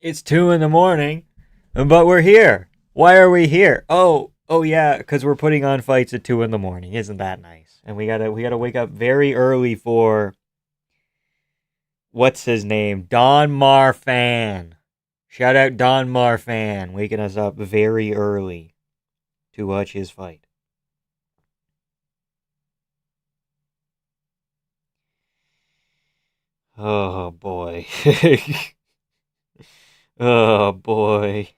It's 2 in the morning, but we're here. Why are we here? Oh yeah, because we're putting on fights at 2 in the morning. Isn't that nice? And we gotta wake up very early for what's his name? Don Marfan. Shout out Don Marfan, waking us up very early to watch his fight. Oh boy. Oh boy.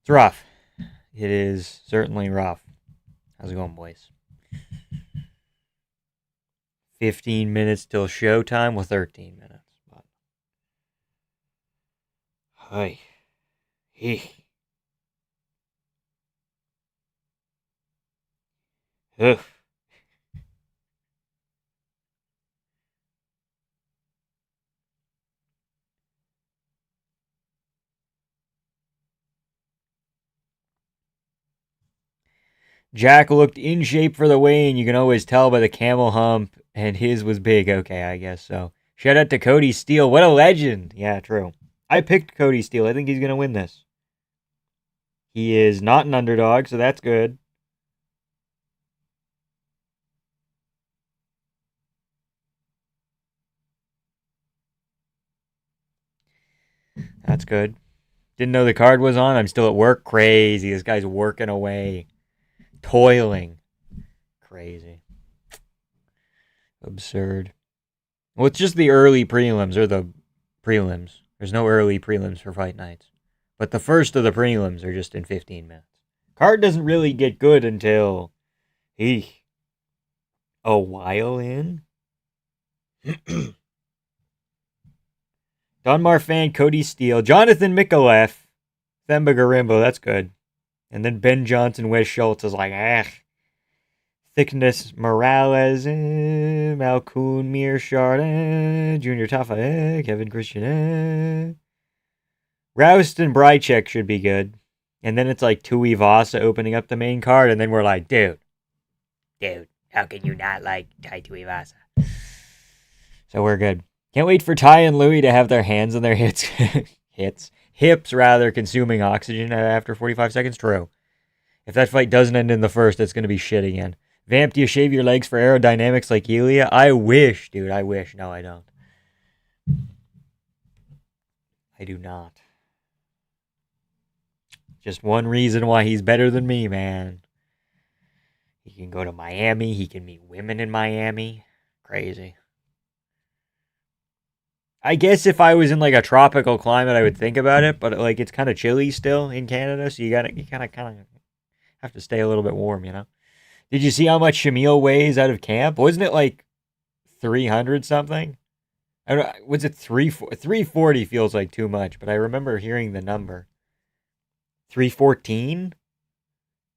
It's rough. It is certainly rough. How's it going, boys? 15 minutes till showtime. Well, 13 minutes. But... Hi. Hey. Ugh. Jack looked in shape for the weigh-in. You can always tell by the camel hump, and his was big. Okay, I guess so. Shout out to Cody Steele. What a legend. Yeah, true. I picked Cody Steele. I think he's going to win this. He is not an underdog, so that's good. That's good. Didn't know the card was on. I'm still at work. Crazy. This guy's working away. Toiling. Crazy. Absurd. Well, it's just the early prelims, or the prelims. There's no early prelims for fight nights. But the first of the prelims are just in 15 minutes. Card doesn't really get good until a while in. Don Marfan, Cody Steele, Jonathan Mikulev, Themba Garimbo, that's good. And then Ben Johnson, Wes Schultz is like, Thickness Morales, Malkoun Mearshard, Junior Tafa, Kevin Christian, Roust and Brychek should be good. And then it's like Tui Vasa opening up the main card, and then we're like, dude, how can you not like Tai Tuivasa? So we're good. Can't wait for Ty and Louie to have their hands on their hips rather, consuming oxygen after 45 seconds. True. If that fight doesn't end in the first, it's going to be shit again. Vamp, do you shave your legs for aerodynamics like Elia? I wish, dude. I wish. No, I don't. I do not. Just one reason why he's better than me, man. He can go to Miami. He can meet women in Miami. Crazy. I guess if I was in like a tropical climate, I would think about it, but like it's kind of chilly still in Canada, so you kind of have to stay a little bit warm, you know. Did you see how much Shamil weighs out of camp? Wasn't it like 300 something? I don't, was it 340 feels like too much, but I remember hearing the number. 314?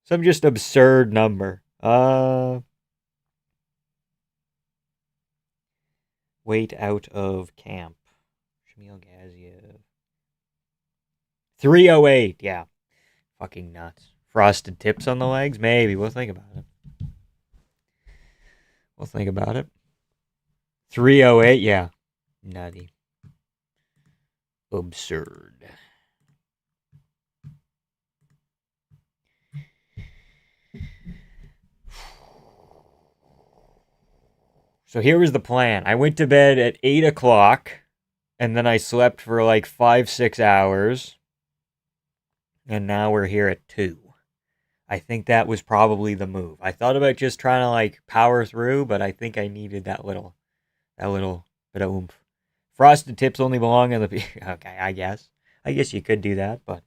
Some just absurd number. Weight out of camp. Shamil Gaziev. 308, yeah. Fucking nuts. Frosted tips on the legs? Maybe. We'll think about it. 308, yeah. Nutty. Absurd. So here was the plan. I went to bed at 8 o'clock, and then I slept for like 5-6 hours, and now we're here at 2. I think that was probably the move. I thought about just trying to like power through, but I think I needed that little bit of oomph. Frosted tips only belong in the... Okay, I guess. I guess you could do that, but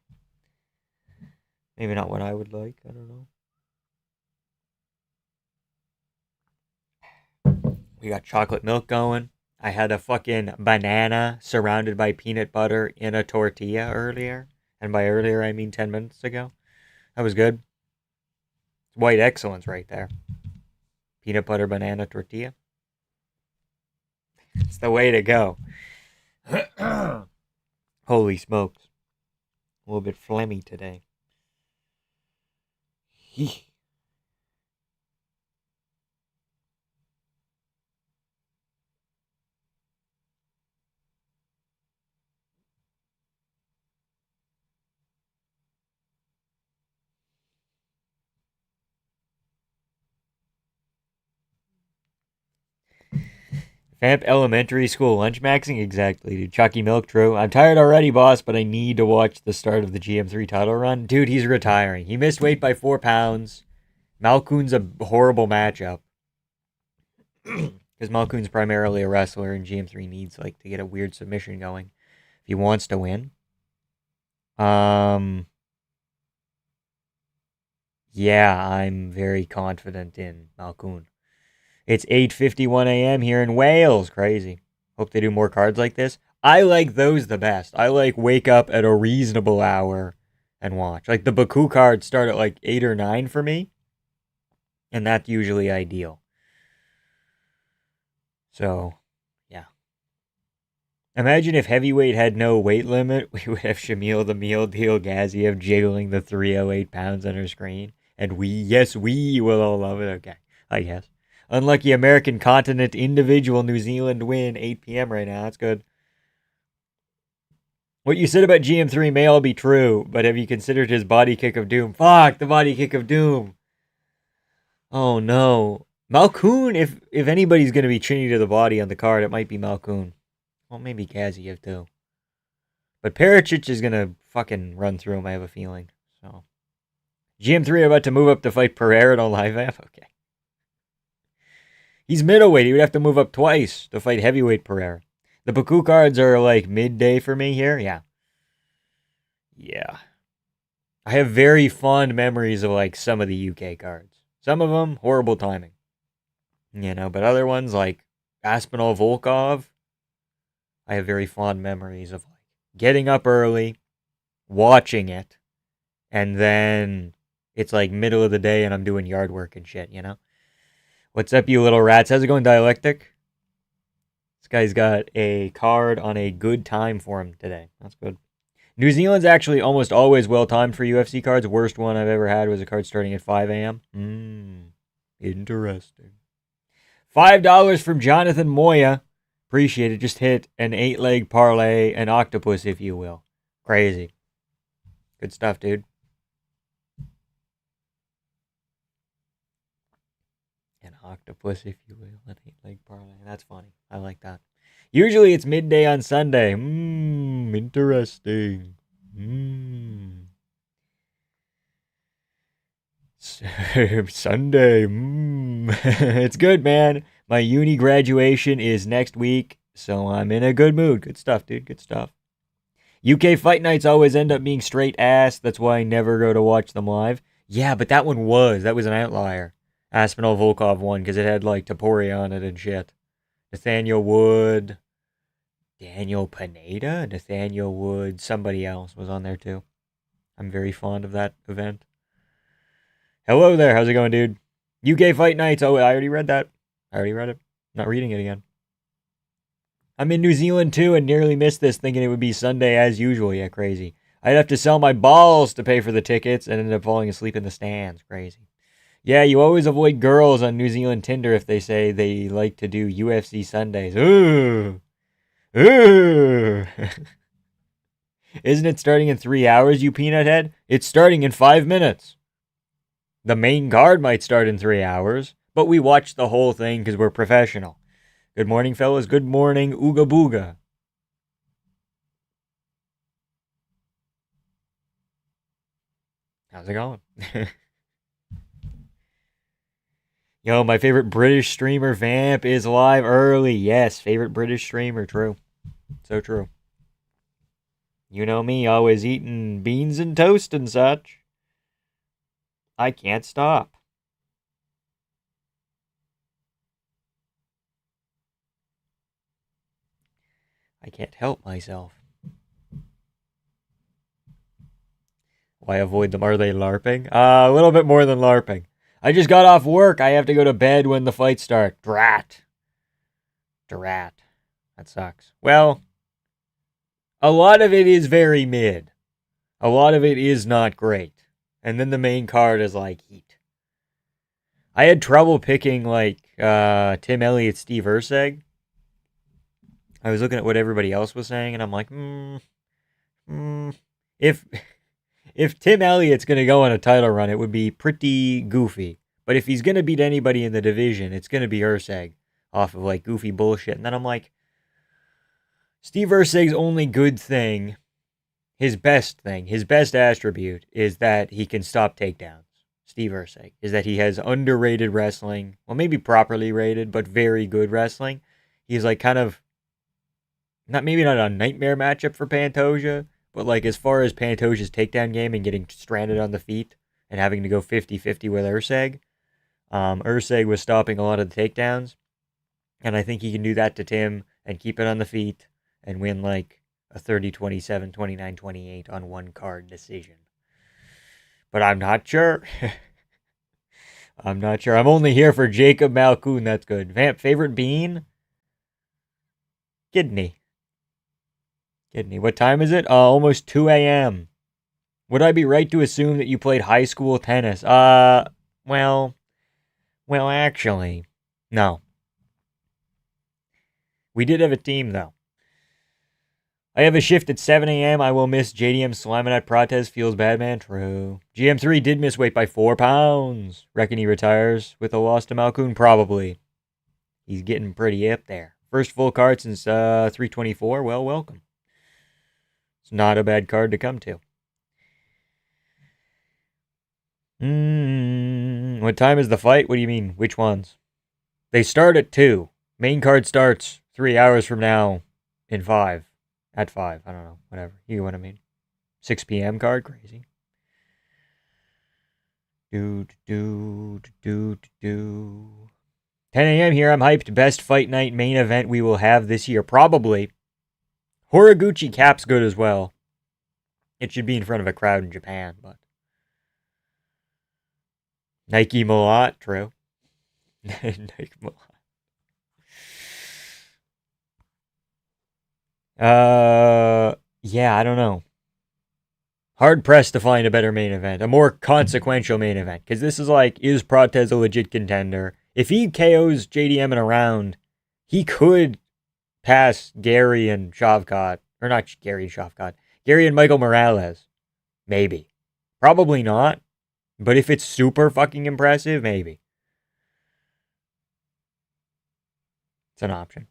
maybe not what I would like. I don't know. We got chocolate milk going. I had a fucking banana surrounded by peanut butter in a tortilla earlier. And by earlier, I mean 10 minutes ago. That was good. White excellence right there. Peanut butter banana tortilla. It's the way to go. Holy smokes. A little bit phlegmy today. Vamp Elementary School lunch maxing? Exactly, dude. Chucky Milk, true. I'm tired already, boss, but I need to watch the start of the GM3 title run. Dude, he's retiring. He missed weight by 4 pounds. Malkoon's a horrible matchup. Because Malkoon's primarily a wrestler, and GM3 needs like to get a weird submission going if he wants to win. Yeah, I'm very confident in Malkoon. It's 8:51 a.m. here in Wales. Crazy. Hope they do more cards like this. I like those the best. I like wake up at a reasonable hour and watch. Like the Baku cards start at like 8 or 9 for me, and that's usually ideal. So, yeah. Imagine if heavyweight had no weight limit, we would have Shamil the Meal Deal Gaziev jiggling the 308 pounds on her screen. And we will all love it. Okay, I guess. Unlucky American continent individual New Zealand win, 8 p.m. right now. That's good. What you said about GM3 may all be true, but have you considered his body kick of doom? Fuck, the body kick of doom. Oh, no. Malkoon, if anybody's going to be chinny to the body on the card, it might be Malkoon. Well, maybe Gaziev, too. But Pericic is going to fucking run through him, I have a feeling. So, GM3 about to move up to fight Pereira on live app? Okay. He's middleweight. He would have to move up twice to fight heavyweight Pereira. The Baku cards are like midday for me here. Yeah. Yeah. I have very fond memories of like some of the UK cards. Some of them, horrible timing. You know, but other ones like Aspinall Volkov, I have very fond memories of like getting up early, watching it, and then it's like middle of the day and I'm doing yard work and shit, you know? What's up, you little rats? How's it going, Dialectic? This guy's got a card on a good time for him today. That's good. New Zealand's actually almost always well-timed for UFC cards. Worst one I've ever had was a card starting at 5 a.m. Interesting. $5 from Jonathan Moya. Appreciate it. Just hit an 8-leg parlay, an octopus, if you will. Crazy. Good stuff, dude. An octopus, if you will. An 8-leg parlay. That's funny. I like that. Usually it's midday on Sunday. Interesting. Sunday. It's good, man. My uni graduation is next week, so I'm in a good mood. Good stuff, dude. Good stuff. UK fight nights always end up being straight ass. That's why I never go to watch them live. Yeah, but that was an outlier. Aspinall Volkov won because it had like Tapori on it and shit. Nathaniel Wood, Daniel Pineda, Nathaniel Wood, somebody else was on there too. I'm very fond of that event. Hello there, how's it going, dude? UK Fight Nights. Oh, I already read that. I already read it. Not reading it again. I'm in New Zealand too and nearly missed this thinking it would be Sunday as usual. Yeah, crazy. I'd have to sell my balls to pay for the tickets and ended up falling asleep in the stands. Crazy. Yeah, you always avoid girls on New Zealand Tinder if they say they like to do UFC Sundays. Ooh. Ooh. Isn't it starting in 3 hours, you peanut head? It's starting in 5 minutes. The main card might start in 3 hours, but we watch the whole thing because we're professional. Good morning, fellas. Good morning, Ooga Booga. How's it going? Yo, my favorite British streamer, Vamp, is live early. Yes, favorite British streamer. True. So true. You know me, always eating beans and toast and such. I can't stop. I can't help myself. Why avoid them? Are they LARPing? A little bit more than LARPing. I just got off work. I have to go to bed when the fights start. Drat. That sucks. Well, a lot of it is very mid. A lot of it is not great. And then the main card is like heat. I had trouble picking like Tim Elliott, Steve Erceg. I was looking at what everybody else was saying, and I'm like, if Tim Elliott's going to go on a title run, it would be pretty goofy. But if he's going to beat anybody in the division, it's going to be Erceg. off of like goofy bullshit. And then I'm like, Steve Urseg's only good thing, his best attribute is that he can stop takedowns. Steve Urseg is that he has underrated wrestling. Well, maybe properly rated, but very good wrestling. He's like kind of maybe not a nightmare matchup for Pantoja, but like as far as Pantoja's takedown game and getting stranded on the feet and having to go 50-50 with Urseg, Urseg was stopping a lot of the takedowns, and I think he can do that to Tim and keep it on the feet and win like a 30-27, 29-28 on one card decision. But I'm not sure. I'm not sure. I'm only here for Jacob Malkoon. That's good. Vamp, favorite bean? Kidney. What time is it? Almost 2 a.m. Would I be right to assume that you played high school tennis? Well, actually, no. We did have a team, though. I have a shift at 7 a.m. I will miss JDM slamming at Prates. Feels bad, man. True. GM3 did miss weight by 4 pounds. Reckon he retires with a loss to Malkoon? Probably. He's getting pretty up there. First full card since 324. Well, welcome. It's not a bad card to come to. What time is the fight? What do you mean? Which ones? They start at 2. Main card starts 3 hours from now in 5. At 5. I don't know. Whatever. You know what I mean. 6 p.m. card? Crazy. 10 a.m. here. I'm hyped. Best fight night main event we will have this year. Probably. Horiguchi Cap's good as well. It should be in front of a crowd in Japan, but. Nike Malat, true. Nike Malat. Yeah, I don't know. Hard pressed to find a better main event, a more consequential main event, because this is like, is Prates a legit contender? If he KOs JDM in a round, he could pass Gary and Shavkat, or not Gary and Shavkat, Gary and Michael Morales. Maybe. Probably not. But if it's super fucking impressive, maybe. It's an option.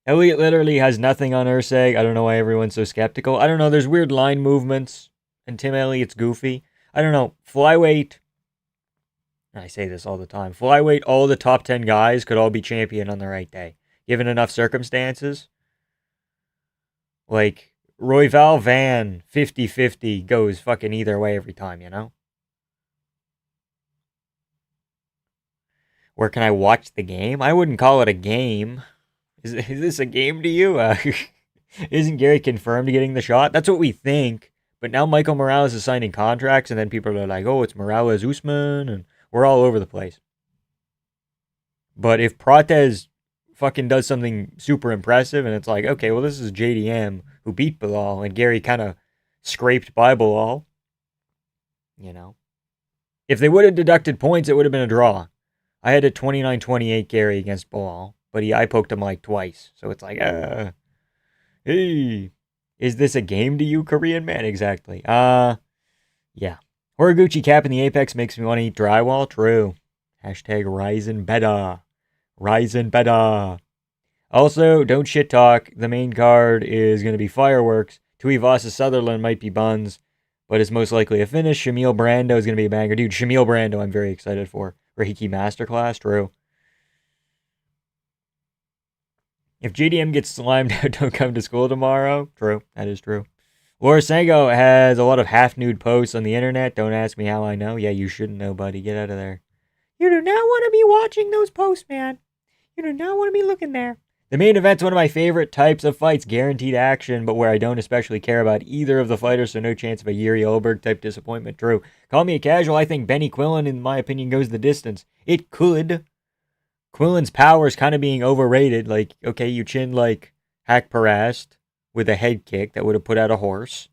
Elliot literally has nothing on Urseg. I don't know why everyone's so skeptical. I don't know. There's weird line movements, and Tim Elliott's goofy. I don't know. Flyweight. I say this all the time. Flyweight, all the top 10 guys could all be champion on the right day, given enough circumstances. Like, Royval Van 50-50 goes fucking either way every time, you know? Where can I watch the game? I wouldn't call it a game. Is this a game to you? Isn't Gary confirmed getting the shot? That's what we think. But now Michael Morales is signing contracts, and then people are like, oh, it's Morales Usman, and we're all over the place. But if Prates fucking does something super impressive, and it's like, okay, well, this is JDM who beat Bilal, and Gary kind of scraped by Bilal, you know. If they would have deducted points, it would have been a draw. I had a 29-28 Gary against Bilal. But I poked him like twice. So it's like, hey, is this a game to you, Korean man? Exactly. Yeah. Horiguchi Cap in the Apex makes me want to eat drywall. True. Hashtag Ryzen Beta. Ryzen Beta. Also, don't shit talk. The main card is going to be fireworks. Tuivasa Sutherland might be buns, but it's most likely a finish. Shamil Brando is going to be a banger. Dude, Shamil Brando I'm very excited for. Reiki Masterclass. True. If JDM gets slimed out, don't come to school tomorrow. True. That is true. Laura Sango has a lot of half-nude posts on the internet. Don't ask me how I know. Yeah, you shouldn't know, buddy. Get out of there. You do not want to be watching those posts, man. You do not want to be looking there. The main event's one of my favorite types of fights. Guaranteed action, but where I don't especially care about either of the fighters, so no chance of a Yuri Olberg type disappointment. True. Call me a casual. I think Benny Quillen, in my opinion, goes the distance. It could. Quillen's power is kind of being overrated. Like, okay, you chinned like Hack Parast with a head kick that would have put out a horse.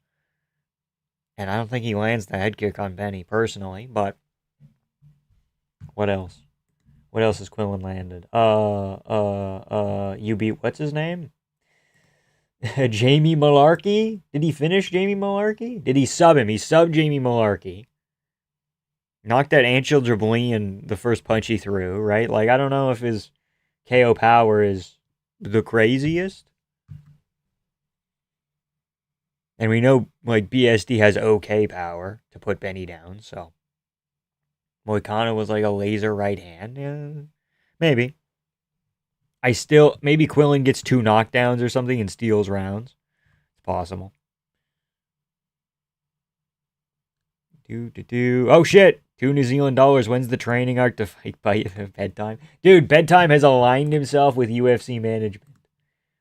And I don't think he lands the head kick on Benny personally, but what else? What else has Quillen landed? You beat what's his name? Jamie Malarkey? Did he finish Jamie Malarkey? Did he sub him? He subbed Jamie Malarkey. Knocked out Anshul Jabalian the first punch he threw, right? Like, I don't know if his KO power is the craziest. And we know, like, BSD has okay power to put Benny down, so. Moicano was like a laser right hand. Yeah, maybe. Maybe Quillen gets 2 knockdowns or something and steals rounds. It's possible. Oh, shit. $2 New Zealand. When's the training arc to fight by bedtime? Dude, bedtime has aligned himself with UFC management.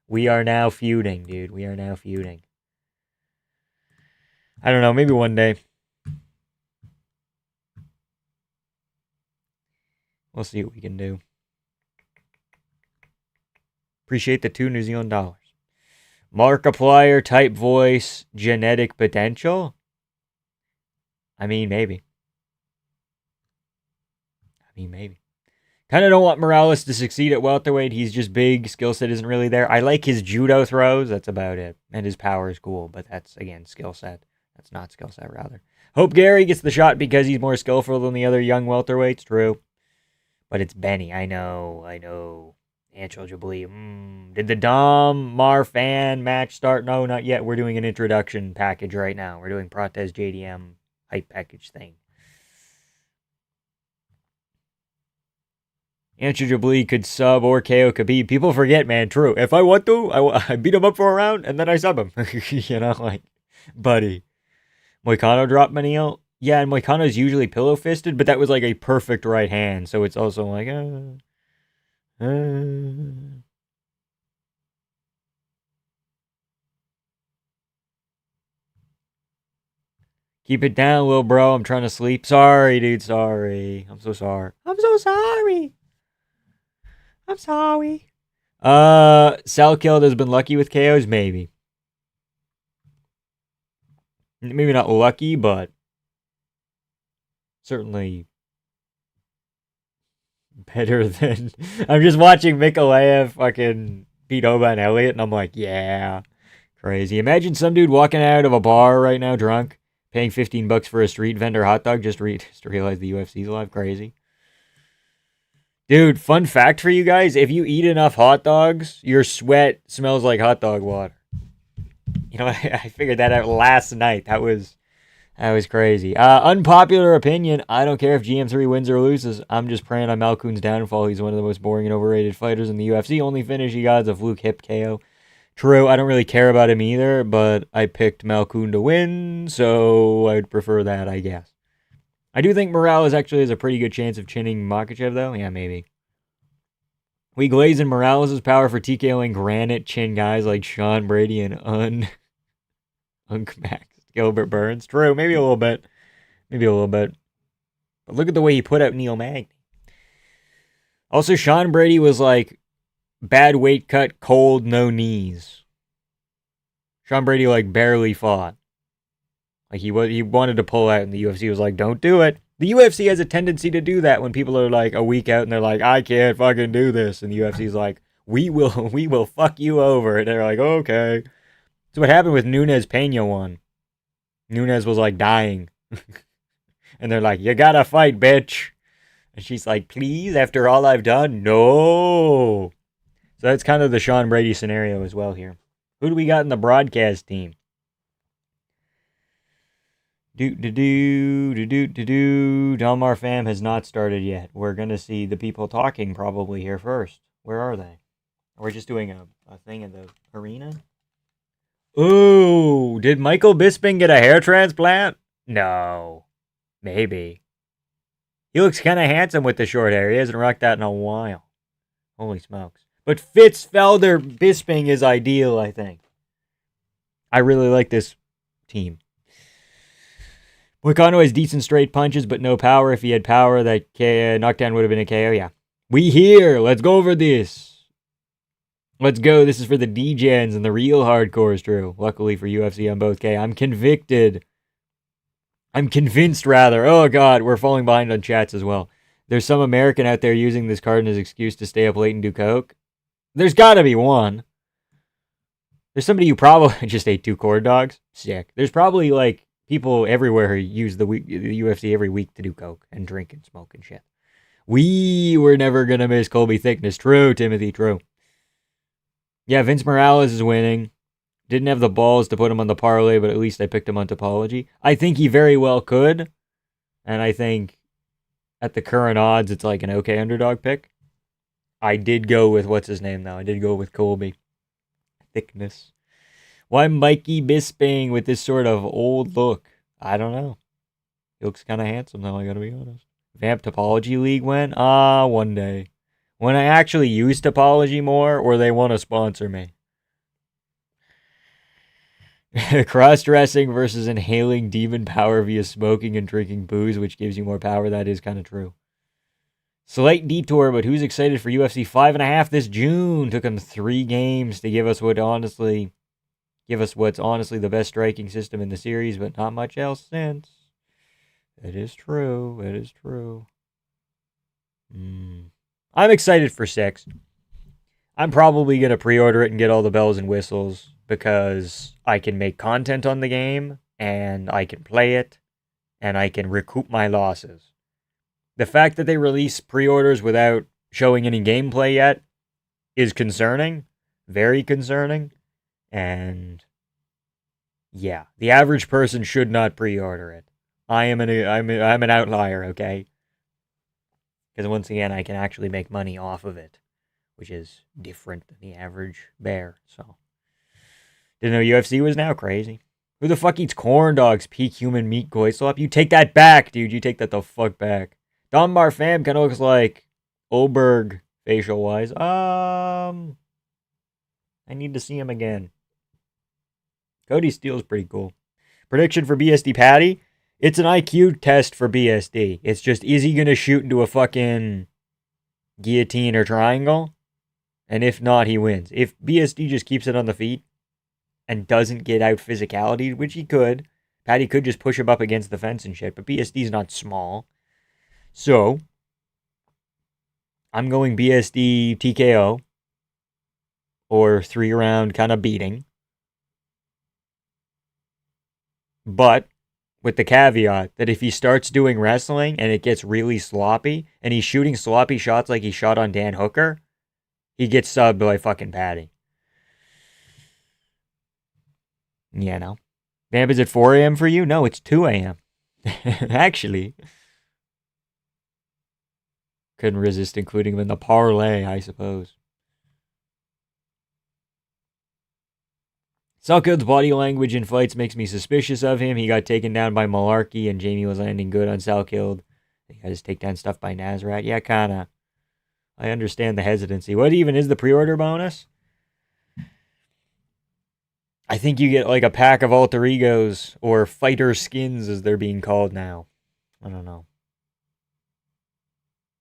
We are now feuding, dude. We are now feuding. I don't know. Maybe one day. We'll see what we can do. Appreciate the $2 New Zealand. Markiplier type voice, genetic potential? I mean, maybe. Kind of don't want Morales to succeed at welterweight. He's just big. Skill set isn't really there. I like his judo throws. That's about it. And his power is cool. But that's, again, skill set. That's not skill set, rather. Hope Gary gets the shot because he's more skillful than the other young welterweights. True. But it's Benny. I know. Anshul Jabali. Did the Dom Mar fan match start? No, not yet. We're doing an introduction package right now. We're doing Prates JDM hype package thing. Anshul Jabali could sub or KO Khabib. People forget, man. True. If I want to, I beat him up for a round and then I sub him. You know, like, buddy. Moicano dropped Manil. Yeah, and Moicano's usually pillow fisted, but that was like a perfect right hand. So it's also like, keep it down, little bro. I'm trying to sleep. Sorry, dude. Sorry. I'm so sorry. Salkild has been lucky with KOs, maybe. Maybe not lucky, but certainly better than. I'm just watching Mikolaev fucking beat Oban Elliott, and I'm like, yeah, crazy. Imagine some dude walking out of a bar right now drunk, paying $15 for a street vendor hot dog just to realize the UFC's alive. Crazy. Dude, fun fact for you guys, if you eat enough hot dogs, your sweat smells like hot dog water. You know, I figured that out last night. That was crazy. Unpopular opinion, I don't care if GM3 wins or loses. I'm just praying on Malkoun's downfall. He's one of the most boring and overrated fighters in the UFC. Only finish he got is a fluke hip KO. True, I don't really care about him either, but I picked Malkoun to win, so I'd prefer that, I guess. I do think Morales actually has a pretty good chance of chinning Makhachev, though. Yeah, maybe. We glaze in Morales' power for TKOing granite chin guys like Sean Brady and Max Gilbert Burns. True, maybe a little bit. But look at the way he put out Neil Magny. Also, Sean Brady was like bad weight cut, cold, no knees. Sean Brady like barely fought. Like he wanted to pull out, and the UFC was like, "Don't do it." The UFC has a tendency to do that when people are like a week out and they're like, "I can't fucking do this," and the UFC's like, "We will fuck you over." And they're like, "Okay." So what happened with Nunes Pena won. Nunes was like dying, and they're like, "You gotta fight, bitch," and she's like, "Please, after all I've done, no." So that's kind of the Sean Brady scenario as well here. Who do we got in the broadcast team? Delmar fam has not started yet. We're going to see the people talking probably here first. Where are they? We're just doing a thing in the arena. Ooh, did Michael Bisping get a hair transplant? No. Maybe. He looks kind of handsome with the short hair. He hasn't rocked that in a while. Holy smokes. But Fitzfelder Bisping is ideal, I think. I really like this team. Moicano has decent straight punches, but no power. If he had power, that knockdown would have been a KO. Yeah. We here. Let's go over this. Let's go. This is for the D-gens and the real hardcores, Drew. Luckily for UFC on both K. I'm convinced, rather. Oh, God. We're falling behind on chats as well. There's some American out there using this card as excuse to stay up late and do coke. There's got to be one. There's somebody who probably just ate 2 corn dogs. Sick. There's probably, like, People everywhere use the UFC every week to do coke and drink and smoke and shit. We were never going to miss Colby Thickness. True, Timothy, true. Yeah, Vince Morales is winning. Didn't have the balls to put him on the parlay, but at least I picked him on Topology. I think he very well could. And I think at the current odds, it's like an okay underdog pick. I did go with, what's his name now? I did go with Colby Thickness. Why Mikey Bisping with this sort of old look? I don't know. He looks kind of handsome, though, I gotta be honest. Vamp Topology League win? One day. When I actually use Topology more, or they want to sponsor me. Cross-dressing versus inhaling demon power via smoking and drinking booze, which gives you more power. That is kind of true. Slight detour, but who's excited for UFC 5.5 this June? Took him 3 games to give us what's honestly the best striking system in the series, but not much else since. It is true. It is true. I'm excited for 6. I'm probably going to pre-order it and get all the bells and whistles because I can make content on the game and I can play it and I can recoup my losses. The fact that they release pre-orders without showing any gameplay yet is concerning, very concerning, and yeah, the average person should not pre-order it. I'm an outlier, okay? Because once again, I can actually make money off of it, which is different than the average bear. So, didn't know UFC was now crazy. Who the fuck eats corn dogs? Peak human meat goislop. You take that back, dude. You take that the fuck back. Donbar fam kind of looks like Oberg facial wise. I need to see him again. Cody Steele's pretty cool. Prediction for BSD Patty. It's an IQ test for BSD. It's just, is he going to shoot into a fucking guillotine or triangle? And if not, he wins. If BSD just keeps it on the feet and doesn't get out physicality, which he could, Patty could just push him up against the fence and shit, but BSD's not small. So, I'm going BSD TKO or 3-round kind of beating. But with the caveat that if he starts doing wrestling and it gets really sloppy and he's shooting sloppy shots like he shot on Dan Hooker, he gets subbed by fucking Patty. Yeah, no. Vamp, is it 4 a.m. for you? No, it's 2 a.m. Actually. Couldn't resist including him in the parlay, I suppose. Salkud's body language in fights makes me suspicious of him. He got taken down by Malarkey, and Jamie was landing good on Salkild. He got his takedown stuff by Nazrat. Yeah, kinda. I understand the hesitancy. What even is the pre-order bonus? I think you get like a pack of alter egos, or fighter skins as they're being called now. I don't know.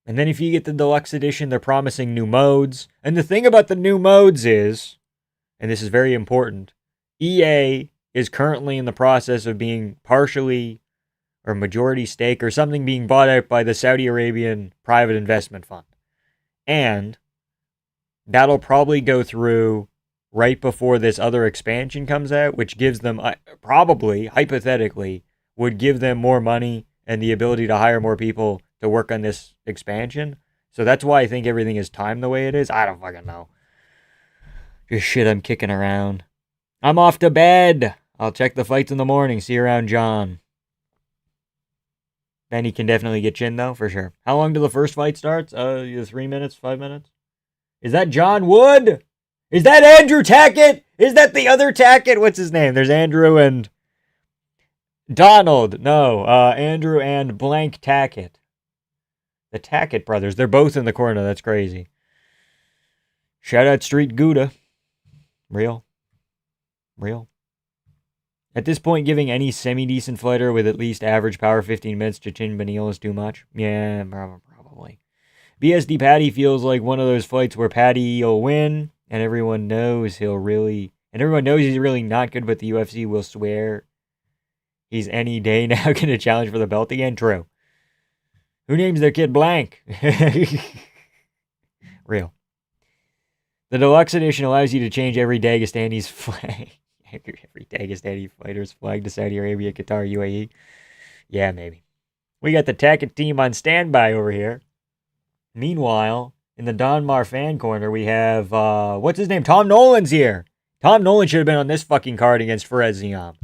And then if you get the deluxe edition, they're promising new modes. And the thing about the new modes is, and this is very important, EA is currently in the process of being partially or majority stake or something being bought out by the Saudi Arabian private investment fund. And that'll probably go through right before this other expansion comes out, which gives them, probably, hypothetically, would give them more money and the ability to hire more people to work on this expansion. So that's why I think everything is timed the way it is. I don't fucking know. Just shit I'm kicking around. I'm off to bed. I'll check the fights in the morning. See you around, John. Then he can definitely get chin, though, for sure. How long till the first fight starts? 3 minutes, 5 minutes? Is that John Wood? Is that Andrew Tackett? Is that the other Tackett? What's his name? There's Andrew and Donald. No, Andrew and blank Tackett. The Tackett brothers. They're both in the corner. That's crazy. Shout out Street Gouda. Real. At this point, giving any semi-decent fighter with at least average power 15 minutes to Chin Benil is too much. Yeah, probably. BSD Patty feels like one of those fights where Patty will win, and everyone knows he's really not good, but the UFC will swear he's any day now going to challenge for the belt again. True. Who names their kid blank? Real. The deluxe edition allows you to change every Dagestani's flag. every Dagestani fighters flying to Saudi Arabia, Qatar, UAE. Yeah, maybe. We got the Tackett team on standby over here. Meanwhile, in the Donmar fan corner, we have, what's his name? Tom Nolan's here. Tom Nolan should have been on this fucking card against Fares Ziam.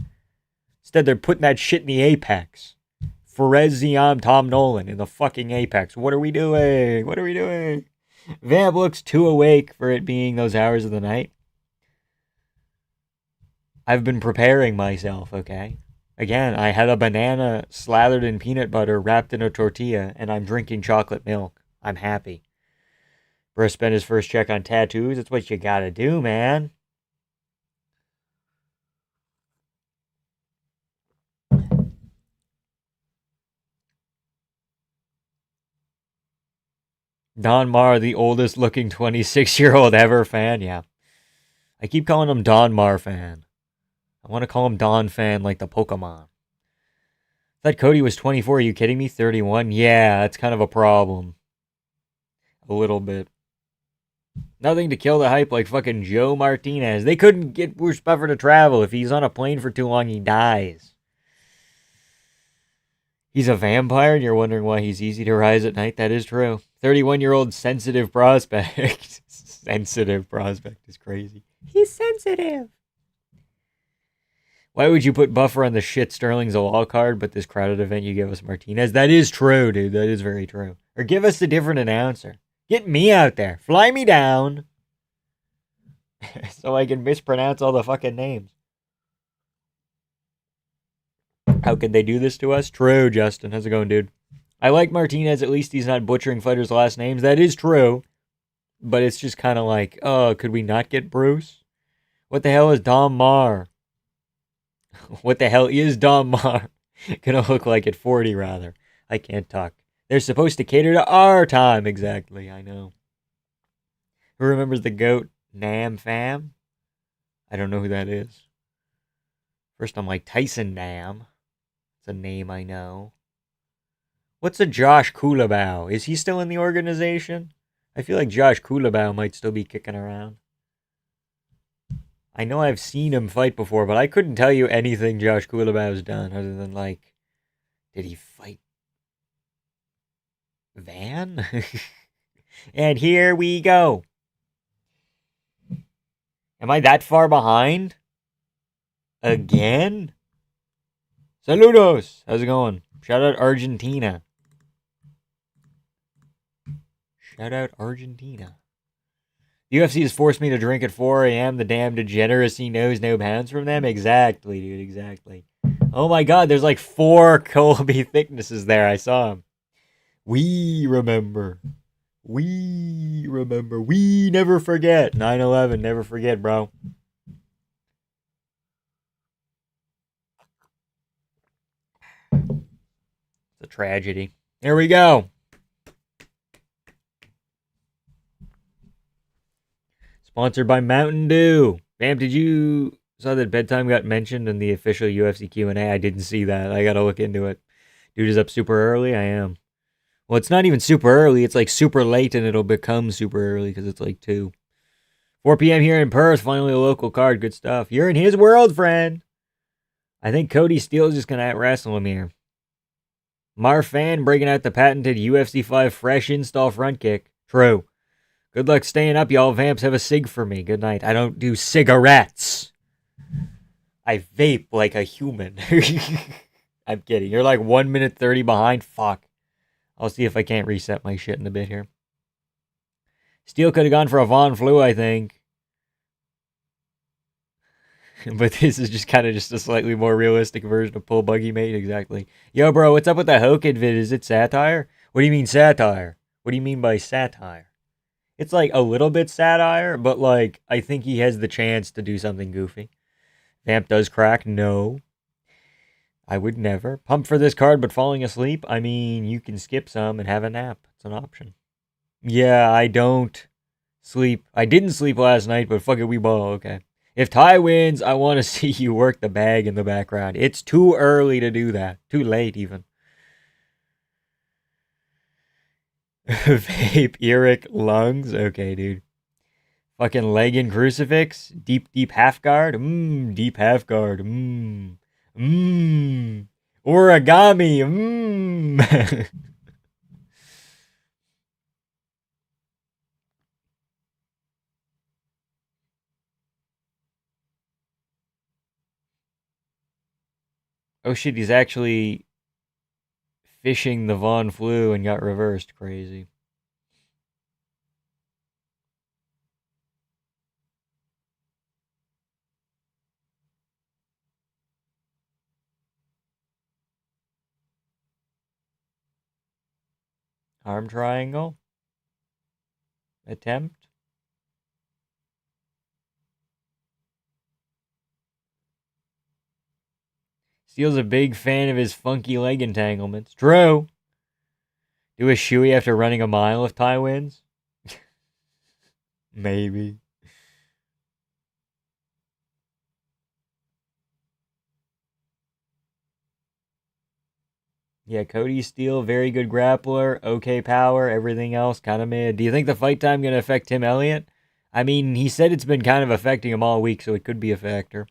Instead, they're putting that shit in the Apex. Fares Ziam, Tom Nolan in the fucking Apex. What are we doing? What are we doing? Vamp looks too awake for it being those hours of the night. I've been preparing myself, okay? Again, I had a banana slathered in peanut butter wrapped in a tortilla, and I'm drinking chocolate milk. I'm happy. Bro spent his first check on tattoos. That's what you gotta do, man. Don Mar, the oldest looking 26-year-old ever fan. Yeah. I keep calling him Don Mar fan. I want to call him Don fan like the Pokemon. I thought Cody was 24. Are you kidding me? 31? Yeah, that's kind of a problem. A little bit. Nothing to kill the hype like fucking Joe Martinez. They couldn't get Bruce Buffer to travel. If he's on a plane for too long, he dies. He's a vampire, and you're wondering why he's easy to rise at night. That is true. 31-year-old sensitive prospect. Sensitive prospect is crazy. He's sensitive. Why would you put Buffer on the shit Sterling's a wall card, but this crowded event you give us Martinez? That is true, dude. That is very true. Or give us a different announcer. Get me out there. Fly me down. So I can mispronounce all the fucking names. How could they do this to us? True, Justin. How's it going, dude? I like Martinez. At least he's not butchering fighters' last names. That is true. But it's just kind of like, oh, could we not get Bruce? What the hell is Dom Mar? What the hell is Dom Mar? Gonna look like at 40, rather. I can't talk. They're supposed to cater to our time. Exactly, I know. Who remembers the GOAT Nam Fam? I don't know who that is. First I'm like, Tyson Nam. It's a name I know. What's a Josh Kulabau? Is he still in the organization? I feel like Josh Kulabau might still be kicking around. I know I've seen him fight before, but I couldn't tell you anything Josh Kulabau's done other than, like, did he fight Van? And here we go. Am I that far behind? Again? Saludos! How's it going? Shout out Argentina. Shout out Argentina. UFC has forced me to drink at 4 a.m. The damn degeneracy knows no bounds from them. Exactly, dude, exactly. Oh my god, there's like 4 Colby thicknesses there. I saw them. We remember. We remember. We never forget. 9/11, never forget, bro. It's a tragedy. Here we go. Sponsored by Mountain Dew. Bam, did you saw that bedtime got mentioned in the official UFC Q&A? I didn't see that. I gotta look into it. Dude is up super early? I am. Well, it's not even super early. It's like super late, and it'll become super early because it's like 2. 4 p.m. here in Perth. Finally a local card. Good stuff. You're in his world, friend. I think Cody Steele's just going to out-wrestle him here. Marfan breaking out the patented UFC 5 fresh install front kick. True. Good luck staying up, y'all. Vamps, have a cig for me. Good night. I don't do cigarettes. I vape like a human. I'm kidding. You're like 1 minute 30 behind. Fuck. I'll see if I can't reset my shit in a bit here. Steele could have gone for a Von Flue, I think. But this is just kind of just a slightly more realistic version of Pull Buggy Mate. Exactly. Yo, bro, what's up with the Hokid vid? Is it satire? What do you mean satire? What do you mean by satire? It's like a little bit satire, but like I think he has the chance to do something goofy. Vamp does crack? No. I would never. Pump for this card, but falling asleep? I mean, you can skip some and have a nap. It's an option. Yeah, I don't sleep. I didn't sleep last night, but fuck it, we ball. Okay. If Ty wins, I want to see you work the bag in the background. It's too early to do that. Too late, even. Vape, Eric, lungs? Okay, dude. Fucking leg and crucifix. Deep, deep half guard. Deep half guard. Origami. Oh shit, he's actually fishing the Von Flu and got reversed. Crazy. Arm triangle. Attempt. Steele's a big fan of his funky leg entanglements. True. Do a shoey after running a mile if Ty wins? Maybe. Yeah, Cody Steele, very good grappler, okay power, everything else kind of mid. Do you think the fight time going to affect Tim Elliott? I mean, he said it's been kind of affecting him all week, so it could be a factor.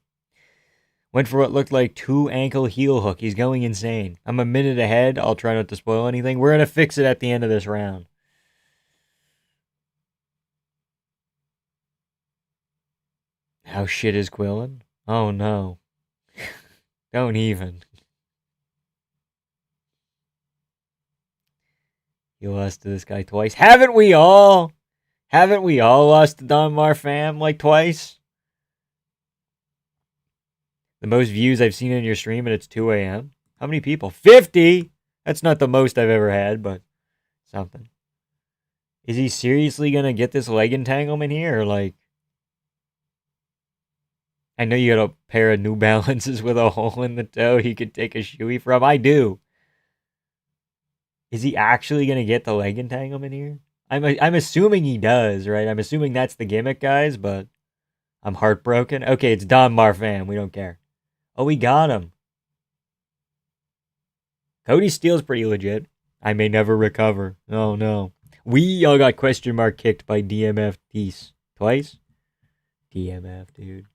Went for what looked like 2 ankle heel hook. He's going insane. I'm a minute ahead. I'll try not to spoil anything. We're going to fix it at the end of this round. How shit is Quillen? Oh no. Don't even. You lost to this guy twice. Haven't we all? Haven't we all lost to Don Marfam like twice? The most views I've seen on your stream, and it's 2 a.m. How many people? 50! That's not the most I've ever had, but something. Is he seriously going to get this leg entanglement here? Or like, I know you got a pair of New Balances with a hole in the toe he could take a shoey from. I do. Is he actually going to get the leg entanglement here? I'm assuming he does, right? I'm assuming that's the gimmick, guys, but I'm heartbroken. Okay, it's Don Marfam. We don't care. Oh, we got him. Cody Steele's pretty legit. I may never recover. Oh, no. We all got question mark kicked by DMF Dees. Twice? DMF, dude.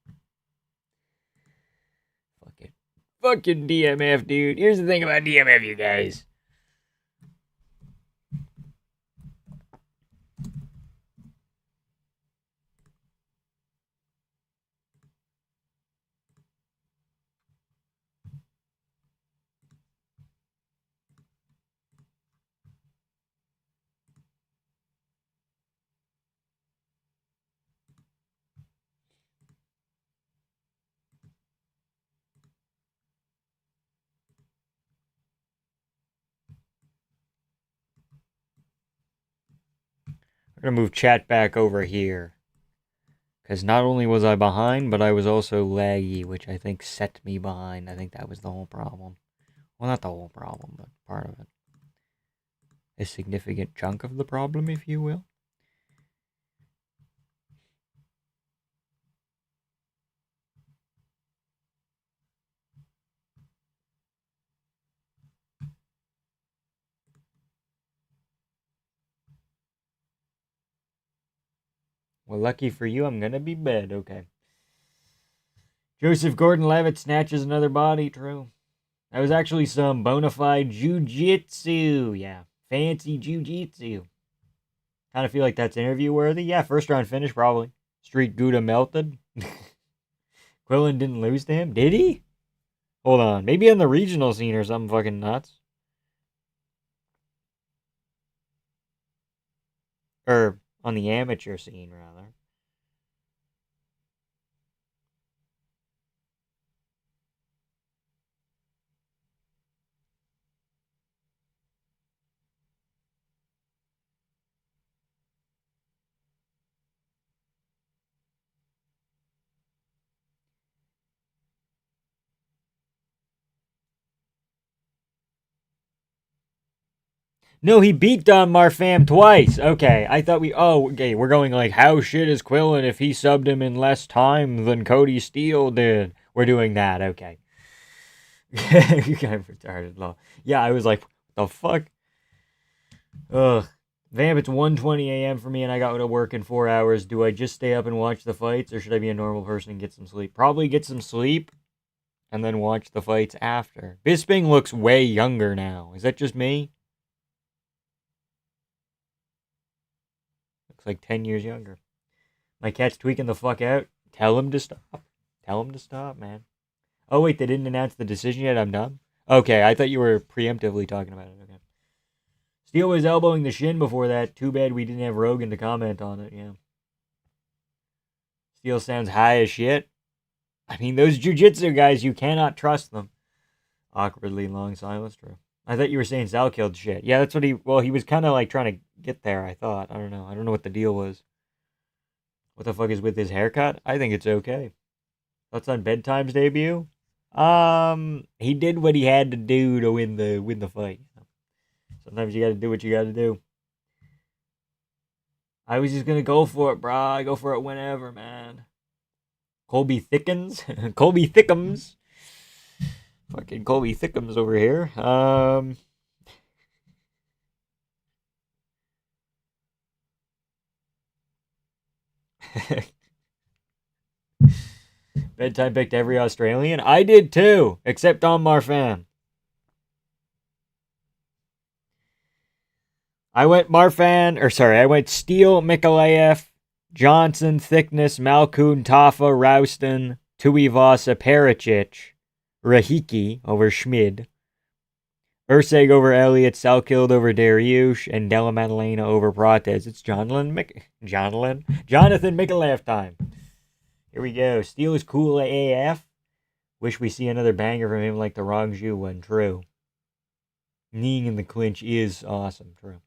Fucking DMF, dude. Here's the thing about DMF, you guys. We're going to move chat back over here. Because not only was I behind, but I was also laggy, which I think set me behind. I think that was the whole problem. Well, not the whole problem, but part of it. A significant chunk of the problem, if you will. Well, lucky for you, I'm going to be bed. Okay. Joseph Gordon-Levitt snatches another body. True. That was actually some bona fide jiu-jitsu. Yeah. Fancy jiu-jitsu. Kind of feel like that's interview worthy. Yeah, first round finish, probably. Street Gouda melted. Quillen didn't lose to him. Did he? Hold on. Maybe on the regional scene or something fucking nuts. Or on the amateur scene, rather. No, he beat Don Marfam twice. Okay, I thought we. Oh, okay, we're going like, how shit is Quillen if he subbed him in less time than Cody Steele did? We're doing that. Okay. You kind of retarded law. Yeah, I was like, what the fuck? Ugh. Vamp, it's 1:20 a.m. for me and I got to work in 4 hours. Do I just stay up and watch the fights or should I be a normal person and get some sleep? Probably get some sleep and then watch the fights after. Bisping looks way younger now. Is that just me? Looks like 10 years younger. My cat's tweaking the fuck out. Tell him to stop. Tell him to stop, man. Oh, wait, they didn't announce the decision yet? I'm done? Okay, I thought you were preemptively talking about it. Okay. Steele was elbowing the shin before that. Too bad we didn't have Rogan to comment on it, yeah. Steele sounds high as shit. I mean, those jiu-jitsu guys, you cannot trust them. Awkwardly long silence, true. I thought you were saying Sal killed shit. Yeah, that's what he was kind of like trying to get there, I thought. I don't know. I don't know what the deal was. What the fuck is with his haircut? I think it's okay. Thoughts on Bedtime's debut? He did what he had to do to win the fight. Sometimes you gotta do what you gotta do. I was just gonna go for it, brah. I go for it whenever, man. Colby thickens. Colby thickums. Fucking Colby thickums over here. Bedtime picked every Australian. I did too, except Don Marfan. I went Steele, Mikalayev, Johnson, Thickness, Malkoon, Tafa, Rouston, Tuivasa, Pericic, Rahiki over Schmid, Urseg over Elliott, Salkild over Dariush, and Della Maddalena over Prates. It's Jonathan Mikalayev time. Here we go. Steele is cool AF. Wish we see another banger from him like the Rongju one. True. Kneeing in the clinch is awesome. True.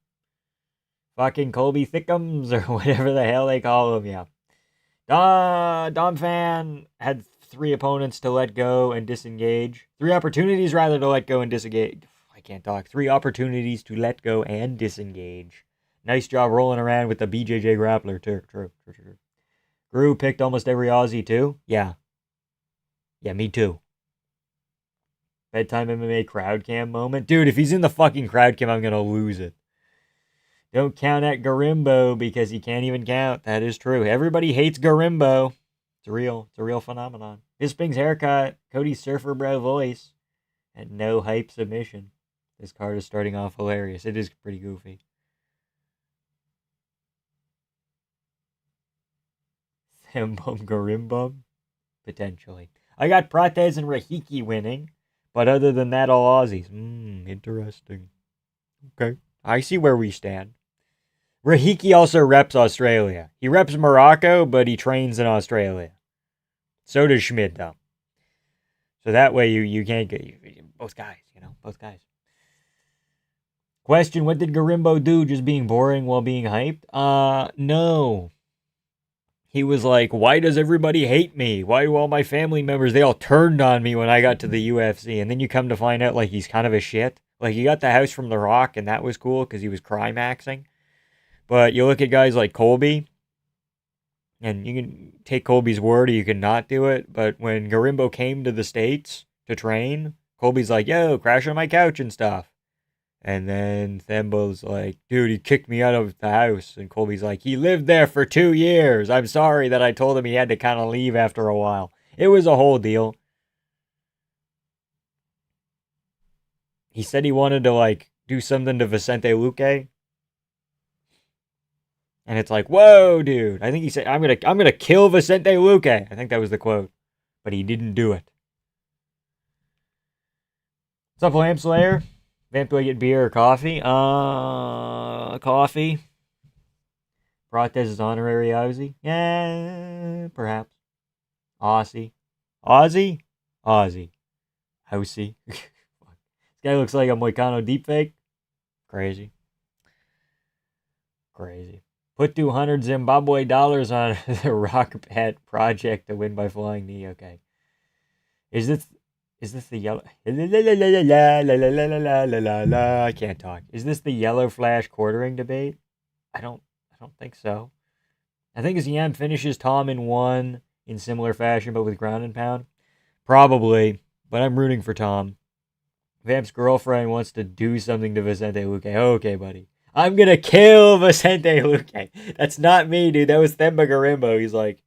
Fucking Colby Thickums or whatever the hell they call him. Yeah. Dom Fan had 3 opponents to let go and disengage. 3 opportunities rather to let go and disengage. I can't talk. 3 opportunities to let go and disengage. Nice job rolling around with the BJJ grappler too. True. Gru picked almost every Aussie too. Yeah. Yeah, me too. Bedtime MMA crowd cam moment. Dude, if he's in the fucking crowd cam, I'm gonna lose it. Don't count at Garimbo because he can't even count. That is true. Everybody hates Garimbo. It's real. It's a real phenomenon. Bisping's haircut, Cody's surfer bro voice, and no hype submission. This card is starting off hilarious. It is pretty goofy. Thembum Garimbum? Potentially. I got Prates and Rahiki winning, but other than that, all Aussies. Interesting. Okay. I see where we stand. Rahiki also reps Australia. He reps Morocco, but he trains in Australia. So does Schmid, though. So that way you can't get both guys, both guys. Question, what did Garimbo do? Just being boring while being hyped? No. He was like, why does everybody hate me? Why do all my family members, they all turned on me when I got to the UFC? And then you come to find out, like, he's kind of a shit. Like, he got the house from The Rock, and that was cool because he was climaxing. But you look at guys like Colby, and you can take Colby's word or you can not do it. But when Garimbo came to the States to train, Colby's like, yo, crash on my couch and stuff. And then Thembo's like, dude, he kicked me out of the house. And Colby's like, he lived there for 2 years. I'm sorry that I told him he had to kind of leave after a while. It was a whole deal. He said he wanted to, like, do something to Vicente Luque. And it's like, whoa, dude. I think he said, I'm gonna kill Vicente Luque. I think that was the quote. But he didn't do it. What's up, Lamp Slayer? Vamp, do I get beer or coffee? Coffee. Prates is honorary Aussie? Yeah, perhaps. Aussie. Aussie? Aussie. Housey. This guy looks like a Moicano deepfake. Crazy. Put 200 Zimbabwe dollars on the Rock Pet project to win by flying knee. Okay. Is this the yellow? I can't talk. Is this the yellow flash quartering debate? I don't think so. I think Ziam finishes Tom in 1 in similar fashion, but with ground and pound. Probably, but I'm rooting for Tom. Vamp's girlfriend wants to do something to Vicente Luque. Okay, buddy. I'm gonna kill Vicente Luque. That's not me, dude. That was Themba Garimbo. He's like,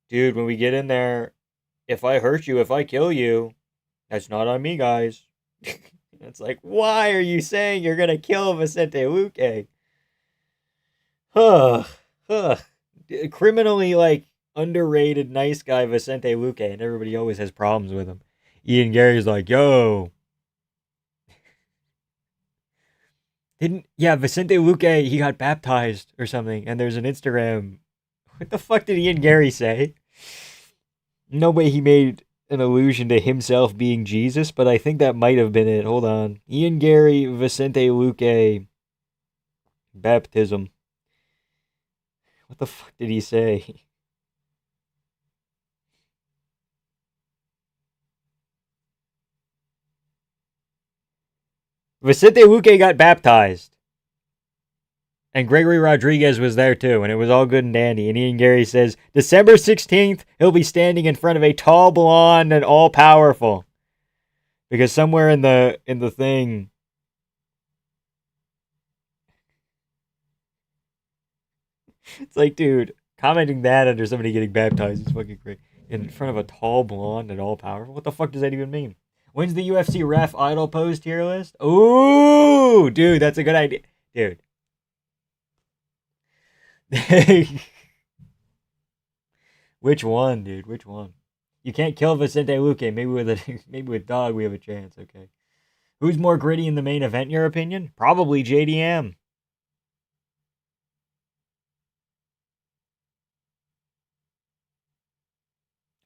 dude, when we get in there, if I hurt you, if I kill you, that's not on me, guys. It's like, why are you saying you're gonna kill Vicente Luque? Huh. Huh. Criminally, like, underrated nice guy Vicente Luque, and everybody always has problems with him. Ian Gary's like, yo. Vicente Luque, he got baptized or something, and there's an Instagram. What the fuck did Ian Gary say? No way he made an allusion to himself being Jesus, but I think that might have been it. Hold on. Ian Gary, Vicente Luque, baptism. What the fuck did he say? Vicente Luque got baptized. And Gregory Rodriguez was there too, and it was all good and dandy. And Ian Gary says, December 16th, he'll be standing in front of a tall blonde and all powerful. Because somewhere in the thing, it's like, dude, commenting that under somebody getting baptized is fucking great. In front of a tall blonde and all powerful? What the fuck does that even mean? When's the UFC ref idol pose tier list? Ooh, dude, that's a good idea. Dude. Which one, dude? Which one? You can't kill Vicente Luque. Maybe with Dog we have a chance. Okay. Who's more gritty in the main event, in your opinion? Probably JDM.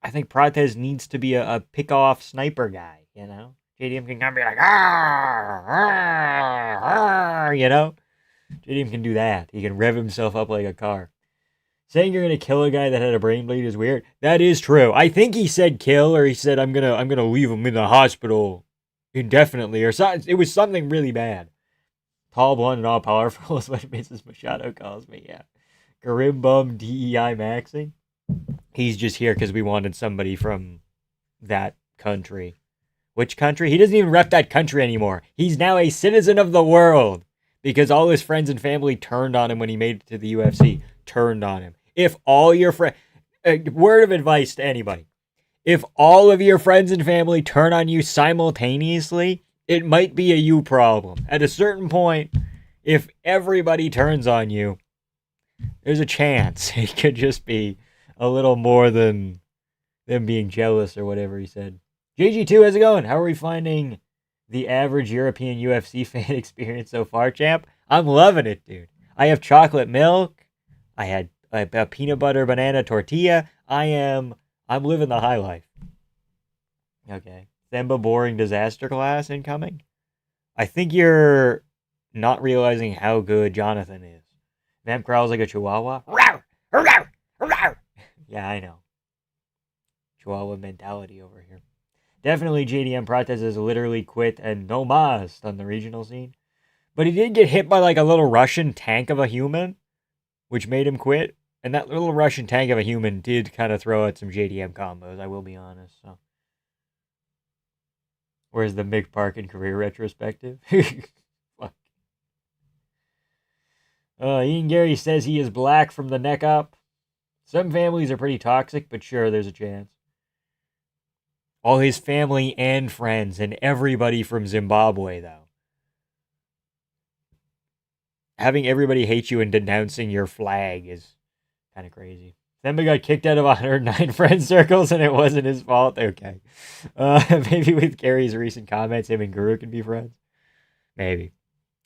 I think Prates needs to be a pick-off sniper guy, you know? JDM can come be like, you know? JDM can do that. He can rev himself up like a car. Saying you're gonna kill a guy that had a brain bleed is weird. That is true. I think he said kill, or he said I'm gonna leave him in the hospital indefinitely, or something. It was something really bad. Tall, blonde, and all powerful is what Mrs. Machado calls me. Yeah, Garimbum DEI maxing. He's just here because we wanted somebody from that country. Which country? He doesn't even rep that country anymore. He's now a citizen of the world because all his friends and family turned on him when he made it to the UFC. Turned on him. If all your friends, word of advice to anybody, if all of your friends and family turn on you simultaneously, it might be a you problem. At a certain point, if everybody turns on you, there's a chance it could just be a little more than them being jealous or whatever he said. JG2, how's it going? How are we finding the average European UFC fan experience so far, champ? I'm loving it, dude. I have chocolate milk. I had a peanut butter banana tortilla. I'm living the high life. Okay. Themba boring disaster class incoming. I think you're not realizing how good Jonathan is. Vamp growls like a chihuahua. Rawr! Rawr! Rawr! Yeah, I know. Chihuahua mentality over here. Definitely JDM Prates has literally quit and no mas on the regional scene. But he did get hit by like a little Russian tank of a human, which made him quit. And that little Russian tank of a human did kind of throw out some JDM combos, I will be honest. So, where's the Mick Parkin career retrospective? Fuck. Ian Gary says he is black from the neck up. Some families are pretty toxic, but sure, there's a chance. All his family and friends and everybody from Zimbabwe, though. Having everybody hate you and denouncing your flag is kind of crazy. Themba got kicked out of 109 friend circles and it wasn't his fault. Okay. Maybe with Gary's recent comments, him and Guru can be friends. Maybe.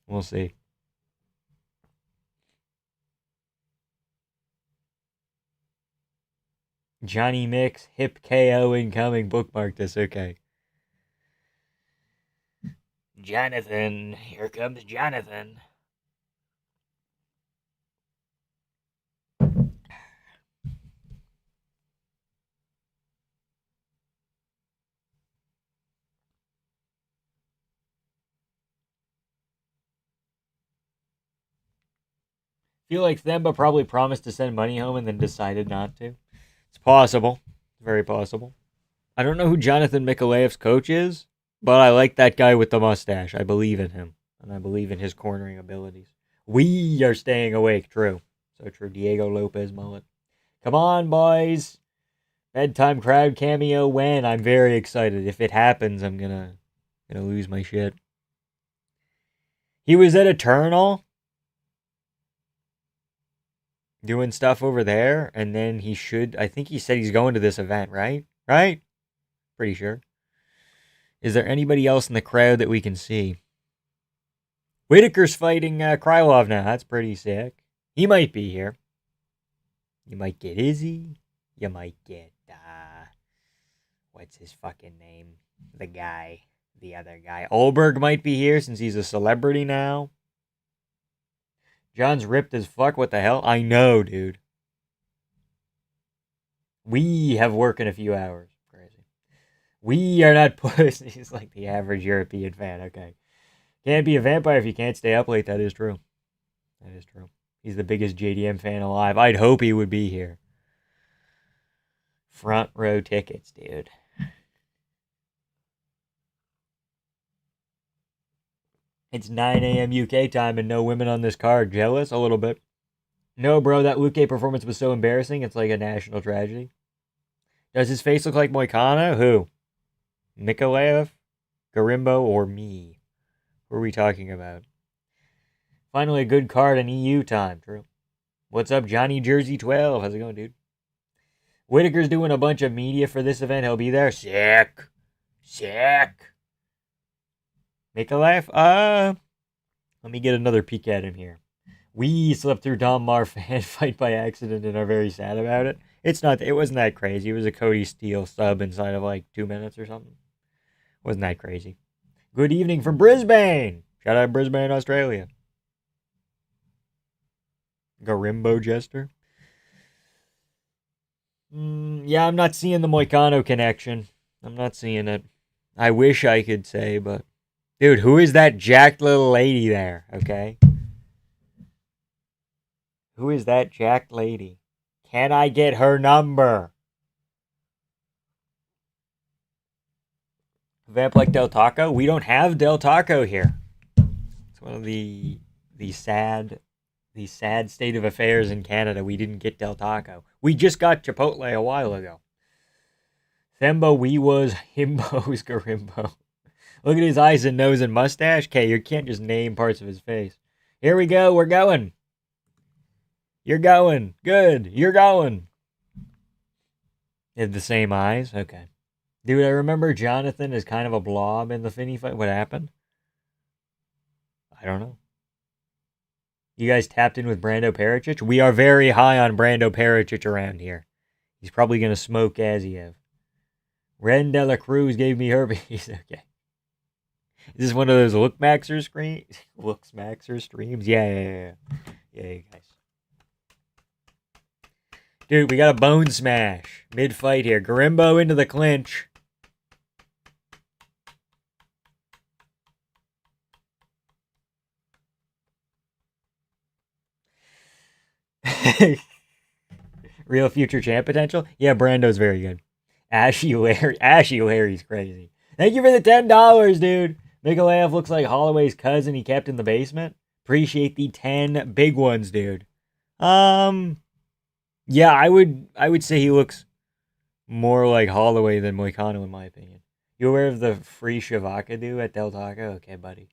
We'll see. Johnny Mix, hip KO incoming. Bookmark this. Okay. Jonathan. Here comes Jonathan. Feel like Themba probably promised to send money home and then decided not to. It's possible. Very possible. I don't know who Jonathan Mikolaev's coach is, but I like that guy with the mustache. I believe in him, and I believe in his cornering abilities. We are staying awake. True. So true. Diego Lopez mullet. Come on, boys. Bedtime crowd cameo when? I'm very excited. If it happens, I'm gonna lose my shit. He was at Eternal doing stuff over there, and then I think he said he's going to this event, right? Right? Pretty sure. Is there anybody else in the crowd that we can see? Whitaker's fighting Krylov now. That's pretty sick. He might be here. You might get Izzy. You might get, what's his fucking name? The other guy. Olberg might be here since he's a celebrity now. John's ripped as fuck. What the hell? I know, dude. We have work in a few hours. Crazy. We are not pussies like the average European fan. Okay. Can't be a vampire if you can't stay up late. That is true. That is true. He's the biggest JDM fan alive. I'd hope he would be here. Front row tickets, dude. It's 9 a.m. UK time and no women on this card. Jealous? A little bit. No, bro, that Luque performance was so embarrassing. It's like a national tragedy. Does his face look like Moicano? Who? Nikolaev? Garimbo? Or me? Who are we talking about? Finally, a good card in EU time. True. What's up, Johnny Jersey 12? How's it going, dude? Whitaker's doing a bunch of media for this event. He'll be there. Sick. Make a laugh? Let me get another peek at him here. We slept through Don Mar fan fight by accident and are very sad about it. It wasn't that crazy. It was a Cody Steele sub inside of like 2 minutes or something. Wasn't that crazy. Good evening from Brisbane. Shout out Brisbane, Australia. Garimbo Jester. Yeah, I'm not seeing the Moicano connection. I'm not seeing it. I wish I could say, but... Dude, who is that jacked little lady there, okay? Who is that jacked lady? Can I get her number? Vamp like Del Taco? We don't have Del Taco here. It's one of the sad state of affairs in Canada. We didn't get Del Taco. We just got Chipotle a while ago. Thembo we was himbo's Garimbo. Look at his eyes and nose and mustache. Okay, you can't just name parts of his face. Here we go. We're going. You're going. Good. You're going. They have the same eyes? Okay. Dude, I remember Jonathan as kind of a blob in the Finney fight. What happened? I don't know. You guys tapped in with Brando Pericic? We are very high on Brando Pericic around here. He's probably going to smoke Aziev. Ren de la Cruz gave me herpes. Okay. Is this one of those Lookmaxer streams? Yeah, you guys. Dude, we got a bone smash mid-fight here. Garimbo into the clinch. Real future champ potential? Yeah, Brando's very good. Ashy Larry's crazy. Thank you for the $10, dude. Mikolaev looks like Holloway's cousin he kept in the basement. Appreciate the 10 big ones, dude. Yeah, I would say he looks more like Holloway than Moicano in my opinion. You aware of the free Shavakadu at Del Taco? Okay, buddy.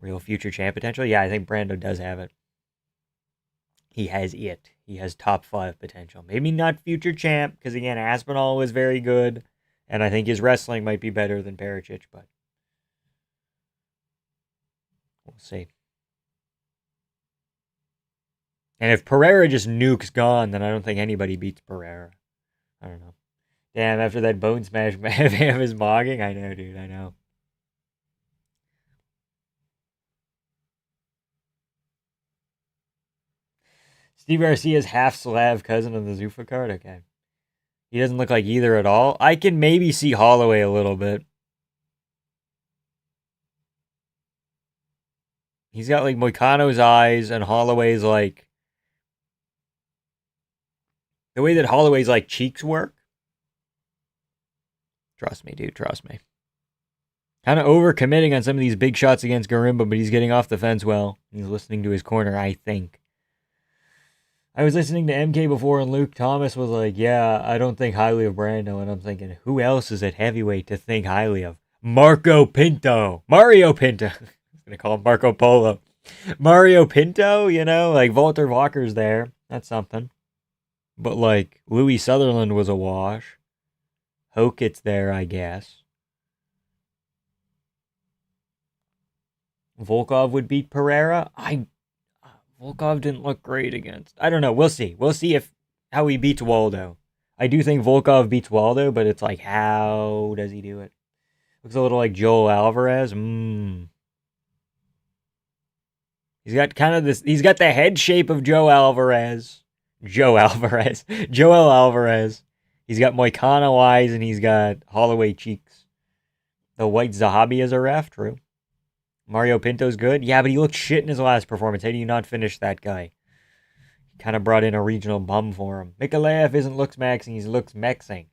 Real future champ potential? Yeah, I think Brando does have it. He has it. He has top 5 potential. Maybe not future champ, because again, Aspinall was very good, and I think his wrestling might be better than Pericic, but we'll see. And if Pereira just nukes gone, then I don't think anybody beats Pereira. I don't know. Damn, after that bone smash, Vam is mogging. I know, dude. I know. Steve Garcia's half Slav cousin of the Zuffa card? Okay. He doesn't look like either at all. I can maybe see Holloway a little bit. He's got like Moicano's eyes and Holloway's like... The way that Holloway's like cheeks work. Trust me, dude. Trust me. Kind of overcommitting on some of these big shots against Garimba, but he's getting off the fence well. He's listening to his corner, I think. I was listening to MK before, and Luke Thomas was like, yeah, I don't think highly of Brando. And I'm thinking, who else is at heavyweight to think highly of? Mario Pinto. I was going to call him Marco Polo. Mario Pinto, you know, like Walter Walker's there. That's something. But like, Louis Sutherland was a wash. Hokett's there, I guess. Volkov would beat Pereira. Volkov didn't look great against. I don't know. We'll see. We'll see how he beats Waldo. I do think Volkov beats Waldo, but it's like, how does he do it? Looks a little like Joel Alvarez. He's got kind of this. He's got the head shape of Joel Alvarez. He's got Moicano eyes, and he's got Holloway cheeks. The white Zahabi is a ref, true. Mario Pinto's good. Yeah, but he looked shit in his last performance. How do you not finish that guy? He kind of brought in a regional bum for him. Mikalaev isn't looks maxing, he's looks mexing.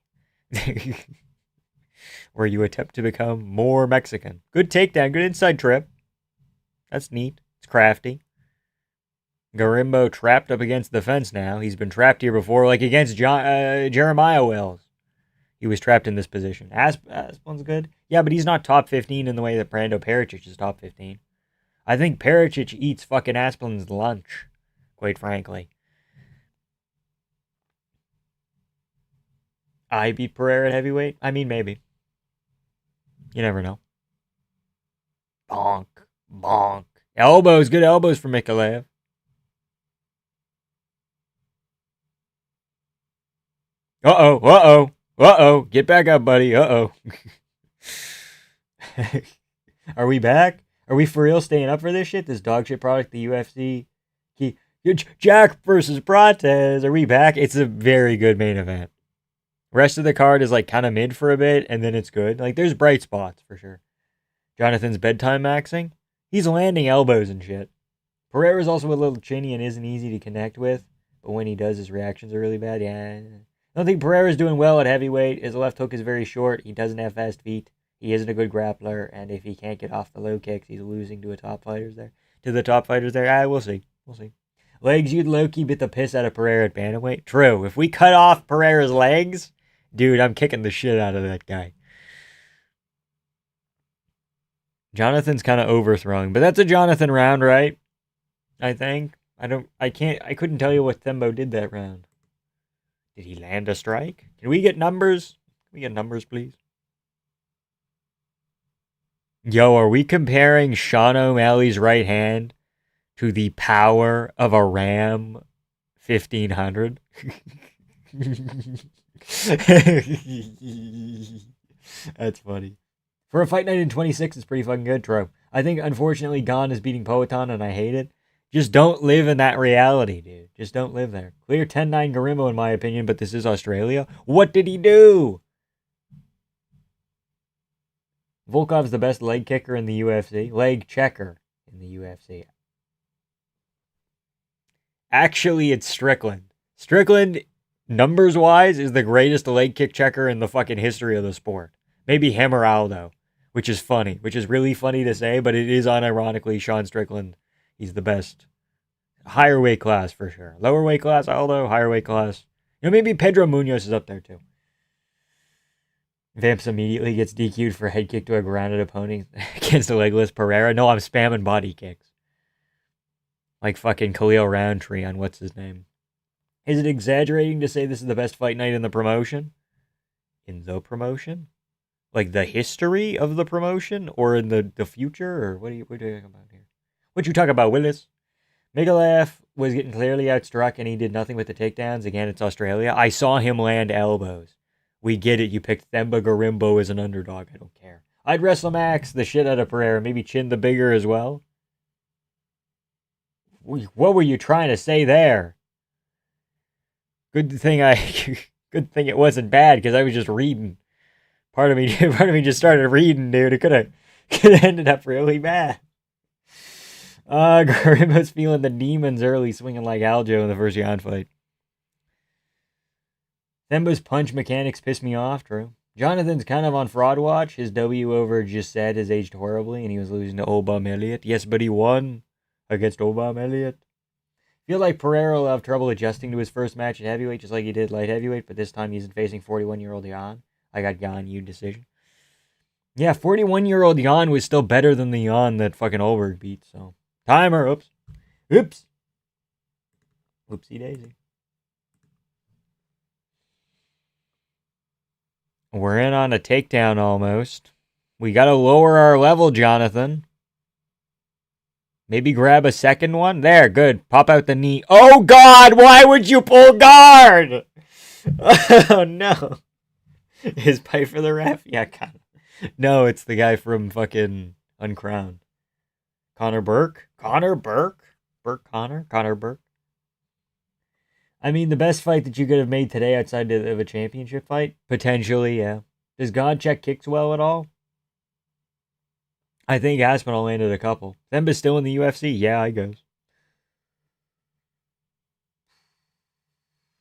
Where you attempt to become more Mexican. Good takedown, good inside trip. That's neat. It's crafty. Garimbo trapped up against the fence now. He's been trapped here before, like against Jeremiah Wells. He was trapped in this position. Asplin's good. Yeah, but he's not top 15 in the way that Brando Pericic is top 15. I think Pericic eats fucking Asplin's lunch, quite frankly. I beat Pereira at heavyweight? I mean, maybe. You never know. Bonk. Elbows, good elbows for Mikalaev. Uh-oh. Get back up, buddy. Uh-oh. Are we back? Are we for real staying up for this shit? This dog shit product, the UFC? Jack versus Prates. Are we back? It's a very good main event. Rest of the card is like kind of mid for a bit, and then it's good. Like, there's bright spots for sure. Jonathan's bedtime maxing. He's landing elbows and shit. Pereira's also a little chinny and isn't easy to connect with, but when he does, his reactions are really bad. Yeah. I don't think Pereira's doing well at heavyweight. His left hook is very short. He doesn't have fast feet. He isn't a good grappler, and if he can't get off the low kicks, he's losing to the top fighters there. We'll see. Legs, you'd low-key bit the piss out of Pereira at bantamweight. True. If we cut off Pereira's legs, dude, I'm kicking the shit out of that guy. Jonathan's kind of overthrowing, but that's a Jonathan round, right? I think. I couldn't tell you what Thembo did that round. Did he land a strike? Can we get numbers? Can we get numbers, please? Yo, are we comparing Sean O'Malley's right hand to the power of a Ram 1500? That's funny. For a fight night in 26, it's pretty fucking good, Tro. I think, unfortunately, Gon is beating Poetan, and I hate it. Just don't live in that reality, dude. Just don't live there. Clear 10-9 Garimbo, in my opinion, but this is Australia. What did he do? Volkov's the best leg kicker in the UFC. Leg checker in the UFC. Actually, it's Strickland. Strickland, numbers-wise, is the greatest leg kick checker in the fucking history of the sport. Maybe him or Aldo, which is funny. Which is really funny to say, but it is unironically Sean Strickland. He's the best. Higher weight class, for sure. Lower weight class, Aldo. Higher weight class. Maybe Pedro Munoz is up there, too. Vamps immediately gets DQ'd for a head kick to a grounded opponent against a legless Pereira. No, I'm spamming body kicks. Like fucking Khalil Roundtree on what's his name. Is it exaggerating to say this is the best fight night in the promotion? In the promotion? Like the history of the promotion? Or in the future? Or what are you talking about here? What you talking about, Willis? Mikalaev was getting clearly outstruck and he did nothing with the takedowns. Again, it's Australia. I saw him land elbows. We get it. You picked Themba Garimbo as an underdog. I don't care. I'd wrestle Max the shit out of Pereira. Maybe chin the bigger as well. What were you trying to say there? Good thing it wasn't bad because I was just reading. Part of me just started reading, dude. It could have ended up really bad. Garimbo's feeling the demons early, swinging like Aljo in the first Yan fight. Themba's punch mechanics piss me off, Drew. Jonathan's kind of on fraud watch. His W over just said has aged horribly, and he was losing to Obama Elliott. Yes, but he won against Obama Elliott. I feel like Pereira will have trouble adjusting to his first match at heavyweight, just like he did light heavyweight, but this time he's facing 41-year-old Jan. I got Jan U decision. Yeah, 41-year-old Jan was still better than the Jan that fucking Olberg beat, so. Timer, oops. Oops. Oopsie daisy. We're in on a takedown almost. We gotta lower our level, Jonathan. Maybe grab a second one. There, good. Pop out the knee. Oh, God, why would you pull guard? Oh, no. Is Piper the ref? Yeah, kind of. No, it's the guy from fucking Uncrowned. Connor Burke? Connor Burke? Burke Connor? Connor Burke? I mean, the best fight that you could have made today outside of a championship fight? Potentially, yeah. Does God check kicks well at all? I think Aspinall landed a couple. Themba's still in the UFC? Yeah, I guess.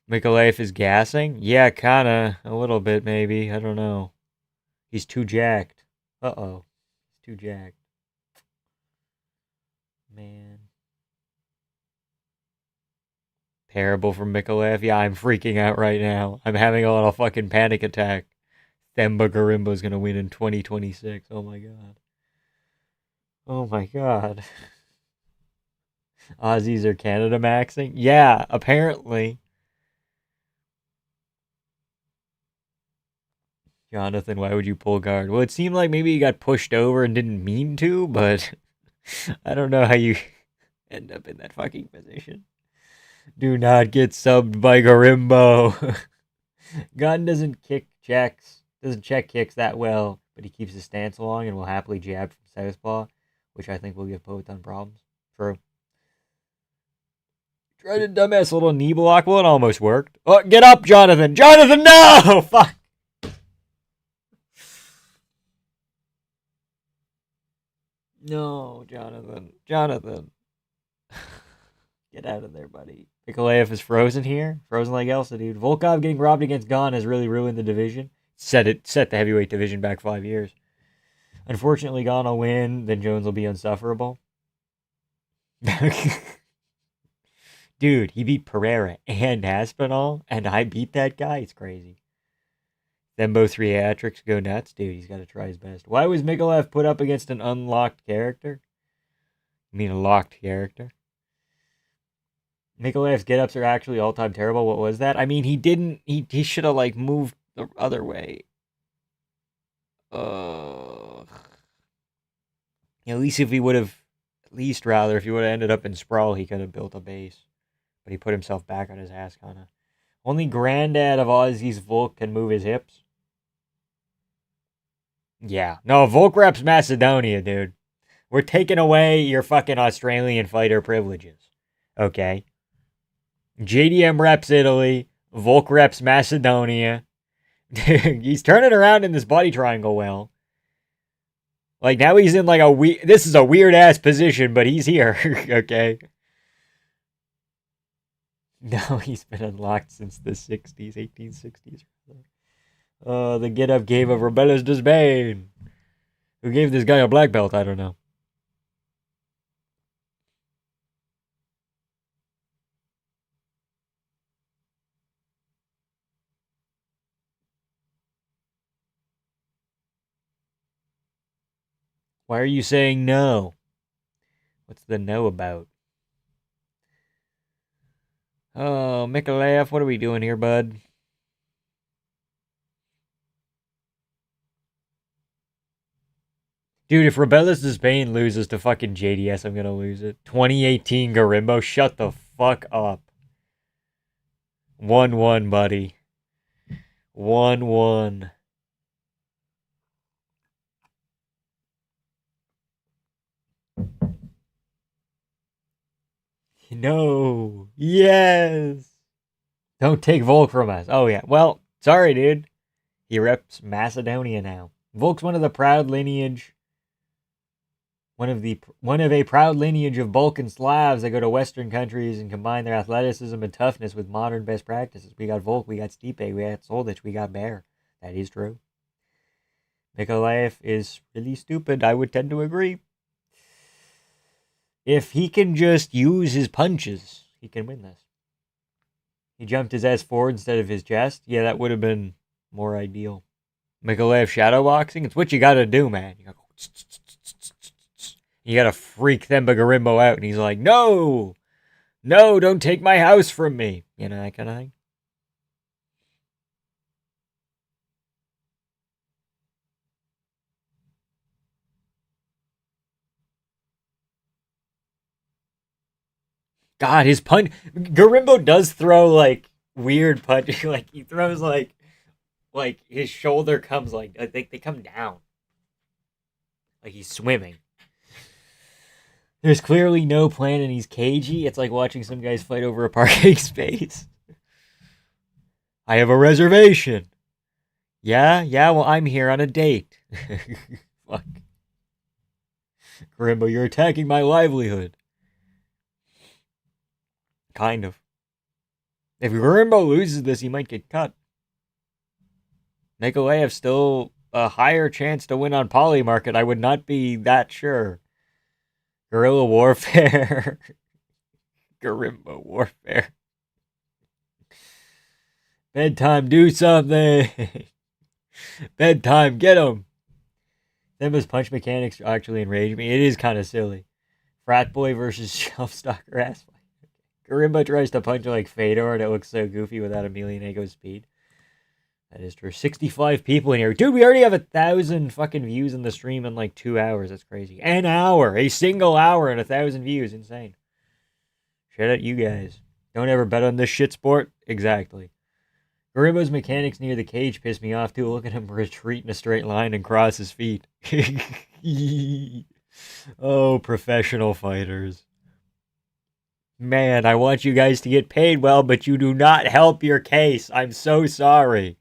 Mikalev is gassing? Yeah, kinda. A little bit, maybe. I don't know. He's too jacked. Uh-oh. He's too jacked. Man. Terrible from Mikalev. Yeah, I'm freaking out right now. I'm having a little fucking panic attack. Themba Garimba's gonna win in 2026. Oh my god. Oh my god. Aussies are Canada maxing? Yeah, apparently. Jonathan, why would you pull guard? Well, it seemed like maybe he got pushed over and didn't mean to, but I don't know how you end up in that fucking position. Do not get subbed by Garimbo. Gunn doesn't check kicks that well, but he keeps his stance along and will happily jab from southpaw, which I think will give Poetan problems. True. Tried a dumbass little knee block. Well, it almost worked. Oh, get up, Jonathan! Jonathan, no! Fuck! No, Jonathan. Jonathan. Get out of there, buddy. Nikolaev is frozen here. Frozen like Elsa, dude. Volkov getting robbed against Gon has really ruined the division. Set the heavyweight division back 5 years. Unfortunately, Gon will win. Then Jones will be insufferable. Dude, he beat Pereira and Aspinall, and I beat that guy? It's crazy. Then both theatrics go nuts. Dude, he's got to try his best. Why was Mikalev put up against an unlocked character? I mean, a locked character. Mikalev's get-ups are actually all-time terrible. What was that? I mean, he didn't... He should have, like, moved the other way. At least if he would have... At least, rather, if he would have ended up in sprawl, he could have built a base. But he put himself back on his ass, kind of. Only granddad of Aussie's Volk can move his hips. Yeah. No, Volk reps Macedonia, dude. We're taking away your fucking Australian fighter privileges. Okay? JDM reps Italy. Volk reps Macedonia. He's turning around in this body triangle well. Like, now he's in like a this is a weird-ass position, but he's here. Okay? No, he's been unlocked since the 60s, 1860s. The get-up gave of Rebellis Desbane. Who gave this guy a black belt? I don't know. Why are you saying no? What's the no about? Oh, Mikalev, what are we doing here, bud? Dude, if Rebellis Desbane loses to fucking JDS, I'm gonna lose it. 2018 Garimbo, shut the fuck up. 1-1, buddy. 1-1. No. Yes. Don't take Volk from us. Oh, yeah. Well, sorry, dude. He reps Macedonia now. Volk's one of a proud lineage of Balkan Slavs that go to Western countries and combine their athleticism and toughness with modern best practices. We got Volk, we got Stipe, we got Soldic, we got Bear. That is true. Mikolaev is really stupid. I would tend to agree. If he can just use his punches, he can win this. He jumped his ass forward instead of his chest. Yeah, that would have been more ideal. Mikolaev shadowboxing, it's what you gotta do, man. You gotta freak Themba Gorimbo out, and he's like, no! No, don't take my house from me. You know, that kind of thing. God, his punch. Gorimbo does throw like weird punches. Like he throws like his shoulder comes like they come down. Like he's swimming. There's clearly no plan and he's cagey. It's like watching some guys fight over a parking space. I have a reservation. Yeah, well I'm here on a date. Fuck. Gorimbo, you're attacking my livelihood. Kind of. If Gorimbo loses this, he might get cut. Nikolaev still a higher chance to win on Polymarket. I would not be that sure. Guerrilla warfare. Gorimbo warfare. Bedtime, do something. Bedtime, get him. Themba's punch mechanics actually enrage me. It is kind of silly. Frat boy versus shelf stalker ass. Gorimbo tries to punch like Fedor and it looks so goofy without Emelianenko's speed. That is true. 65 people in here. Dude, we already have 1,000 fucking views in the stream in like 2 hours. That's crazy. An hour. A single hour and 1,000 views. Insane. Shout out you guys. Don't ever bet on this shit sport. Exactly. Gorimbo's mechanics near the cage piss me off too. Look at him retreat in a straight line and cross his feet. Oh, professional fighters. Man, I want you guys to get paid well, but you do not help your case. I'm so sorry.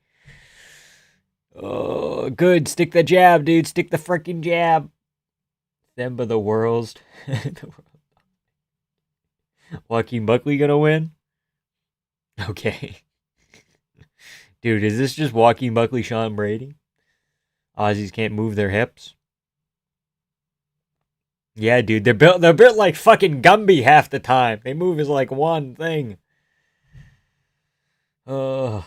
Oh, good. Stick the jab, dude. Stick the freaking jab. Themba the worst. Joaquin Buckley gonna win? Okay. Dude, is this just Joaquin Buckley, Sean Brady? Aussies can't move their hips. Yeah, dude, they're built like fucking Gumby half the time. They move as like one thing. Themba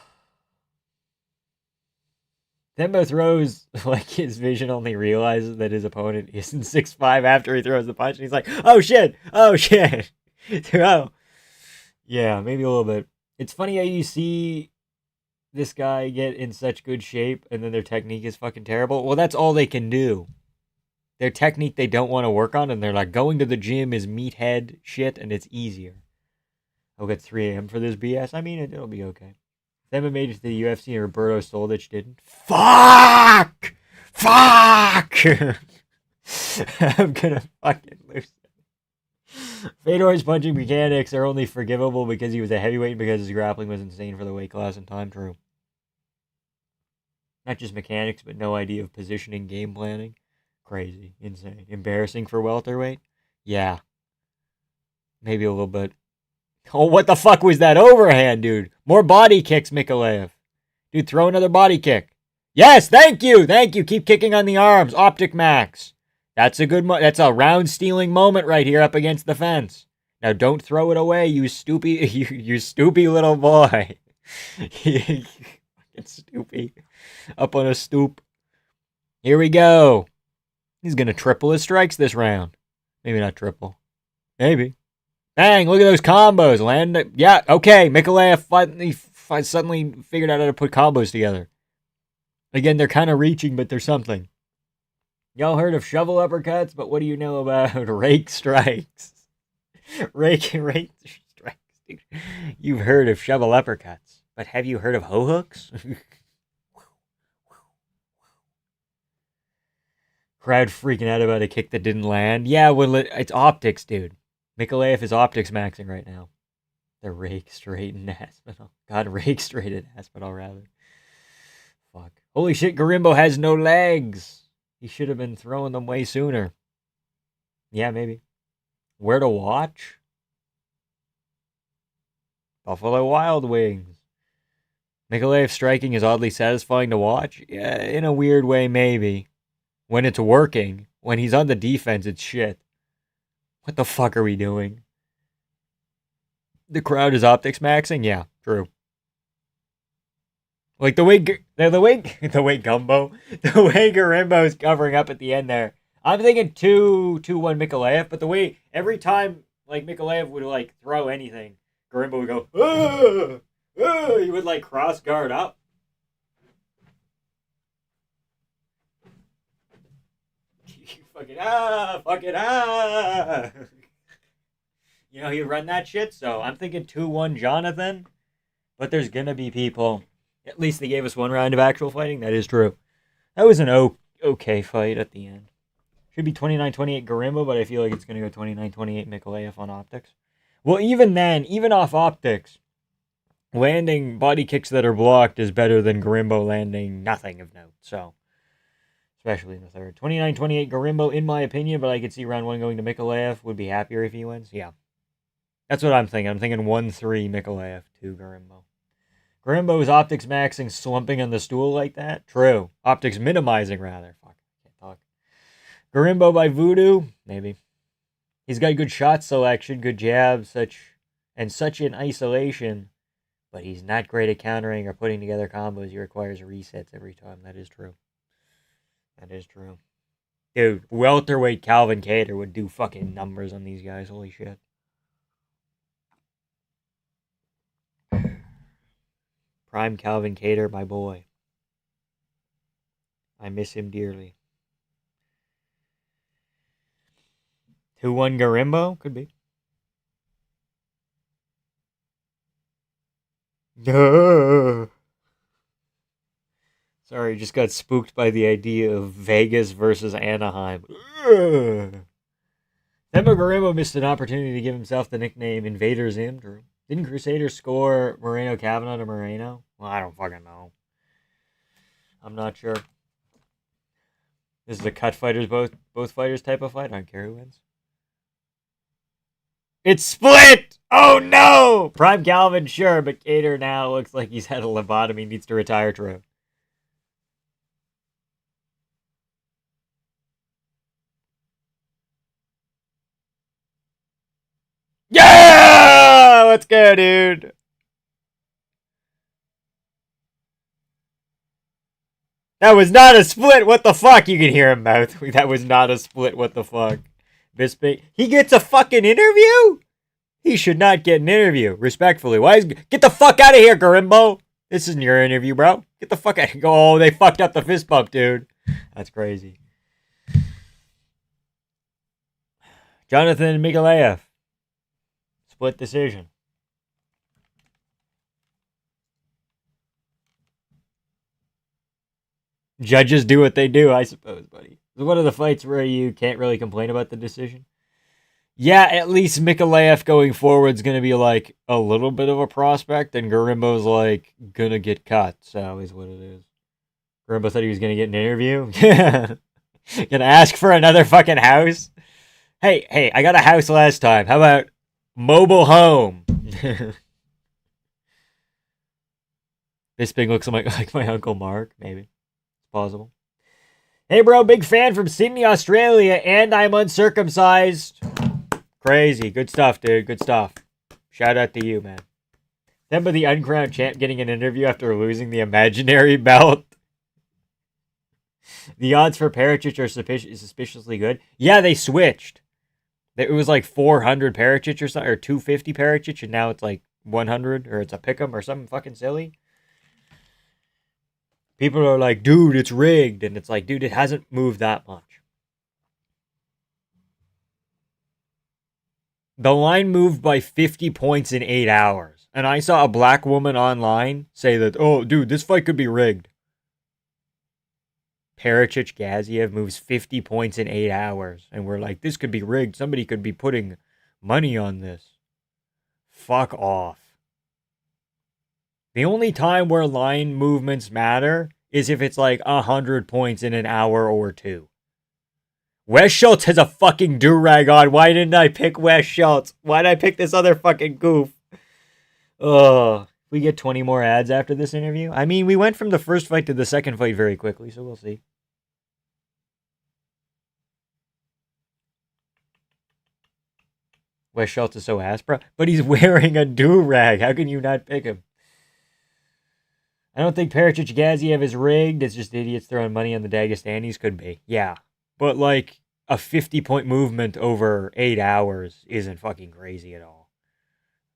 throws like his vision only realizes that his opponent isn't 6'5" after he throws the punch, and he's like, "Oh shit! Oh shit!" Oh, yeah, maybe a little bit. It's funny how you see this guy get in such good shape, and then their technique is fucking terrible. Well, that's all they can do. Their technique they don't want to work on, and they're like, going to the gym is meathead shit, and it's easier. I'll get 3 a.m. for this BS. I mean, it'll be okay. Themba made it to the UFC, and Roberto Soldic didn't. Fuck! I'm gonna fucking lose. Fedor's punching mechanics are only forgivable because he was a heavyweight and because his grappling was insane for the weight class and time. True. Not just mechanics, but no idea of positioning, game planning. Crazy. Insane. Embarrassing for welterweight? Yeah. Maybe a little bit. Oh, what the fuck was that overhand, dude? More body kicks, Mikolaev. Dude, throw another body kick. Yes, thank you. Keep kicking on the arms. Optic Max. That's a good that's a round-stealing moment right here up against the fence. Now don't throw it away, you stoopy little boy. Fucking stoopy. Up on a stoop. Here we go. He's going to triple his strikes this round. Maybe not triple. Maybe. Bang, look at those combos. Land. Yeah, okay. Mikolaev suddenly figured out how to put combos together. Again, they're kind of reaching, but there's something. Y'all heard of shovel uppercuts, but what do you know about rake strikes? Rake strikes, dude. You've heard of shovel uppercuts, but have you heard of hoe hooks? Crowd freaking out about a kick that didn't land. Yeah, well, it's optics, dude. Mikolaev is optics maxing right now. The rake straight in Aspinall. God, rake straight in Aspinall, rather. Fuck. Holy shit, Gorimbo has no legs. He should have been throwing them way sooner. Yeah, maybe. Where to watch? Buffalo Wild Wings. Nikolaev striking is oddly satisfying to watch. Yeah, in a weird way, maybe. When it's working. When he's on the defense, it's shit. What the fuck are we doing? The crowd is optics maxing? Yeah, true. Like the way the way Gumbo, the way Garimbo's covering up at the end there. I'm thinking 2-1 Mikolaev, but the way every time like Mikolaev would like throw anything, Garimbo would go, he would like cross guard up. Fucking You know, he'd run that shit, so I'm thinking 2-1 Jonathan. But there's gonna be people. At least they gave us one round of actual fighting. That is true. That was an okay fight at the end. Should be 29-28 Garimbo, but I feel like it's going to go 29-28 Mikolaev on optics. Well, even then, even off optics, landing body kicks that are blocked is better than Garimbo landing nothing of note. So, especially in the third. 29-28 Garimbo, in my opinion, but I could see round one going to Mikolaev. Would be happier if he wins. Yeah. That's what I'm thinking. I'm thinking 1-3 Mikolaev, 2 Garimbo. Garimbo's optics maxing, slumping on the stool like that? True. Optics minimizing, rather. Fuck, can't talk. Garimbo by Voodoo? Maybe. He's got good shot selection, good jabs, such in isolation, but he's not great at countering or putting together combos. He requires resets every time. That is true. That is true. Dude, welterweight Calvin Kattar would do fucking numbers on these guys. Holy shit. Prime Calvin Kattar, my boy. I miss him dearly. 2-1 Garimbo? Could be. Sorry, just got spooked by the idea of Vegas versus Anaheim. Themba Garimbo missed an opportunity to give himself the nickname Invader Zim. True. Didn't Crusaders score Moreno Kavanaugh to Moreno? Well, I don't fucking know. I'm not sure. This is a cut fighters, both fighters type of fight. I don't care who wins. It's split! Oh no! Prime Calvin, sure, but Kattar now looks like he's had a lobotomy, needs to retire. True. Yeah! Let's go, dude. That was not a split. What the fuck? You can hear him mouth. That was not a split. What the fuck? Bisping. He gets a fucking interview? He should not get an interview. Respectfully. Get the fuck out of here, Garimbo. This isn't your interview, bro. Get the fuck out. Oh, they fucked up the fist bump, dude. That's crazy. Jonathan Mikolaev. Split decision. Judges do what they do, I suppose, buddy. It's one of the fights where you can't really complain about the decision. Yeah, at least Mikolaev going forward is going to be like a little bit of a prospect, and Garimbo's like going to get cut. So is what it is. Garimbo said he was going to get an interview. Gonna ask for another fucking house. Hey, I got a house last time. How about mobile home? Bisping looks like my Uncle Mark, maybe. Possible. Hey, bro, big fan from Sydney, Australia, and I'm uncircumcised. Crazy. Good stuff, dude. Good stuff. Shout out to you, man. Then by the uncrowned champ getting an interview after losing the imaginary belt. The odds for Pericic are suspiciously good. Yeah, they switched. It was like 400 Pericic or something, or 250 Pericic, and now it's like 100, or it's a pick'em or something fucking silly. People are like, dude, it's rigged. And it's like, dude, it hasn't moved that much. The line moved by 50 points in 8 hours. And I saw a black woman online say that, oh, dude, this fight could be rigged. Pericic Gaziev moves 50 points in 8 hours. And we're like, this could be rigged. Somebody could be putting money on this. Fuck off. The only time where line movements matter is if it's like 100 points in an hour or two. Wes Schultz has a fucking do-rag on. Why didn't I pick Wes Schultz? Why did I pick this other fucking goof? Ugh. we get 20 more ads after this interview. I mean, we went from the first fight to the second fight very quickly, so we'll see. Wes Schultz is so ass, bro. But he's wearing a do-rag. How can you not pick him? I don't think Perchich Gaziev is rigged. It's just idiots throwing money on the Dagestanis. Could be. Yeah. But, like, a 50-point movement over 8 hours isn't fucking crazy at all.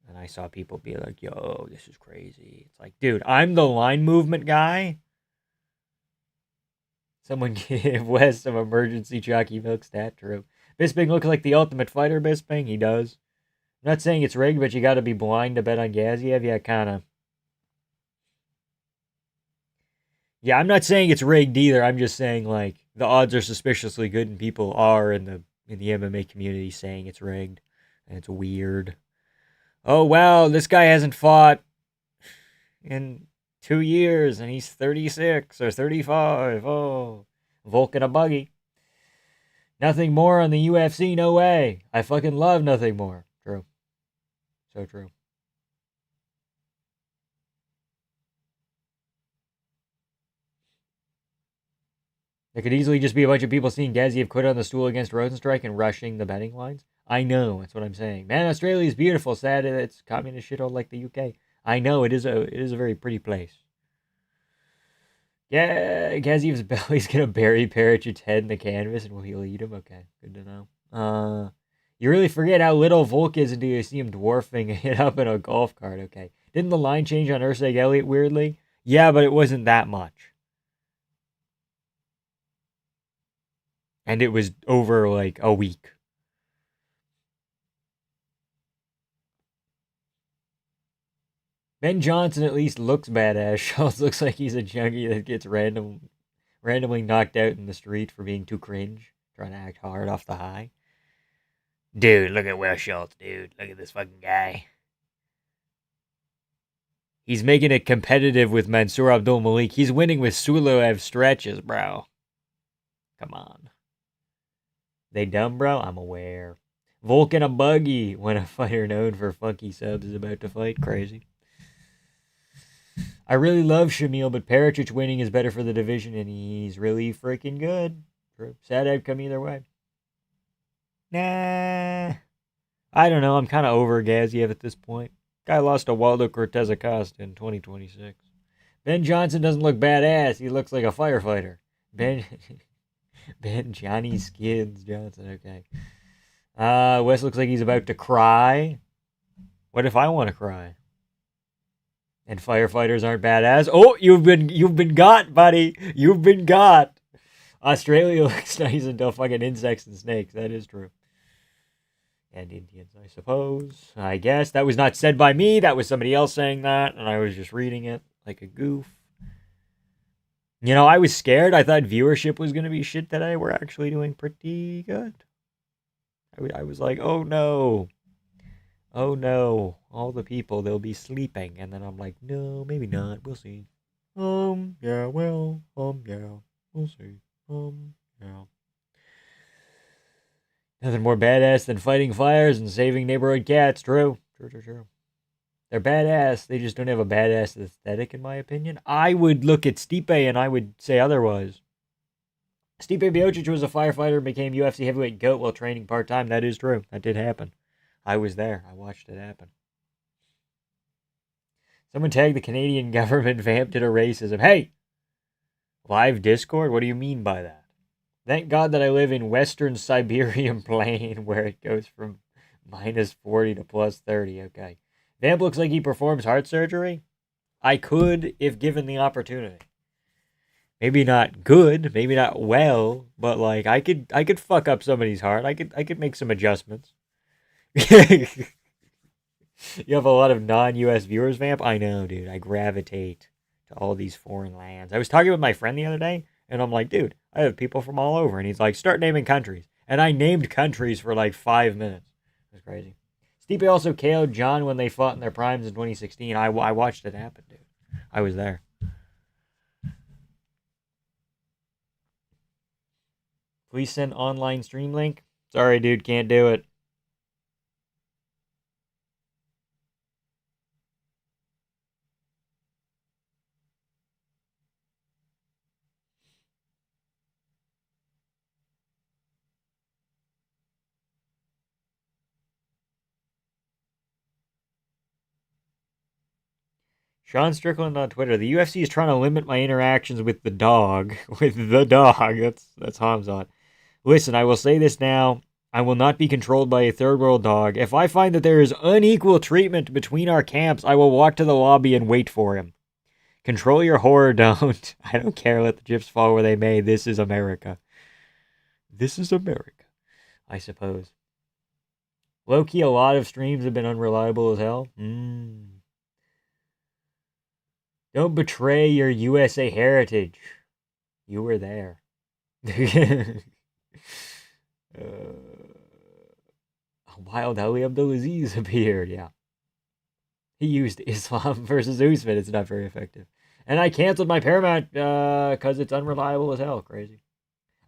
And I saw people be like, yo, this is crazy. It's like, dude, I'm the line movement guy. Someone give Wes some emergency chalky milk stat. True. Bisping looks like the ultimate fighter, Bisping. He does. I'm not saying it's rigged, but you got to be blind to bet on Gaziev. Yeah, kind of. Yeah, I'm not saying it's rigged either. I'm just saying, like, the odds are suspiciously good, and people are in the MMA community saying it's rigged, and it's weird. Oh, wow, this guy hasn't fought in 2 years, and he's 36 or 35. Oh, Volk in a buggy. Nothing more on the UFC, no way. I fucking love nothing more. True. So true. There could easily just be a bunch of people seeing Gaziev quit on the stool against Rosenstrike and rushing the betting lines. I know, that's what I'm saying. Man, Australia is beautiful. Sad it's communist shithole like the UK. I know, it is a very pretty place. Yeah, Gaziev's belly's gonna bury Perich's head in the canvas and he'll eat him. Okay, good to know. You really forget how little Volk is until you see him dwarfing it up in a golf cart. Okay, didn't the line change on Urseg Elliott weirdly? Yeah, but it wasn't that much. And it was over like a week. Ben Johnson at least looks badass. Schultz looks like he's a junkie that gets randomly knocked out in the street for being too cringe, trying to act hard off the high. Dude, look at Wes Schultz, dude. Look at this fucking guy. He's making it competitive with Mansour Abdul Malik. He's winning with Suloev stretches, bro. Come on. They dumb, bro? I'm aware. Volk in a buggy when a fighter known for funky subs is about to fight. Crazy. I really love Shamil, but Perichich winning is better for the division, and he's really freaking good. Sad outcome either way. Nah. I don't know. I'm kind of over Gaziev at this point. Guy lost to Waldo Cortez Acosta in 2026. Ben Johnson doesn't look badass. He looks like a firefighter. Ben Johnny Skids Johnson. Okay. Wes looks like he's about to cry. What if I want to cry? And firefighters aren't badass. Oh, you've been got, buddy. You've been got. Australia looks nice until fucking insects and snakes. That is true. And Indians, I suppose. I guess that was not said by me. That was somebody else saying that, and I was just reading it like a goof. You know, I was scared. I thought viewership was going to be shit today. We're actually doing pretty good. I was like, oh no. Oh no. All the people, they'll be sleeping. And then I'm like, no, maybe not. We'll see. Yeah, well, yeah. We'll see. Yeah. Nothing more badass than fighting fires and saving neighborhood cats. True. True. They're badass. They just don't have a badass aesthetic, in my opinion. I would look at Stipe and I would say otherwise. Stipe Miocic was a firefighter and became UFC heavyweight GOAT while training part-time. That is true. That did happen. I was there. I watched it happen. Someone tagged the Canadian government vamped to racism. Hey! Live Discord? What do you mean by that? Thank God that I live in Western Siberian Plain where it goes from minus 40 to plus 30. Okay. Vamp looks like he performs heart surgery. I could if given the opportunity. Maybe not good, maybe not well, but like I could fuck up somebody's heart. I could make some adjustments. You have a lot of non-US viewers, Vamp? I know, dude. I gravitate to all these foreign lands. I was talking with my friend the other day, and I'm like, dude, I have people from all over. And he's like, start naming countries. And I named countries for like 5 minutes. It was crazy. Stipe also KO'd John when they fought in their primes in 2016. I watched it happen, dude. I was there. Please send online stream link. Sorry, dude, can't do it. Sean Strickland on Twitter. The UFC is trying to limit my interactions with the dog. With the dog. That's Hamzat. Listen, I will say this now. I will not be controlled by a third world dog. If I find that there is unequal treatment between our camps, I will walk to the lobby and wait for him. Control your horror, don't. I don't care. Let the chips fall where they may. This is America. This is America, I suppose. Low-key, a lot of streams have been unreliable as hell. Don't betray your USA heritage. You were there. Wild Ali Abdulaziz appeared, yeah. He used Islam versus Usman. It's not very effective. And I canceled my Paramount because it's unreliable as hell. Crazy.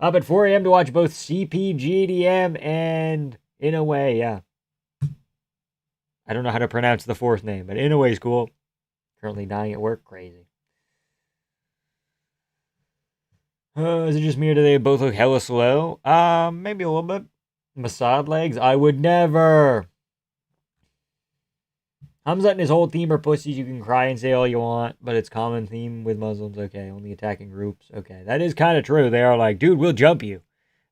Up at 4 a.m. to watch both CPGDM and Inouye, yeah. I don't know how to pronounce the fourth name, but Inouye's cool. Currently dying at work. Crazy. Is it just me or do they both look hella slow? Maybe a little bit. Massad legs? I would never. Hamzat and his whole team are pussies. You can cry and say all you want, but it's common theme with Muslims. Okay, only attacking groups. Okay, that is kind of true. They are like, dude, we'll jump you.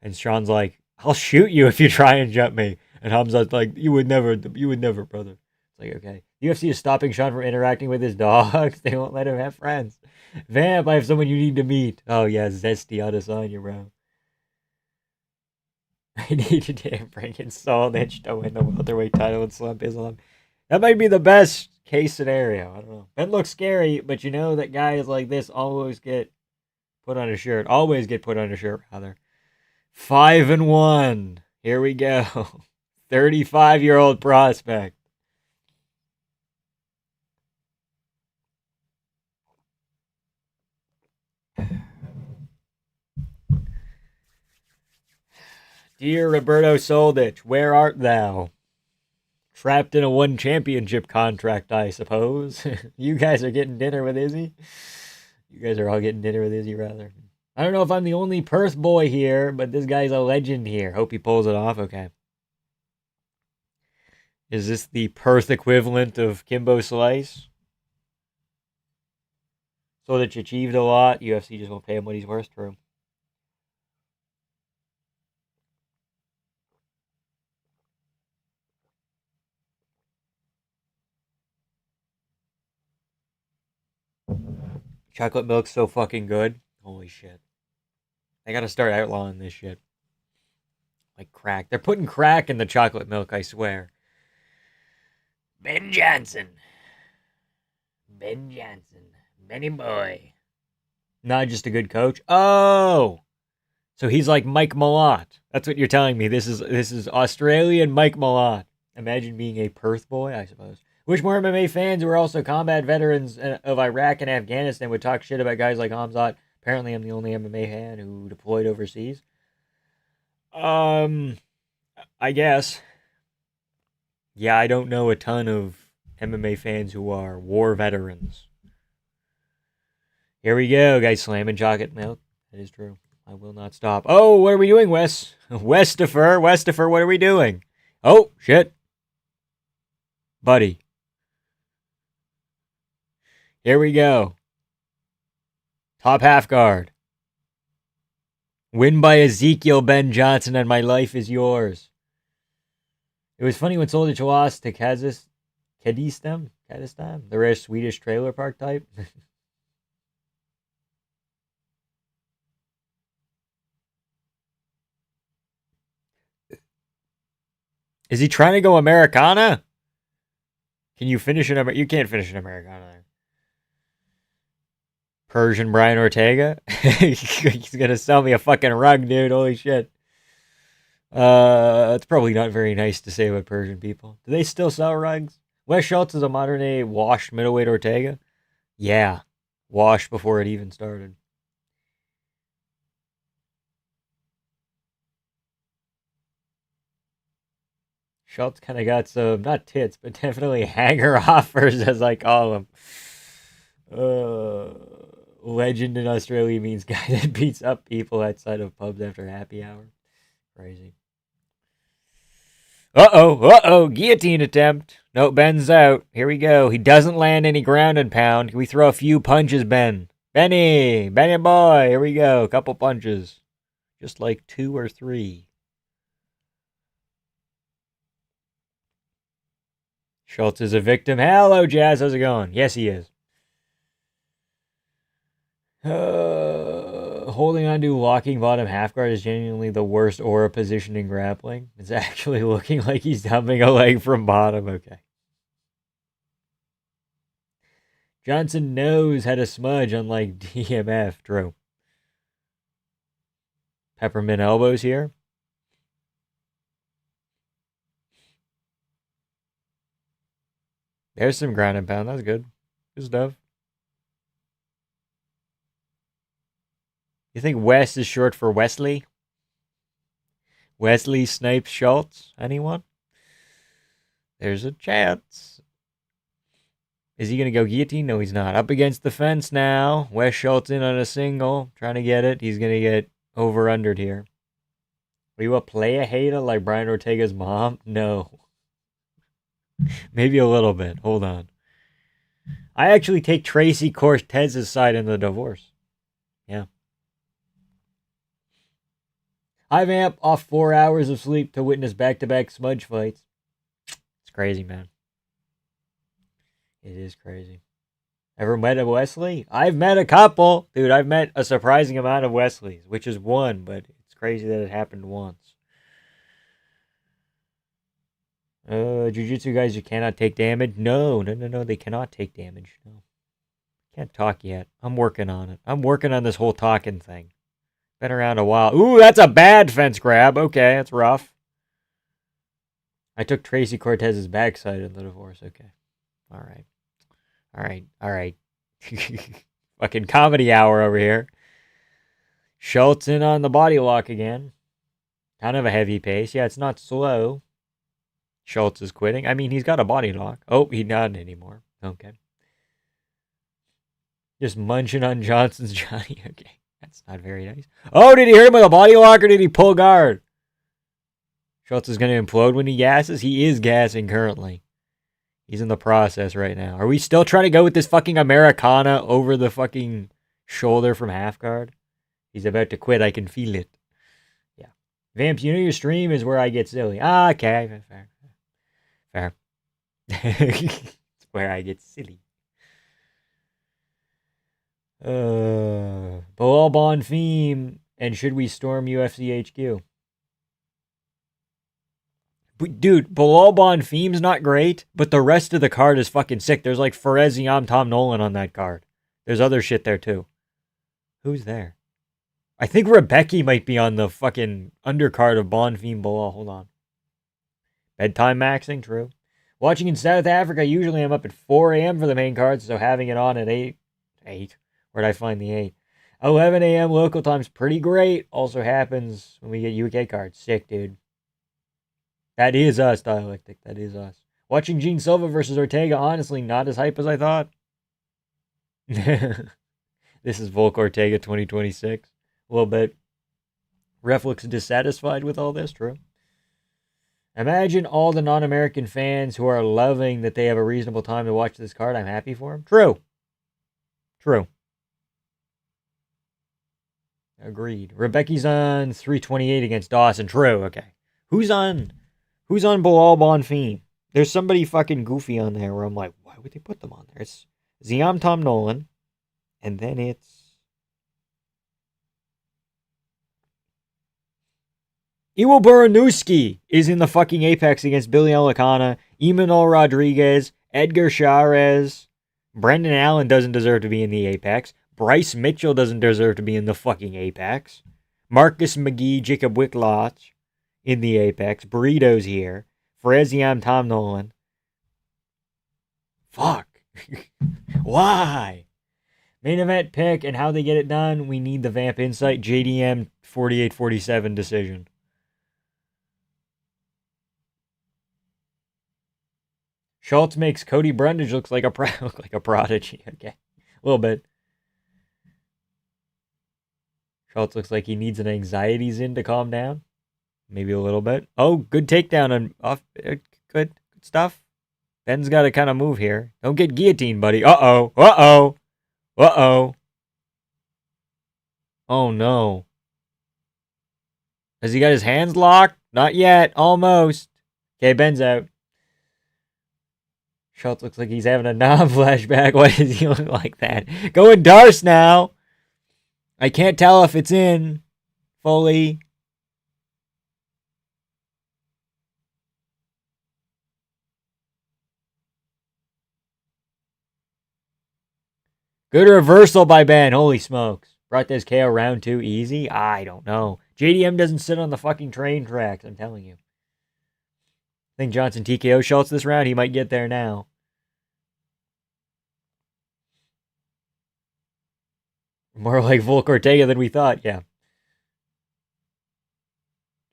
And Sean's like, I'll shoot you if you try and jump me. And Hamzat's like, you would never, brother. It's like, okay. UFC is stopping Sean from interacting with his dogs. They won't let him have friends. Vamp, I have someone you need to meet. Oh, yeah, Zesty Adesanya, bro. I need to bring in Solnich to win the welterweight title and slump Islam. That might be the best case scenario. I don't know. That looks scary, but you know that guys like this always get put on a shirt. Always get put on a shirt, rather. 5-1. Here we go. 35-year-old prospect. Dear Roberto Soldic, where art thou? Trapped in a one championship contract, I suppose. You guys are getting dinner with Izzy? You guys are all getting dinner with Izzy, rather. I don't know if I'm the only Perth boy here, but this guy's a legend here. Hope he pulls it off. Okay. Is this the Perth equivalent of Kimbo Slice? So that you achieved a lot, UFC just won't pay him what he's worth. True. Chocolate milk's so fucking good. Holy shit. They gotta start outlawing this shit. Like crack. They're putting crack in the chocolate milk, I swear. Ben Johnson. Ben Johnson. Benny boy. Not just a good coach. Oh! So he's like Mike Malott. That's what you're telling me. This is Australian Mike Malott. Imagine being a Perth boy, I suppose. Wish more MMA fans who are also combat veterans of Iraq and Afghanistan would talk shit about guys like Hamzat. Apparently, I'm the only MMA fan who deployed overseas. I guess. Yeah, I don't know a ton of MMA fans who are war veterans. Here we go, guys. Slamming chocolate milk. That is true. I will not stop. Oh, what are we doing, Wes? Westifer, what are we doing? Oh, shit. Buddy. Here we go. Top half guard. Win by Ezekiel Ben Johnson and my life is yours. It was funny when Soldic lost to Kadistan, the rare Swedish trailer park type. Is he trying to go Americana? Can you finish an You can't finish an Americana there. Persian Brian Ortega? He's gonna sell me a fucking rug, dude. Holy shit. It's probably not very nice to say about Persian people. Do they still sell rugs? Wes Schultz is a modern day washed middleweight Ortega? Yeah. Washed before it even started. Schultz kind of got some, not tits, but definitely hanger offers, as I call them. Legend in Australia means guy that beats up people outside of pubs after happy hour. Crazy. Uh-oh. Guillotine attempt. No, Ben's out. Here we go. He doesn't land any ground and pound. Can we throw a few punches, Ben? Benny boy. Here we go. Couple punches. Just like 2 or 3. Schultz is a victim. Hello, Jazz. How's it going? Yes, he is. Holding on to locking bottom half guard is genuinely the worst aura position in grappling. It's actually looking like he's dumping a leg from bottom. Okay. Johnson knows how to smudge, unlike DMF. True. Peppermint elbows here. There's some ground and pound. That's good. Good stuff. You think West is short for Wesley? Wesley Snipes Schultz? Anyone? There's a chance. Is he going to go guillotine? No, he's not. Up against the fence now. West Schultz in on a single. Trying to get it. He's going to get over-undered here. Are you a playa-hater like Brian Ortega's mom? No. Maybe a little bit. Hold on. I actually take Tracy Cortez's side in the divorce. Yeah. I vamp off 4 hours of sleep to witness back-to-back smudge fights. It's crazy, man. It is crazy. Ever met a Wesley? I've met a couple. Dude, I've met a surprising amount of Wesleys, which is one, but it's crazy that it happened once. Jiu-jitsu guys, you cannot take damage? No, they cannot take damage. No. Can't talk yet. I'm working on it. I'm working on this whole talking thing. Been around a while. Ooh, that's a bad fence grab. Okay, that's rough. I took Tracy Cortez's backside in the divorce. Okay. All right. Fucking comedy hour over here. Schultz in on the body lock again. Kind of a heavy pace. Yeah, it's not slow. Schultz is quitting. I mean, he's got a body lock. Oh, he's not anymore. Okay. Just munching on Johnson's Johnny. Okay. That's not very nice. Oh, did he hit him with a body lock or did he pull guard? Schultz is going to implode when he gasses. He is gassing currently. He's in the process right now. Are we still trying to go with this fucking Americana over the fucking shoulder from half guard? He's about to quit. I can feel it. Yeah. Vamps, you know your stream is where I get silly. Ah, okay. Fair. It's where I get silly. Bilal Bonfim, and should we storm UFC HQ? Dude, Bilal Bonfim's not great, but the rest of the card is fucking sick. There's like Fares Yam Tom Nolan on that card. There's other shit there too. Who's there? I think Rebecca might be on the fucking undercard of Bonfim Bilal. Hold on. Bedtime maxing, true. Watching in South Africa, usually I'm up at 4 a.m. for the main cards, so having it on at 8. Where'd I find the 8? 11 a.m. local time's pretty great. Also happens when we get UK cards. Sick, dude. That is us, Dialectic. That is us. Watching Gene Silva versus Ortega, honestly, not as hype as I thought. This is Volk Ortega 2026. A little bit. Ref looks dissatisfied with all this, true. Imagine all the non-American fans who are loving that they have a reasonable time to watch this card. I'm happy for them. True. Agreed. Rebecca's on 328 against Dawson. True. Okay. Who's on Bilal Bonfim? There's somebody fucking goofy on there where I'm like, why would they put them on there? It's Ziam Tom Nolan, and then it's Iwo Buranuski is in the fucking Apex against Billy Elikana, Imanol Rodriguez, Edgar Chavez. Brendan Allen doesn't deserve to be in the Apex. Bryce Mitchell doesn't deserve to be in the fucking Apex. Marcus McGee, Jacob Wicklot in the Apex. Burritos here. Fareziam Tom Nolan. Fuck. Why? Main event pick and how they get it done. We need the Vamp Insight JDM 48-47 decision. Schultz makes Cody Brundage look like a prodigy. Okay. A little bit. Schultz looks like he needs an anxieties in to calm down. Maybe a little bit. Oh, good takedown on off. Good stuff. Ben's got to kind of move here. Don't get guillotined, buddy. Uh-oh. Uh-oh. Uh-oh. Oh, no. Has he got his hands locked? Not yet. Almost. Okay, Ben's out. Schultz looks like he's having a non-flashback. Why does he look like that? Going Darce now. I can't tell if it's in fully. Good reversal by Ben. Holy smokes. Brought this KO round 2 easy? I don't know. JDM doesn't sit on the fucking train tracks, I'm telling you. I think Johnson TKO Schultz this round. He might get there now. More like Volk Ortega than we thought, yeah.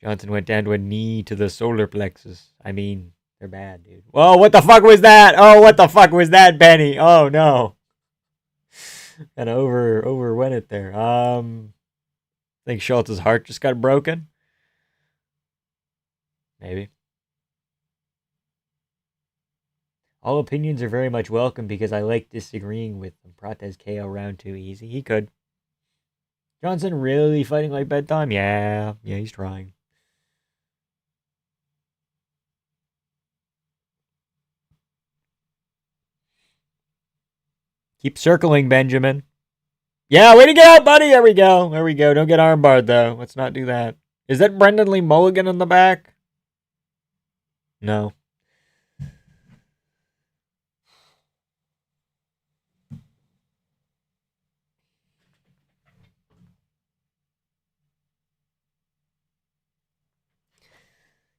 Johnson went down to a knee to the solar plexus. I mean, they're bad, dude. Whoa, what the fuck was that? Oh, what the fuck was that, Benny? Oh, no. Kind of overwent it there. I think Schultz's heart just got broken. Maybe. All opinions are very much welcome because I like disagreeing with them. Prates KO round 2 easy. He could. Johnson really fighting like bedtime? Yeah, he's trying. Keep circling, Benjamin. Yeah, way to get out, buddy. There we go. Don't get armbarred, though. Let's not do that. Is that Brendan Lee Mulligan in the back? No.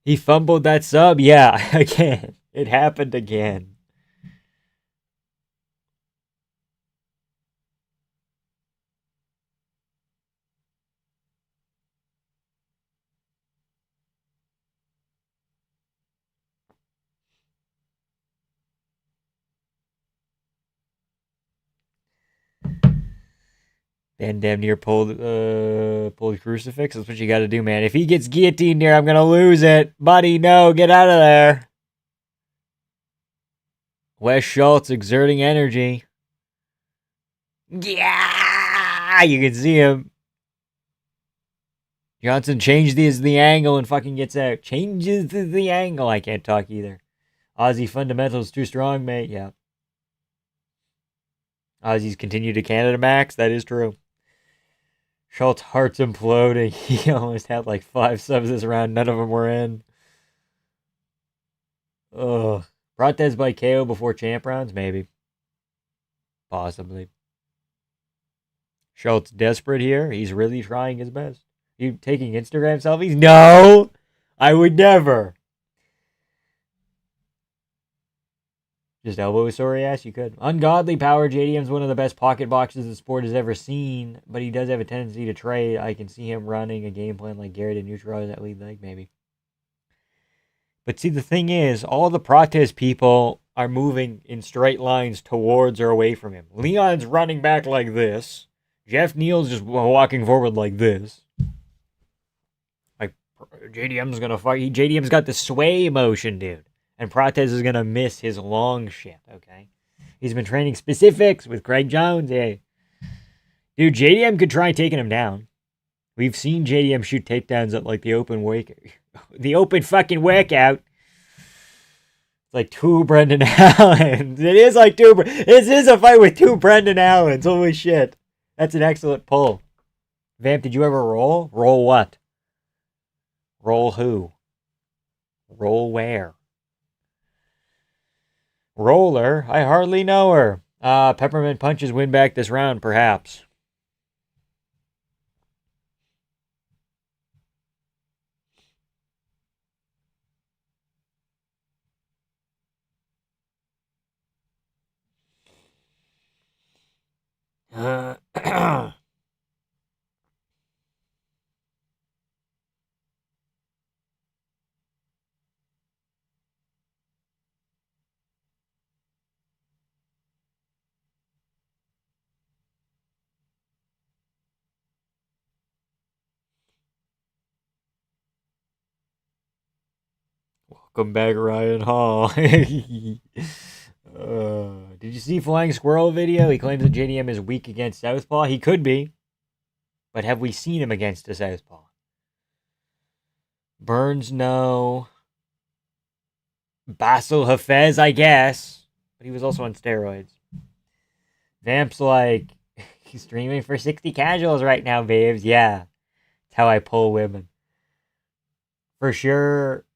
He fumbled that sub? Yeah, again. It happened again. Ben damn near pulled crucifix. That's what you got to do, man. If he gets guillotined here, I'm gonna lose it, buddy. No, get out of there. Wes Schultz exerting energy. Yeah, you can see him. Johnson changes the angle and fucking gets out. Changes the angle. I can't talk either. Aussie fundamentals too strong, mate. Yeah. Aussies continue to Canada max. That is true. Schultz heart's imploding. He almost had like 5 subs this round. None of them were in. Ugh. Prates by KO before champ rounds? Maybe. Possibly. Schultz desperate here. He's really trying his best. You taking Instagram selfies? No! I would never. Just elbow a sorry ass? You could. Ungodly power. JDM's one of the best pocket boxes the sport has ever seen, but he does have a tendency to trade. I can see him running a game plan like Gary to neutralize that lead leg, maybe. But see, the thing is, all the Prates people are moving in straight lines towards or away from him. Leon's running back like this. Jeff Neal's just walking forward like this. Like, JDM's gonna fight. JDM's got the sway motion, dude. And Prates is gonna miss his long shit, okay? He's been training specifics with Craig Jones. Hey. Dude, JDM could try taking him down. We've seen JDM shoot takedowns at like the open fucking workout. It's like 2 Brendan Allens. It is like 2. This is a fight with 2 Brendan Allens. Holy shit. That's an excellent pull. Vamp, did you ever roll? Roll what? Roll who? Roll where? Roller? I hardly know her. Peppermint Punches win back this round, perhaps. Welcome back, Ryan Hall. Did you see Flying Squirrel video? He claims that JDM is weak against Southpaw. He could be. But have we seen him against a Southpaw? Burns, no. Basil Hafez, I guess. But he was also on steroids. Vamp's like, he's streaming for 60 casuals right now, babes. Yeah. That's how I pull women. For sure.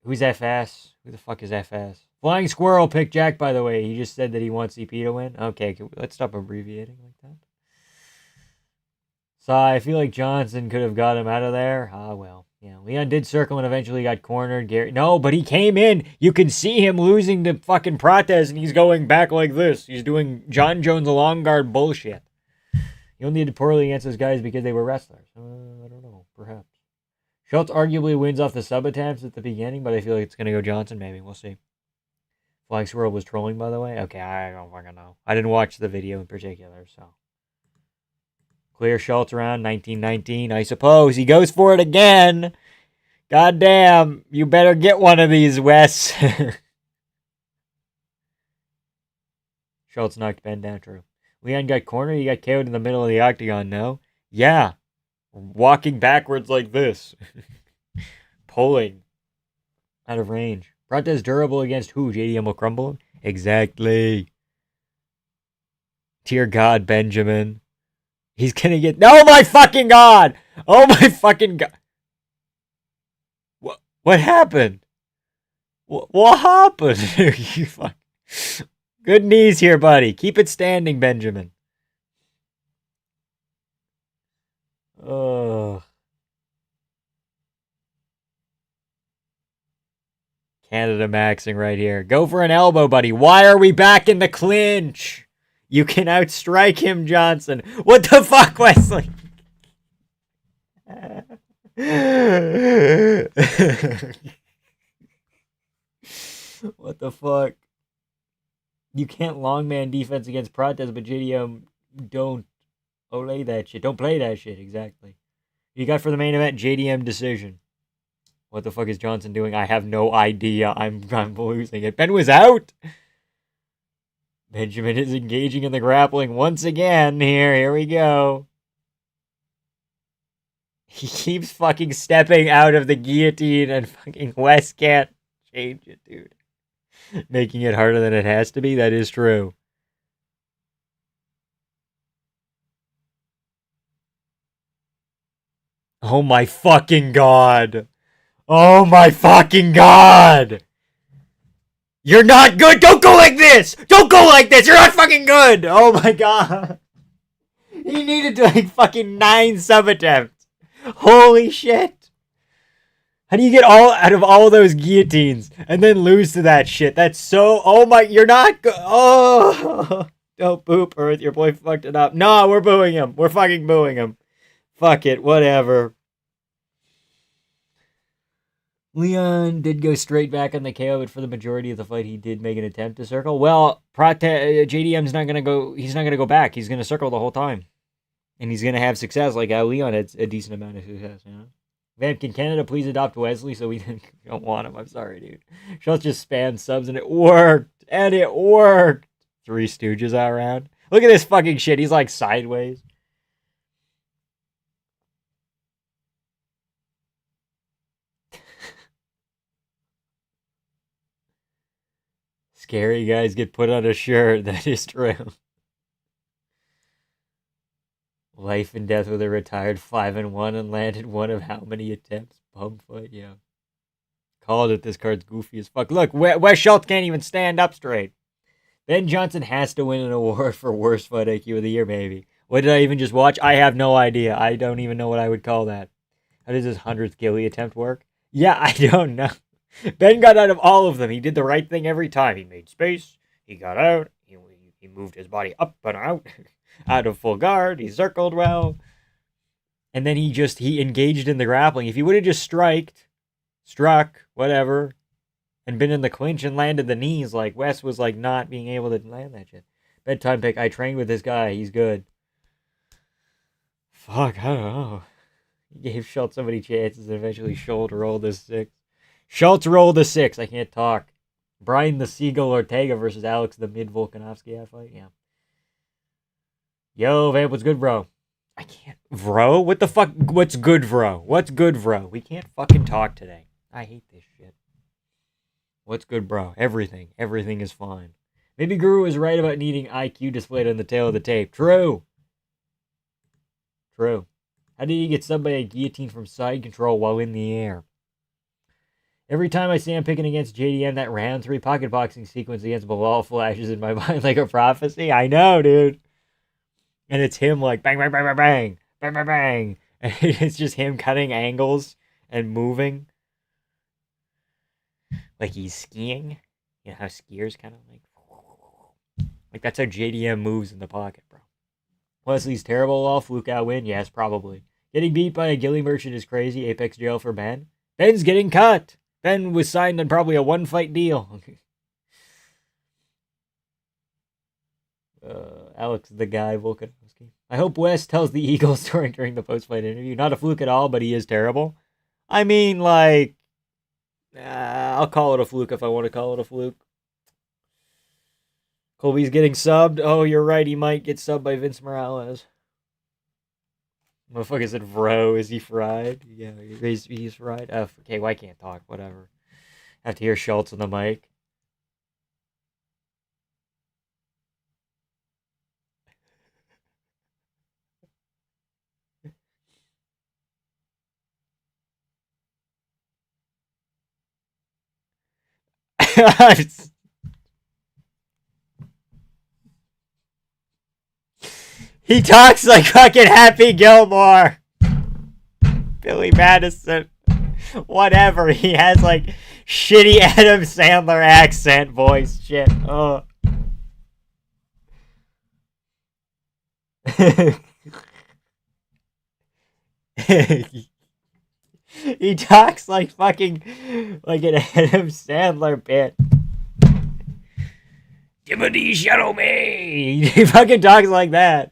Who's FS? Who the fuck is FS? Flying Squirrel picked Jack, by the way. He just said that he wants CP to win. Okay, let's stop abbreviating like that. So I feel like Johnson could have got him out of there. Ah, well. Yeah, Leon did circle and eventually got cornered. Gary, no, but he came in. You can see him losing to fucking Prates, and he's going back like this. He's doing John Jones long guard bullshit. He only did poorly against those guys because they were wrestlers. I don't know. Perhaps. Schultz arguably wins off the sub attempts at the beginning, but I feel like it's going to go Johnson, maybe. We'll see. Flying Squirrel was trolling, by the way. Okay, I don't fucking know. I didn't watch the video in particular, so. Clear Schultz around 1919, I suppose. He goes for it again. God damn. You better get one of these, Wes. Schultz knocked Ben down, true. Leon got cornered. He got KO'd in the middle of the octagon, no? Yeah. Walking backwards like this. Pulling. Out of range. Prates durable against who? JDM will crumble? Exactly. Dear God, Benjamin. He's gonna get... Oh my fucking God! Oh my fucking God! What happened? What happened? You fuck. Good knees here, buddy. Keep it standing, Benjamin. Ugh. Canada maxing right here. Go for an elbow, buddy. Why are we back in the clinch? You can outstrike him, Johnson. What the fuck, Wesley? What the fuck? You can't longman defense against Prates, but JDM don't olay that shit. Don't play that shit, exactly. You got for the main event, JDM decision. What the fuck is Johnson doing? I have no idea. I'm losing it. Ben was out. Benjamin is engaging in the grappling once again. Here we go. He keeps fucking stepping out of the guillotine and fucking Wes can't change it, dude. Making it harder than it has to be. That is true. Oh my fucking God. Oh my fucking God. You're not good. Don't go like this. Don't go like this. You're not fucking good. Oh my God. He needed like fucking 9 sub attempts. Holy shit. How do you get all out of all those guillotines and then lose to that shit? That's so... Oh my... You're not good. Oh. Don't boo Perth. Your boy fucked it up. No, we're booing him. We're fucking booing him. Fuck it. Whatever. Leon did go straight back on the KO, but for the majority of the fight, he did make an attempt to circle. Well, JDM's not gonna go. He's not gonna go back. He's gonna circle the whole time, and he's gonna have success. Like how Leon had a decent amount of success. You know. Vamp, can Canada please adopt Wesley so we don't want him? I'm sorry, dude. Schultz just spammed subs and it worked, and it worked. Three Stooges all around. Look at this fucking shit. He's like sideways. Scary guys get put on a shirt. That is true. Life and death with a retired 5-1 and landed one of how many attempts? Bum fight, yeah. Called it. This card's goofy as fuck. Look, Wes Schultz can't even stand up straight. Ben Johnson has to win an award for worst fight IQ of the year, maybe. What did I even just watch? I have no idea. I don't even know what I would call that. How does his 100th ghillie attempt work? Yeah, I don't know. Ben got out of all of them. He did the right thing every time. He made space. He got out. He moved his body up and out. Out of full guard. He circled well. And then he engaged in the grappling. If he would have just struck, whatever, and been in the clinch and landed the knees, like Wes was like not being able to land that shit. Bedtime pick. I trained with this guy. He's good. Fuck, I don't know. He gave Schultz so many chances and eventually shoulder rolled his 6. Schultz rolled a 6. I can't talk. Brian the Seagull Ortega versus Alex the Mid Volkanovski fight. Yeah. Yo, Vamp, what's good, bro? I can't. Bro? What the fuck? What's good, bro? What's good, bro? We can't fucking talk today. I hate this shit. What's good, bro? Everything. Everything is fine. Maybe Guru is right about needing IQ displayed on the tail of the tape. True. True. How did he get subbed by a guillotine from side control while in the air? Every time I see him picking against JDM, that round 3 pocket boxing sequence against Bilal flashes in my mind like a prophecy. I know, dude. And it's him like bang, bang, bang, bang, bang, bang, bang, bang. And it's just him cutting angles and moving. Like he's skiing. You know how skiers kind of like that's how JDM moves in the pocket, bro. Wesley's terrible. All fluke out win? Yes, probably. Getting beat by a Gilly merchant is crazy. Apex jail for Ben. Ben's getting cut. Ben was signed on probably a 1-fight deal. Alex the guy, Volkanovski. I hope West tells the Eagle story during the post-fight interview. Not a fluke at all, but he is terrible. I mean, like, I'll call it a fluke if I want to call it a fluke. Colby's getting subbed. Oh, you're right. He might get subbed by Vince Morales. Motherfucker said, bro, is he fried? Yeah, he's fried. Okay, well, I can't talk. Whatever. I have to hear Schultz on the mic. He talks like fucking Happy Gilmore. Billy Madison. Whatever. He has like shitty Adam Sandler accent voice shit. Oh. He talks like fucking like an Adam Sandler bit. Timothy Chalamet. He fucking talks like that.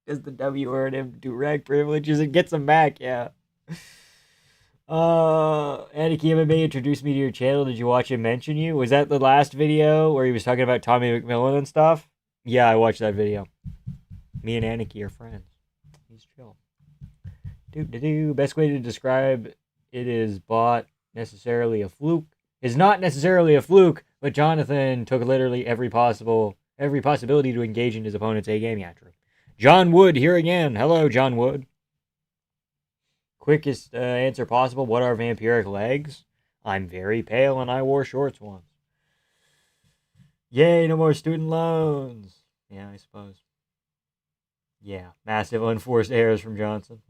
Does the W earn him direct privileges and gets him back? Yeah. Aniki MMA introduced me to your channel. Did you watch him mention you? Was that the last video where he was talking about Tommy McMillan and stuff? Yeah, I watched that video. Me and Aniki are friends. He's chill. Best way to describe it is not necessarily a fluke, but Jonathan took literally every possibility to engage in his opponent's A game. Yeah, true. John Wood here again. Hello, John Wood. Quickest answer possible. What are vampiric legs? I'm very pale and I wore shorts once. Yay, no more student loans. Yeah, I suppose. Yeah, massive unforced errors from Johnson.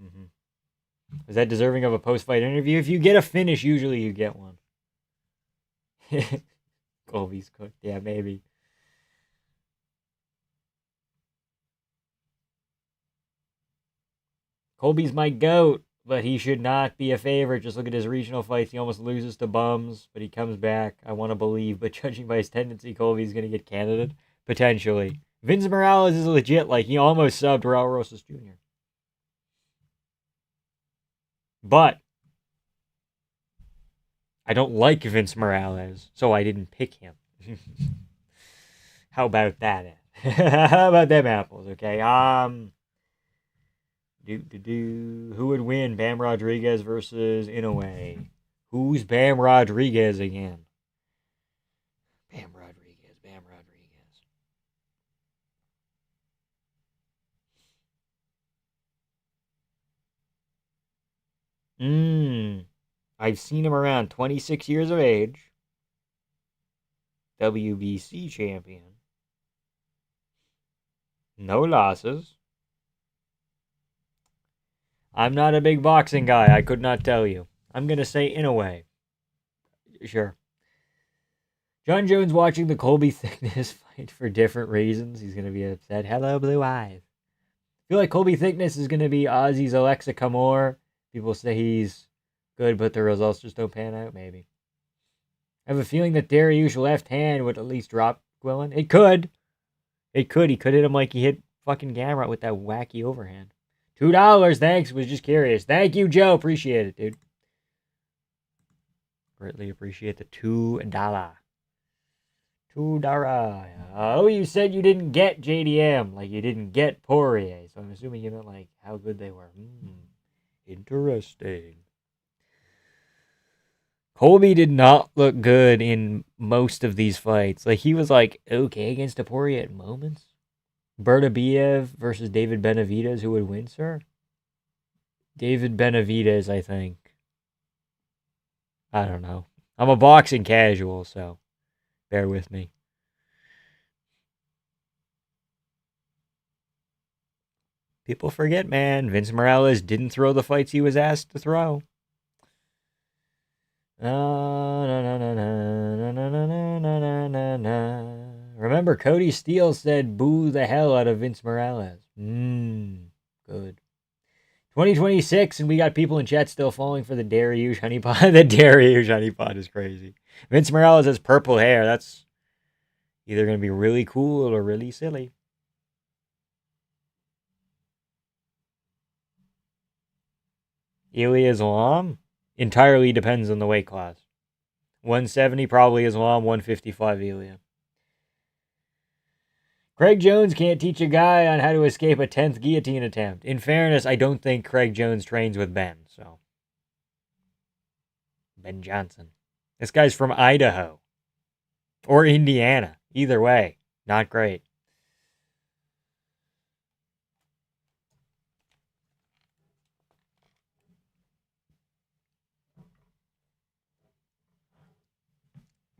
Is that deserving of a post-fight interview? If you get a finish, usually you get one. Colby's cooked. Yeah, maybe. Colby's my GOAT, but he should not be a favorite. Just look at his regional fights. He almost loses to bums, but he comes back. I want to believe, but judging by his tendency, Colby's going to get candidate. Potentially. Vince Morales is legit. Like, he almost subbed Raul Rosas Jr. But I don't like Vince Morales, so I didn't pick him. How about that? How about them apples, okay? Who would win, Bam Rodriguez versus Inoue? Who's Bam Rodriguez again? Bam Rodriguez. I've seen him around 26 years of age. WBC champion. No losses. I'm not a big boxing guy. I could not tell you. I'm going to say Inoue. Sure. John Jones watching the Colby Thickness fight for different reasons. He's going to be upset. Hello, Blue Eyes. I feel like Colby Thickness is going to be Ozzy's Alexa Kamor. People say he's good, but the results just don't pan out, maybe. I have a feeling that Dariush's left hand would at least drop Gwilyn. It could. He could hit him like he hit fucking Gamrot with that wacky overhand. $2, thanks. Was just curious. Thank you, Joe. Appreciate it, dude. Greatly appreciate the $2. $2. Oh, you said you didn't get JDM, like you didn't get Poirier. So I'm assuming you meant like how good they were. Interesting. Colby did not look good in most of these fights. Like he was like okay against a Poirier at moments. Bertabiev versus David Benavidez, who would win, sir? David Benavidez, I think. I don't know. I'm a boxing casual, so bear with me. People forget, man. Vince Morales didn't throw the fights he was asked to throw. Remember, Cody Steele said, boo the hell out of Vince Morales. Good. 2026, and we got people in chat still falling for the Dariush honeypot. The Dariush honeypot is crazy. Vince Morales has purple hair. That's either going to be really cool or really silly. Ilya Islam entirely depends on the weight class. 170 probably Islam, 155 Ilya. Craig Jones can't teach a guy on how to escape a 10th guillotine attempt. In fairness, I don't think Craig Jones trains with Ben, so. Ben Johnson. This guy's from Idaho. Or Indiana. Either way, not great.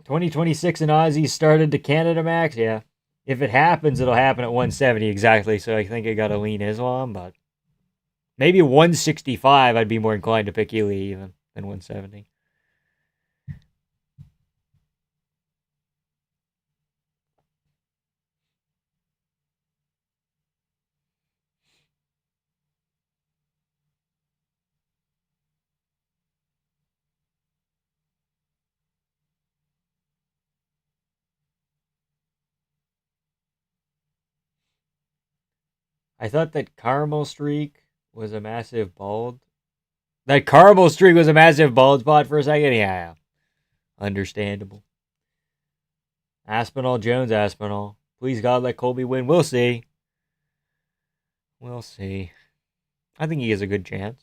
$2026 in Aussie started to Canada Max, yeah. If it happens, it'll happen at 170 exactly, so I think I got to lean Islam, but maybe 165 I'd be more inclined to pick Ely even than 170. I thought that Caramel Streak was a massive bald. That Caramel Streak was a massive bald spot for a second? Yeah. Understandable. Aspinall Jones, Aspinall. Please God, let Colby win. We'll see. We'll see. I think he has a good chance.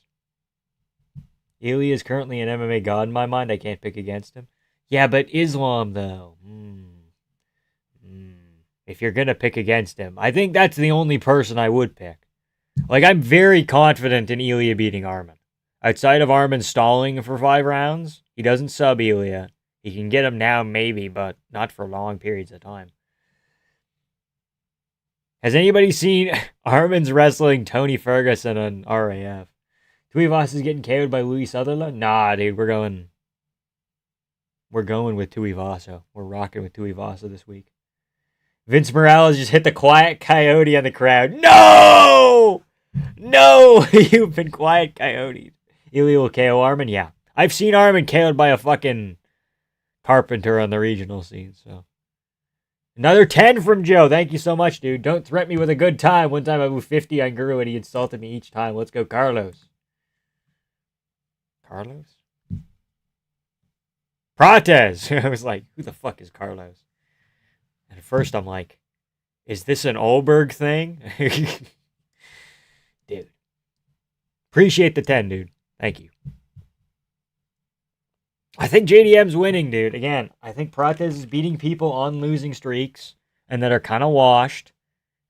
Ely is currently an MMA god in my mind. I can't pick against him. Yeah, but Islam, though. If you're going to pick against him, I think that's the only person I would pick. Like, I'm very confident in Ilya beating Arman. Outside of Arman stalling for 5 rounds, he doesn't sub Ilya. He can get him now, maybe, but not for long periods of time. Has anybody seen Arman's wrestling Tony Ferguson on RAF? Tuivasa is getting KO'd by Louis Sutherland? Nah, dude, we're going with Tuivasa. We're rocking with Tuivasa this week. Vince Morales just hit the quiet coyote on the crowd. No! No! You've been quiet coyote. Ilya will KO Arman? Yeah. I've seen Arman KO'd by a fucking carpenter on the regional scene, so. Another 10 from Joe. Thank you so much, dude. Don't threaten me with a good time. One time I moved 50 on Guru and he insulted me each time. Let's go, Carlos. Carlos? Prates! I was like, who the fuck is Carlos? And at first I'm like, is this an Olberg thing? Dude. Appreciate the 10, dude. Thank you. I think JDM's winning, dude. Again, I think Prates is beating people on losing streaks and that are kind of washed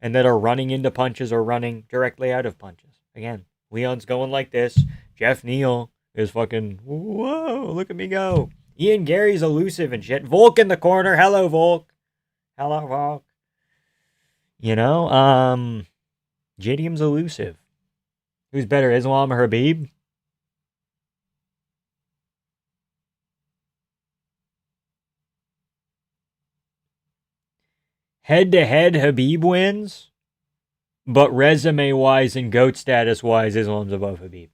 and that are running into punches or running directly out of punches. Again, Leon's going like this. Jeff Neal is fucking, whoa, look at me go. Ian Gary's elusive and shit. Volk in the corner. Hello, Volk. Hello, Volk. You know, JDM's elusive. Who's better, Islam or Habib? Head-to-head, Habib wins, but resume-wise and GOAT status-wise, Islam's above Habib.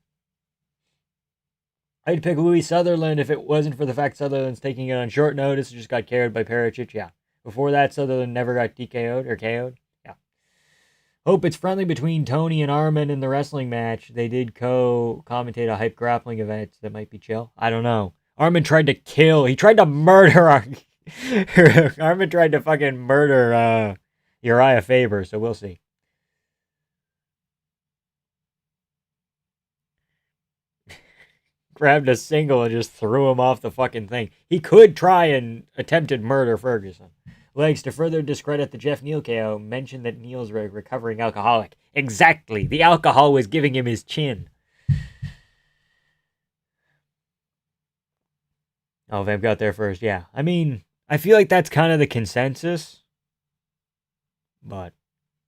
I'd pick Louis Sutherland if it wasn't for the fact Sutherland's taking it on short notice. Just got carried by Pericic, yeah. Before that, Sutherland never got TKO'd or KO'd, yeah. Hope it's friendly between Tony and Armin in the wrestling match. They did co-commentate a hype grappling event that might be chill. I don't know. Armin tried to kill. He tried to murder. Armin tried to fucking murder Uriah Faber, so we'll see. Grabbed a single and just threw him off the fucking thing. He could try and attempted murder Ferguson. Legs, to further discredit the Jeff Neal KO, mentioned that Neal's a recovering alcoholic. Exactly. The alcohol was giving him his chin. Oh, Vamp got there first. Yeah. I mean, I feel like that's kind of the consensus. But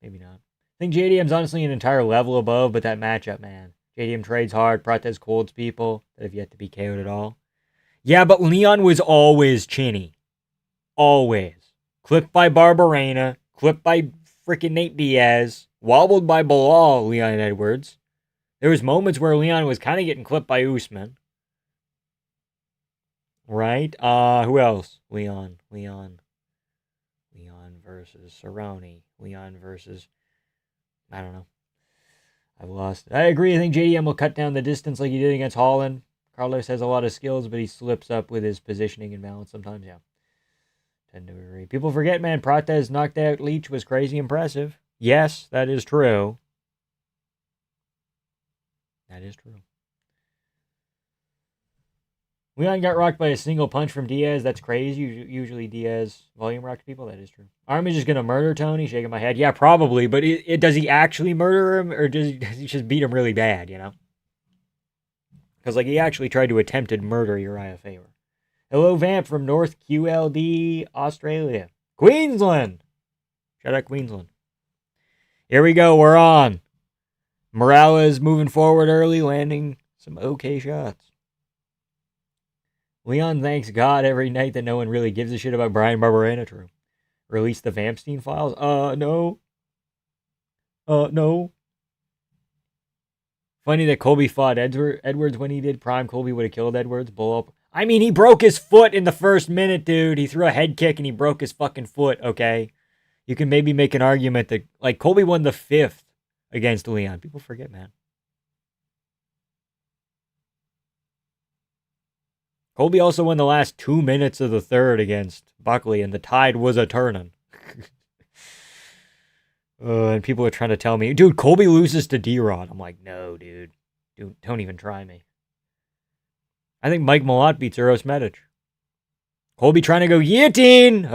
maybe not. I think JDM's honestly an entire level above, but that matchup, man. JDM trades hard. Prates colds people that have yet to be KO'd at all. Yeah, but Leon was always chinny. Always. Clipped by Barberena, clipped by freaking Nate Diaz, wobbled by Bilal, Leon Edwards. There was moments where Leon was kind of getting clipped by Usman. Right? Who else? Leon versus Cerrone. Leon versus, I don't know. I've lost. I agree. I think JDM will cut down the distance like he did against Holland. Carlos has a lot of skills, but he slips up with his positioning and balance sometimes, yeah. Tend to agree. People forget, man, Prates knocked out Leach was crazy impressive. Yes, that is true. That is true. Leon got rocked by a single punch from Diaz. That's crazy. Usually Diaz volume rocked people. That is true. Armin's just going to murder Tony? Shaking my head. Yeah, probably. But does he actually murder him? Or does he just beat him really bad, you know? Because, like, he actually tried to attempted murder Uriah Faber. Hello, Vamp from North QLD, Australia. Queensland! Shout out Queensland. Here we go. We're on. Morales moving forward early, landing some okay shots. Leon thanks God every night that no one really gives a shit about Brian Barberena. True. Release the Vampstein files? No. No. Funny that Colby fought Edwards when he did. Prime Colby would have killed Edwards. Bull up. I mean, he broke his foot in the first minute, dude. He threw a head kick and he broke his fucking foot, okay? You can maybe make an argument that, like, Colby won the 5th against Leon. People forget, man. Colby also won the last 2 minutes of the 3rd against Buckley, and the tide was a turning. And people are trying to tell me, dude, Colby loses to D-Rod. I'm like, no, dude. Don't even try me. I think Mike Malott beats Uros Medic. Colby trying to go guillotine.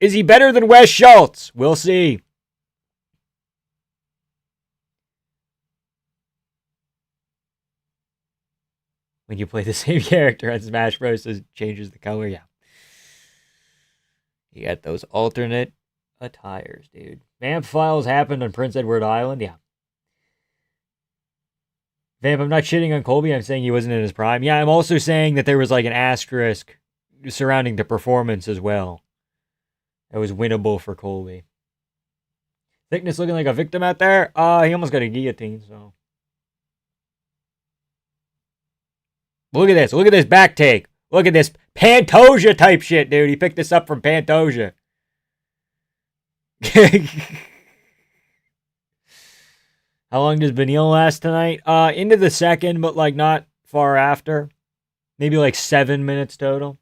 Is he better than Wes Schultz? We'll see. When you play the same character on Smash Bros, it changes the color, yeah. You got those alternate attires, dude. Vamp files happened on Prince Edward Island, yeah. Vamp, I'm not shitting on Colby. I'm saying he wasn't in his prime. Yeah, I'm also saying that there was like an asterisk surrounding the performance as well. It was winnable for Colby. Thickness looking like a victim out there? He almost got a guillotine, so. Look at this. Look at this back take. Look at this Pantoja type shit, dude. He picked this up from Pantoja. How long does Benil last tonight? Into the 2nd, but like not far after. Maybe like 7 minutes total.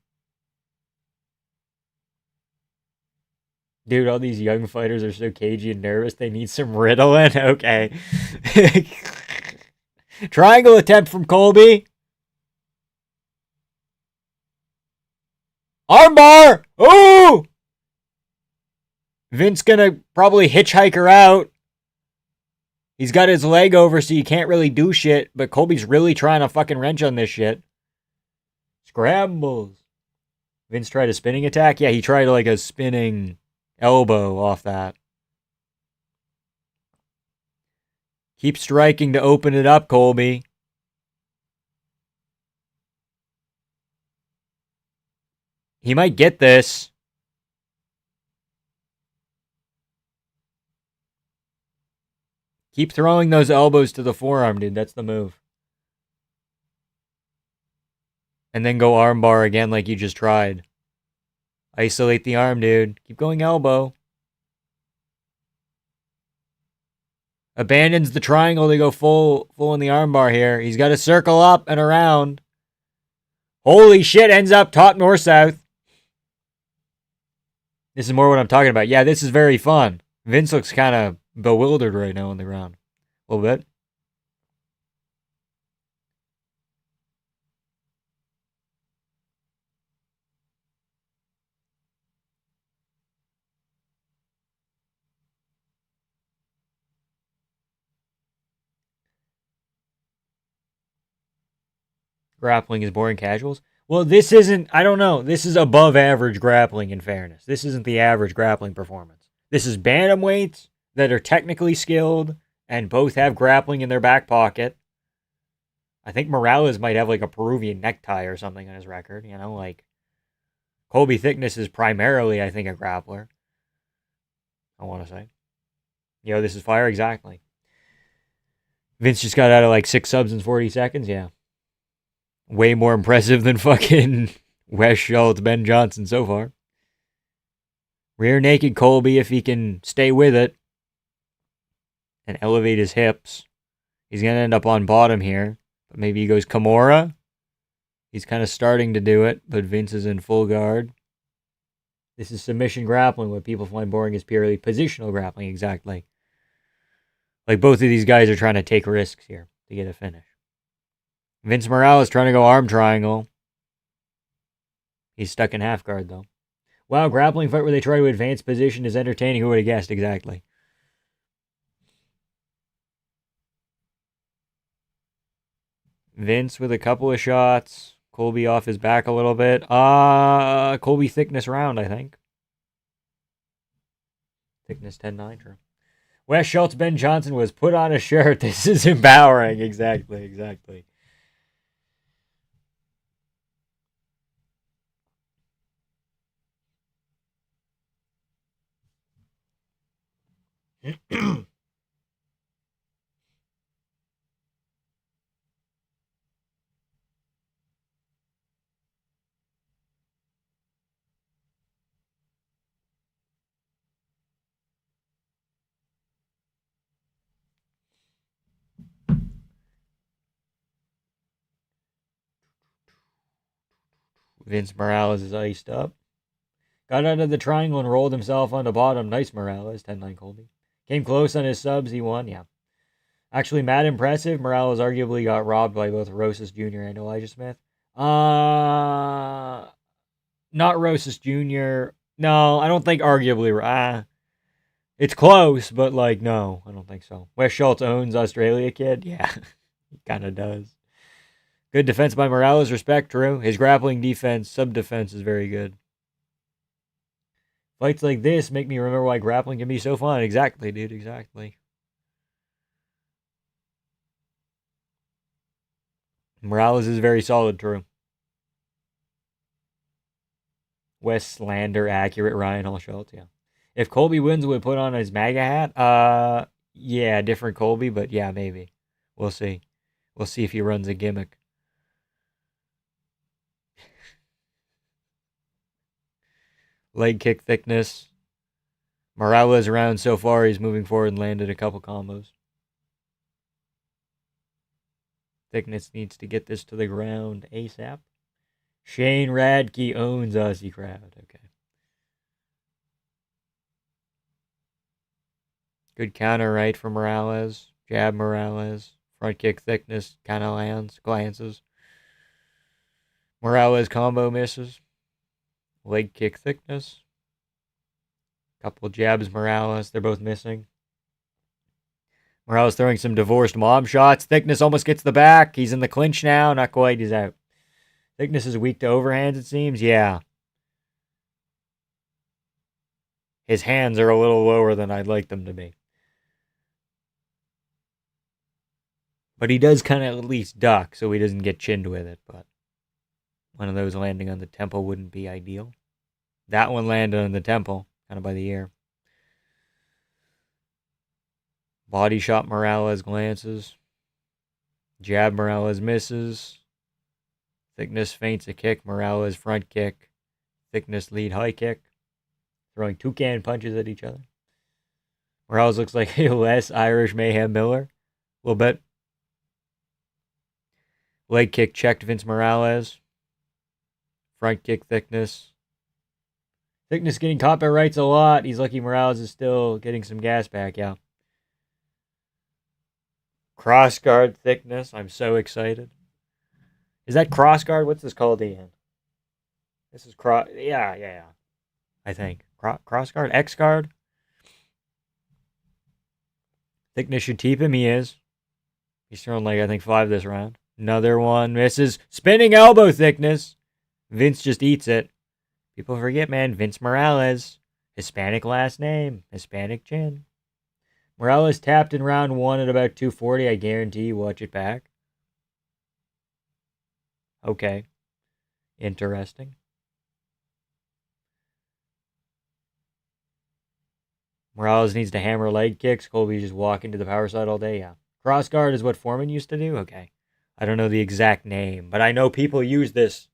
Dude, all these young fighters are so cagey and nervous. They need some Ritalin. Okay. Triangle attempt from Colby. Armbar! Ooh! Vince gonna probably hitchhike her out. He's got his leg over, so you can't really do shit, but Colby's really trying to fucking wrench on this shit. Scrambles. Vince tried a spinning attack? Yeah, he tried like a spinning elbow off that. Keep striking to open it up, Colby. He might get this. Keep throwing those elbows to the forearm, dude. That's the move. And then go armbar again like you just tried. Isolate the arm, dude. Keep going elbow. Abandons the triangle to go full in the armbar here. He's got to circle up and around. Holy shit, ends up top north-south. This is more what I'm talking about. Yeah, this is very fun. Vince looks kind of bewildered right now on the ground. A little bit. Grappling is boring casuals. Well, this isn't, I don't know. This is above average grappling, in fairness. This isn't the average grappling performance. This is bantamweights that are technically skilled and both have grappling in their back pocket. I think Morales might have like a Peruvian necktie or something on his record. You know, like Colby Thickness is primarily, I think, a grappler. I want to say. This is fire, exactly. Vince just got out of like 6 subs in 40 seconds. Yeah. Way more impressive than fucking Wes Schultz, Ben Johnson so far. Rear naked Colby, if he can stay with it and elevate his hips. He's going to end up on bottom here. But maybe he goes Kimura. He's kind of starting to do it, but Vince is in full guard. This is submission grappling. What people find boring is purely positional grappling, exactly. Like both of these guys are trying to take risks here to get a finish. Vince Morales trying to go arm triangle. He's stuck in half guard, though. Wow, grappling fight where they try to advance position is entertaining. Who would have guessed? Exactly. Vince with a couple of shots. Colby off his back a little bit. Colby thickness round, I think. Thickness 10-9, true. Wes Schultz, Ben Johnson was put on a shirt. This is empowering. Exactly. Vince Morales is iced up. Got out of the triangle and rolled himself on the bottom. Nice Morales, 10-9 Colby. Came close on his subs, he won, yeah. Actually, mad impressive. Morales arguably got robbed by both Rosas Jr. and Elijah Smith. Not Rosas Jr. No, I don't think arguably. It's close, but like, no, I don't think so. Wes Schultz owns Australia Kid? Yeah, he kind of does. Good defense by Morales, respect, true. His grappling defense, sub-defense is very good. Fights like this make me remember why grappling can be so fun. Exactly, dude, exactly. Morales is very solid, true. Wes slander, accurate, Ryan Hall Schultz, yeah. If Colby wins, would put on his MAGA hat? Yeah, different Colby, but yeah, maybe. We'll see. We'll see if he runs a gimmick. Leg kick thickness. Morales around so far. He's moving forward and landed a couple combos. Thickness needs to get this to the ground ASAP. Shane Radke owns Aussie crowd. Okay. Good counter right from Morales. Jab Morales. Front kick thickness kind of lands. Glances. Morales combo misses. Leg kick thickness. Couple jabs Morales. They're both missing. Morales throwing some divorced mom shots. Thickness almost gets the back. He's in the clinch now. Not quite. He's out. Thickness is weak to overhands, it seems. Yeah. His hands are a little lower than I'd like them to be. But he does kind of at least duck so he doesn't get chinned with it. But one of those landing on the temple wouldn't be ideal. That one landed on the temple, kind of by the ear. Body shot Morales glances. Jab Morales misses. Thickness feints a kick. Morales front kick. Thickness lead high kick. Throwing toucan punches at each other. Morales looks like a less Irish Mayhem Miller. A little bit. Leg kick checked Vince Morales. Front kick thickness. Thickness getting caught by rights a lot. He's lucky Morales is still getting some gas back, yeah. Cross guard thickness. I'm so excited. Is that cross guard? What's this called again? This is cross. Yeah. I think. Cross guard? X guard? Thickness should keep him. He is. He's thrown like, I think, 5 this round. Another one misses. Spinning elbow thickness. Vince just eats it. People forget, man. Vince Morales. Hispanic last name. Hispanic chin. Morales tapped in round 1 at about 240. I guarantee you watch it back. Okay. Interesting. Morales needs to hammer leg kicks. Colby just walking to the power side all day. Yeah. Cross guard is what Foreman used to do? Okay. I don't know the exact name, but I know people use this.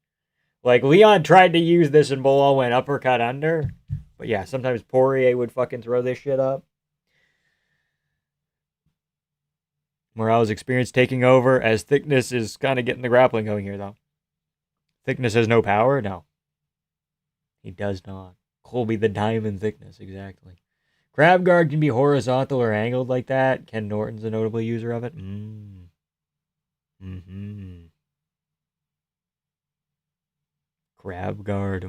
Like, Leon tried to use this and Bilal went uppercut under. But yeah, sometimes Poirier would fucking throw this shit up. Morales' experience taking over as Thickness is kind of getting the grappling going here, though. Thickness has no power? No. He does not. Colby the Diamond Thickness, exactly. Crab guard can be horizontal or angled like that. Ken Norton's a notable user of it. Crab guard.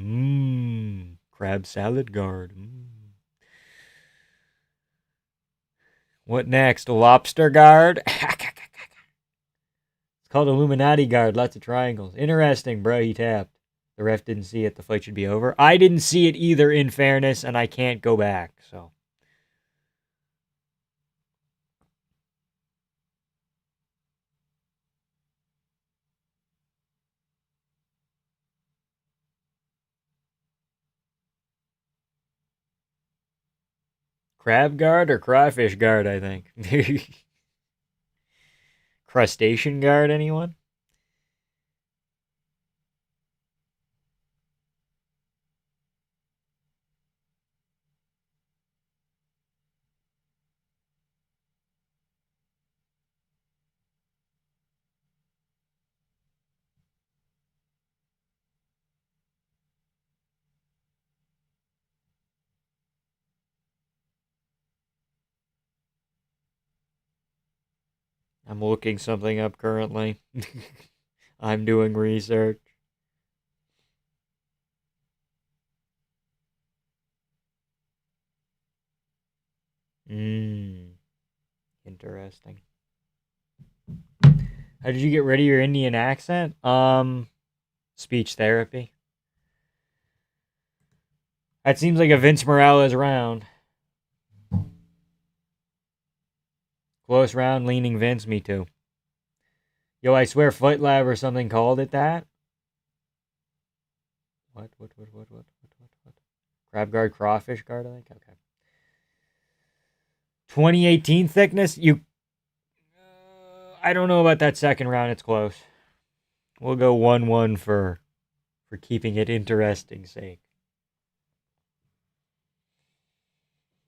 Crab salad guard. What next? Lobster guard? It's called Illuminati guard. Lots of triangles. Interesting, bro. He tapped. The ref didn't see it. The fight should be over. I didn't see it either, in fairness, and I can't go back, so. Crab guard or crawfish guard, I think. Crustacean guard, anyone? I'm looking something up currently. I'm doing research. Interesting. How did you get rid of your Indian accent? Speech therapy. That seems like a Vince Morales round. Close round, leaning Vince, me too. Yo, I swear Fight Lab or something called it that. What? Crab guard, crawfish guard, I think? Okay. 2018 thickness? I don't know about that second round. It's close. We'll go 1-1 for keeping it interesting sake.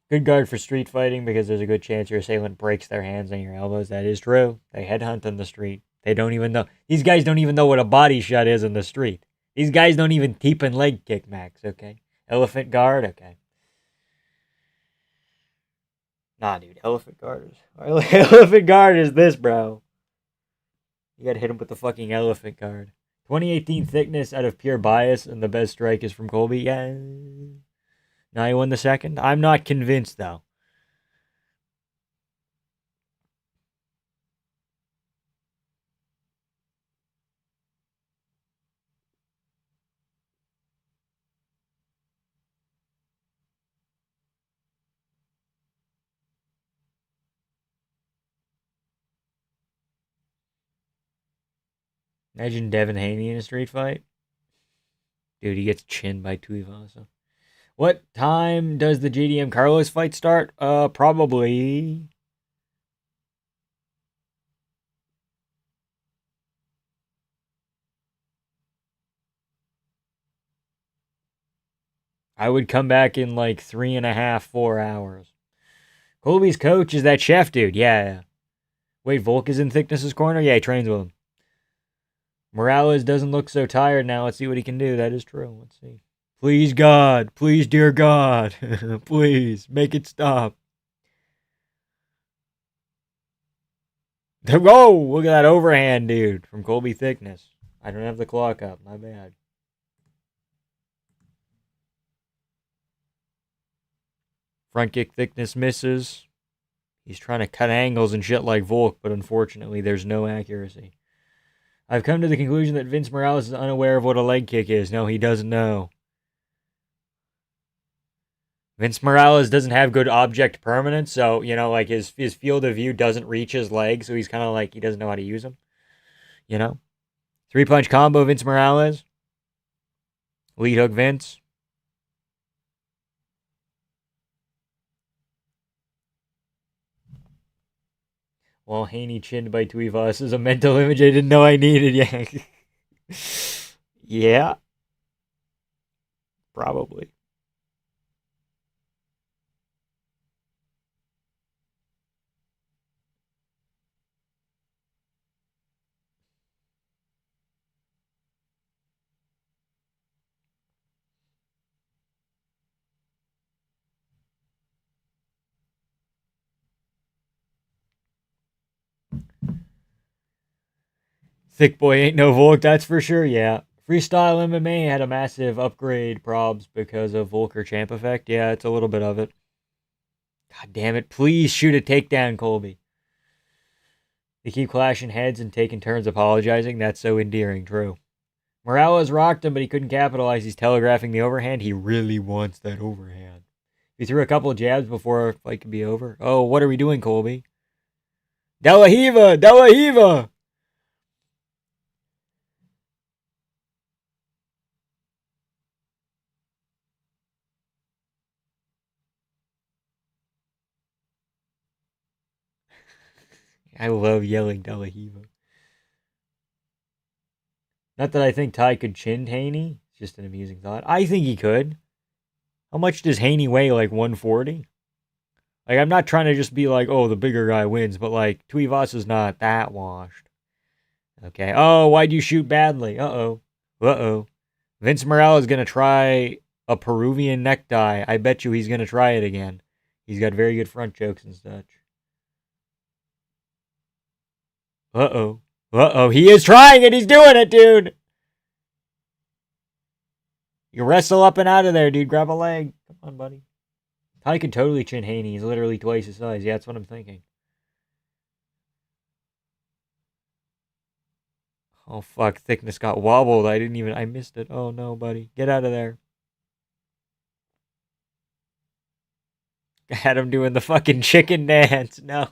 Good guard for street fighting because there's a good chance your assailant breaks their hands and your elbows. That is true. They headhunt on the street. They don't even know. These guys don't even know what a body shot is in the street. These guys don't even keep and leg kick, Max, okay? Elephant guard, okay. Nah, dude, elephant guard is this, bro. You gotta hit him with the fucking elephant guard. 2018 thickness out of pure bias, and the best strike is from Colby. Yeah. Now he won the second. I'm not convinced, though. Imagine Devin Haney in a street fight. Dude, he gets chinned by Tuivasa. What time does the JDM Carlos fight start? Probably. I would come back in like 3.5, 4 hours. Colby's coach is that chef dude. Yeah. Wait, Volk is in Thickness's corner? Yeah, he trains with him. Morales doesn't look so tired now. Let's see what he can do. That is true. Let's see. Please, God. Please, dear God. Please, make it stop. Whoa, look at that overhand, dude, from Colby Thickness. I don't have the clock up. My bad. Front kick Thickness misses. He's trying to cut angles and shit like Volk, but unfortunately, there's no accuracy. I've come to the conclusion that Vince Morales is unaware of what a leg kick is. No, he doesn't know. Vince Morales doesn't have good object permanence, so, like his field of view doesn't reach his leg, so he's kind of like, he doesn't know how to use them. 3-punch combo, Vince Morales. Lead hook, Vince. Well, Haney chinned by Tuivas is a mental image I didn't know I needed. Yeah. Yeah. Probably. Thick boy ain't no Volk, that's for sure, yeah. Freestyle MMA had a massive upgrade probs because of Volker champ effect. Yeah, it's a little bit of it. God damn it. Please shoot a takedown, Colby. They keep clashing heads and taking turns apologizing. That's so endearing, true. Morales rocked him, but he couldn't capitalize. He's telegraphing the overhand. He really wants that overhand. He threw a couple of jabs before the fight could be over. Oh, what are we doing, Colby? Della Hiva! Della Hiva! I love yelling Della Hiva. Not that I think Ty could chin Haney. It's just an amusing thought. I think he could. How much does Haney weigh? Like 140? Like, I'm not trying to just be like, oh, the bigger guy wins, but like, Tuivas is not that washed. Okay. Oh, why'd you shoot badly? Uh-oh. Uh-oh. Vince Morales is going to try a Peruvian necktie. I bet you he's going to try it again. He's got very good front chokes and such. Uh-oh. Uh-oh. He is trying it. He's doing it, dude. You wrestle up and out of there, dude. Grab a leg. Come on, buddy. Ty could totally chin Haney. He's literally twice his size. Yeah, that's what I'm thinking. Oh, fuck. Thickness got wobbled. I missed it. Oh, no, buddy. Get out of there. Had him doing the fucking chicken dance. No.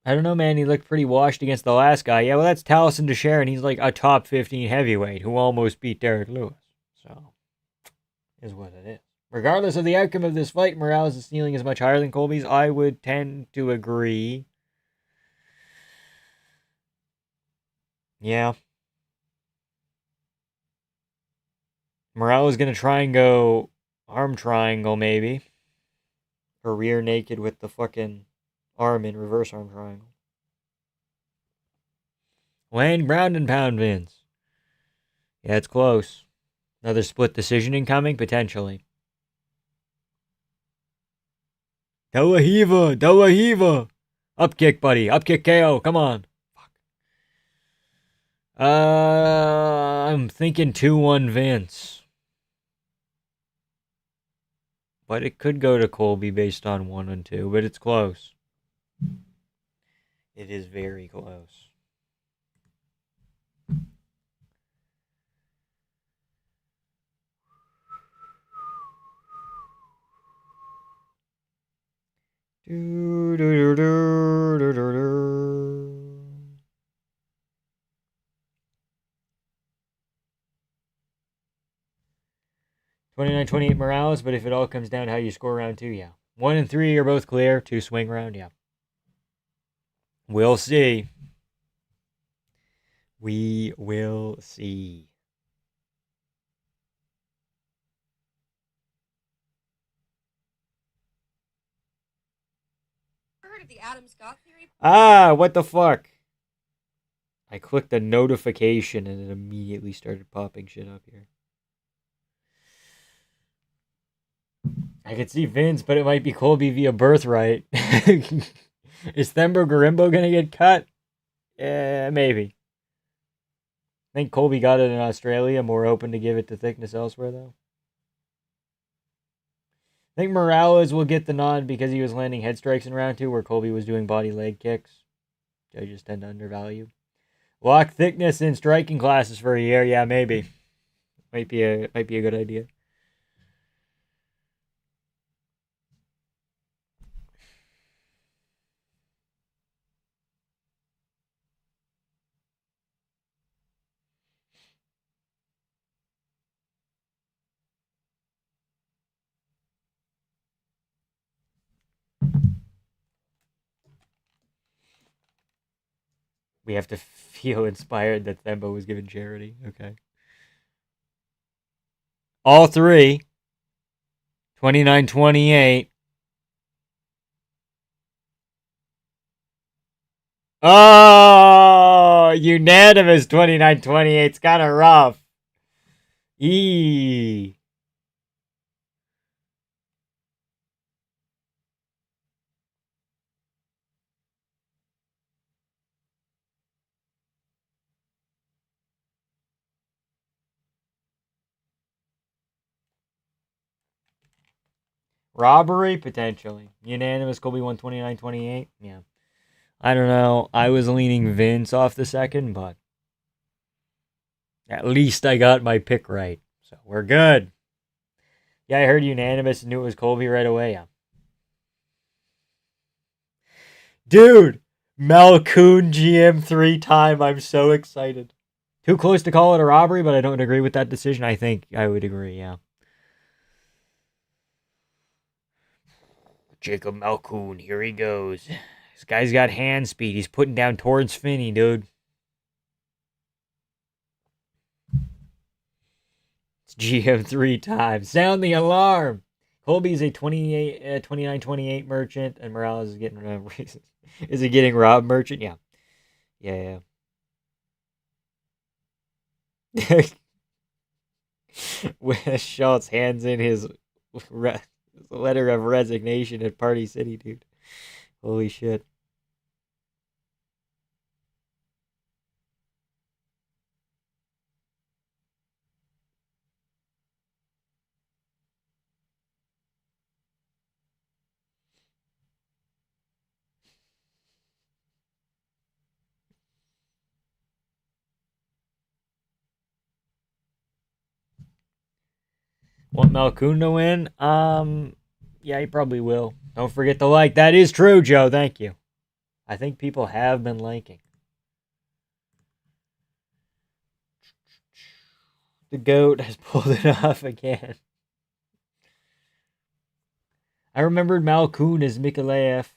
I don't know, man. He looked pretty washed against the last guy. Yeah, well, that's Taliesin Desharon. He's like a top 15 heavyweight who almost beat Derek Lewis. So, is what it is. Regardless of the outcome of this fight, Morales' ceiling is much higher than Colby's. I would tend to agree. Yeah. Morales is going to try and go arm triangle, maybe. Or rear naked with the fucking arm in reverse arm triangle. Land ground and pound, Vince. Yeah, it's close. Another split decision incoming, potentially. Della Hiva! Della Hiva! Up kick, buddy. Up kick KO. Come on. Fuck. I'm thinking 2-1 Vince. But it could go to Colby based on 1 and 2, but it's close. It is very close. Do, do, do, do, do, do. 29-28 Morales, but if it all comes down to how you score round 2, yeah. 1 and 3 are both clear. 2 swing round, yeah. We'll see. We will see. Heard of the Adam Scott theory? Ah, what the fuck? I clicked the notification and it immediately started popping shit up here. I could see Vince, but it might be Colby via birthright. Is Thembo Garimbo gonna get cut? Yeah, maybe. I think Colby got it in Australia, more open to give it to thickness elsewhere, though. I think Morales will get the nod because he was landing head strikes in round 2, where Colby was doing body leg kicks. Judges tend to undervalue. Lock thickness in striking classes for a year, yeah, maybe. Might be a good idea. We have to feel inspired that Thembo was given charity. Okay. All three. 29-28. Oh, unanimous 29-28. It's kind of rough. Eee. Robbery, potentially. Unanimous, Colby won 29-28. Yeah. I don't know. I was leaning Vince off the second, but at least I got my pick right. So we're good. Yeah, I heard unanimous and knew it was Colby right away. Yeah. Dude, Malcoon GM3 time. I'm so excited. Too close to call it a robbery, but I don't agree with that decision. I think I would agree, yeah. Jacob Malcoon, here he goes. This guy's got hand speed. He's putting down towards Finney, dude. It's GM3 time. Sound the alarm. Colby's a 29-28 merchant, and Morales is getting is he getting robbed merchant? Yeah. Yeah. Wes Schultz hands in his letter of resignation at Party City, dude. Holy shit. Want Malcoon to win? Yeah, he probably will. Don't forget to like. That is true, Joe. Thank you. I think people have been liking. The GOAT has pulled it off again. I remembered Malcoon as Mikhaev,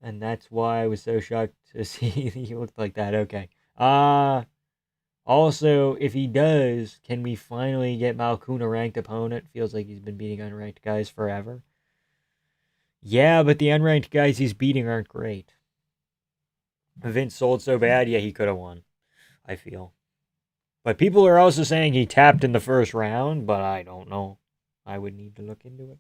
and that's why I was so shocked to see he looked like that. Okay. Also, if he does, can we finally get Malcoon a ranked opponent? Feels like he's been beating unranked guys forever. Yeah, but the unranked guys he's beating aren't great. Vince sold so bad, yeah, he could have won, I feel. But people are also saying he tapped in the first round, but I don't know. I would need to look into it.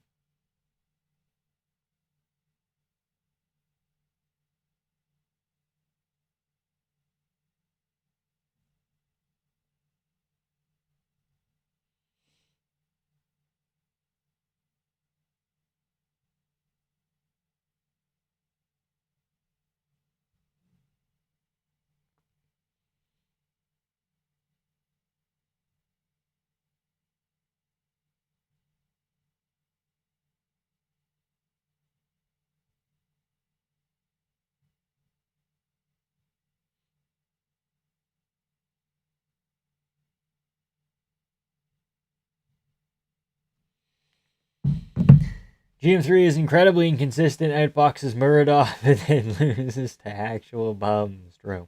GM3 is incredibly inconsistent, outboxes Muradov, and then loses to actual bums. True.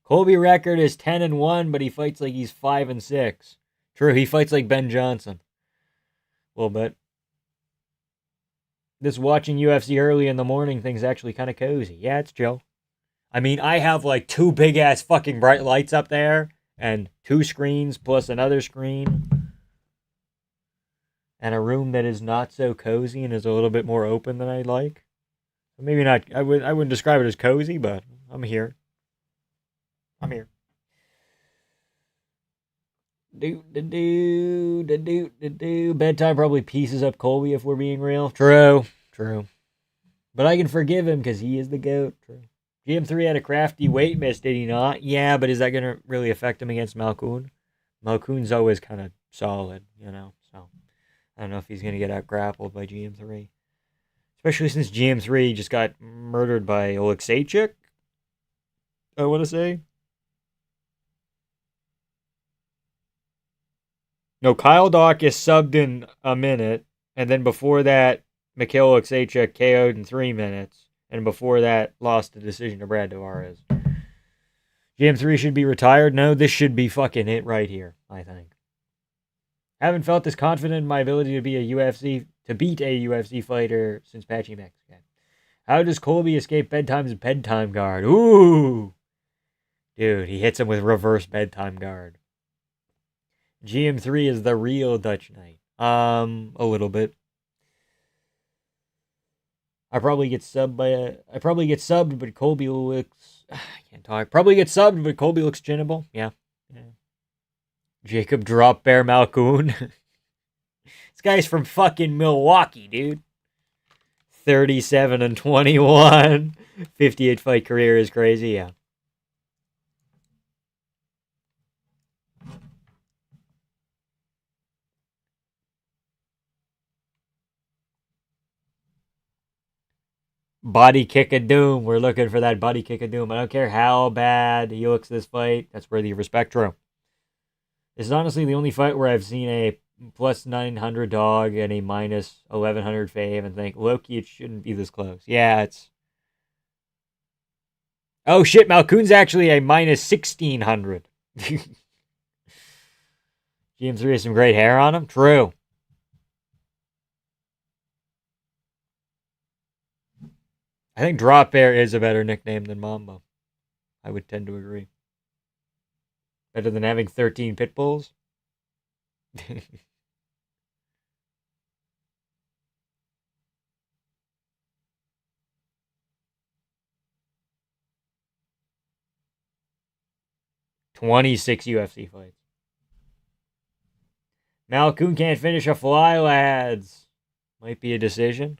Colby record is 10-1, but he fights like he's 5-6. True, he fights like Ben Johnson. A little bit. This watching UFC early in the morning thing's actually kind of cozy. Yeah, it's chill. I mean, I have like 2 big ass fucking bright lights up there, and 2 screens plus another screen, and a room that is not so cozy and is a little bit more open than I'd like. Maybe not. I wouldn't describe it as cozy, but I'm here. I'm here. Bedtime probably pieces up Colby if we're being real. True. But I can forgive him because he is the GOAT. True. GM3 had a crafty weight miss, did he not? Yeah, but is that going to really affect him against Malkoun? Malkoun's always kind of solid, so I don't know if he's going to get out grappled by GM3. Especially since GM3 just got murdered by Oleksiejczuk, I want to say. No, Kyle Dawkins subbed in a minute, and then before that, Mikhail Oleksiejczuk KO'd in 3 minutes, and before that, lost the decision to Brad Tavares. GM3 should be retired? No, this should be fucking it right here, I think. Haven't felt this confident in my ability to beat a UFC fighter since Patchy Mix. Okay. How does Colby escape Bedtime's bedtime guard? Ooh! Dude, he hits him with reverse bedtime guard. GM3 is the real Dutch Knight. A little bit. I probably get subbed, but Colby looks. I can't talk. Probably get subbed, but Colby looks chinnable. Yeah. Jacob Drop Bear Malkoun. This guy's from fucking Milwaukee, dude. 37-21. 58 fight career is crazy, yeah. Body kick of doom. We're looking for that body kick of doom. I don't care how bad he looks this fight. That's worthy of respect. True. This is honestly the only fight where I've seen a plus 900 dog and a minus 1100 fave and think, Loki, it shouldn't be this close. Yeah, it's. Oh shit, Malkoun's actually a minus 1600. GM3 has some great hair on him. True. I think Drop Bear is a better nickname than Mamba. I would tend to agree. Better than having 13 pit bulls. 26 UFC fights. Malkoun can't finish a fly, lads. Might be a decision.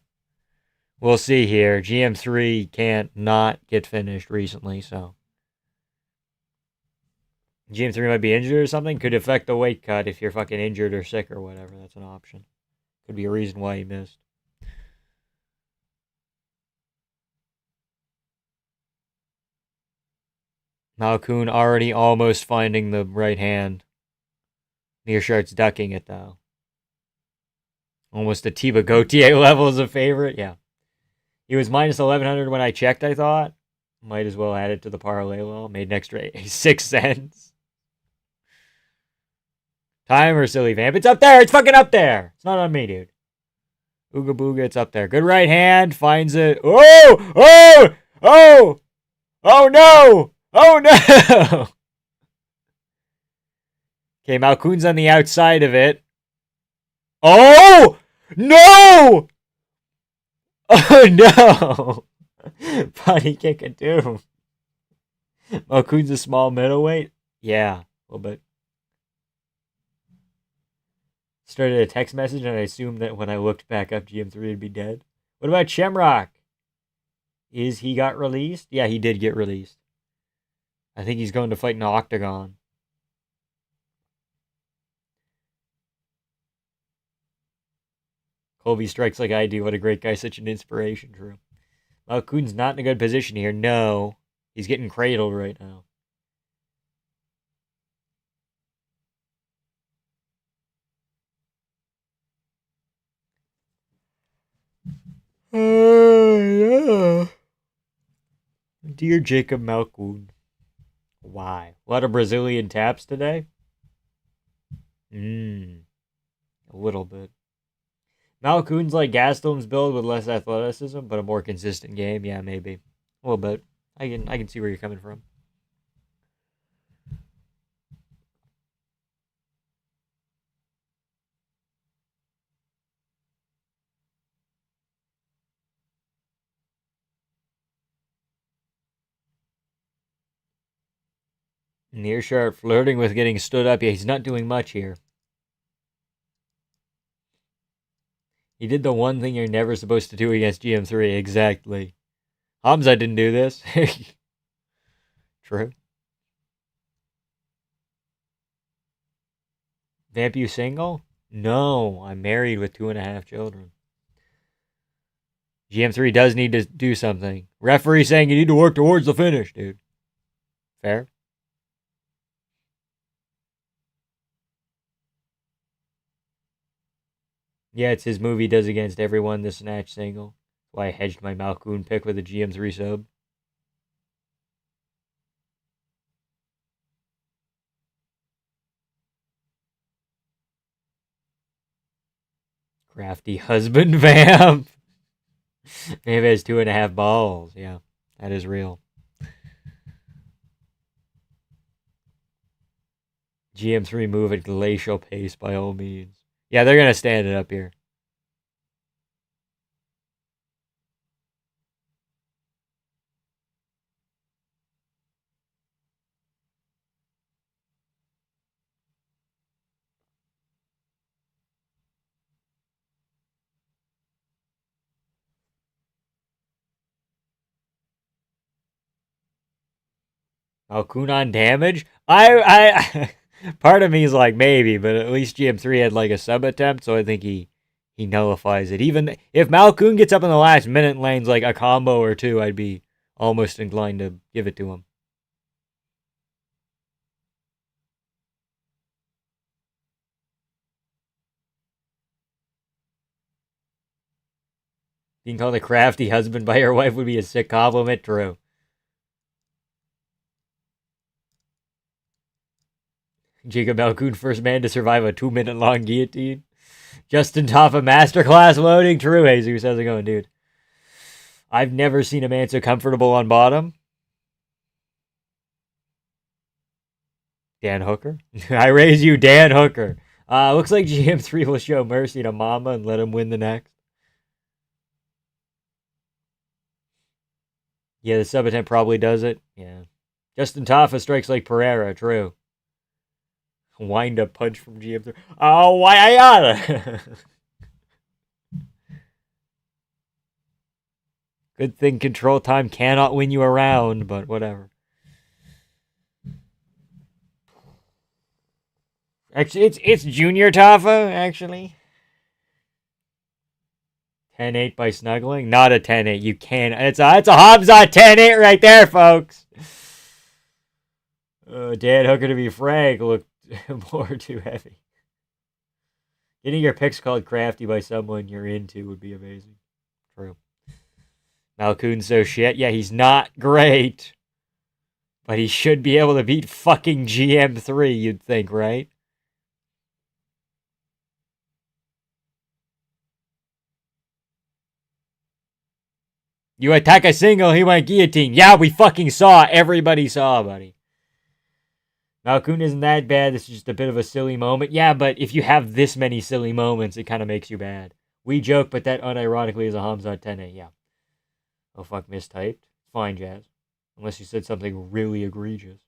We'll see here. GM3 can't not get finished recently, so. GM3 might be injured or something. Could affect the weight cut if you're fucking injured or sick or whatever. That's an option. Could be a reason why he missed. Malkoun already almost finding the right hand. Meerschaert's ducking it, though. Almost a Tiba Gautier level as a favorite. Yeah. He was minus 1100 when I checked, I thought. Might as well add it to the parlay well. Made an extra 6 cents. Timer, silly vamp. It's up there. It's fucking up there. It's not on me, dude. Ooga booga, it's up there. Good right hand. Finds it. Oh! Oh! Oh! Oh no! Oh no! Okay, Malkoun's on the outside of it. Oh! No! Oh no! Body kick of doom. Malkoun's a small middleweight? Yeah, a little bit. Started a text message and I assumed that when I looked back up GM3 would be dead. What about Shamrock? Is he got released? Yeah, he did get released. I think he's going to fight in the Octagon. Colby strikes like I do. What a great guy. Such an inspiration. True. Malkoun's not in a good position here. No. He's getting cradled right now. Yeah. Dear Jacob Malkoun. Why? A lot of Brazilian taps today? A little bit. Malkoon's like Gastelum's build with less athleticism, but a more consistent game. Yeah, maybe. A little bit. I can see where you're coming from. Nearshot flirting with getting stood up. Yeah, he's not doing much here. He did the one thing you're never supposed to do against GM3. Exactly. Hamza didn't do this. True. Vamp, you single? No, I'm married with 2.5 children. GM3 does need to do something. Referee saying you need to work towards the finish, dude. Fair? Yeah, it's his move he does against everyone, the snatch single. That's why I hedged my Malkoon pick with a GM3 sub. Crafty husband vamp. Maybe has 2.5 balls. Yeah, that is real. GM3 move at glacial pace by all means. Yeah, they're going to stand it up here. Malkoon on damage? I part of me is like maybe, but at least GM3 had like a sub attempt, so I think he nullifies it. Even if Malkoon gets up in the last minute and lands like a combo or two, I'd be almost inclined to give it to him. Being called a crafty husband by your wife would be a sick compliment, Drew. Jacob Malkoon, first man to survive a 2-minute long guillotine. Justin Toffa, masterclass loading. True, Jesus. How's it going, dude? I've never seen a man so comfortable on bottom. Dan Hooker. I raise you, Dan Hooker. Looks like GM3 will show mercy to Mama and let him win the next. Yeah, the sub attempt probably does it. Yeah. Justin Toffa strikes like Pereira. True. Wind up punch from GM3. Oh, why I gotta. Good thing control time cannot win you around, but whatever. Actually, it's Junior Taffa, actually. 10-8 by snuggling? Not a 10-8. You can't. It's a Hamza 10-8 right there, folks. Dan Hooker, to be frank, looked more too heavy. Getting your picks called crafty by someone you're into would be amazing. True. Malkoon's so shit. Yeah, he's not great. But he should be able to beat fucking GM3, you'd think, right? You attack a single, he went guillotine. Yeah, we fucking saw. Everybody saw, buddy. Malkoon isn't that bad. This is just a bit of a silly moment. Yeah, but if you have this many silly moments, it kind of makes you bad. We joke, but that unironically is a Hamza 10-8. Yeah. Oh, fuck, mistyped. Fine, Jazz. Unless you said something really egregious.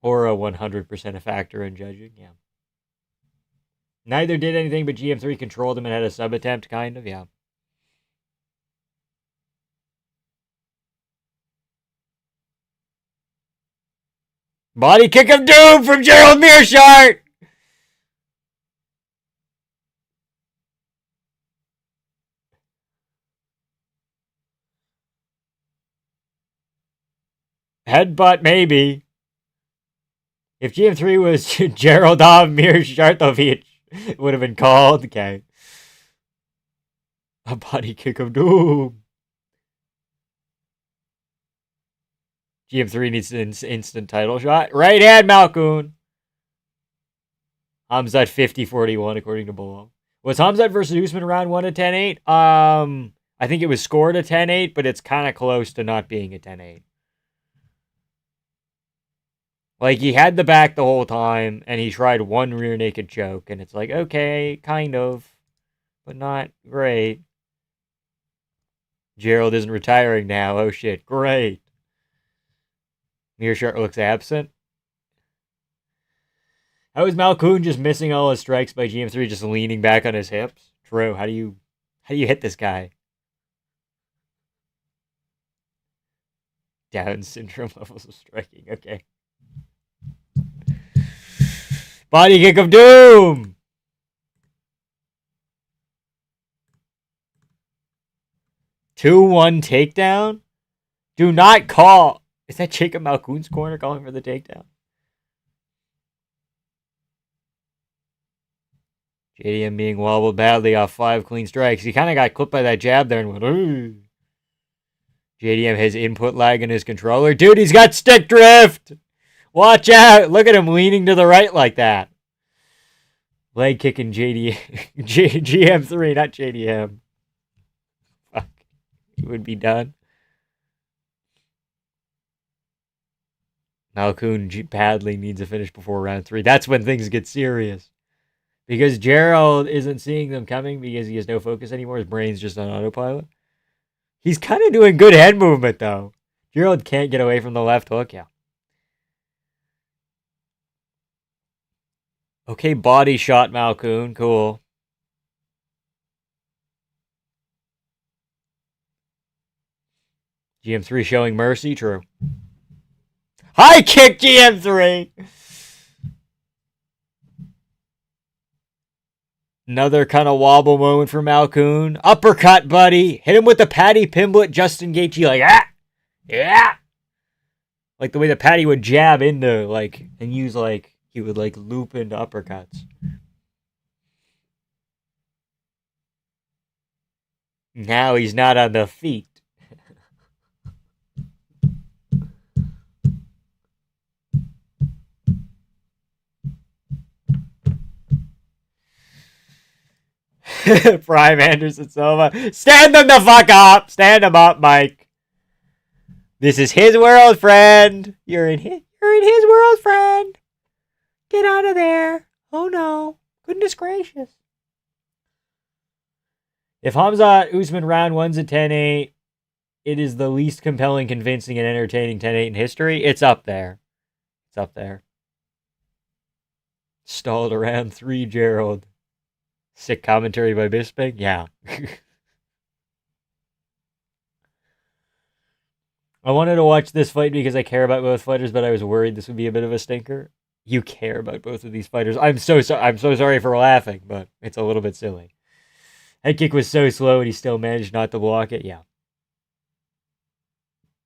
Or a 100% a factor in judging. Yeah. Neither did anything, but GM3 controlled him and had a sub attempt, kind of. Yeah. Body kick of doom from Gerald Mearshart! Headbutt, maybe. If GM3 was Gerald Mearshartovich, it would have been called. Okay. A body kick of doom. GM3 needs an instant title shot. Right hand, Malkoon. Hamzat 50-41 according to Below. Was Hamzat versus Usman round 1 a 10-8? I think it was scored a 10-8, but it's kind of close to not being a 10-8. Like, he had the back the whole time, and he tried one rear naked choke, and it's like, okay, kind of, but not great. Gerald isn't retiring now. Oh, shit. Great. Mearshart looks absent. How is Malkoon just missing all his strikes by GM3, just leaning back on his hips? True. How do you hit this guy? Down syndrome levels of striking. Okay. Body kick of doom. Two-one takedown. Do not call. Is that Jacob Malkoon's corner calling for the takedown? JDM being wobbled badly off 5 clean strikes. He kind of got clipped by that jab there and went, ooh. JDM has input lag in his controller. Dude, he's got stick drift. Watch out. Look at him leaning to the right like that. Leg kicking GM3, not JDM. Fuck. He would be done. Malkoon badly needs a finish before round 3. That's when things get serious. Because Gerald isn't seeing them coming because he has no focus anymore. His brain's just on autopilot. He's kind of doing good head movement, though. Gerald can't get away from the left hook. Yeah. Okay, body shot, Malkoon. Cool. GM3 showing mercy. True. High kick, GM3! Another kind of wobble moment for Malkoon. Uppercut, buddy. Hit him with the Patty Pimblett, Justin Gaethje, like, ah! Yeah! Like the way the Patty would jab into, like, and use, like, he would, like, loop into uppercuts. Now he's not on the feet. Prime Anderson Silva. Stand them the fuck up. Stand them up, Mike. This is his world, friend. You're in his world, friend. Get out of there. Oh no. Goodness gracious. If Hamzat Usman round 1's a 10-8, it is the least compelling, convincing, and entertaining 10-8 in history. It's up there. It's up there. Stalled around 3, Gerald. Sick commentary by Bisping? Yeah. I wanted to watch this fight because I care about both fighters, but I was worried this would be a bit of a stinker. You care about both of these fighters. I'm so sorry for laughing, but it's a little bit silly. Head kick was so slow and he still managed not to block it. Yeah.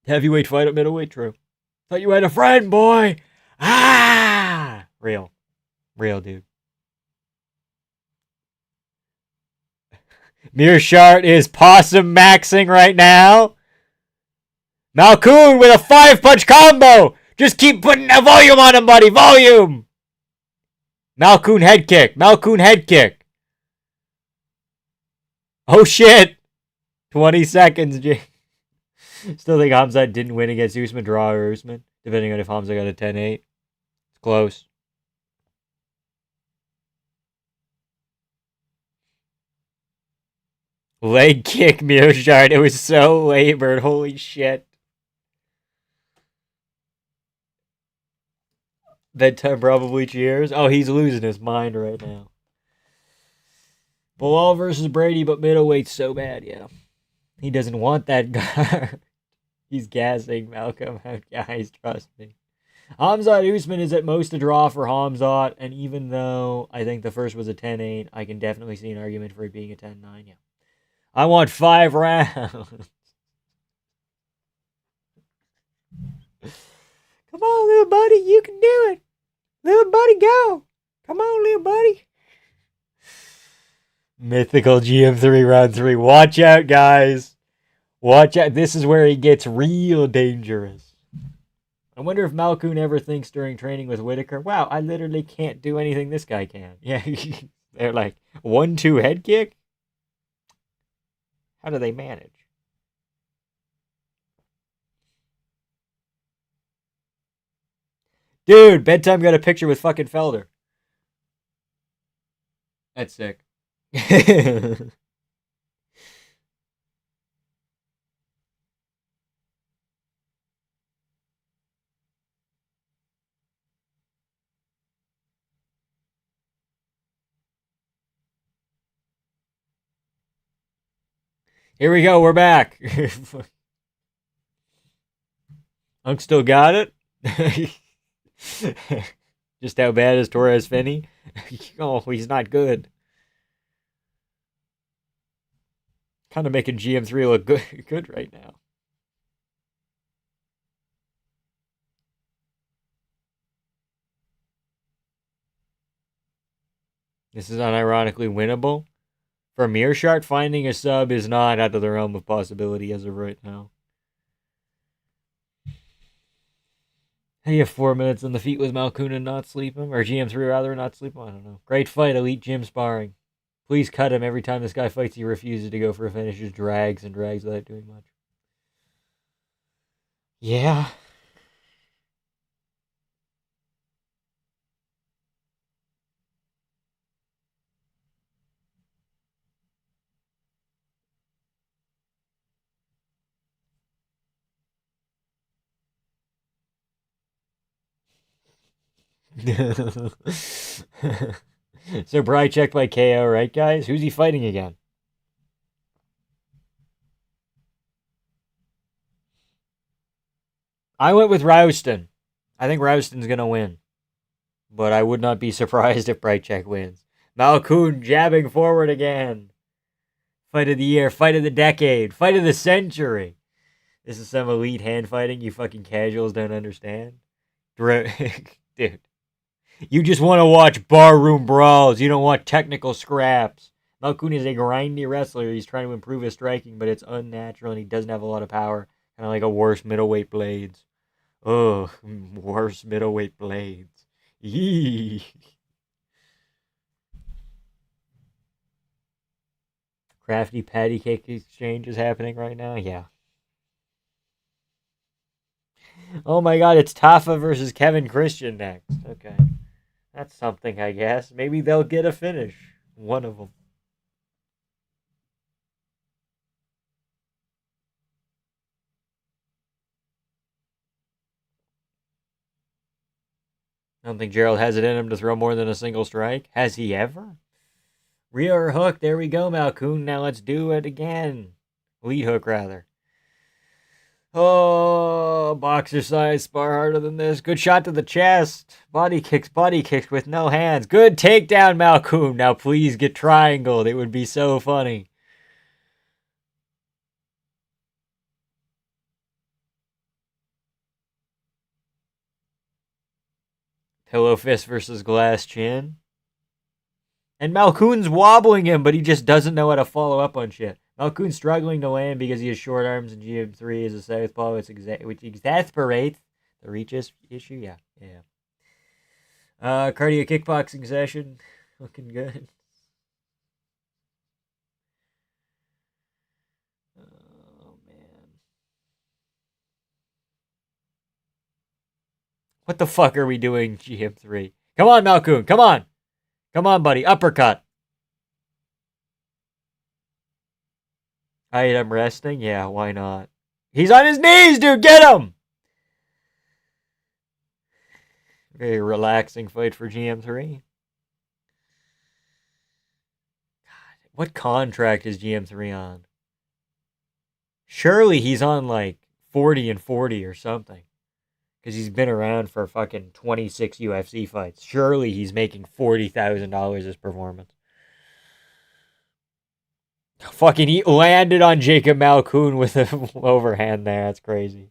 Heavyweight fight at middleweight, true. Thought you had a friend, boy. Ah! Real, dude. Mearshart is possum maxing right now. Malkoon with a 5-punch combo. Just keep putting a volume on him, buddy. Volume. Malkoon head kick. Malkoon head kick. Oh, shit. 20 seconds. Still think Hamzat didn't win against Usman, draw or Usman, depending on if Hamzat got a 10-8. It's close. Leg kick, Mearshart. It was so labored. Holy shit. Bedtime probably cheers. Oh, he's losing his mind right now. Bilal versus Brady, but middleweight's so bad, yeah. He doesn't want that guard. He's gassing Malcolm out, guys, trust me. Hamzat Usman is at most a draw for Hamzat, and even though I think the first was a 10-8, I can definitely see an argument for it being a 10-9, yeah. I want 5 rounds. Come on, little buddy. You can do it. Little buddy, go. Come on, little buddy. Mythical GM3 round 3. Watch out, guys. Watch out. This is where he gets real dangerous. I wonder if Malkoun ever thinks during training with Whitaker, wow, I literally can't do anything this guy can. Yeah, they're like, 1-2 head kick? How do they manage? Dude, Bedtime got a picture with fucking Felder. That's sick. Here we go, we're back. Unk still got it? Just how bad is Torres Finney? Oh, he's not good. Kind of making GM3 look good right now. This is unironically winnable. For Mearshart, finding a sub is not out of the realm of possibility as of right now. You have 4 minutes on the feet with Malkoun and not sleep him, or GM3 rather, not sleep him. I don't know. Great fight, elite gym sparring. Please cut him. Every time this guy fights, he refuses to go for a finish, just drags and drags without doing much. Yeah. So Bry checked by KO, right, guys? Who's he fighting again? I went with Rouston. I think Rouston's gonna win, but I would not be surprised if Brightcheck wins. Malkoun jabbing forward again. Fight of the year, fight of the decade, fight of the century. This is some elite hand fighting you fucking casuals don't understand. Dude. You just want to watch barroom brawls. You don't want technical scraps. Malkoun is a grindy wrestler. He's trying to improve his striking, but it's unnatural and he doesn't have a lot of power. Kind of like a worse middleweight Blades. Ugh, worse middleweight Blades. Yee. Crafty patty cake exchange is happening right now? Yeah. Oh my god, it's Tafa versus Kevin Christian next. Okay. That's something, I guess. Maybe they'll get a finish. One of them. I don't think Gerald has it in him to throw more than a single strike. Has he ever? Rear hook. There we go, Malkoun. Now let's do it again. Lead hook, rather. Oh, boxer size, spar harder than this. Good shot to the chest. Body kicks with no hands. Good takedown, Malkoun. Now please get triangled. It would be so funny. Pillow fist versus glass chin. And Malkoun's wobbling him, but he just doesn't know how to follow up on shit. Malkoun's struggling to land because he has short arms and GM3 is a southpaw, which exasperates the reach issue. Yeah. Cardio kickboxing session. Looking good. Oh, man. What the fuck are we doing, GM3? Come on, Malkoun. Come on. Come on, buddy. Uppercut. I'm resting? Yeah, why not? He's on his knees, dude. Get him. Very relaxing fight for GM3. God, what contract is GM3 on? Surely he's on like 40 and 40 or something. Because he's been around for fucking 26 UFC fights. Surely he's making $40,000 this performance. Fucking he landed on Jacob Malkoun with an overhand there. That's crazy.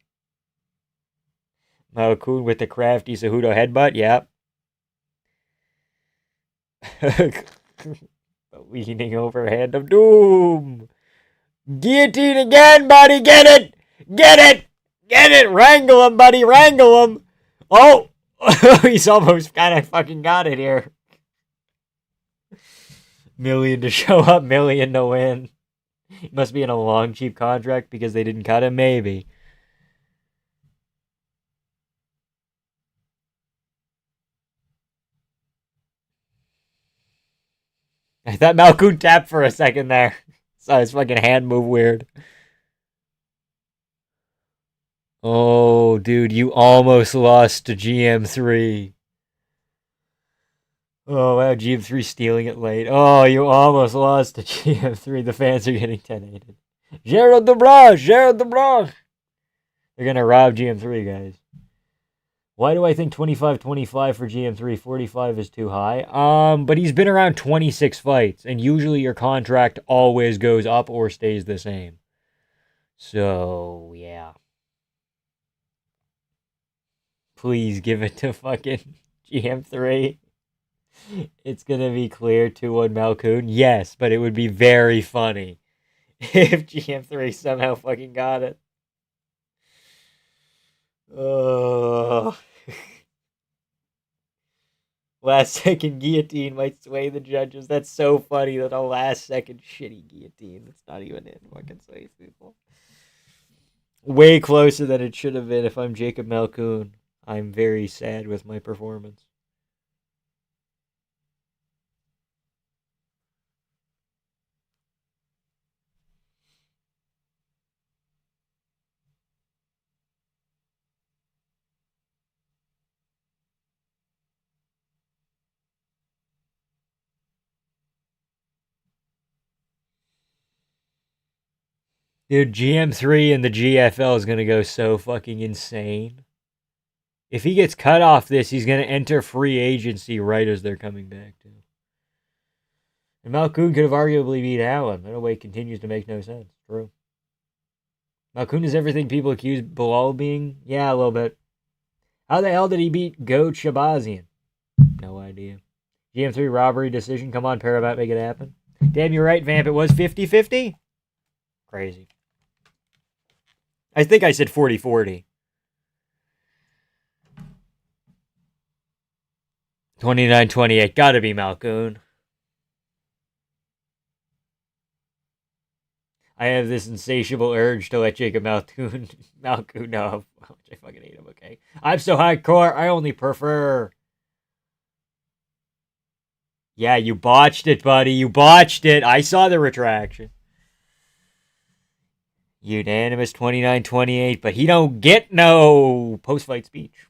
Malkoun with the crafty Cejudo headbutt. Yep. The leaning overhand of doom. Guillotine again, buddy. Get it. Get it. Get it! Wrangle him, buddy! Wrangle him! Oh! He's almost kind of fucking got it here. Million to show up, million to win. He must be in a long, cheap contract because they didn't cut him, maybe. I thought Malkoon tapped for a second there. Saw his fucking hand move weird. Oh, dude, you almost lost to GM3. Oh, wow, GM3 stealing it late. Oh, you almost lost to GM3. The fans are getting 10-8. Gerald DeBlanc! Gerald DeBlanc! They're going to rob GM3, guys. Why do I think 25-25 for GM3? 45 is too high. But he's been around 26 fights, and usually your contract always goes up or stays the same. So, yeah. Please give it to fucking GM3. It's gonna be clear 2-1 Malkoon. Yes, but it would be very funny if GM3 somehow fucking got it. Oh. Last second guillotine might sway the judges. That's so funny that a last second shitty guillotine that's not even in fucking sways people. Way closer than it should have been if I'm Jacob Malkoon. I'm very sad with my performance. Dude, GM3 and the GFL is going to go so fucking insane. If he gets cut off this, he's going to enter free agency right as they're coming back, too. And Malkoon could have arguably beat Allen. That way continues to make no sense. True. Malkoon is everything people accuse Bilal being? Yeah, a little bit. How the hell did he beat Goat Shabazian? No idea. GM3 robbery decision. Come on, Paramount, make it happen. Damn, you're right, Vamp. It was 50-50? Crazy. I think I said 40-40. 29-28. Gotta be Malkoon. I have this insatiable urge to let Jacob Malkoon know how much I fucking hate him, okay? I'm so hardcore, I only prefer... Yeah, you botched it, buddy. You botched it. I saw the retraction. Unanimous 29-28, but he don't get no post-fight speech.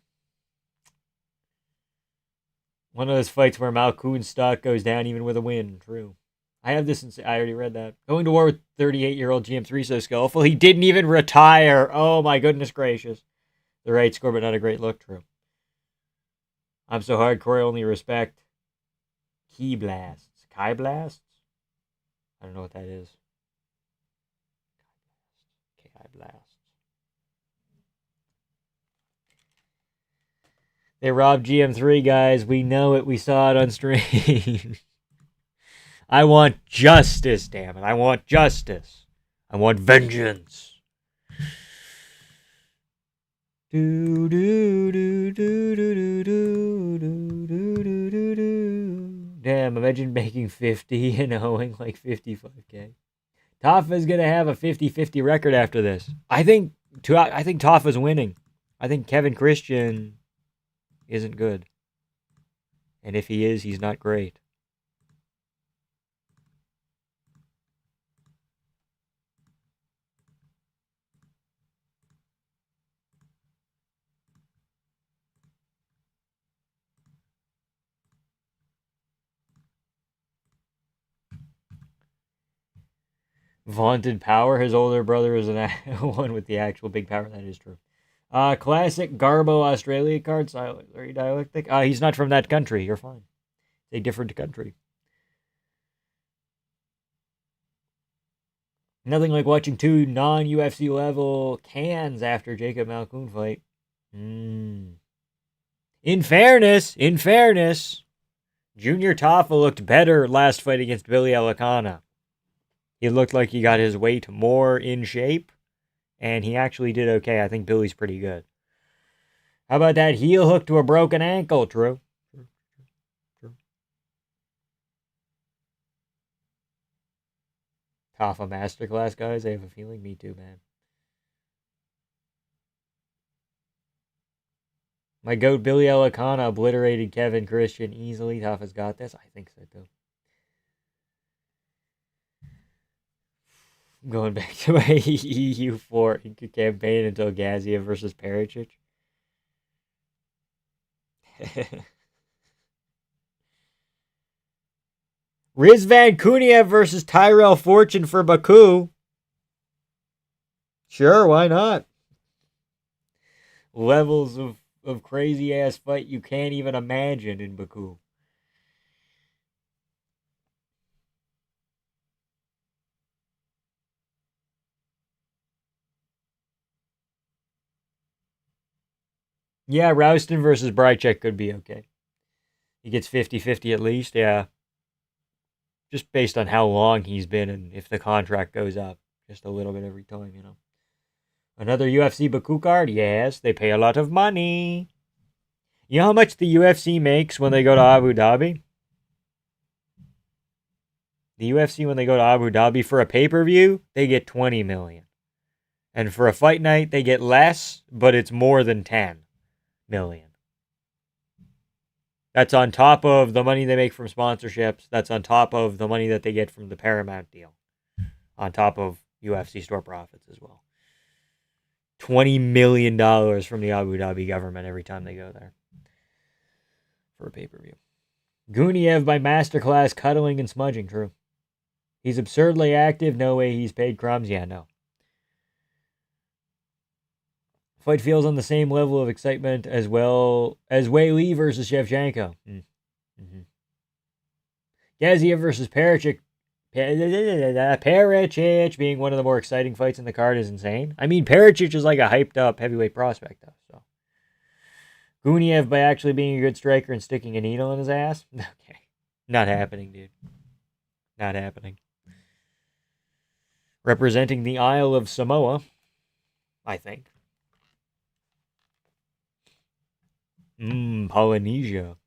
One of those fights where Malkoon's stock goes down even with a win. True. I have this. I already read that. Going to war with 38-year-old GM3 so skillful. He didn't even retire. Oh my goodness gracious. The right score, but not a great look. True. I'm so hardcore. I only respect Key Blasts. Kai Blasts? I don't know what that is. Kai Blasts. They robbed GM3, guys. We know it. We saw it on stream. I want justice, damn it. I want justice. I want vengeance. Do do do do do do do do do do do. Damn, imagine making 50 and owing like 55k. Taffa's gonna have a 50-50 record after this. I think Taffa's winning. I think Kevin Christian isn't good. And if he is, he's not great. Vaunted power. His older brother is an one with the actual big power. That is true. Classic Garbo Australia card. Very dialectic. He's not from that country. You're fine. It's a different country. Nothing like watching two non-UFC level cans after Jacob Malkoon fight. In fairness, Junior Taffa looked better last fight against Billy Alicana. He looked like he got his weight more in shape, and he actually did okay. I think Billy's pretty good. How about that heel hook to a broken ankle? True. Tafa Masterclass, guys. I have a feeling. Me too, man. My goat Billy Elicana obliterated Kevin Christian easily. Tafa's got this. I think so too. I'm going back to my EU4 campaign until Gaziev versus Perisic. Rizvan Kuniev versus Tyrell Fortune for Baku. Sure, why not? Levels of crazy ass fight you can't even imagine in Baku. Yeah, Rouston versus Brychek could be okay. He gets 50-50 at least, yeah. Just based on how long he's been and if the contract goes up. Just a little bit every time, you know. Another UFC Baku card? Yes, they pay a lot of money. You know how much the UFC makes when they go to Abu Dhabi? The UFC, when they go to Abu Dhabi for a pay-per-view, they get 20 million. And for a fight night, they get less, but it's more than 10 million. That's on top of the money they make from sponsorships. That's on top of the money that they get from the Paramount deal. On top of UFC store profits as well. $20 million from the Abu Dhabi government every time they go there for a pay-per-view. Guniev by Masterclass cuddling and smudging, true. He's absurdly active. No way he's paid crumbs. Yeah, no. Fight feels on the same level of excitement as well as Wei Li versus Shevchenko. Mm-hmm. Gaziev versus Perisic. Perisic being one of the more exciting fights in the card is insane. I mean, Perisic is like a hyped up heavyweight prospect, though. So Guniev by actually being a good striker and sticking a needle in his ass. Okay, not happening, dude. Not happening. Representing the Isle of Samoa, I think. Polynesia.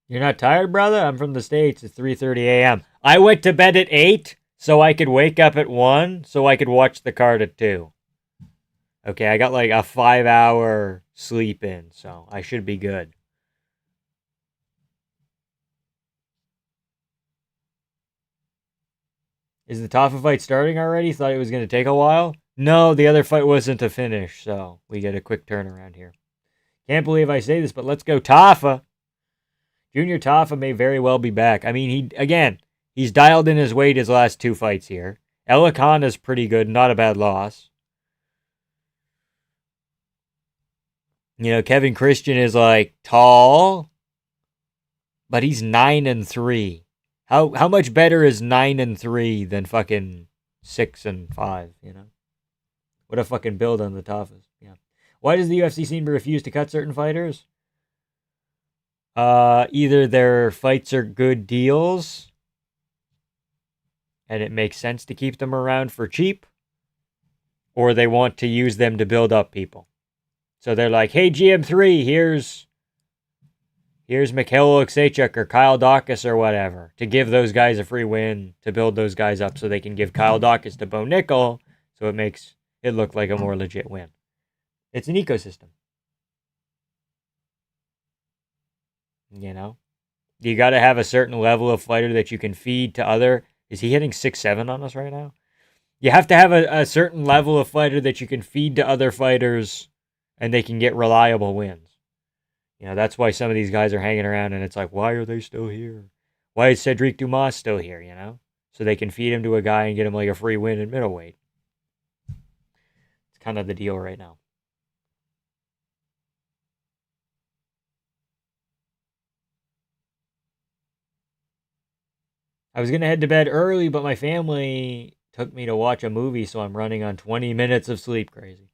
You're not tired, brother? I'm from the States. It's 3:30 a.m. I went to bed at 8 so I could wake up at 1 so I could watch the card at 2. Okay, I got like a 5-hour sleep in, so I should be good. Is the Tafa fight starting already? Thought it was going to take a while? No, the other fight wasn't a finish, so we get a quick turnaround here. Can't believe I say this, but let's go Tafa. Junior Tafa may very well be back. I mean, he's dialed in his weight his last 2 fights here. Elikhan is pretty good, not a bad loss. You know, Kevin Christian is like tall, but he's 9-3. How much better is 9-3 than fucking 6-5? You know, what a fucking build on the Tafas. Yeah. Why does the UFC seem to refuse to cut certain fighters? Either their fights are good deals, and it makes sense to keep them around for cheap, or they want to use them to build up people. So they're like, hey, GM3, here's Mikhail Oleksiejczuk or Kyle Dawkins or whatever, to give those guys a free win, to build those guys up so they can give Kyle Dawkins to Bo Nickel, so it makes it look like a more legit win. It's an ecosystem. You know? You got to have a certain level of fighter that you can feed to other. Is he hitting 6-7 on us right now? You have to have a certain level of fighter that you can feed to other fighters and they can get reliable wins. You know, that's why some of these guys are hanging around and it's like, why are they still here? Why is Cedric Dumas still here, you know? So they can feed him to a guy and get him like a free win in middleweight. It's kind of the deal right now. I was going to head to bed early, but my family took me to watch a movie, so I'm running on 20 minutes of sleep. Crazy.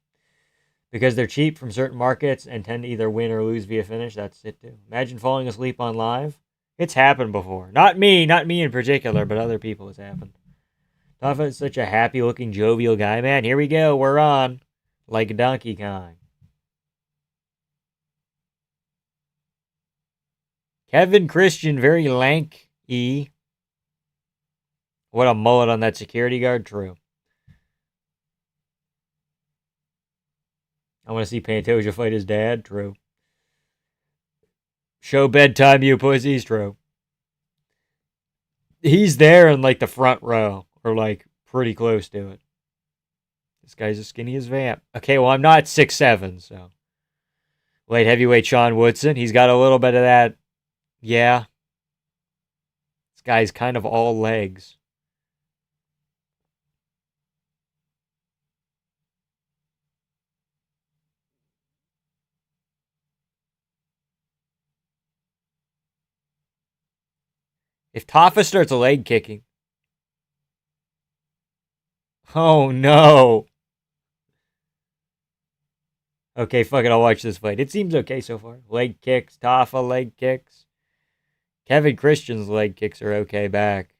Because they're cheap from certain markets and tend to either win or lose via finish. That's it, too. Imagine falling asleep on live. It's happened before. Not me in particular, but other people it's happened. Taffa is such a happy-looking, jovial guy, man. Here we go. We're on. Like Donkey Kong. Kevin Christian, very lanky. What a mullet on that security guard. True. I want to see Pantoja fight his dad. True. Show bedtime, you pussies. True. He's there in like the front row, or like pretty close to it. This guy's as skinny as Vamp. Okay, well, I'm not 6'7", so. Light heavyweight Sean Woodson. He's got a little bit of that. Yeah. This guy's kind of all legs. If Taffa starts a leg kicking. Oh, no. Okay, fuck it. I'll watch this fight. It seems okay so far. Leg kicks. Taffa leg kicks. Kevin Christian's leg kicks are okay back.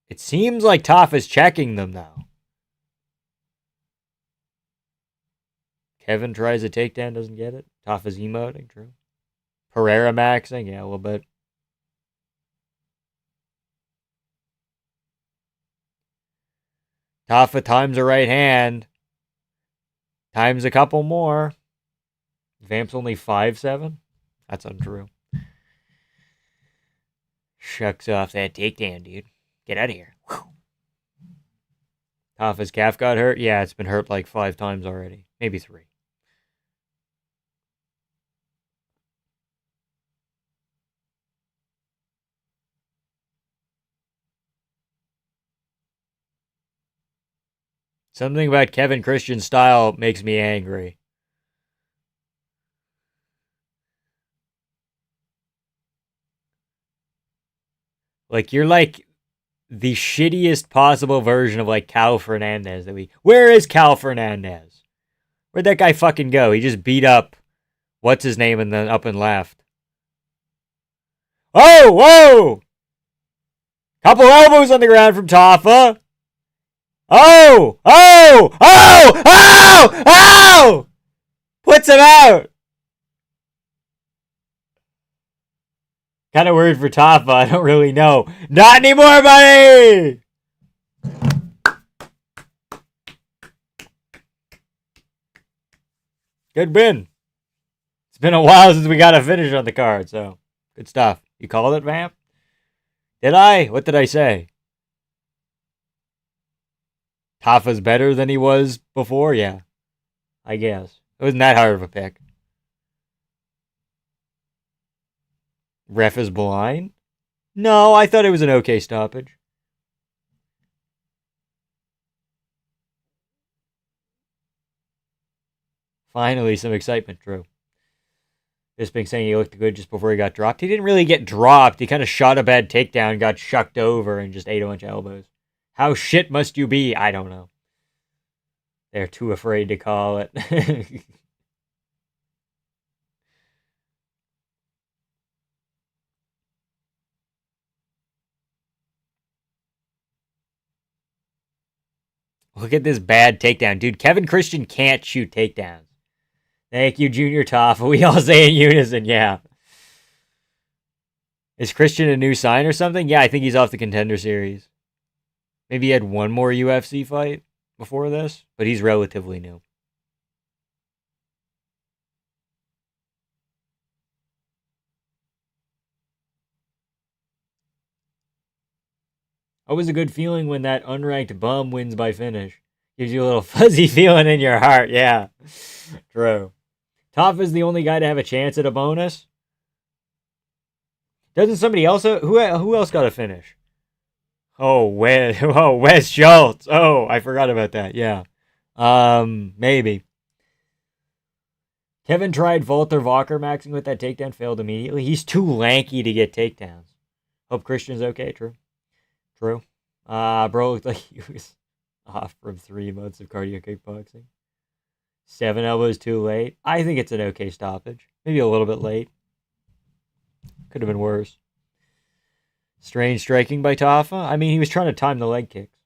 It seems like Taffa's checking them, though. Kevin tries a takedown, doesn't get it. Taffa's emoting, true. Pereira maxing, yeah, a little bit. Taffa times a right hand. Times a couple more. Vamp's only 5'7"? That's untrue. Shucks off that takedown, dude. Get out of here. Taffa's calf got hurt? Yeah, it's been hurt like 5 times already. Maybe 3. Something about Kevin Christian's style makes me angry. Like, you're like the shittiest possible version of like Cal Fernandez that we. Where is Cal Fernandez? Where'd that guy fucking go? He just beat up what's his name and then up and left. Oh, whoa! Couple elbows on the ground from Taffa. Oh! Oh! Oh! Oh! Oh! Puts him out! Kind of worried for Taffa. I don't really know. Not anymore, buddy! Good win. It's been a while since we got a finish on the card, so good stuff. You called it, Vamp? Did I? What did I say? Taffa's better than he was before? Yeah, I guess. It wasn't that hard of a pick. Ref is blind? No, I thought it was an okay stoppage. Finally, some excitement, Drew. Bisping saying he looked good just before he got dropped. He didn't really get dropped. He kind of shot a bad takedown, got shucked over, and just ate a bunch of elbows. How shit must you be? I don't know. They're too afraid to call it. Look at this bad takedown. Dude, Kevin Christian can't shoot takedowns. Thank you, Junior Taffa. We all say in unison, yeah. Is Christian a new sign or something? Yeah, I think he's off the Contender Series. Maybe he had one more UFC fight before this, but he's relatively new. Always a good feeling when that unranked bum wins by finish. Gives you a little fuzzy feeling in your heart. Yeah, true. Taffa is the only guy to have a chance at a bonus. Doesn't somebody else? Who else got a finish? Oh, Wes Schultz. Oh, I forgot about that. Yeah. Maybe. Kevin tried Walter Walker maxing with that takedown, failed immediately. He's too lanky to get takedowns. Hope Christian's okay, true. True. Bro looked like he was off from 3 months of cardio kickboxing. 7 elbows too late. I think it's an okay stoppage. Maybe a little bit late. Could have been worse. Strange striking by Tafa. I mean, he was trying to time the leg kicks.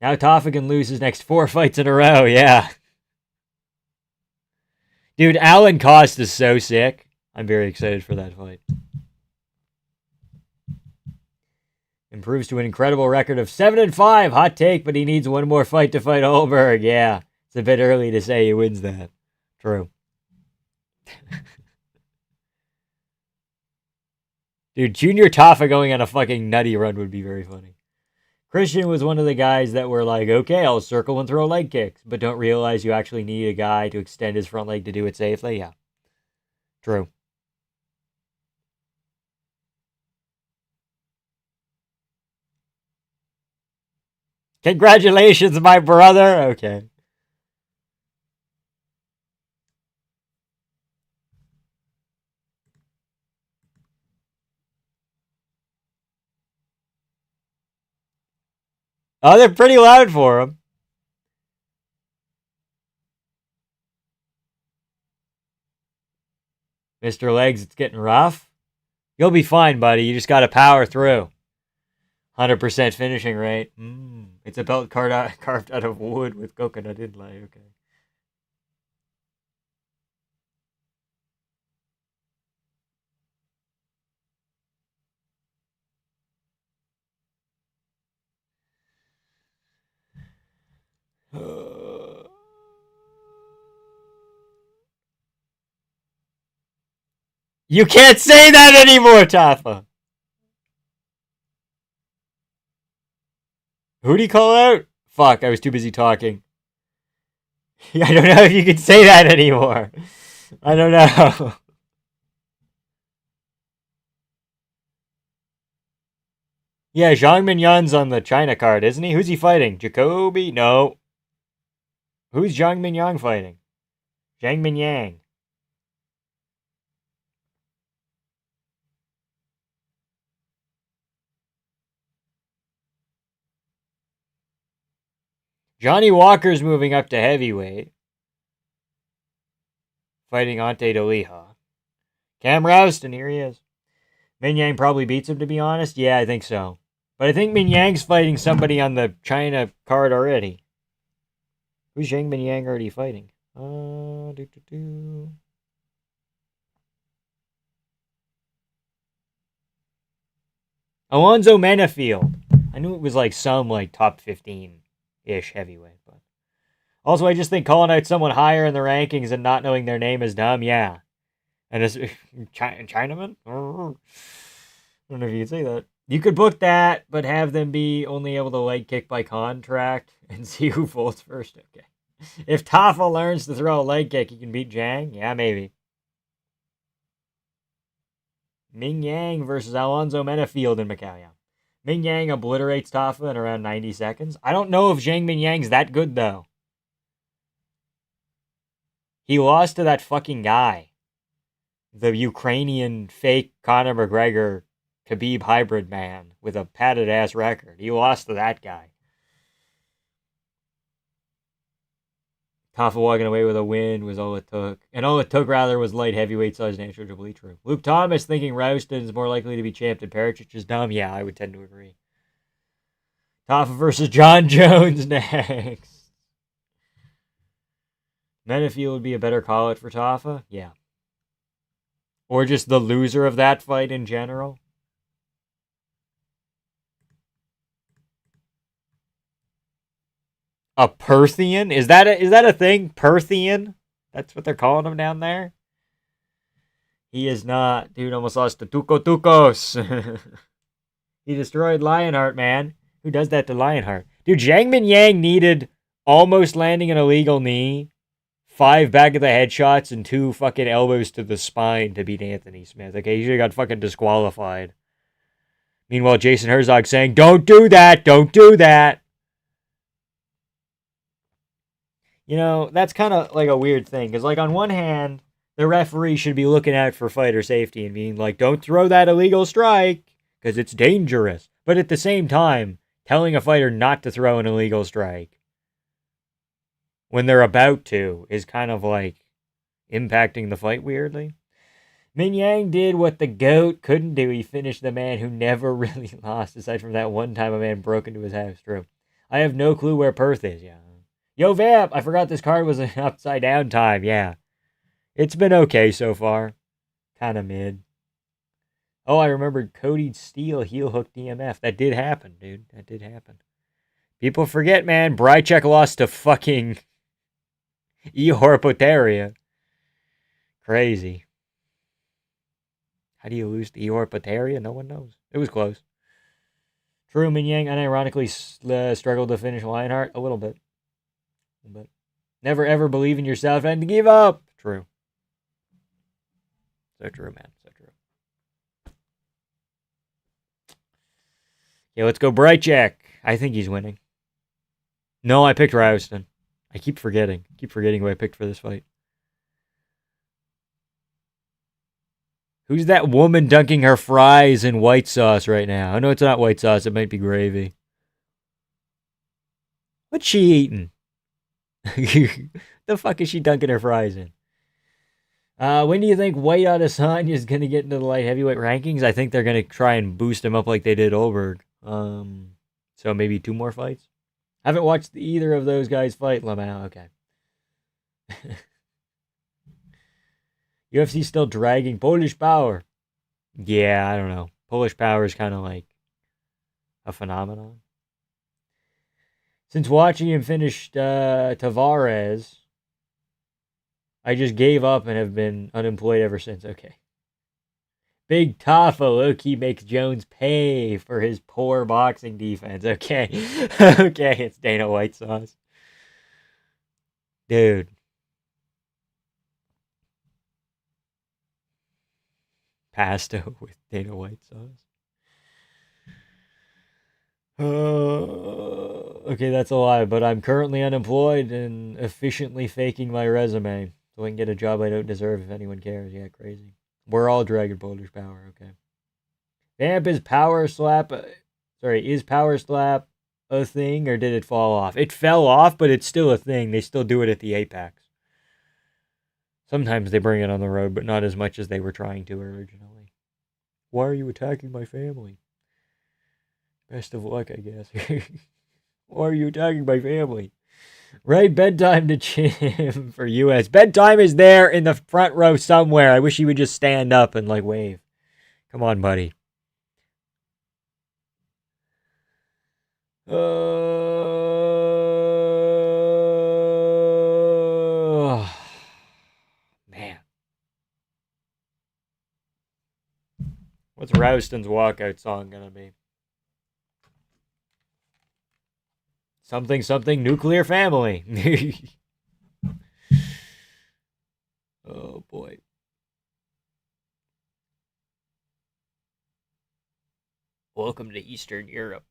Now Tafa can lose his next 4 fights in a row. Yeah. Dude, Alan Cost is so sick. I'm very excited for that fight. Improves to an incredible record of 7-5. Hot take, but he needs one more fight to fight Holberg. Yeah. It's a bit early to say he wins that. True. Dude, Junior Tafa going on a fucking nutty run would be very funny. Christian was one of the guys that were like, okay, I'll circle and throw leg kicks, but don't realize you actually need a guy to extend his front leg to do it safely. Yeah. True. Congratulations, my brother. Okay. Oh, they're pretty loud for him. Mr. Legs, it's getting rough. You'll be fine, buddy. You just got to power through. 100% finishing rate. It's a belt carved out of wood with coconut inlay. Okay. You can't say that anymore, Tafa. Who'd he call out? Fuck, I was too busy talking. I don't know if you can say that anymore. I don't know. Yeah, Zhang Minyan's on the China card, isn't he? Who's he fighting? Jacoby? No. Who's Zhang Minyang fighting? Zhang Minyang. Johnny Walker's moving up to heavyweight. Fighting Ante Deliha. Cam Rouston, here he is. Minyang probably beats him, to be honest. Yeah, I think so. But I think Minyang's fighting somebody on the China card already. Who's Zhang Minyang already fighting? Alonzo Menafield. I knew it was like some like top 15-ish heavyweight, but also I just think calling out someone higher in the rankings and not knowing their name is dumb. Yeah, and it's Chinaman. I don't know if you can say that. You could book that, but have them be only able to leg kick by contract and see who folds first. Okay. If Tafa learns to throw a leg kick, he can beat Zhang. Yeah, maybe. Ming Yang versus Alonzo Menafield in Macau. Yeah. Ming Yang obliterates Tafa in around 90 seconds. I don't know if Zhang Minyang's that good, though. He lost to that fucking guy. The Ukrainian fake Conor McGregor Khabib hybrid man with a padded ass record. He lost to that guy. Tafa walking away with a win was all it took. And all it took, rather, was light heavyweight size naturally true. Luke Thomas thinking Rouston's more likely to be champ than Perchich is dumb. Yeah, I would tend to agree. Tafa versus John Jones next. Menafield would be a better call-out for Tafa? Yeah. Or just the loser of that fight in general? A Perthian? Is that a thing? Perthian? That's what they're calling him down there? He is not. Dude almost lost to Tuco Tucos. He destroyed Lionheart, man. Who does that to Lionheart? Dude, Zhang Minyang needed almost landing an illegal knee, 5 back of the head shots, and 2 fucking elbows to the spine to beat Anthony Smith. Okay, he should have got fucking disqualified. Meanwhile, Jason Herzog saying, don't do that, don't do that. You know, that's kind of like a weird thing. Because, like, on one hand, the referee should be looking out for fighter safety and being like, don't throw that illegal strike because it's dangerous. But at the same time, telling a fighter not to throw an illegal strike when they're about to is kind of like impacting the fight weirdly. Min Yang did what the GOAT couldn't do. He finished the man who never really lost, aside from that one time a man broke into his house. True. I have no clue where Perth is. Yeah. Yo, Vamp, I forgot this card was an upside down time. Yeah. It's been okay so far. Kind of mid. Oh, I remembered Cody Steele heel hook DMF. That did happen, dude. That did happen. People forget, man. Brychek lost to fucking Ihor Poteria. Crazy. How do you lose to Ihor Poteria? No one knows. It was close. True, Min Yang unironically struggled to finish Lionheart a little bit. But never ever believe in yourself and give up. True. So true, man. So true. Yeah, let's go Brychek. I think he's winning. No, I picked Rouston. I keep forgetting. Who I picked for this fight. Who's that woman dunking her fries in white sauce right now? I know it's not white sauce. It might be gravy. What's she eating? The fuck is she dunking her fries in? When do you think White Adesanya is going to get into the light heavyweight rankings? I think they're going to try and boost him up like they did Oberg. So maybe 2 more fights. Haven't watched either of those guys fight, Lamau. Okay. UFC still dragging Polish Power. Yeah, I don't know. Polish Power is kind of like a phenomenon. Since watching him finish Tavares, I just gave up and have been unemployed ever since. Okay. Big Tafa low-key makes Jones pay for his poor boxing defense. Okay. Okay, it's Dana White sauce. Dude. Pasto with Dana White sauce. Okay, that's a lie, but I'm currently unemployed and efficiently faking my resume so I can get a job I don't deserve if anyone cares. Yeah, crazy. We're all dragging Polish Power, okay. Vamp is Power Slap. Is Power Slap a thing or did it fall off? It fell off, but it's still a thing. They still do it at the Apex. Sometimes they bring it on the road, but not as much as they were trying to originally. Why are you attacking my family? Best of luck, I guess. Why are you attacking my family? Right, bedtime to Jim for US. Bedtime is there in the front row somewhere. I wish he would just stand up and like wave. Come on, buddy. Man. What's Rouston's walkout song gonna be? Something nuclear family. Oh boy. Welcome to Eastern Europe.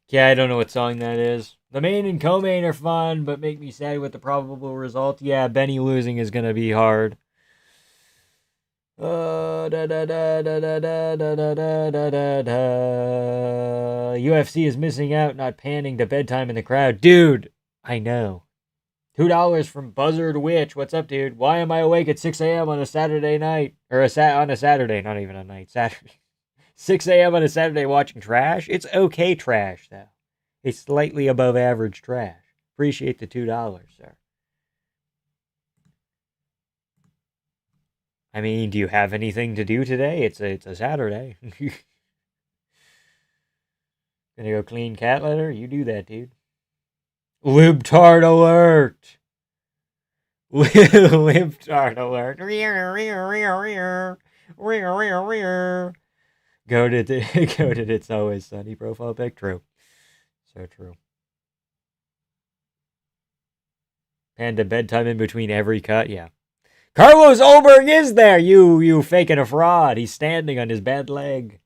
Yeah, I don't know what song that is. The main and co-main are fun, but make me sad with the probable result. Yeah, Benny losing is gonna be hard. UFC is missing out, not panning to bedtime in the crowd. Dude, I know. $2 from Buzzard Witch. What's up, dude? Why am I awake at 6 a.m. on a Saturday night? Or on a Saturday, not even a night. Saturday. 6 a.m. on a Saturday watching trash? It's okay trash, though. It's slightly above average trash. Appreciate the $2, sir. I mean, do you have anything to do today? It's a Saturday. Gonna go clean cat litter? You do that, dude. Libtard alert! Libtard alert! Go to It's Always Sunny profile pic. True. So true. Panda bedtime in between every cut. Yeah. Carlos Olberg is there. You faking a fraud. He's standing on his bad leg.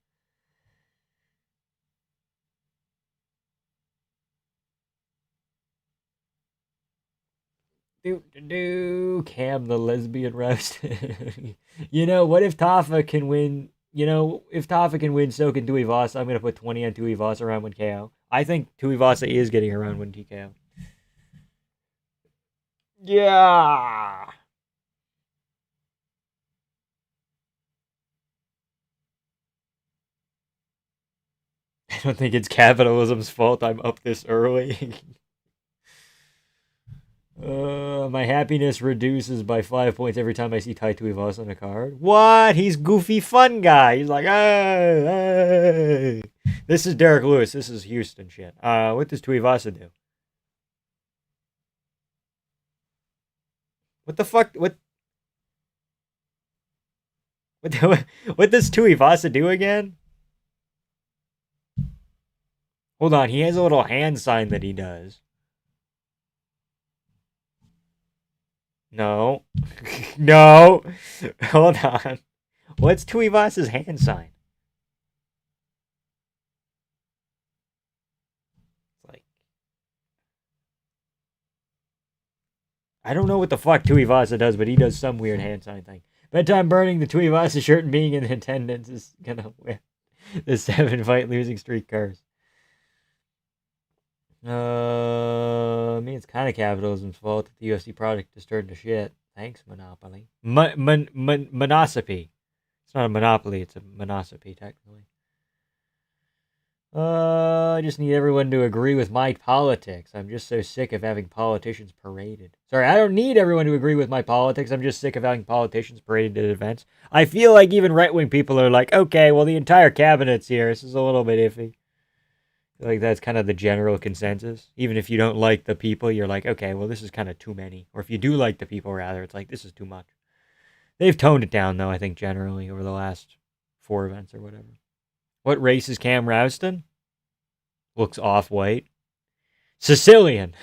Cam the lesbian roast. What if Tafa can win? If Tafa can win, so can Tuivasa. I'm gonna put 20 on Tuivasa around 1 KO. I think Tuivasa is getting around 1 TKO. Yeah. I don't think it's capitalism's fault I'm up this early. My happiness reduces by 5 points every time I see Tai Tuivasa on a card. What? He's goofy fun guy. He's like, hey, hey. This is Derek Lewis. This is Houston shit. What does Tuivasa do? What the fuck? What does Tuivasa do again? Hold on, he has a little hand sign that he does. No. No. Hold on. What's Tuivasa's hand sign? Like, I don't know what the fuck Tuivasa does, but he does some weird hand sign thing. Bedtime burning the Tuivasa shirt and being in attendance is gonna win the 7-fight losing streak curse. I mean, it's kind of capitalism's fault that the UFC product is turned to shit. Thanks, Monopoly. Monosopy. It's not a monopoly, it's a monosopy, technically. I just need everyone to agree with my politics. I'm just so sick of having politicians paraded. Sorry, I don't need everyone to agree with my politics. I'm just sick of having politicians paraded at events. I feel like even right-wing people are like, okay, well, the entire cabinet's here. This is a little bit iffy. Like, that's kind of the general consensus. Even if you don't like the people, you're like, okay, well, this is kind of too many. Or if you do like the people, rather, it's like, this is too much. They've toned it down, though, I think, generally, over the last 4 events or whatever. What race is Cam Rouston? Looks off-white. Sicilian!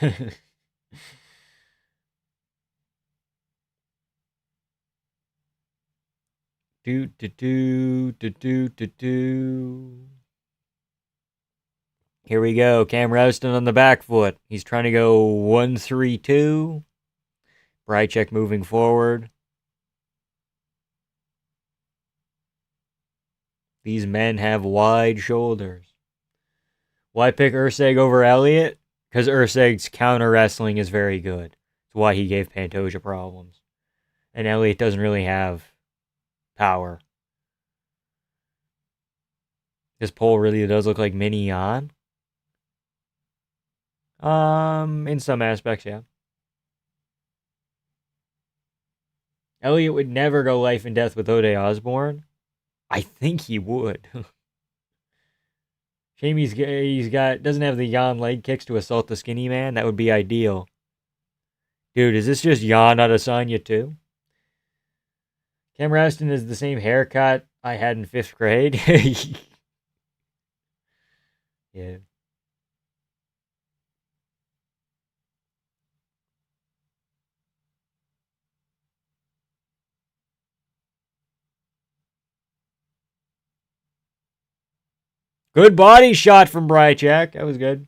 do. Here we go. Cam Rouston on the back foot. He's trying to go 1-3-2. Brychek moving forward. These men have wide shoulders. Why pick Urseg over Elliott? Because Urseg's counter wrestling is very good. That's why he gave Pantoja problems. And Elliott doesn't really have power. This pole really does look like mini Jan. In some aspects, yeah. Elliott would never go life and death with Ode Osborne. I think he would. Shame doesn't have the Jan leg kicks to assault the skinny man. That would be ideal. Dude, is this just Jan Adesanya too? Cam Rouston is the same haircut I had in 5th grade. Yeah. Good body shot from Brychek. That was good. Can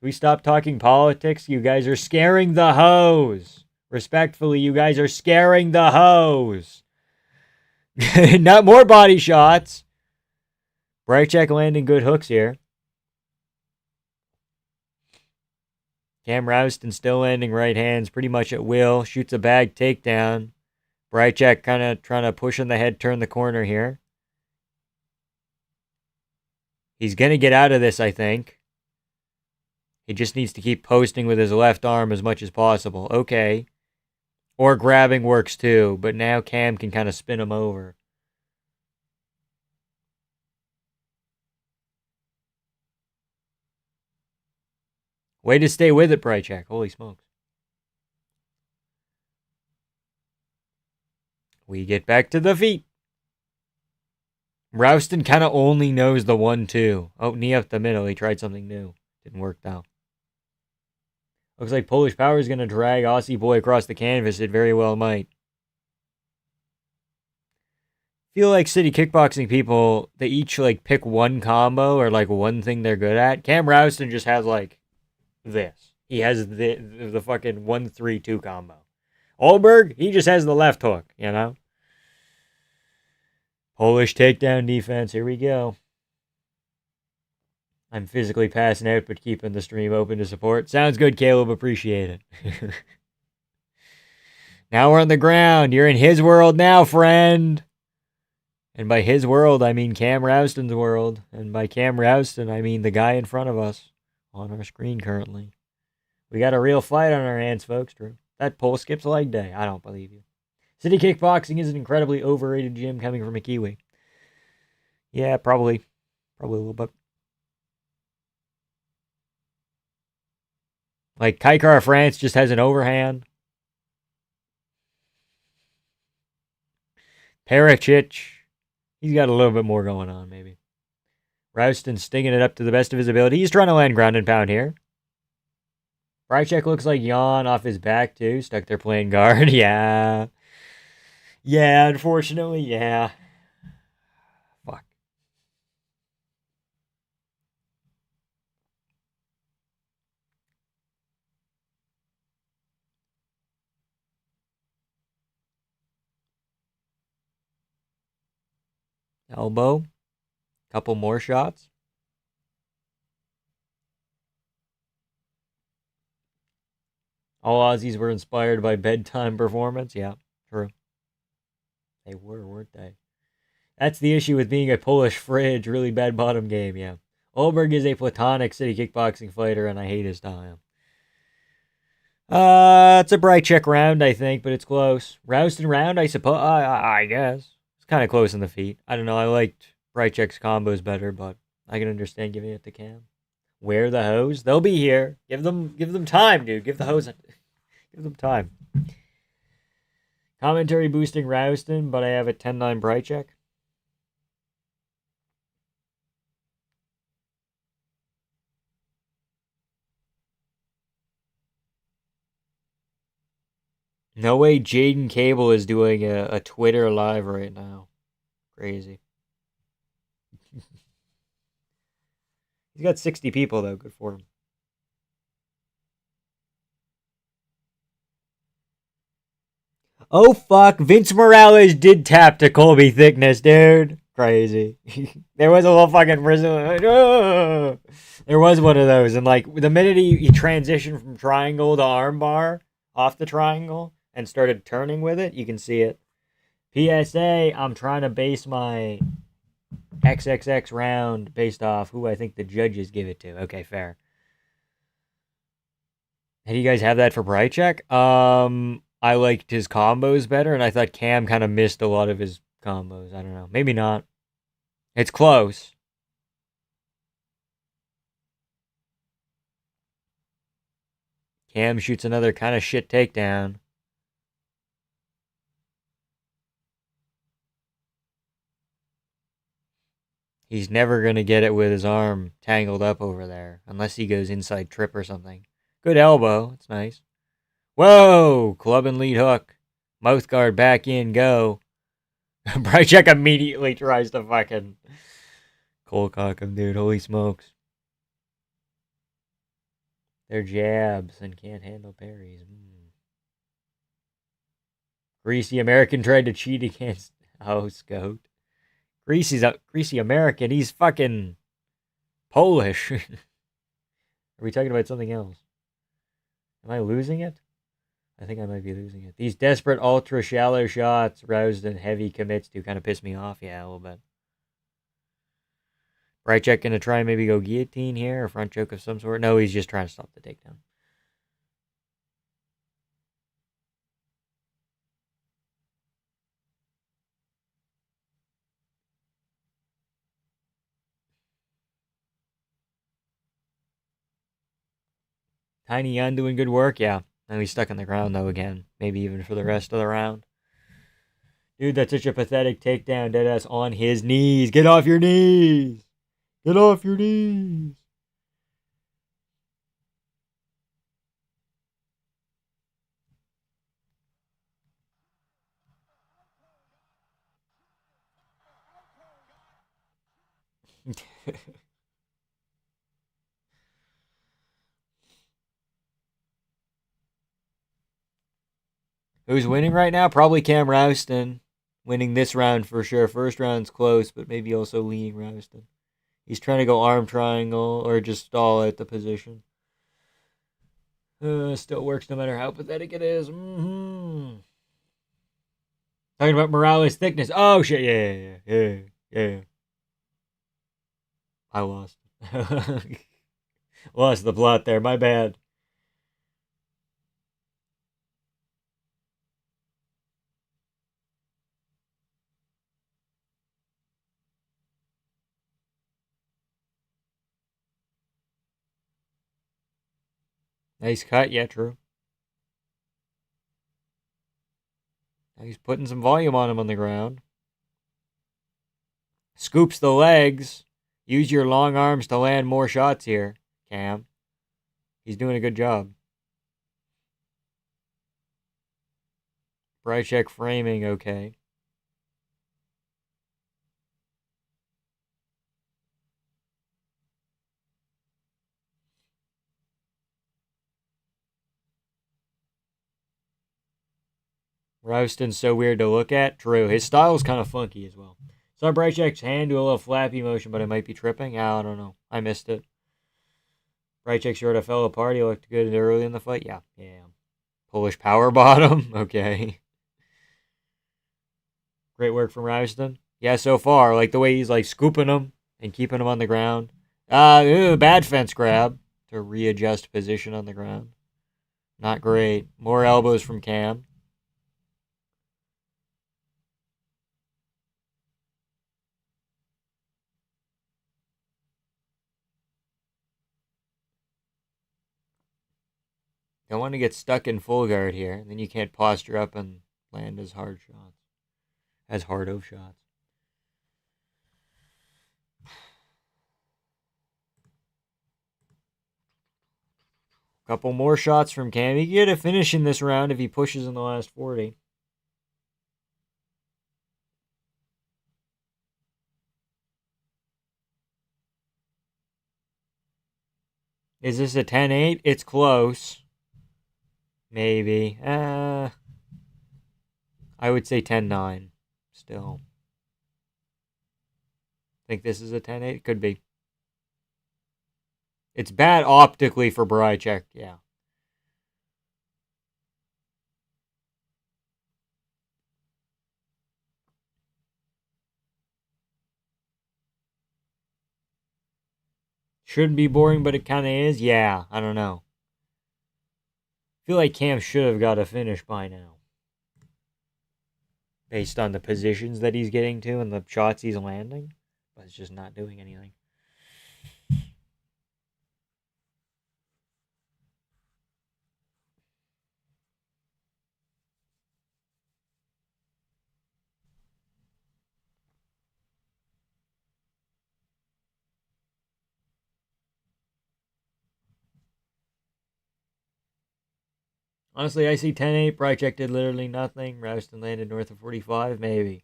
we stop talking politics? You guys are scaring the hoes. Respectfully, you guys are scaring the hoes. Not more body shots. Brychek landing good hooks here. Cam Rouston still landing right hands pretty much at will. Shoots a bag takedown. Brychek kind of trying to push in the head, turn the corner here. He's going to get out of this, I think. He just needs to keep posting with his left arm as much as possible. Okay. Or grabbing works too, but now Cam can kind of spin him over. Way to stay with it, Brychek. Holy smokes. We get back to the feet. Rouston kind of only knows the 1-2. Oh, knee up the middle. He tried something new. Didn't work though. Looks like Polish Power is going to drag Aussie Boy across the canvas. It very well might. Feel like City Kickboxing people, they each like pick one combo or like one thing they're good at. Cam Rouston just has like this. He has the fucking 1-3-2 combo. Olberg, he just has the left hook, you know? Polish takedown defense. Here we go. I'm physically passing out, but keeping the stream open to support. Sounds good, Caleb. Appreciate it. Now we're on the ground. You're in his world now, friend. And by his world, I mean Cam Rouston's world. And by Cam Rouston, I mean the guy in front of us on our screen currently. We got a real fight on our hands, folks. True. That pole skips leg day. I don't believe you. City Kickboxing is an incredibly overrated gym coming from a Kiwi. Yeah, probably. Probably a little bit. Like, Kaikar France just has an overhand. Pericic, he's got a little bit more going on, maybe. Rouston stinging it up to the best of his ability. He's trying to land ground and pound here. Brychek looks like yawn off his back, too. Stuck there playing guard. Yeah. Yeah, unfortunately, yeah. Fuck. Elbow. Couple more shots. All Aussies were inspired by bedtime performance. Yeah, true. They were, weren't they? That's the issue with being a Polish fridge. Really bad bottom game, yeah. Olberg is a platonic City Kickboxing fighter, and I hate his style. It's a bright check round, I think, but it's close. Rouston round, I suppose. I guess. It's kind of close in the feet. I don't know. I liked Brychek's combos better, but I can understand giving it to Cam. Where the hose? They'll be here. Give them time, dude. Give them time. Commentary boosting Rouston, but I have a 10-9 Brychek. No way Jaden Cable is doing a Twitter live right now. Crazy. He's got 60 people, though. Good for him. Oh, fuck. Vince Morales did tap to Colby Thickness, dude. Crazy. There was a little fucking Brazilian. Oh! There was one of those. And, like, the minute he transitioned from triangle to armbar off the triangle and started turning with it, you can see it. PSA, I'm trying to base my XXX round based off who I think the judges give it to. Okay, fair. Hey, do you guys have that for Brychek? I liked his combos better, and I thought Cam kind of missed a lot of his combos. I don't know. Maybe not. It's close. Cam shoots another kind of shit takedown. He's never going to get it with his arm tangled up over there, unless he goes inside trip or something. Good elbow. It's nice. Whoa! Club and lead hook. Mouth guard back in, go. Brychek immediately tries to fucking cold cock him, dude. Holy smokes. They're jabs and can't handle parries. Greasy American tried to cheat against... Oh, Scout. Greasy American. He's fucking Polish. Are we talking about something else? Am I losing it? I think I might be losing it. These desperate ultra shallow shots roused in heavy commits do kind of piss me off. Yeah, a little bit. Brychek gonna try and maybe go guillotine here or front choke of some sort. No, he's just trying to stop the takedown. Tiny Yun doing good work, yeah. Now he's stuck on the ground though again. Maybe even for the rest of the round. Dude, that's such a pathetic takedown. Deadass on his knees. Get off your knees. Get off your knees. Who's winning right now? Probably Cam Rouston. Winning this round for sure. First round's close, but maybe also leading Rouston. He's trying to go arm triangle or just stall at the position. Still works no matter how pathetic it is. Mm-hmm. Talking about Morales' thickness. Oh, shit. Yeah. I lost. Lost the plot there. My bad. Nice cut. Yeah, true. Now he's putting some volume on him on the ground. Scoops the legs. Use your long arms to land more shots here, Cam. He's doing a good job. Brychek framing okay. Rouston's so weird to look at. True. His style's kind of funky as well. Saw Brychek's hand do a little flappy motion, but it might be tripping. I don't know. I missed it. Brychek sort of fell apart. He looked good early in the fight. Yeah. Polish power bottom. Okay. Great work from Rouston. Yeah, so far. Like the way he's like scooping him and keeping him on the ground. Bad fence grab to readjust position on the ground. Not great. More elbows from Cam. Don't want to get stuck in full guard here. Then you can't posture up and land as hard shots. As hard of shots. Couple more shots from Cam. He can get a finish in this round if he pushes in the last 40. Is this a 10-8? It's close. Maybe. I would say 10-9 still. Think this is a 10-8? Could be. It's bad optically for Brychek, yeah. Shouldn't be boring, but it kind of is. Yeah, I don't know. Feel like Cam should have got a finish by now. Based on the positions that he's getting to and the shots he's landing. But it's just not doing anything. Honestly, I see 10-8. Brychek did literally nothing. Rouston landed north of 45, maybe.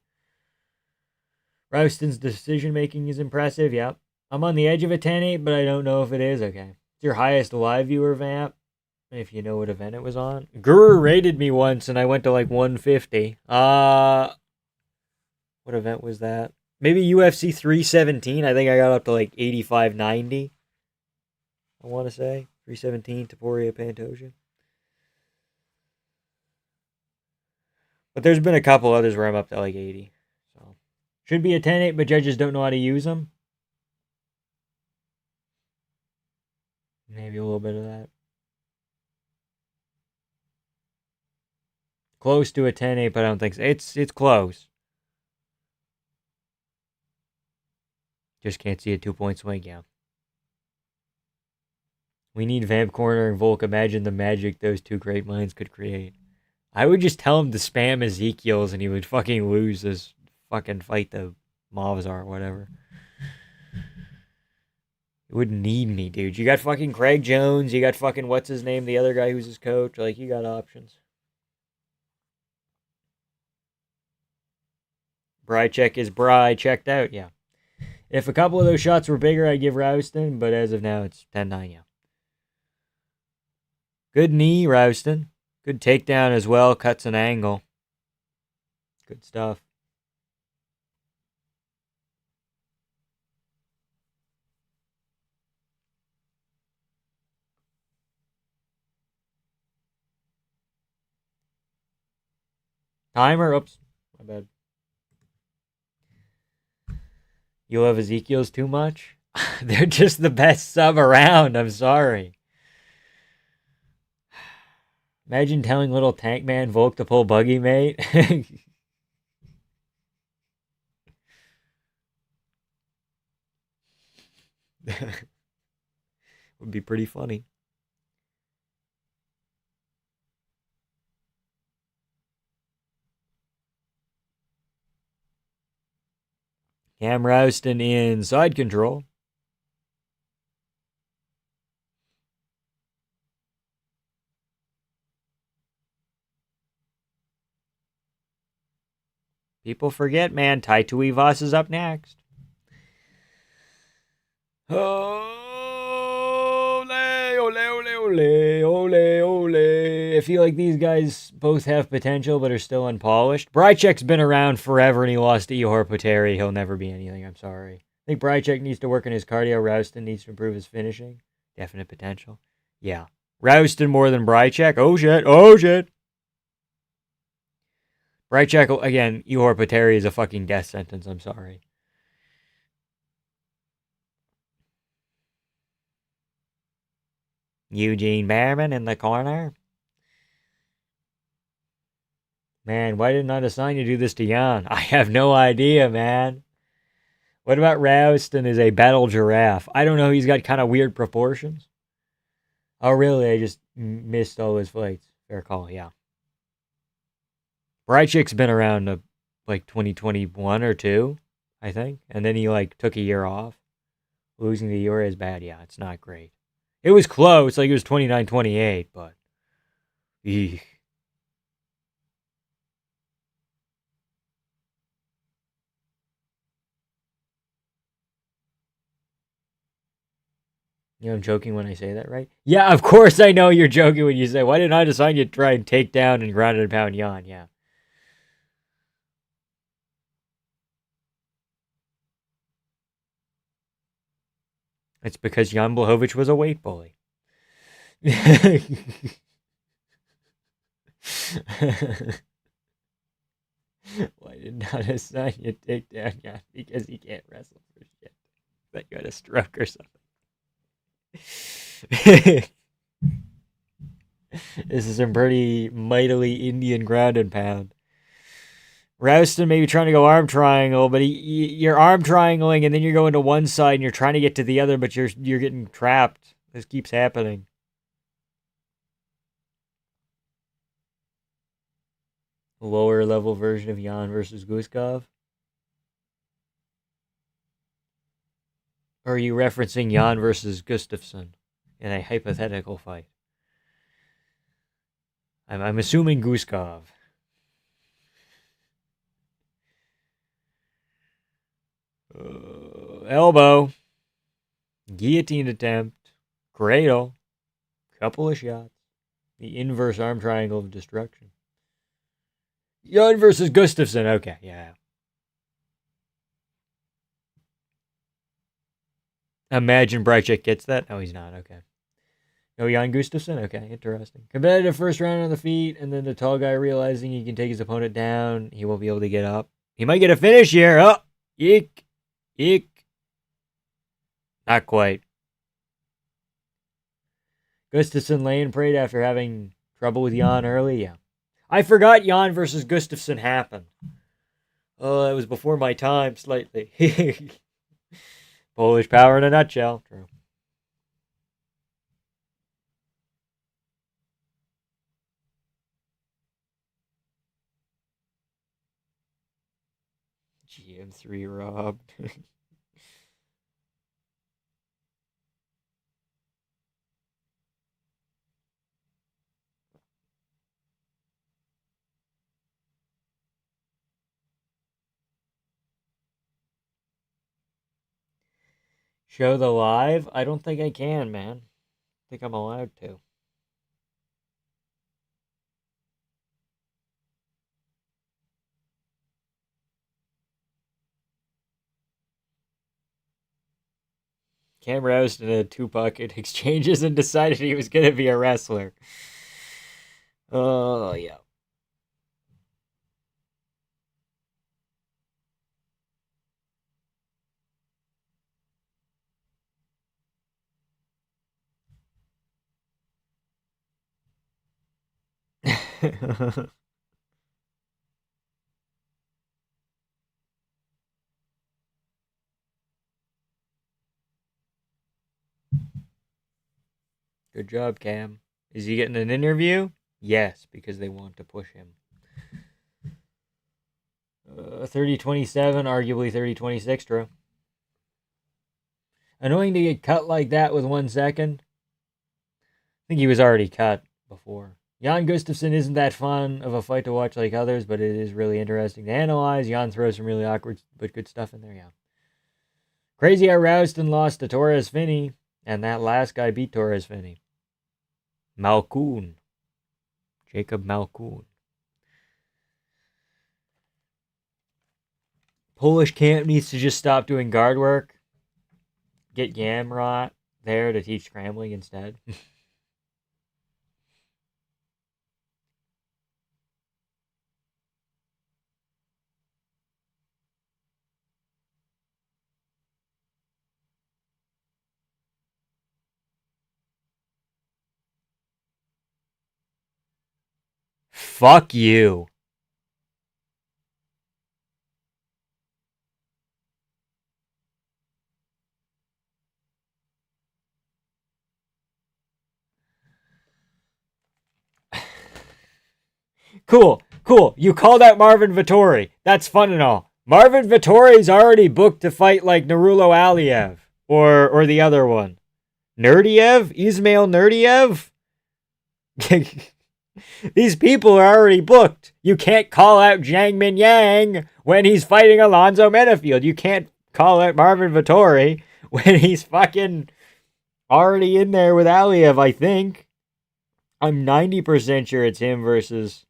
Rouston's decision making is impressive. Yep. I'm on the edge of a 10-8, but I don't know if it is. Okay. It's your highest live viewer vamp. If you know what event it was on. Guru rated me once and I went to like 150. What event was that? Maybe UFC 317. I think I got up to like 85.90. I want to say. 317, Taporia Pantoja. But there's been a couple others where I'm up to like 80. So should be a 10-8, but judges don't know how to use them. Maybe a little bit of that. Close to a 10-8, but I don't think so. It's close. Just can't see a 2-point swing, yeah. We need Vamp Corner and Volk. Imagine the magic those two great minds could create. I would just tell him to spam Ezekiel's and he would fucking lose this fucking fight the Mavzar or whatever. It wouldn't need me, dude. You got fucking Craig Jones. You got fucking what's his name? The other guy who's his coach. Like, you got options. Brychek is checked out, yeah. If a couple of those shots were bigger, I'd give Rouston, but as of now, it's 10-9, yeah. Good knee, Rouston. Good takedown as well, cuts an angle. Good stuff. Timer, oops, my bad. You love Ezekiel's too much? They're just the best sub around, I'm sorry. Imagine telling little tank man Volk to pull buggy, mate. Would be pretty funny. Cam Rouston in side control. People forget, man. Tai Tuivasa is up next. Ole, ole, ole, ole, ole, ole. I feel like these guys both have potential but are still unpolished. Brychek's been around forever and he lost to Ihor Poteri. He'll never be anything, I'm sorry. I think Brychek needs to work on his cardio. Rouston needs to improve his finishing. Definite potential. Yeah. Rouston more than Brychek. Oh shit. Oh shit. Brychek, again, Ihor Poteri is a fucking death sentence. I'm sorry. Eugene Behrman in the corner. Man, why didn't I assign you to do this to Jan? I have no idea, man. What about Rouston is a battle giraffe? I don't know. He's got kind of weird proportions. Oh, really? I just missed all his fights. Fair call, yeah. Brychek's been around like 2021 or 2, I think. And then he like took a year off. Losing to Ure is bad. Yeah, it's not great. It was close. Like it was 29-28, but... Eek. You know I'm joking when I say that, right? Yeah, of course I know you're joking when you say, why didn't I decide you to try and take down and ground and pound Jan? Yeah. It's because Jan Blachowicz was a weight bully. Why did not assign you to take down Jan? Because he can't wrestle for shit. That you had a stroke or something. This is some pretty mightily Indian ground and pound. Rouston maybe trying to go arm triangle, but you're arm triangling and then you're going to one side and you're trying to get to the other, but you're getting trapped. This keeps happening. Lower level version of Jan versus Guskov? Or are you referencing Jan versus Gustafsson in a hypothetical fight? I'm assuming Guskov. Elbow. Guillotine attempt. Cradle. Couple of shots. The inverse arm triangle of destruction. Jan versus Gustafsson. Okay, yeah. Imagine Brychek gets that. No, he's not. Okay. No, Jan Gustafsson? Okay, interesting. Competitive first round on the feet, and then the tall guy realizing he can take his opponent down. He won't be able to get up. He might get a finish here. Oh, eek. Eek. Not quite. Gustafsson laying Prates after having trouble with Jan early. Yeah. I forgot Jan versus Gustafsson happened. Oh, that was before my time, slightly. Polish power in a nutshell. True. GM3 robbed. Show the live? I don't think I can, man. I think I'm allowed to. Cam Rouston had 2 bucket exchanges and decided he was going to be a wrestler. Oh, yeah. Good job, Cam. Is he getting an interview? Yes, because they want to push him. 30-27, arguably 30-26, Drew. Annoying to get cut like that with 1 second. I think he was already cut before. Jan Gustafsson isn't that fun of a fight to watch like others, but it is really interesting to analyze. Jan throws some really awkward but good stuff in there, yeah. Crazy how Rouston lost to Torres Finney, and that last guy beat Torres Finney. Malkoun. Jacob Malkoun. Polish camp needs to just stop doing guard work. Get Gamrot there to teach scrambling instead. Fuck you. Cool. You called out Marvin Vittori. That's fun and all. Marvin Vittori's already booked to fight like Narulo Aliev or the other one. Nerdiev? Ismail Nerdiev? These people are already booked. You can't call out Zhang Min Yang when he's fighting Alonzo Menafield. You can't call out Marvin Vittori when he's fucking already in there with Aliev, I think. I'm 90% sure it's him versus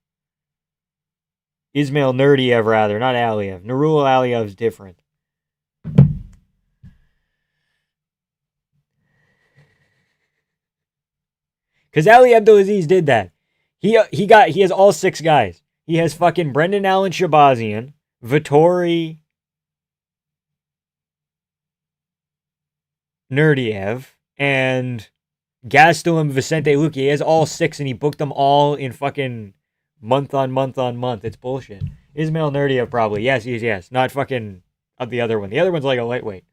Ismail Nerdiev, rather, not Aliev. Nurul Aliev's different. Because Ali Abdelaziz did that. He has all 6 guys. He has fucking Brendan Allen Shabazian, Vittori Nerdiev, and Gastelum Vicente Luque. He has all 6 and he booked them all in fucking month on month on month. It's bullshit. Ismail Nerdiev probably. Yes. Not fucking the other one. The other one's like a lightweight.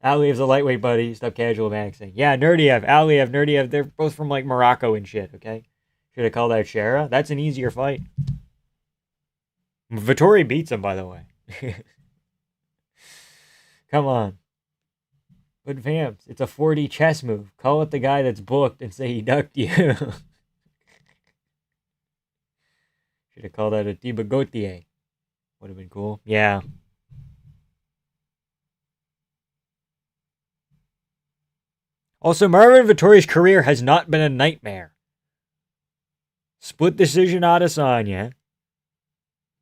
Aliev's a lightweight, buddy. Stop casual maxing. Yeah, Nerdiev, Aliev, Nerdiev, they're both from like Morocco and shit, okay? Should have called out Shara. That's an easier fight. Vittori beats him, by the way. Come on. But Vamps, it's a 4D chess move. Call it the guy that's booked and say he ducked you. Should have called out a Thibaut Gauthier. Would have been cool. Yeah. Also, Marvin Vittori's career has not been a nightmare. Split decision Adesanya.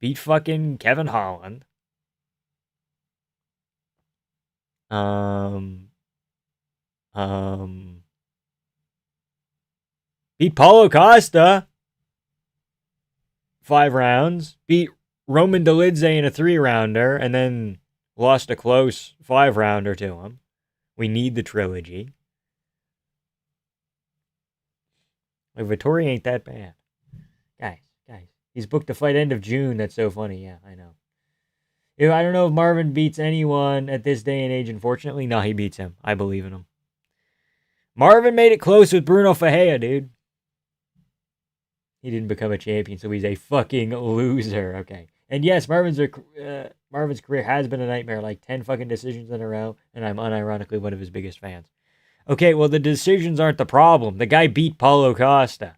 Beat fucking Kevin Holland. Beat Paulo Costa. 5 rounds. Beat Roman Dolidze in a 3-rounder, and then lost a close 5-rounder to him. We need the trilogy. Like, Vittori ain't that bad. Guys. He's booked a fight end of June. That's so funny. Yeah, I know. I don't know if Marvin beats anyone at this day and age, unfortunately. No, he beats him. I believe in him. Marvin made it close with Bruno Fajea, dude. He didn't become a champion, so he's a fucking loser. Okay. And yes, Marvin's career has been a nightmare. Like 10 fucking decisions in a row, and I'm unironically one of his biggest fans. Okay, well, the decisions aren't the problem. The guy beat Paulo Costa.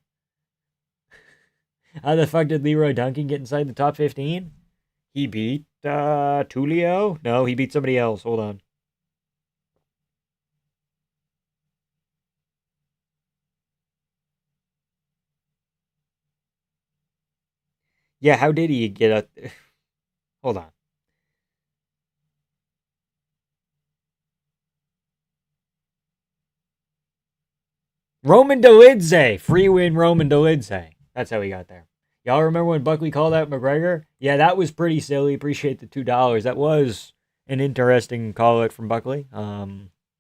How the fuck did Leroy Duncan get inside the top 15? He beat Tulio? No, he beat somebody else. Hold on. Yeah, how did he get up? Hold on. Roman Dolidze. Free win Roman Dolidze. That's how he got there. Y'all remember when Buckley called out McGregor? Yeah, that was pretty silly. Appreciate the $2. That was an interesting call out from Buckley.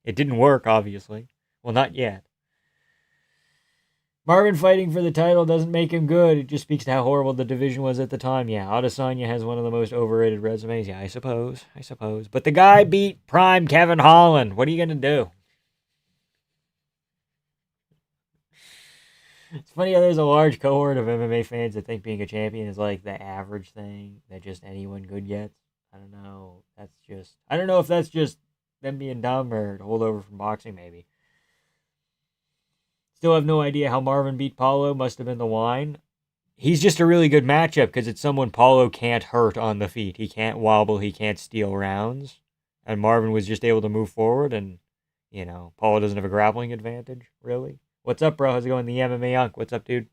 It didn't work, obviously. Well, not yet. Marvin fighting for the title doesn't make him good. It just speaks to how horrible the division was at the time. Yeah, Adesanya has one of the most overrated resumes. Yeah, I suppose. But the guy beat prime Kevin Holland. What are you going to do? It's funny how there's a large cohort of MMA fans that think being a champion is like the average thing that just anyone good gets. I don't know. I don't know if that's just them being dumb or holdover from boxing, maybe. Still have no idea how Marvin beat Paulo. Must have been the wine. He's just a really good matchup because it's someone Paulo can't hurt on the feet. He can't wobble. He can't steal rounds. And Marvin was just able to move forward. And, Paulo doesn't have a grappling advantage, really. What's up, bro? How's it going? The MMA Unk. What's up, dude?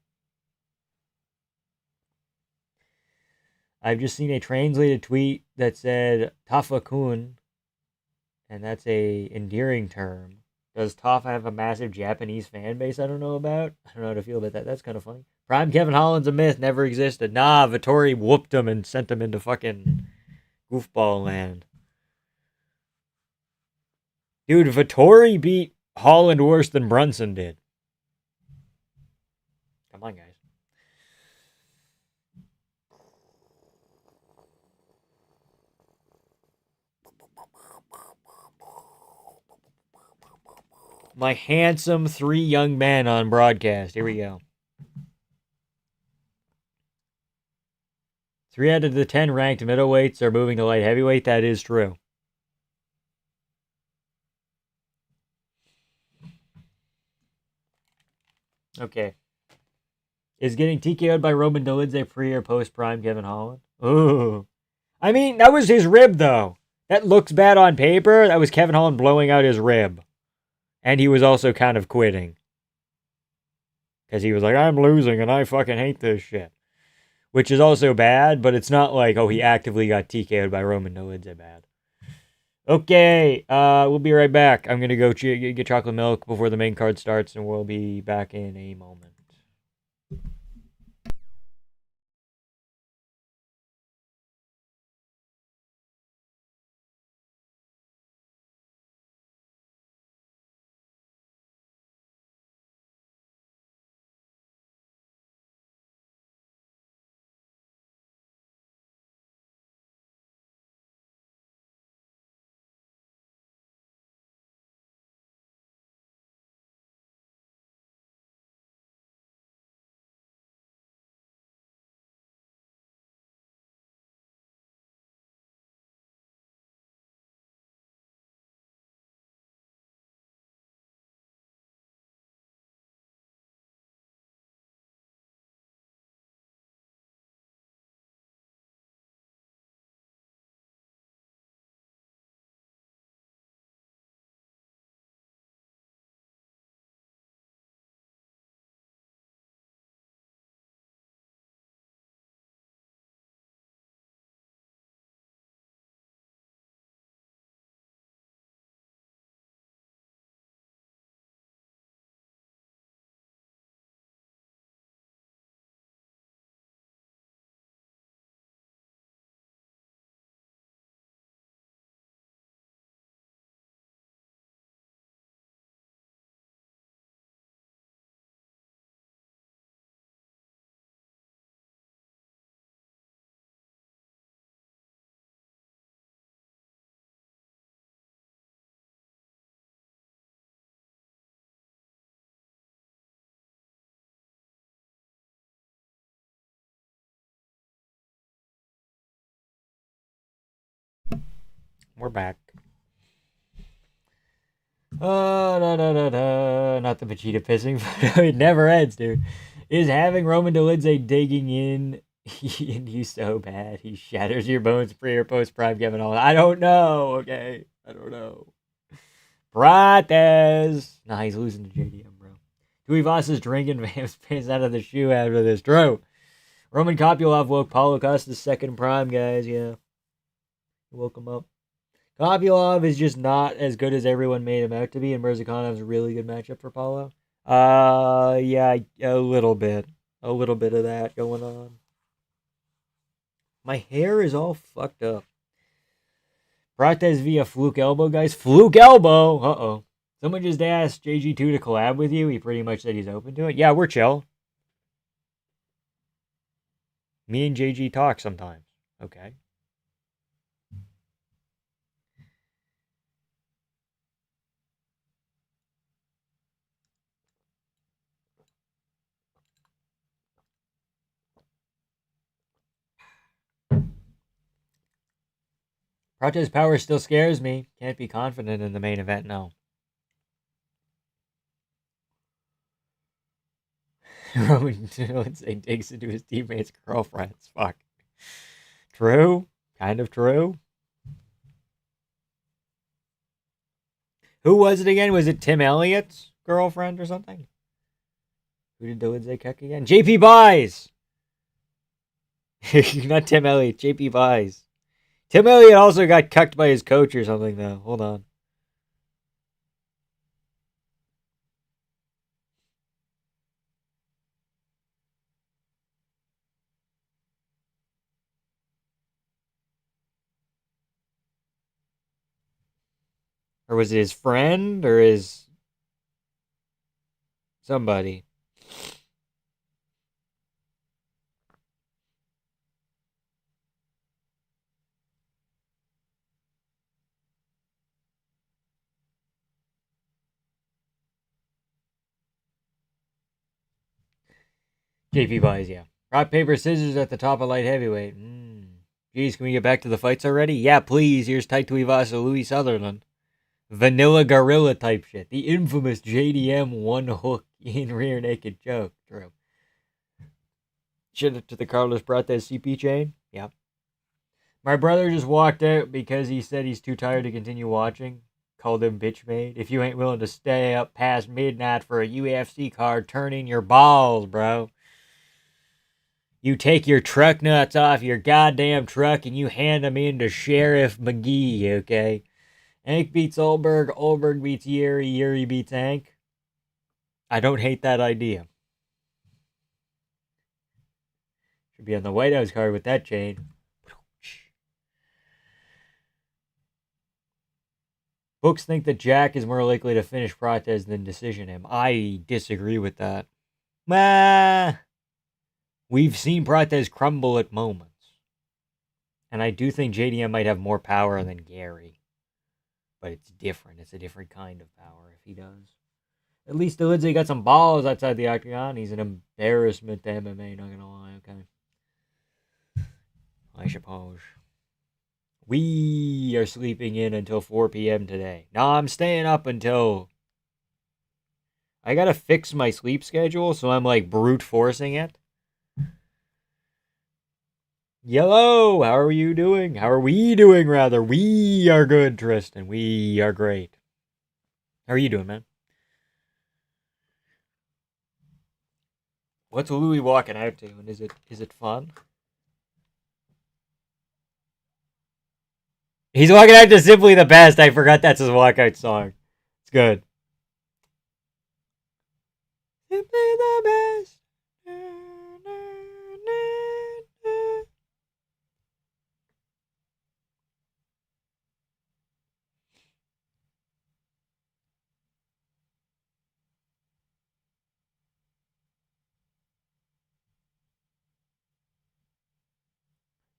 I've just seen a translated tweet that said Tafa-kun, and that's a endearing term. Does Tafa have a massive Japanese fan base I don't know about? I don't know how to feel about that. That's kind of funny. Prime Kevin Holland's a myth, never existed. Nah, Vittori whooped him and sent him into fucking goofball land. Dude, Vittori beat Holland worse than Brunson did. Come on, guys. My handsome 3 young men on broadcast. Here we go. 3 out of the 10 ranked middleweights are moving to light heavyweight. That is true. Okay. Is getting TKO'd by Roman Dolidze pre or post prime Kevin Holland? Ooh. I mean, that was his rib, though. That looks bad on paper. That was Kevin Holland blowing out his rib. And he was also kind of quitting. Because he was like, I'm losing and I fucking hate this shit. Which is also bad, but it's not like, he actively got TKO'd by Roman Dolidze bad. Okay, we'll be right back. I'm going to go get chocolate milk before the main card starts, and we'll be back in a moment. We're back. Oh, da, da, da, da. Not the Vegeta pissing, but it never ends, dude. Is having Roman Dolidze digging in you so bad he shatters your bones pre or post prime Kevin Holland? I don't know, okay? I don't know. Prates. Nah, he's losing to JDM, bro. Tuivasa is drinking Vam's pants out of the shoe after this. True. Roman Kopylov woke Paulo Costa's second prime, guys. Yeah. Woke him up. Kopylov is just not as good as everyone made him out to be, and Mirzakhanov's a really good matchup for Paulo. Yeah, a little bit. A little bit of that going on. My hair is all fucked up. Prates via fluke elbow, guys. Fluke elbow! Uh-oh. Someone just asked JG2 to collab with you. He pretty much said he's open to it. Yeah, we're chill. Me and JG talk sometimes. Okay. Prates' power still scares me. Can't be confident in the main event, no. Roman digs into his teammate's girlfriends. Fuck. True. Kind of true. Who was it again? Was it Tim Elliott's girlfriend or something? Who did Dolidze kick again? JP Buys! Not Tim Elliott, JP Buys. Tim Elliott also got cucked by his coach or something, though. Hold on. Or was it his friend or his somebody? JP Buys, yeah. Rock, paper, scissors at the top of light heavyweight. Geez, can we get back to the fights already? Yeah, please. Here's Taito Ivasa, Louis Sutherland. Vanilla gorilla type shit. The infamous JDM one hook in rear naked choke. True. Shit to the Carlos Prates CP chain. Yep. My brother just walked out because he said he's too tired to continue watching. Called him bitch made. If you ain't willing to stay up past midnight for a UFC card, turn in your balls, bro. You take your truck nuts off your goddamn truck and you hand them in to Sheriff McGee, okay? Hank beats Olberg, Olberg beats Yuri, Yuri beats Hank. I don't hate that idea. Should be on the White House card with that chain. Books think that Jack is more likely to finish Prates than decision him. I disagree with that. We've seen Prates crumble at moments. And I do think JDM might have more power than Gary. But it's different. It's a different kind of power if he does. At least Dolidze got some balls outside the octagon. He's an embarrassment to MMA, not gonna lie, okay? I suppose. We are sleeping in until 4 p.m. today. No, I'm staying up until... I gotta fix my sleep schedule, so I'm like brute forcing it. Yellow, how are you doing? How are we doing, rather? We are good, Tristan. We are great. How are you doing, man? What's Louis walking out to, and is it fun? He's walking out to Simply the Best. I forgot that's his walkout song. It's good. Simply the best.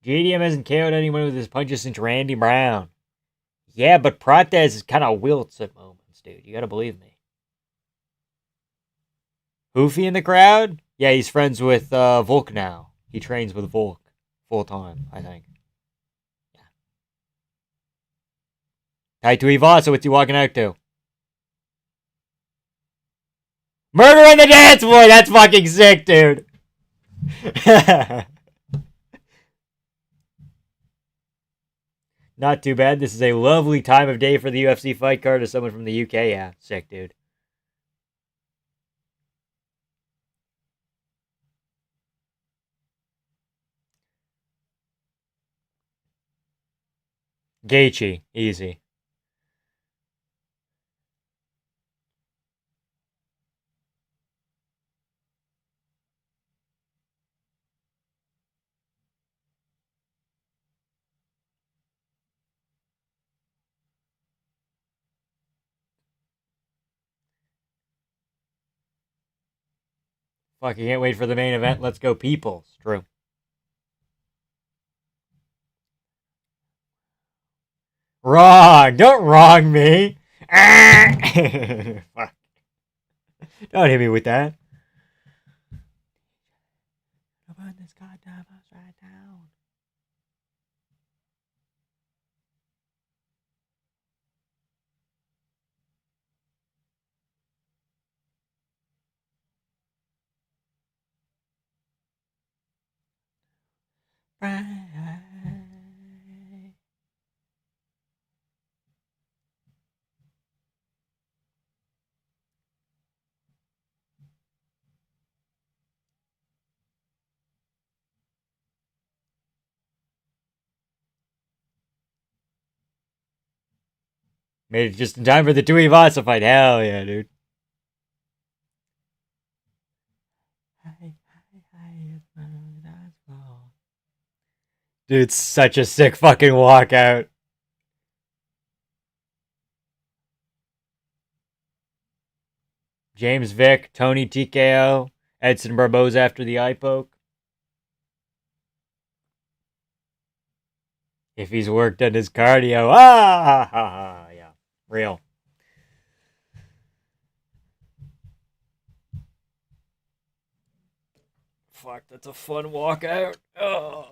JDM hasn't KO'd anyone with his punches since Randy Brown. Yeah, but Prates kind of wilts at moments, dude. You gotta believe me. Hoofy in the crowd? Yeah, he's friends with Volk now. He trains with Volk full time, I think. Yeah. Taito Ivasa, what's he walking out to? Murder on the dance floor! That's fucking sick, dude. Not too bad. This is a lovely time of day for the UFC fight card as someone from the UK. Yeah, sick, dude. Gaethje, easy. Fuck, you can't wait for the main event. Let's go, people. It's true. Wrong! Don't wrong me! Fuck. Don't hit me with that. Put this goddamn upside down. Made it just in time for the Tuivasa fight. Hell yeah, dude. Dude, it's such a sick fucking walkout. James Vick, Tony TKO, Edson Barboza after the eye poke. If he's worked on his cardio, yeah, real. Fuck, that's a fun walkout. Oh.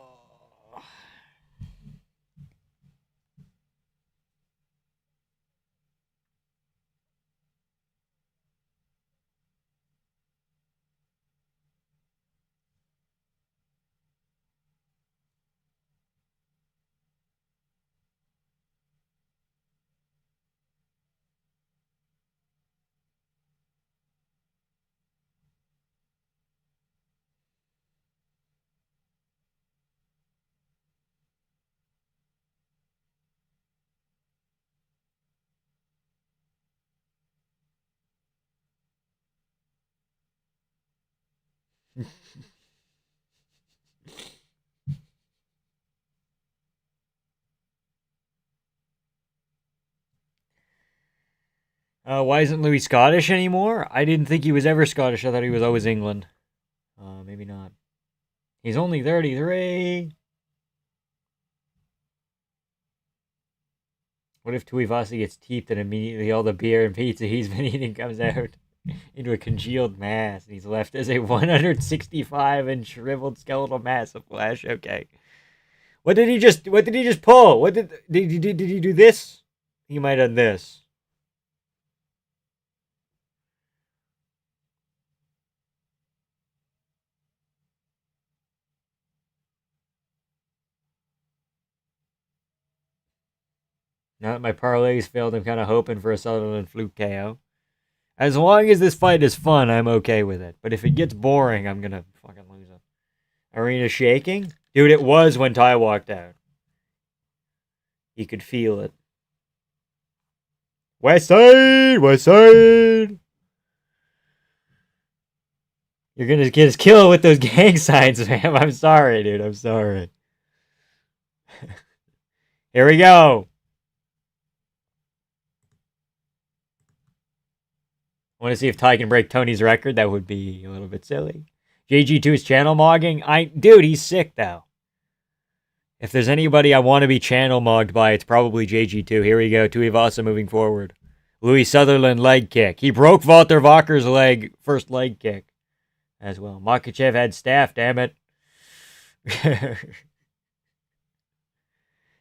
Why isn't Louis Scottish anymore? I didn't think he was ever Scottish. I thought he was always England. Maybe not. He's only 33. What if Tuivasa gets teeped and immediately all the beer and pizza he's been eating comes out into a congealed mass and he's left as a 165-inch shriveled skeletal mass of flesh? Okay. What did he just pull? What did he do this? He might have done this. Now that my parlays failed, I'm kind of hoping for a Sutherland fluke KO. As long as this fight is fun, I'm okay with it. But if it gets boring, I'm gonna fucking lose it. Arena shaking? Dude, it was when Ty walked out. You could feel it. West side! West side! You're gonna get us killed with those gang signs, man. I'm sorry, dude. I'm sorry. Here we go. I want to see if Ty can break Tony's record. That would be a little bit silly. JG2 is channel mogging. Dude, he's sick though. If there's anybody I want to be channel mogged by, it's probably JG2. Here we go. Tuivasa moving forward. Louis Sutherland leg kick. He broke Walter Walker's first leg kick as well. Makachev had staff, damn it.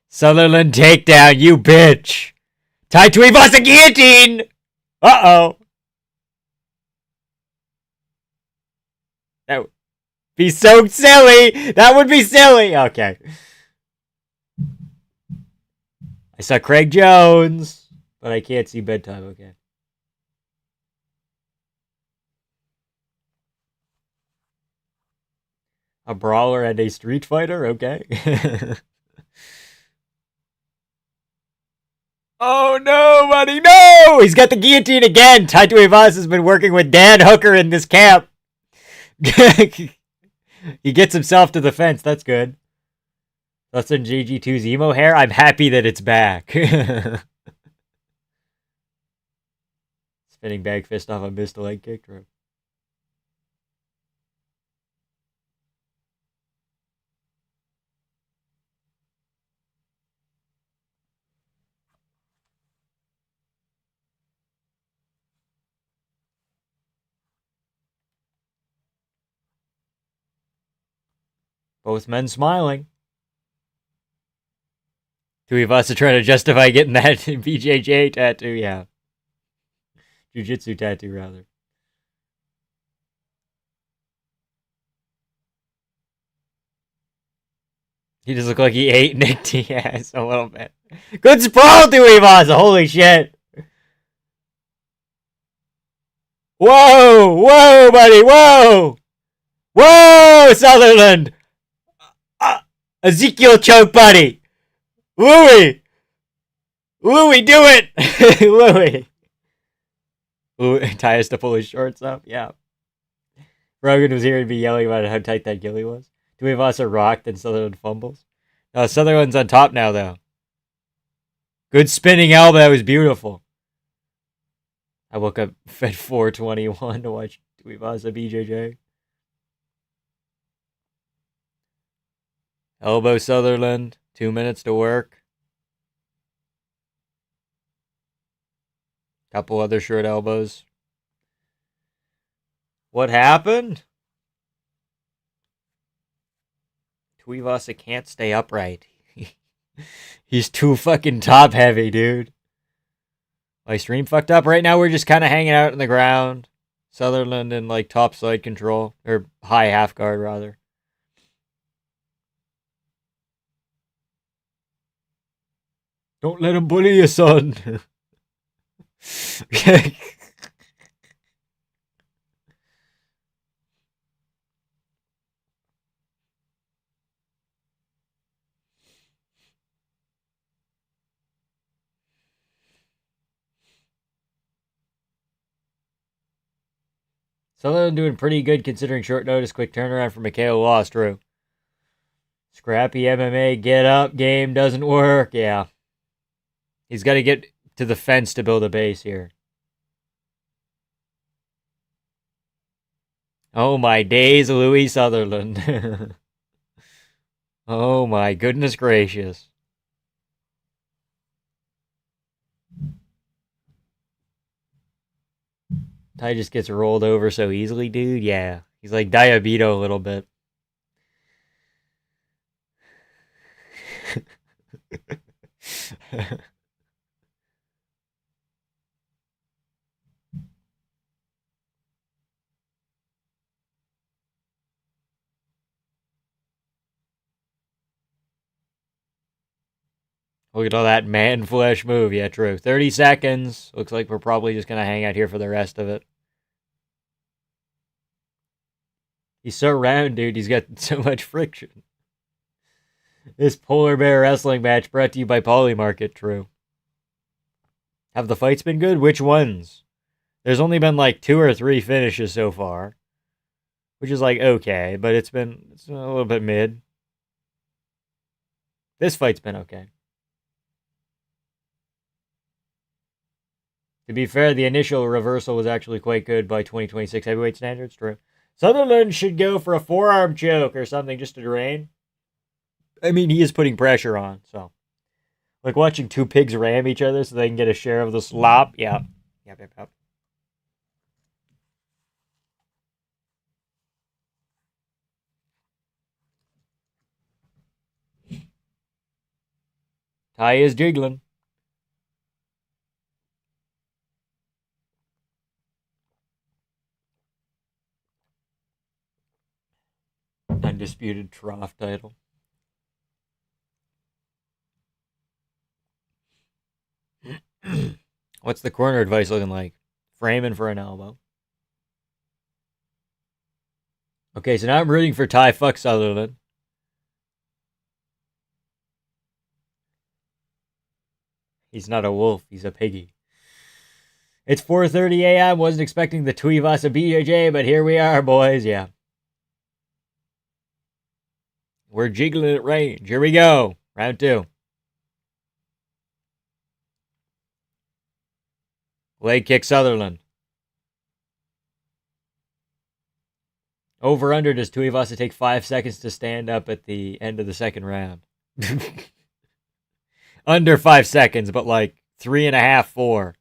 Sutherland takedown, you bitch. Tai Tuivasa guillotine. Uh-oh. That would be so silly. That would be silly. Okay. I saw Craig Jones, but I can't see bedtime. Okay. A brawler and a street fighter? Okay. Oh no, buddy, no! He's got the guillotine again. Taito Ivas has been working with Dan Hooker in this camp. He gets himself to the fence. That's good. That's in JG2's emo hair. I'm happy that it's back. Spinning back fist off a missed leg kick. True. Both men smiling. Tuivasa trying to justify getting that BJJ tattoo. Yeah. Jiu-jitsu tattoo, rather. He just looked like he ate Nick Diaz a little bit. Good sprawl, Tuivasa. Holy shit. Whoa! Whoa, buddy! Whoa! Whoa, Sutherland! Ezekiel choke, buddy! Louis! Louis, do it! Louis! Louis, tie us to pull his shorts up? Yeah. Rogan was here and be yelling about how tight that gilly was. Tuivasa rocked and Sutherland fumbles. Sutherland's on top now, though. Good spinning elbow. That was beautiful. I woke up at 4:21 to watch Tuivasa BJJ. Elbow Sutherland. 2 minutes to work. Couple other short elbows. What happened? Tuivasa can't stay upright. He's too fucking top heavy, dude. My stream fucked up. Right now we're just kind of hanging out in the ground. Sutherland in like top side control. Or high half guard, rather. Don't let him bully you, son. Sutherland doing pretty good considering short notice. Quick turnaround for Mikhail Lost, true. Scrappy MMA get up game doesn't work. Yeah. He's got to get to the fence to build a base here. Oh my days, Louis Sutherland. Oh my goodness gracious. Ty just gets rolled over so easily, dude. Yeah. He's like Diabito a little bit. Look at all that man flesh move. Yeah, true. 30 seconds. Looks like we're probably just going to hang out here for the rest of it. He's so round, dude. He's got so much friction. This polar bear wrestling match brought to you by Polymarket, true. Have the fights been good? Which ones? There's only been like 2 or 3 finishes so far. Which is like okay, but it's a little bit mid. This fight's been okay. To be fair, the initial reversal was actually quite good by 2026 heavyweight standards, true. Sutherland should go for a forearm choke or something just to drain. I mean, he is putting pressure on, so. Like watching 2 pigs ram each other so they can get a share of the slop. Yeah. Yep. Ty is jiggling. Undisputed trough title. What's the corner advice looking like? Framing for an elbow. Okay, so now I'm rooting for Ty. Fuck Sutherland. He's not a wolf. He's a piggy. It's 4:30 a.m. Wasn't expecting the Tuivasa BJJ, but here we are, boys. Yeah. We're jiggling at range. Here we go. Round 2. Leg kick Sutherland. Over under, does Tuivasa take 5 seconds to stand up at the end of the second round? Under 5 seconds, but like 3.5, 4.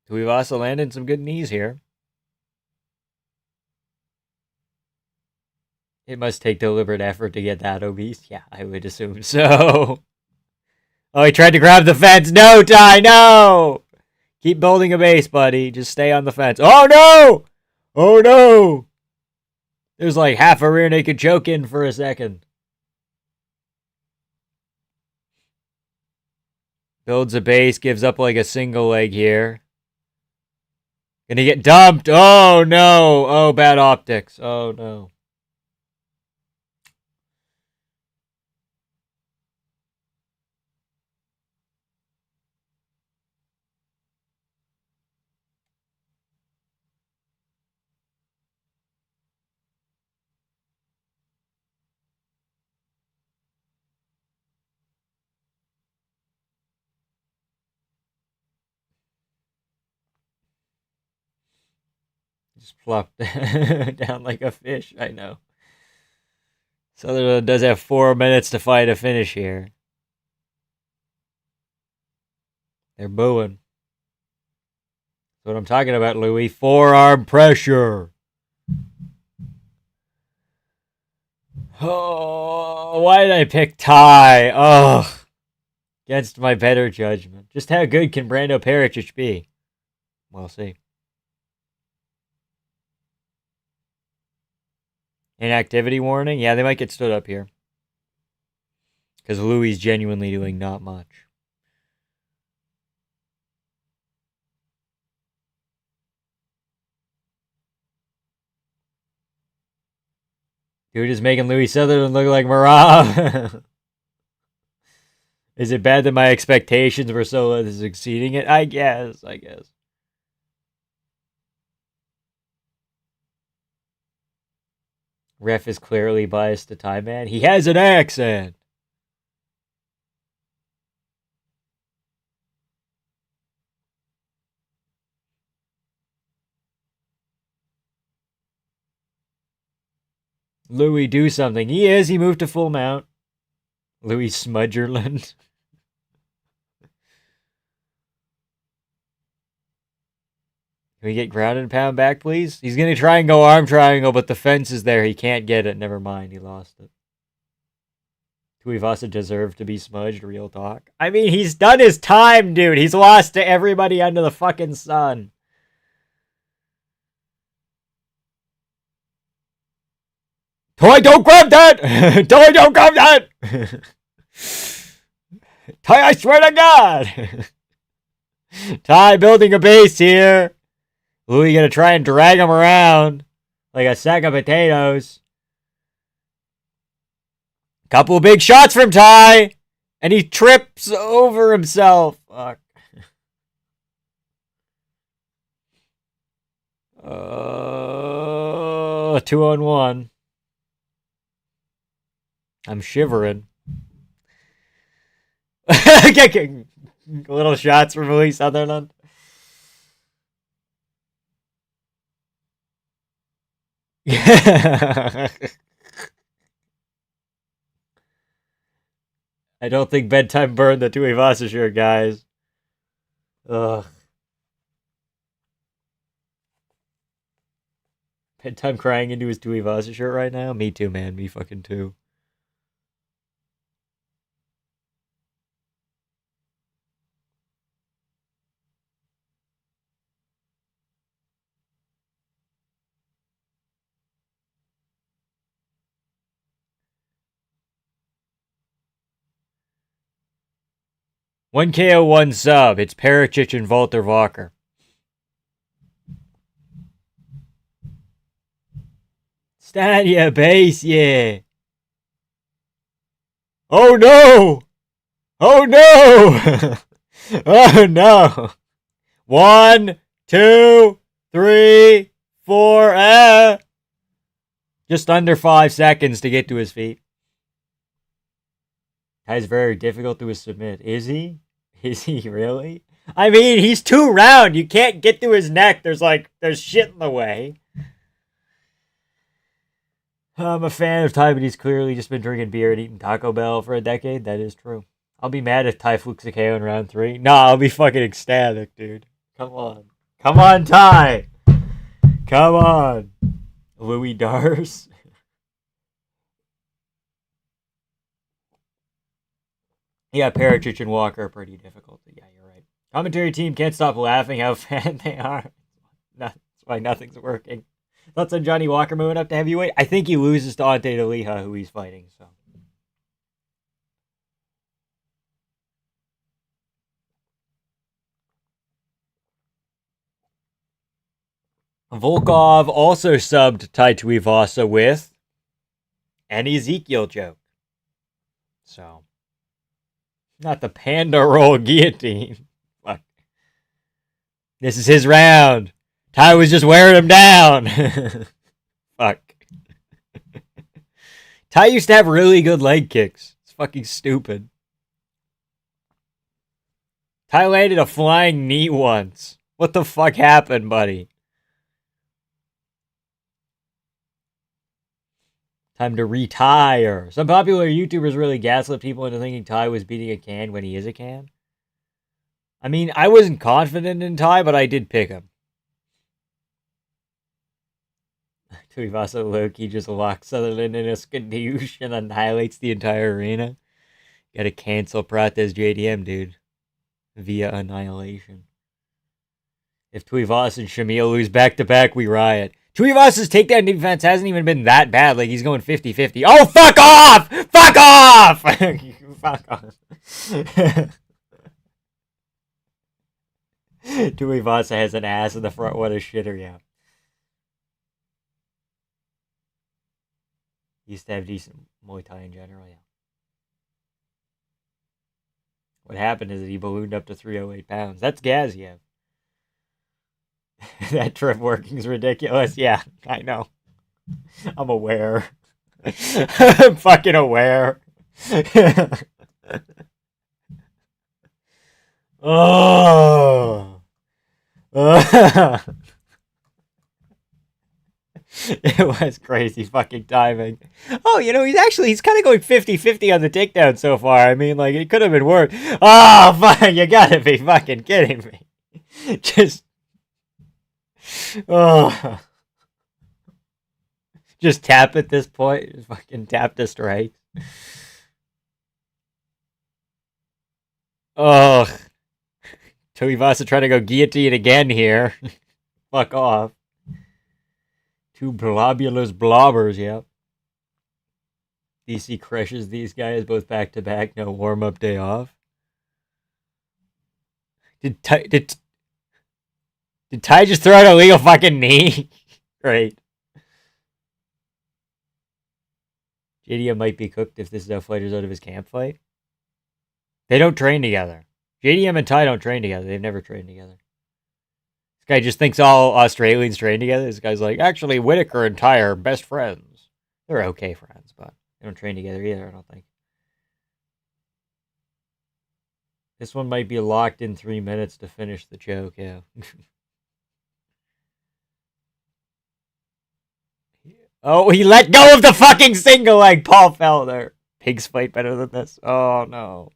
Tuivasa landing some good knees here. It must take deliberate effort to get that obese. Yeah, I would assume so. Oh, he tried to grab the fence. No, Ty, no! Keep building a base, buddy. Just stay on the fence. Oh, no! Oh, no! There's like half a rear naked choke in for a second. Builds a base, gives up like a single leg here. Gonna get dumped. Oh, no. Oh, bad optics. Oh, no. Just plopped down like a fish. I know. Sutherland does have 4 minutes to fight a finish here. They're booing. That's what I'm talking about, Louis. Forearm pressure. Oh, why did I pick Ty? Oh, against my better judgment. Just how good can Brando Pericic be? We'll see. Inactivity warning? Yeah, they might get stood up here. Because Louis is genuinely doing not much. Dude is making Louis Sutherland look like Marab. Is it bad that my expectations were so low this is exceeding it? I guess. Ref is clearly biased to Thai man. He has an accent. Louis, do something. He is. He moved to full mount. Louis Smudgerland. Can we get grounded and pound back, please? He's going to try and go arm triangle, but the fence is there. He can't get it. Never mind. He lost it. Tuivasa deserved to be smudged. Real talk. I mean, he's done his time, dude. He's lost to everybody under the fucking sun. Ty, don't grab that! Ty, don't grab that! Ty, I swear to God! Ty building a base here. Louis gonna try and drag him around like a sack of potatoes. Couple of big shots from Ty, and he trips over himself. Fuck. 2-on-1. I'm shivering. Little shots from Louis Sutherland. I don't think bedtime burned the Tuivasa shirt, guys. Ugh. Bedtime crying into his Tuivasa shirt right now? Me too, man. Me fucking too. One KO, one sub. It's Pericic and Walter Walker. Stand your base, yeah. Oh no! Oh no! Oh no! 1, 2, 3, 4. Just under 5 seconds to get to his feet. Ty's very difficult to submit. Is he? Is he really? I mean, he's too round. You can't get to his neck. There's shit in the way. I'm a fan of Ty, but he's clearly just been drinking beer and eating Taco Bell for a decade. That is true. I'll be mad if Ty flukes a KO in round 3. Nah, I'll be fucking ecstatic, dude. Come on. Come on, Ty. Come on. Louis Dars. Yeah, Parachich and Walker are pretty difficult. Yeah, you're right. Commentary team can't stop laughing how fat they are. That's why nothing's working. Thoughts on Johnny Walker moving up to heavyweight? I think he loses to Ante DeLiha, who he's fighting. So Volkov also subbed Tai Tuivasa with an Ezekiel joke. So not the panda roll guillotine. Fuck. This is his round. Ty was just wearing him down. Fuck. Ty used to have really good leg kicks. It's fucking stupid. Ty landed a flying knee once. What the fuck happened, buddy? Time to retire. Some popular YouTubers really gaslit people into thinking Ty was beating a can when he is a can. I mean, I wasn't confident in Ty, but I did pick him. Tuivasa Loki just locks Sutherland in a skadoosh and annihilates the entire arena. Gotta cancel Prates JDM, dude. Via annihilation. If Tuivasa and Shamil lose back-to-back, we riot. Tuivasa's takedown defense hasn't even been that bad. Like, he's going 50-50. Oh, fuck off! Fuck off! Fuck off. Tuivasa has an ass in the front. What a shitter, yeah. He used to have decent Muay Thai in general, yeah. What happened is that he ballooned up to 308 pounds. That's Gaziev. That trip working's ridiculous. Yeah, I know. I'm aware. I'm fucking aware. Oh. It was crazy fucking timing. Oh, he's kind of going 50-50 on the takedown so far. I mean, like, it could have been worse. Oh, fuck, you gotta be fucking kidding me. Just just tap at this point. Just fucking tap to strike. Ugh. Tuivasa trying to go guillotine again here. Fuck off. Two blobulous blobbers, yep. DC crushes these guys both back to back, no warm-up day off. Did Ty just throw out a legal fucking knee? Great. JDM might be cooked if this is how fighters out of his camp fight. They don't train together. JDM and Ty don't train together. They've never trained together. This guy just thinks all Australians train together. This guy's like, actually, Whitaker and Ty are best friends. They're okay friends, but they don't train together either, I don't think. This one might be locked in 3 minutes to finish the joke, yeah. Oh, he let go of the fucking single leg. Paul Felder. Pigs fight better than this. Oh, no.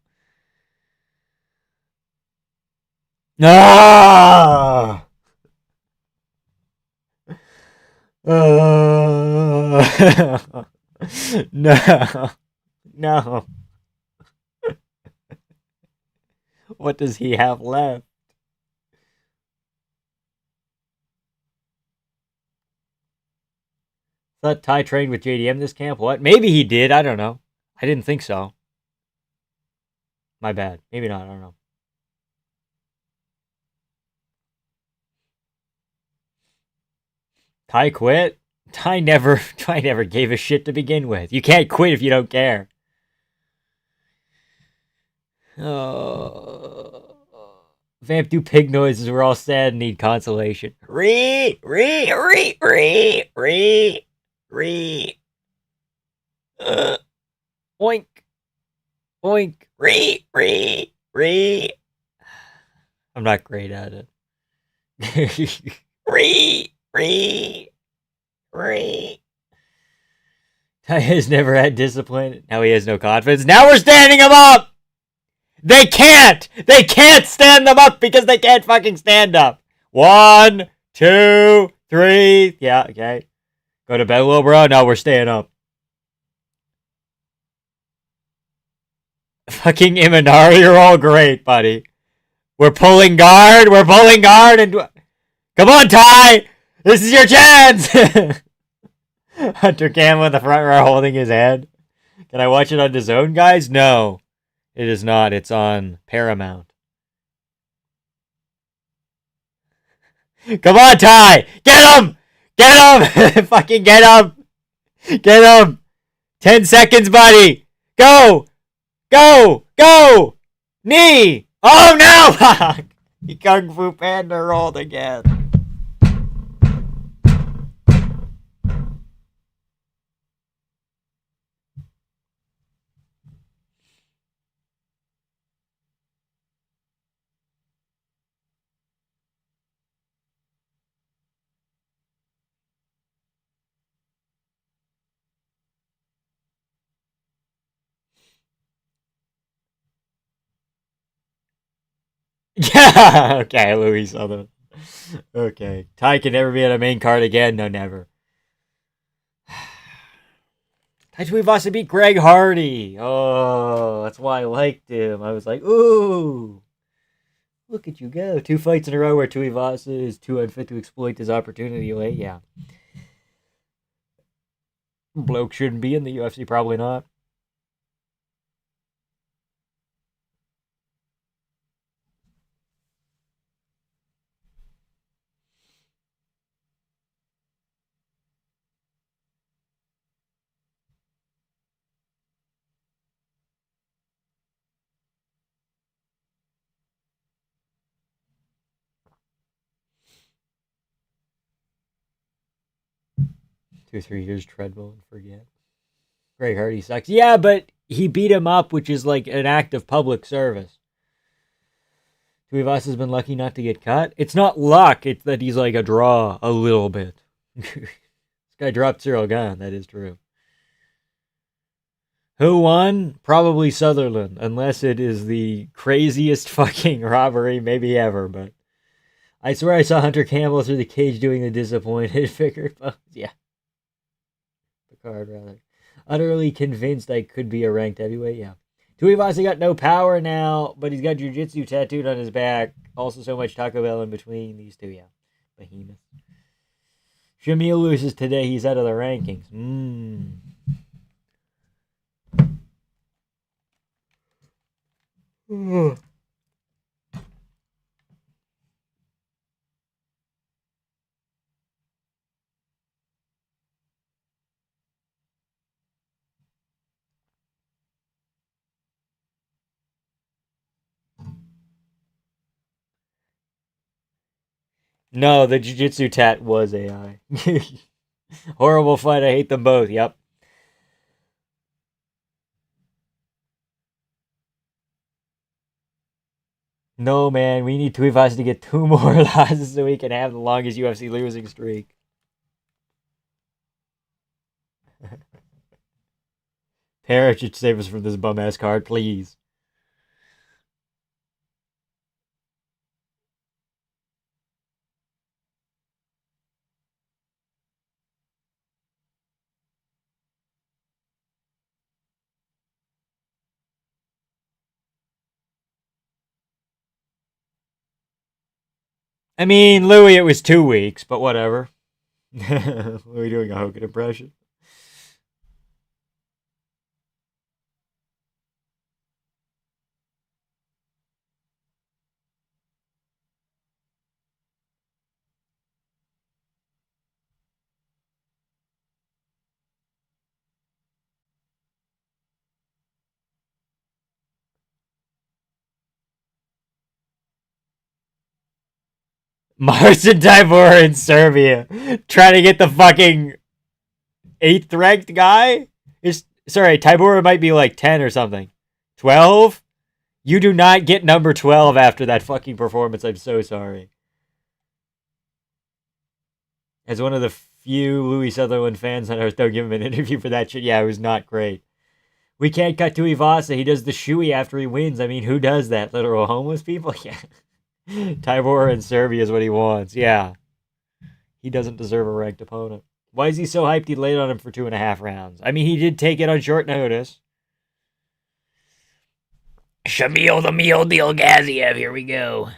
Ah! No. No. What does he have left? Thought Ty trained with JDM this camp. What? Maybe he did. I don't know. I didn't think so. My bad. Maybe not. I don't know. Ty quit? I never gave a shit to begin with. You can't quit if you don't care. Oh. Vamp do pig noises. We're all sad and need consolation. Ree. Oink. Oink. Ree. I'm not great at it. Ree. Ty has never had discipline. Now he has no confidence. Now we're standing him up! They can't! They can't stand them up because they can't fucking stand up. 1, 2, 3. Yeah, okay. Go to bed, little bro. No, we're staying up. Fucking Imanari, you're all great, buddy. We're pulling guard. And come on, Ty. This is your chance. Hunter Campbell in the front row holding his head. Can I watch it on DAZN, guys? No, it is not. It's on Paramount. Come on, Ty. Get him. Fucking get him. 10 seconds, buddy. Go. Knee. Oh, no. Fuck. He Kung Fu Panda rolled again. Yeah. Okay, Louis Southern. Okay. Ty can never be on a main card again. No, never. Tai Tuivasa beat Greg Hardy. Oh, that's why I liked him. I was like, ooh, look at you go. 2 fights in a row where Tuivasa is too unfit to exploit his opportunity late. Yeah. Bloke shouldn't be in the UFC, probably not. Two, 3 years treadmill and forget. Greg Hardy sucks. Yeah, but he beat him up, which is like an act of public service. Tuivasa's been lucky not to get cut. It's not luck, it's that he's like a draw a little bit. This guy dropped Cyril Gahn, that is true. Who won? Probably Sutherland, unless it is the craziest fucking robbery maybe ever, but I swear I saw Hunter Campbell through the cage doing the disappointed figure. Yeah. Picard, rather. Utterly convinced I could be a ranked heavyweight, yeah. Tuivasa got no power now, but he's got jiu-jitsu tattooed on his back. Also so much Taco Bell in between these two, yeah. Behemoth. Shamil loses today, he's out of the rankings. No, the jiu-jitsu tat was AI. Horrible fight, I hate them both, yep. No, man, we need Tuivasa to get 2 more losses so we can have the longest UFC losing streak. Parrot should save us from this bum-ass card, please. I mean, Louis, it was 2 weeks, but whatever. Louis doing a Hogan impression. Marcin Tybura in Serbia. Trying to get the fucking 8th ranked guy? Sorry, Tybura might be like 10 or something. 12? You do not get number 12 after that fucking performance. I'm so sorry. As one of the few Louis Sutherland fans on earth, don't give him an interview for that shit. Yeah, it was not great. We can't cut to Ivasa. He does the shoey after he wins. I mean, who does that? Literal homeless people? Yeah. Tybura in Serbia is what he wants. Yeah. He doesn't deserve a ranked opponent. Why is he so hyped he laid on him for 2.5 rounds? I mean, he did take it on short notice. Shamil the Meal Deal Gaziev, here we go.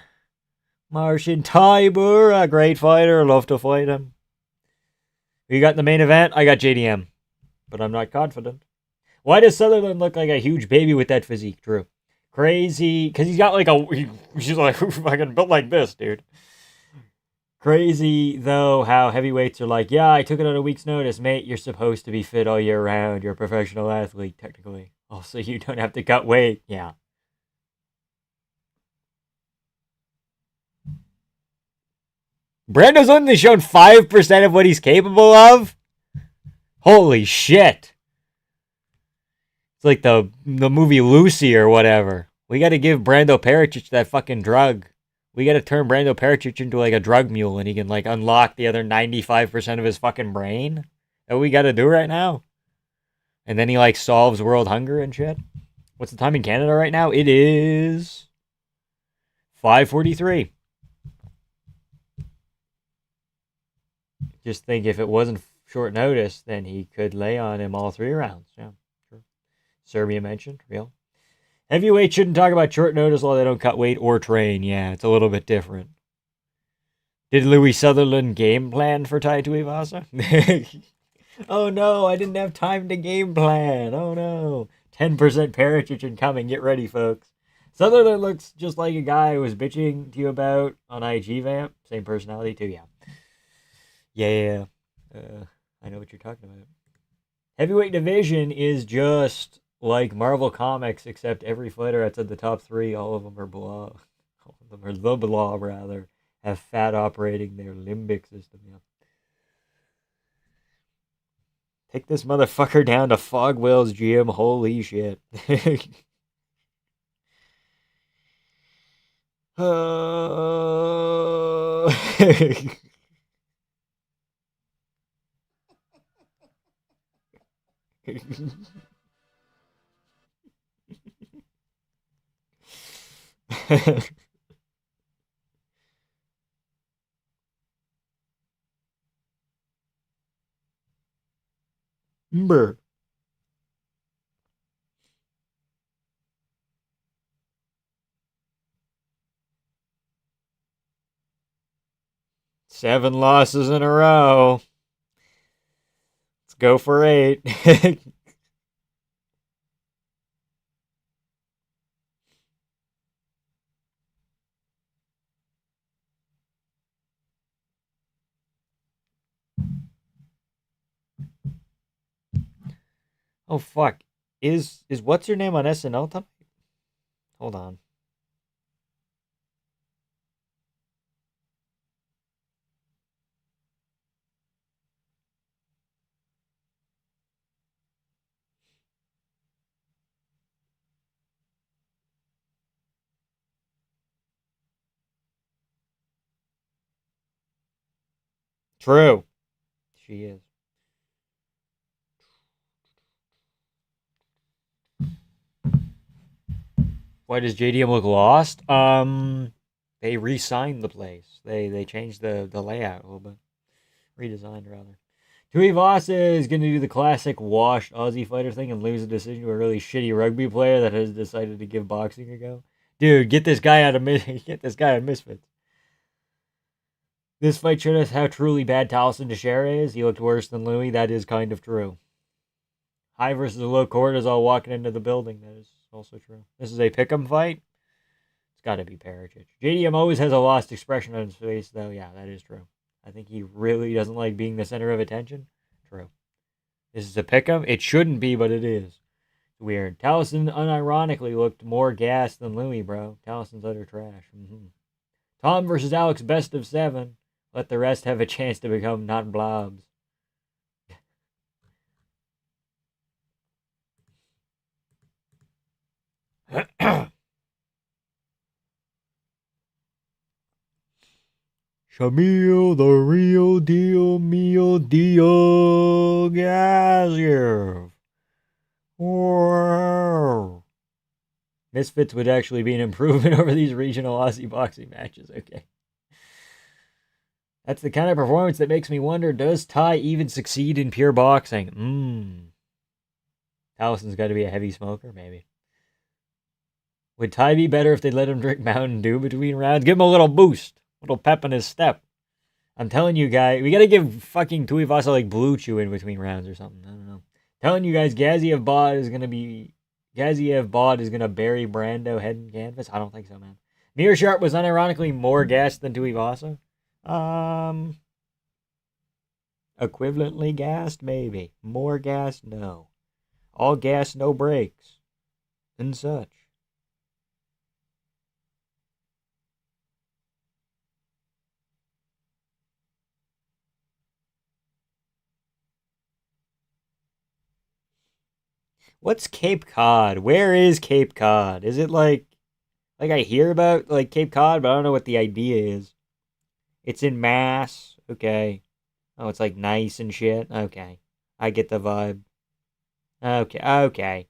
Marcin Tybura, great fighter. Love to fight him. You got in the main event? I got JDM. But I'm not confident. Why does Sutherland look like a huge baby with that physique, Drew? Crazy. Because he's got like he's like fucking built like this, dude. Crazy, though, how heavyweights are like, yeah, I took it on a week's notice. Mate, you're supposed to be fit all year round. You're a professional athlete, technically. Also, you don't have to cut weight. Yeah. Brando's only shown 5% of what he's capable of? Holy shit. It's like the movie Lucy or whatever. We gotta give Brando Pericic that fucking drug. We gotta turn Brando Pericic into like a drug mule and he can like unlock the other 95% of his fucking brain. That what we gotta do right now? And then he like solves world hunger and shit. What's the time in Canada right now? It is 5:43. Just think if it wasn't short notice, then he could lay on him all 3 rounds. Yeah, sure. Serbia mentioned, real. Heavyweight shouldn't talk about short notice while they don't cut weight or train. Yeah, it's a little bit different. Did Louis Sutherland game plan for Tai Tuivasa? Oh no, I didn't have time to game plan. Oh no. 10% Pericic incoming. Get ready, folks. Sutherland looks just like a guy I was bitching to you about on IG Vamp. Same personality too, yeah. Yeah. I know what you're talking about. Heavyweight division is just like Marvel Comics, except every fighter outside the top 3, all of them are blah. All of them are the blah, rather, have fat operating their limbic system. Yeah. Take this motherfucker down to Fogwell's gym. Holy shit. Brr. Seven losses in a row. Let's go for 8. Oh fuck. Is what's your name on SNL tonight? Hold on. True. She is. Why does JDM look lost? They re-signed the place. They changed the layout a little bit. Redesigned, rather. Tuivasa is going to do the classic washed Aussie fighter thing and lose a decision to a really shitty rugby player that has decided to give boxing a go. Dude, get this guy out of Misfits. This fight showed us how truly bad Taliesin Teixeira is. He looked worse than Louis. That is kind of true. High versus low cortisol walking into the building. That is also true. This is a pick'em fight. It's got to be Pericic. JDM always has a lost expression on his face, though. Yeah, that is true. I think he really doesn't like being the center of attention. True. This is a pick'em. It shouldn't be, but it is. It's weird. Taliesin unironically looked more gassed than Louis, bro. Talison's utter trash. Tom versus Alex, best of 7. Let the rest have a chance to become non-blobs. Shamil, the real deal, meal deal, Gaziev. Wow. Misfits would actually be an improvement over these regional Aussie boxing matches. Okay. That's the kind of performance that makes me wonder, does Ty even succeed in pure boxing? Tallison's got to be a heavy smoker, maybe. Would Ty be better if they let him drink Mountain Dew between rounds? Give him a little boost, a little pep in his step. I'm telling you guys, we gotta give fucking Tuivasa like Blue Chew in between rounds or something. I don't know. Telling you guys, Gaziev Bod is gonna bury Brando head in canvas. I don't think so, man. Meerschaert was unironically more gassed than Tuivasa. Equivalently gassed, maybe. More gassed, no. All gas, no brakes, and such. What's Cape Cod? Where is Cape Cod? Is it like I hear about like Cape Cod, but I don't know what the idea is. It's in Mass. Okay. Oh, it's like nice and shit. Okay. I get the vibe. Okay. Okay.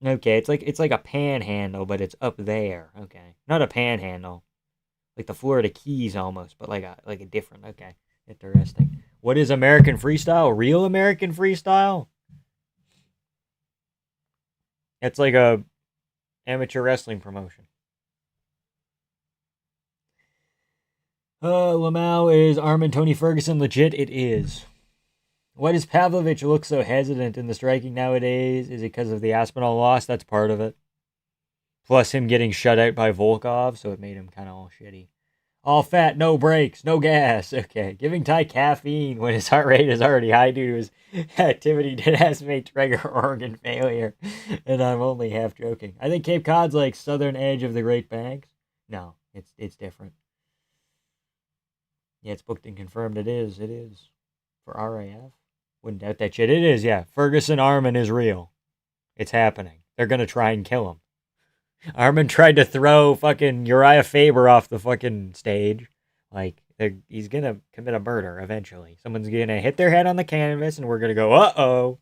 Okay, it's like a panhandle, but it's up there. Okay. Not a panhandle. Like the Florida Keys almost, but like a different. Okay. Interesting. What is American freestyle? Real American freestyle? It's like a amateur wrestling promotion. Lamau, is Armin Tony Ferguson legit? It is. Why does Pavlovich look so hesitant in the striking nowadays? Is it because of the Aspinall loss? That's part of it. Plus him getting shut out by Volkov, so it made him kind of all shitty. All fat, no brakes, no gas. Okay. Giving Ty caffeine when his heart rate is already high due to his activity did estimate trigger organ failure. And I'm only half joking. I think Cape Cod's like southern edge of the Great Banks. No, it's different. Yeah, it's booked and confirmed. It is. It is. For RAF. Wouldn't doubt that shit. It is, yeah. Ferguson Armin is real. It's happening. They're gonna try and kill him. Armin tried to throw fucking Uriah Faber off the fucking stage. Like, he's gonna commit a murder eventually. Someone's gonna hit their head on the canvas and we're gonna go, uh-oh.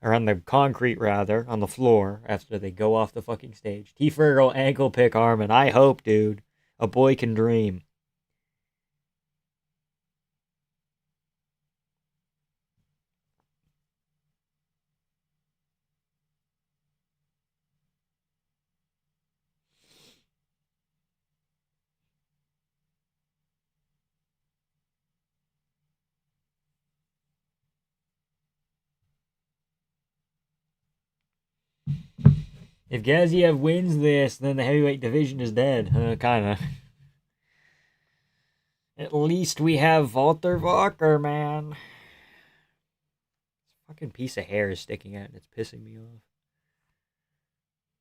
Or on the concrete, rather, on the floor, after they go off the fucking stage. T. Fergal ankle pick Armin. I hope, dude. A boy can dream. If Gaziev wins this, then the heavyweight division is dead. Kinda. At least we have Walter Walker, man. Fucking piece of hair is sticking out and it's pissing me off.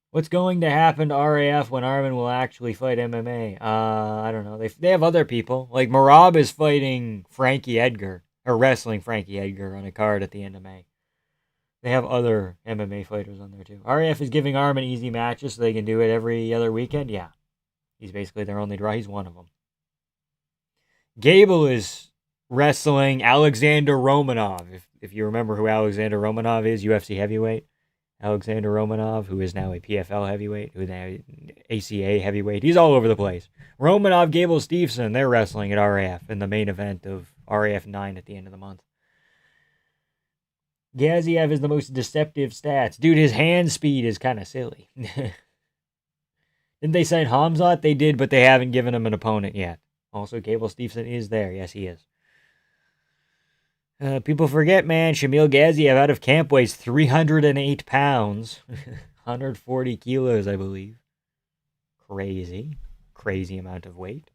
What's going to happen to RAF when Armin will actually fight MMA? I don't know. They have other people. Like Marab is fighting Frankie Edgar, or wrestling Frankie Edgar on a card at the end of May. They have other MMA fighters on there too. RAF is giving Armin easy matches so they can do it every other weekend. Yeah. He's basically their only draw. He's one of them. Gable is wrestling Alexander Romanov. If you remember who Alexander Romanov is, UFC heavyweight. Alexander Romanov, who is now a PFL heavyweight, who is now ACA heavyweight. He's all over the place. Romanov, Gable, Stevenson, they're wrestling at RAF in the main event of RAF 9 at the end of the month. Gaziev is the most deceptive stats. Dude, his hand speed is kind of silly. Didn't they sign Hamzat? They did, but they haven't given him an opponent yet. Also, Gable Stevenson is there. Yes, he is. People forget, man, Shamil Gaziev out of camp weighs 308 pounds. 140 kilos, I believe. Crazy. Crazy amount of weight.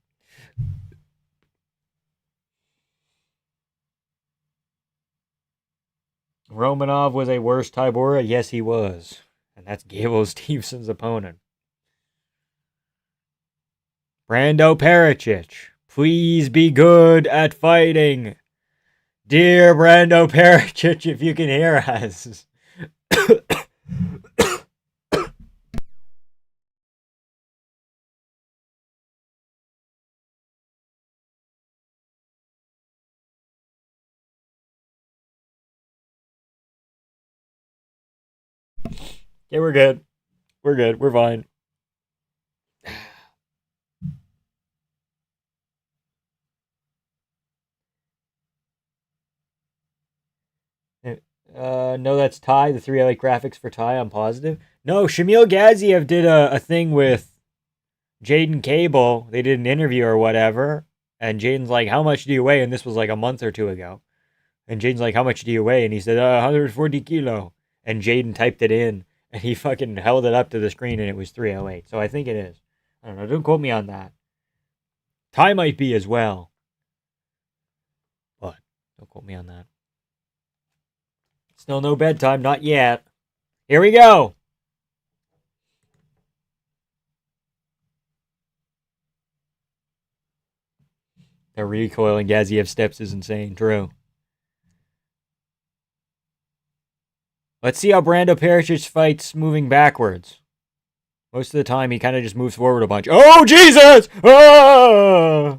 Romanov was a worse Tybura? Yes, he was. And that's Gable Stevenson's opponent. Brando Pericic, please be good at fighting. Dear Brando Pericic, if you can hear us. Okay, we're good. We're good. We're fine. No, that's Ty. The 3 highlight graphics for Ty. I'm positive. No, Shamil Gaziev did a thing with Jaden Cable. They did an interview or whatever. And Jaden's like, how much do you weigh? And this was like a month or two ago. And Jaden's like, how much do you weigh? And he said, 140 kilo. And Jaden typed it in. And he fucking held it up to the screen and it was 308. So I think it is. I don't know. Don't quote me on that. Ty might be as well. But don't quote me on that. Still no bedtime, not yet. Here we go. The recoil in Gaziev steps is insane. True. Let's see how Brando Pericic fights moving backwards. Most of the time, he kind of just moves forward a bunch. Oh, Jesus! Ah!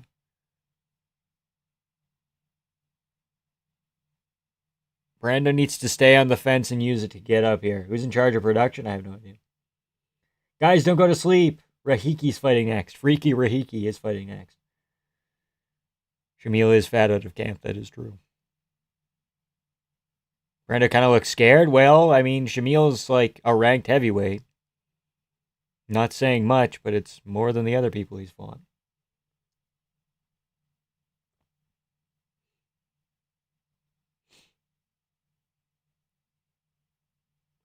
Brando needs to stay on the fence and use it to get up here. Who's in charge of production? I have no idea. Guys, don't go to sleep. Rahiki's fighting next. Freaky Rahiki is fighting next. Shamil is fat out of camp. That is true. Brando kind of looks scared. Well, I mean, Shamil's like a ranked heavyweight. Not saying much, but it's more than the other people he's fought.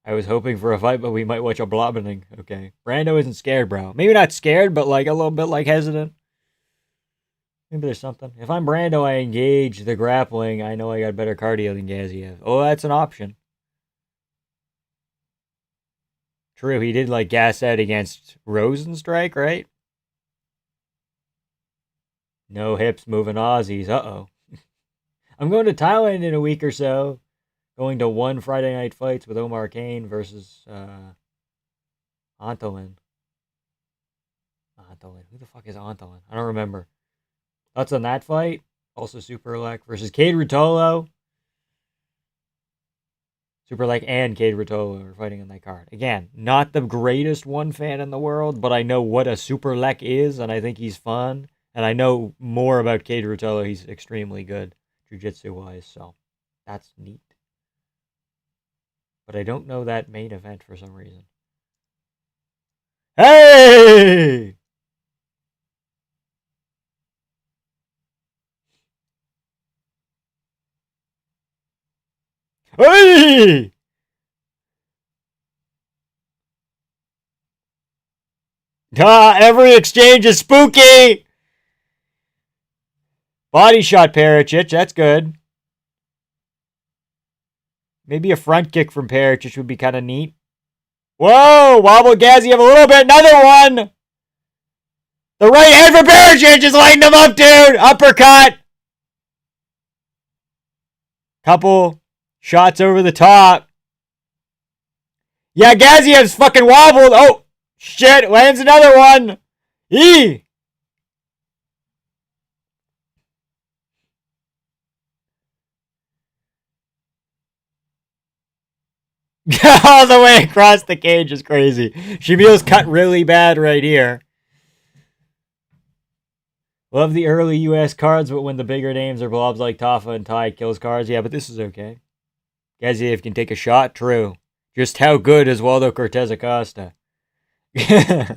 I was hoping for a fight, but we might watch a blobbening. Okay. Brando isn't scared, bro. Maybe not scared, but like a little bit like hesitant. Maybe there's something. If I'm Brando, I engage the grappling. I know I got better cardio than Gaziev. Oh, that's an option. True, he did like gas out against Rosenstrike, right? No hips moving Aussies. Uh-oh. I'm going to Thailand in a week or so. Going to 1 Friday night fights with Omar Kane versus Antolin. Antolin. Who the fuck is Antolin? I don't remember. Thoughts on that fight? Also Superlek versus Cade Rutolo. Superlek and Cade Rutolo are fighting on that card. Again, not the greatest one fan in the world, but I know what a Superlek is, and I think he's fun. And I know more about Cade Rutolo. He's extremely good jiu-jitsu-wise, so that's neat. But I don't know that main event for some reason. Hey! Hey! Every exchange is spooky! Body shot Pericic, that's good. Maybe a front kick from Pericic would be kind of neat. Whoa! Wobble Gaziev a little bit, another one! The right hand for Pericic just lighting him up, dude! Uppercut! Couple shots over the top. Yeah, Gaziev's fucking wobbled. Oh, shit. Lands another one. E. All the way across the cage is crazy. Shamil's cut really bad right here. Love the early U.S. cards, but when the bigger names are blobs like Tafa and Ty kills cards. Yeah, but this is okay. Gaziev can take a shot. True. Just how good is Waldo Cortez Acosta? Okay,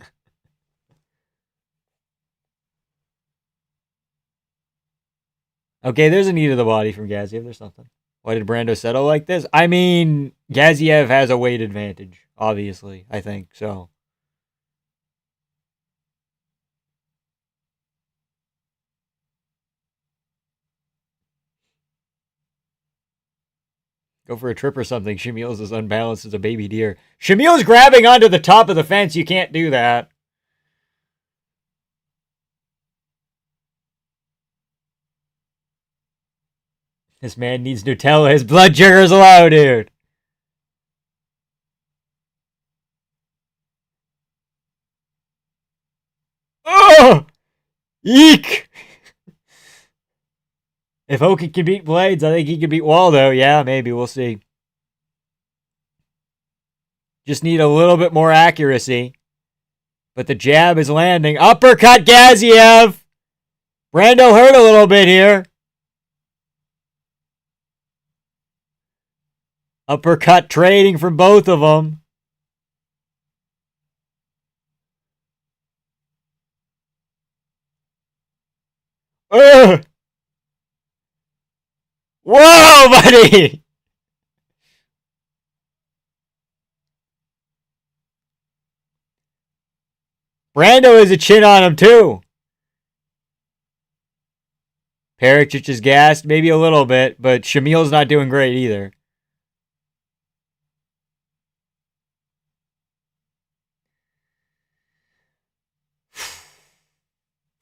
there's a knee to the body from Gaziev. There's something. Why did Brando settle like this? I mean, Gaziev has a weight advantage, obviously, I think, so. Go for a trip or something. Shamil's as unbalanced as a baby deer. Shamil's grabbing onto the top of the fence. You can't do that. This man needs Nutella. His blood sugar's low, dude. Oh! Eek! If Oki can beat Blades, I think he can beat Waldo. Yeah, maybe. We'll see. Just need a little bit more accuracy. But the jab is landing. Uppercut Gaziev! Brando hurt a little bit here. Uppercut trading from both of them. Ugh! Whoa, buddy! Brando has a chin on him, too. Pericic is gassed, maybe a little bit, but Shamil's not doing great either.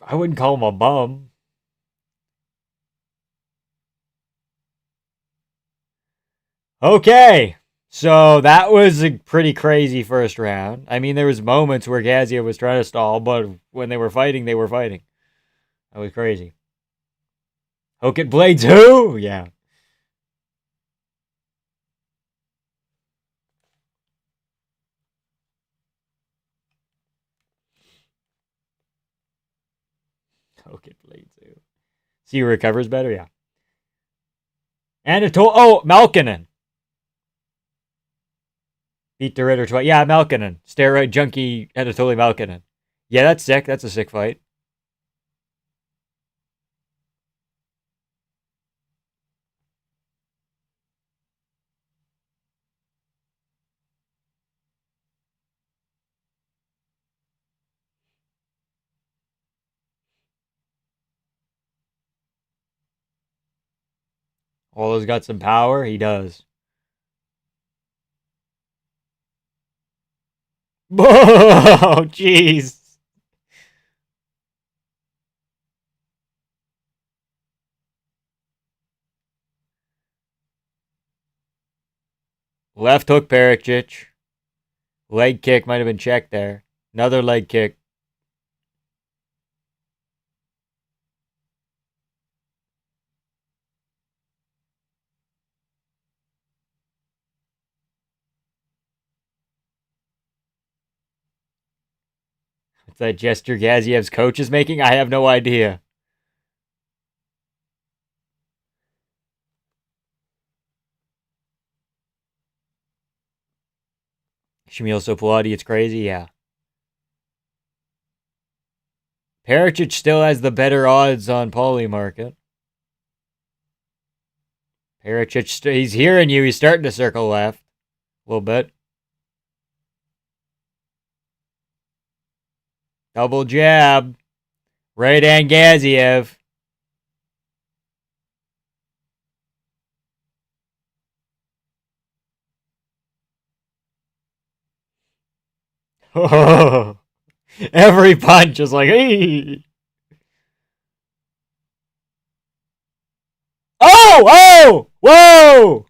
I wouldn't call him a bum. Okay, so that was a pretty crazy first round. I mean, there was moments where Gaziev was trying to stall, but when they were fighting, they were fighting. That was crazy. Hook it Blades who? Yeah. Hook it Blades who? See who recovers better? Yeah. Malkinen. Beat the Ritter twice. Yeah, Malkinen. Steroid junkie Anatoly Malkinen. Yeah, that's sick. That's a sick fight. Waldo's got some power. He does. Oh, jeez. Left hook Pericic. Leg kick might have been checked there. Another leg kick. What's that gesture Gaziev's coach is making? I have no idea. Shamil Soplati, it's crazy, yeah. Pericic still has the better odds on Paulie market. Pericic, he's hearing you. He's starting to circle left a little bit. Double jab. Right hand Gaziev. Oh, every punch is like, hey. Oh! Whoa!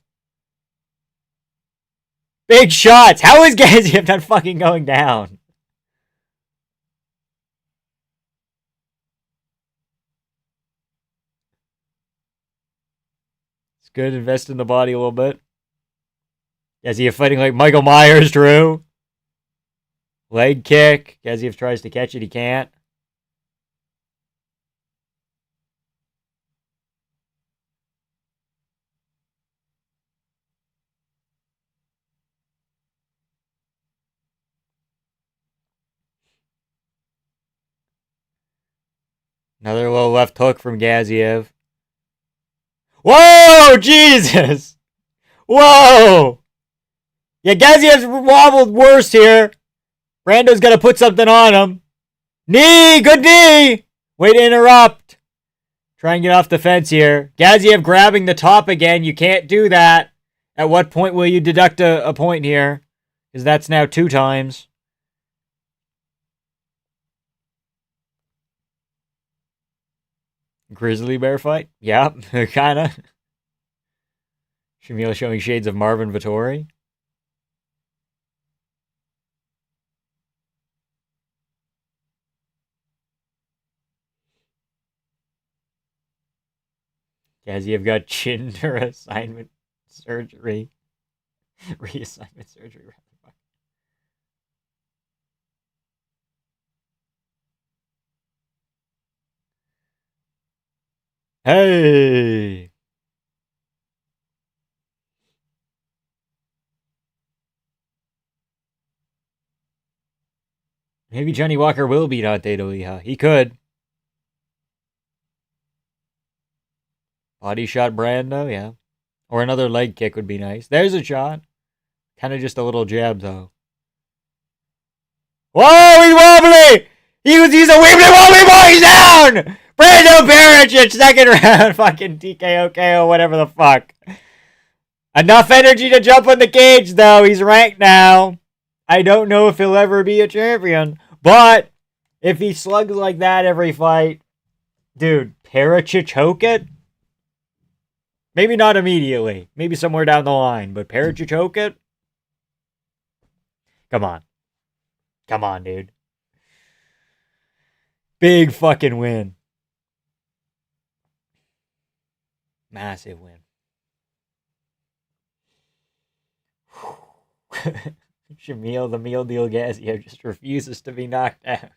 Big shots. How is Gaziev not fucking going down? It's good. Invest in the body a little bit. Gaziev fighting like Michael Myers, Drew. Leg kick. Gaziev tries to catch it. He can't. Another low left hook from Gaziev. Whoa! Jesus! Whoa! Yeah, Gaziev's wobbled worse here. Brando's got to put something on him. Knee! Good knee! Way to interrupt. Try and get off the fence here. Gaziev grabbing the top again. You can't do that. At what point will you deduct a point here? Because that's now 2 times. Grizzly bear fight? Yep, kind of. Shamil showing shades of Marvin Vittori. Gaziev got chin reassignment surgery. Reassignment surgery. Hey! Maybe Johnny Walker will beat out Data Leha. He could. Body shot Brando, yeah. Or another leg kick would be nice. There's a shot. Kind of just a little jab, though. Whoa, he's wobbly! He's a wibbly wobbly boy, he's down! Brando Baric, second round, fucking TKO KO, whatever the fuck. Enough energy to jump on the cage, though. He's ranked now. I don't know if he'll ever be a champion, but if he slugs like that every fight, dude, Pericic choke it? Maybe not immediately. Maybe somewhere down the line, but Pericic choke it? Come on. Come on, dude. Big fucking win. Massive win. Shamil, the meal deal Gaziev just refuses to be knocked out.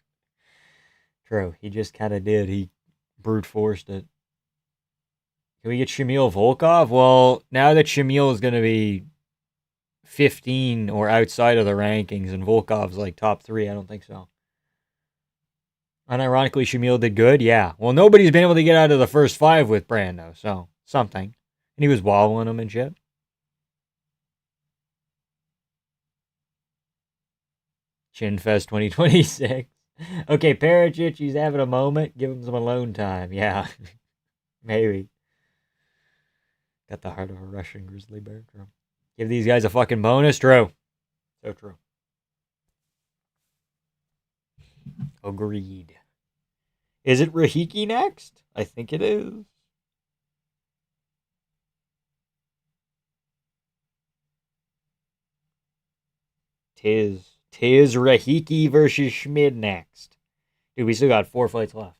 True, he just kind of did. He brute forced it. Can we get Shamil Volkov? Well, now that Shamil is going to be 15 or outside of the rankings and Volkov's like top 3, I don't think so. Unironically, Shamil did good, yeah. Well, nobody's been able to get out of the first 5 with Brando, so something. And he was wobbling him and shit. Chinfest 2026. Okay, Pericic, he's having a moment. Give him some alone time. Yeah, maybe. Got the heart of a Russian grizzly bear. True. Give these guys a fucking bonus. True. So true. Agreed. Is it Rahiki next? I think it is. Tis Rahiki versus Schmid next. Dude, we still got 4 fights left.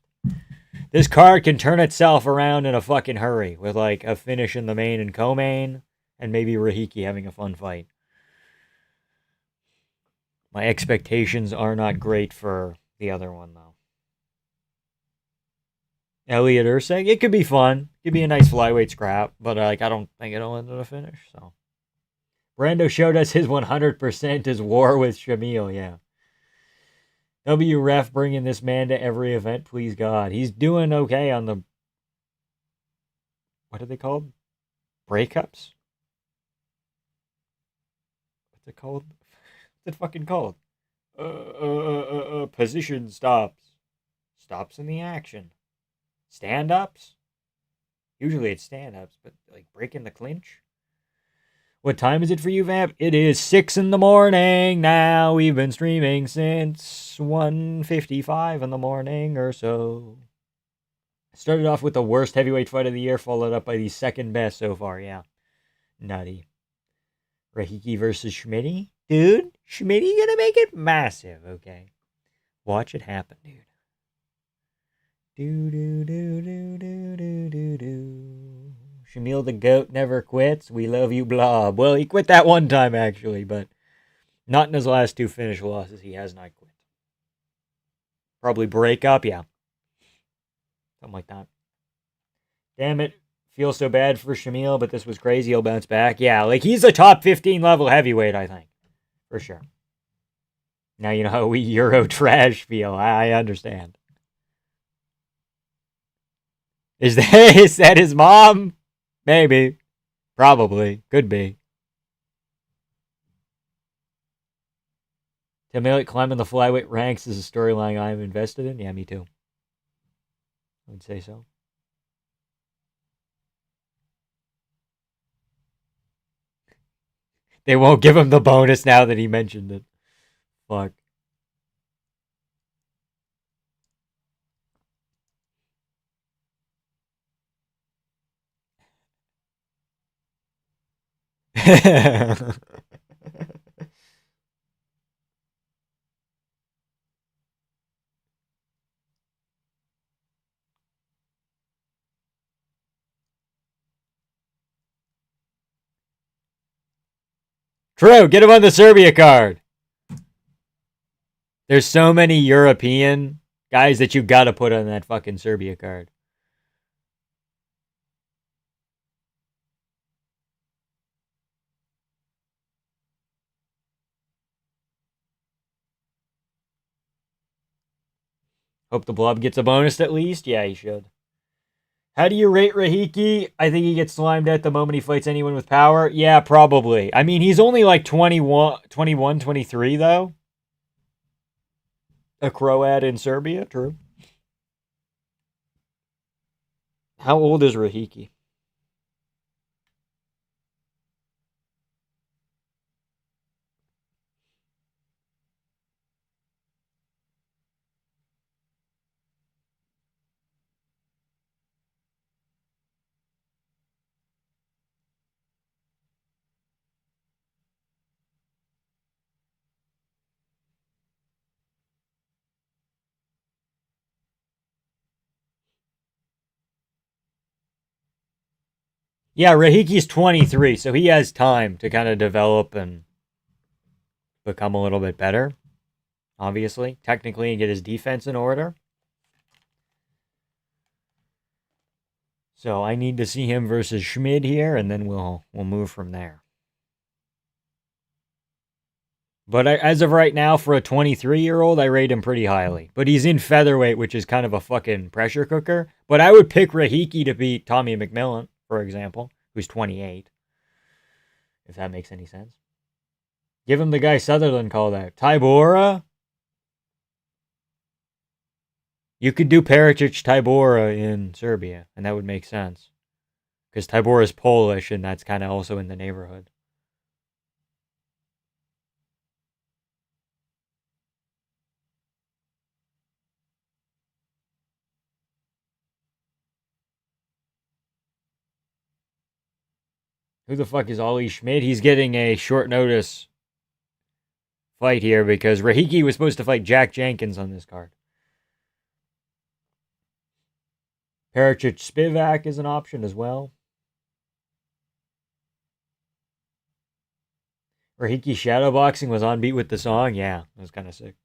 This card can turn itself around in a fucking hurry with like a finish in the main and co-main and maybe Rahiki having a fun fight. My expectations are not great for the other one though. Elliot Urseg, it could be fun. It could be a nice flyweight scrap, but like I don't think it'll end in a finish, so. Brando showed us his 100% is war with Shamil, yeah. WREF bringing this man to every event, please God. He's doing okay on the... What are they called? Breakups? What's it called? What's it fucking called? Position stops. Stops in the action. Stand-ups? Usually it's stand-ups, but like breaking the clinch? What time is it for you, Vamp? It is 6 in the morning now. We've been streaming since 1:55 in the morning or so. Started off with the worst heavyweight fight of the year, followed up by the second best so far, yeah. Nutty. Rahiki versus Schmitty? Dude, Schmitty gonna make it massive, okay? Watch it happen, dude. Do. Shamil the GOAT never quits. We love you, Blob. Well, he quit that one time, actually, but not in his last 2 finish losses. He has not quit. Probably break up, yeah. Something like that. Damn it. Feel so bad for Shamil, but this was crazy. He'll bounce back. Yeah, like he's a top 15 level heavyweight, I think. For sure. Now you know how we Euro trash feel. I understand. Is that his mom? Maybe. Probably. Could be. Tim Elliott climbing the flyweight ranks is a storyline I'm invested in. Yeah, me too. I would say so. They won't give him the bonus now that he mentioned it. Fuck. True, get him on the Serbia card. There's so many European guys that you gotta put on that fucking Serbia card. Hope the Blob gets a bonus at least. Yeah, he should. How do you rate Rahiki? I think he gets slimed at the moment he fights anyone with power. Yeah, probably. I mean, he's only like 21, 23, though. A Croat in Serbia, true. How old is Rahiki? Yeah, Rahiki's 23, so he has time to kind of develop and become a little bit better, obviously, technically, and get his defense in order. So I need to see him versus Schmid here, and then we'll move from there. But as of right now, for a 23-year-old, I rate him pretty highly. But he's in featherweight, which is kind of a fucking pressure cooker. But I would pick Rahiki to beat Tommy McMillan, for example, who's 28, if that makes any sense. Give him the guy Sutherland called out. Tybora? You could do Pericic Tybora in Serbia, and that would make sense. Because Tybora is Polish, and that's kind of also in the neighborhood. Who the fuck is Ollie Schmidt? He's getting a short notice fight here because Rahiki was supposed to fight Jack Jenkins on this card. Pericic Spivak is an option as well. Rahiki shadowboxing was on beat with the song. Yeah, it was kind of sick.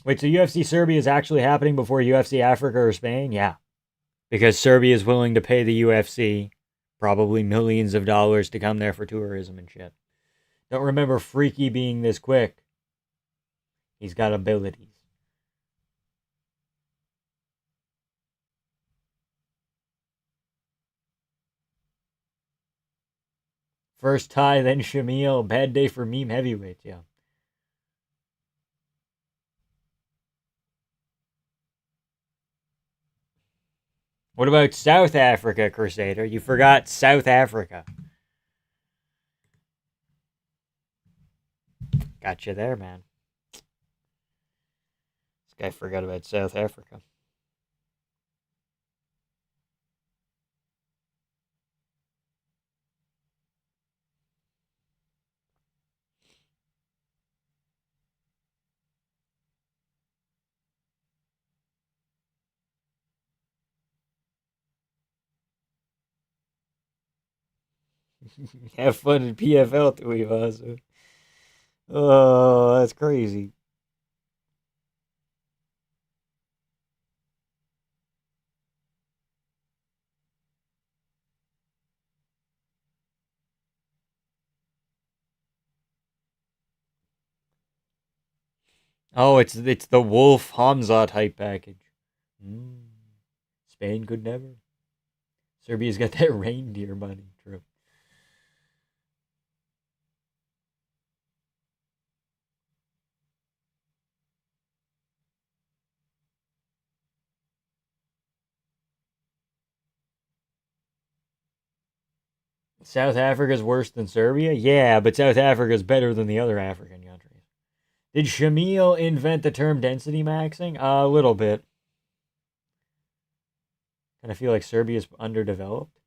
Wait, so UFC Serbia is actually happening before UFC Africa or Spain? Yeah. Because Serbia is willing to pay the UFC probably millions of dollars to come there for tourism and shit. Don't remember Freaky being this quick. He's got abilities. First Ty, then Shamil. Bad day for meme heavyweights, yeah. What about South Africa, Crusader? You forgot South Africa. Got you there, man. This guy forgot about South Africa. Have fun in PFL, Tuivasa. Oh, that's crazy. Oh, it's the Wolf Hamza type package. Mm. Spain could never. Serbia's got that reindeer money. True. South Africa's worse than Serbia? Yeah, but South Africa's better than the other African countries. Did Shamil invent the term density maxing? A little bit. And I feel like Serbia's underdeveloped.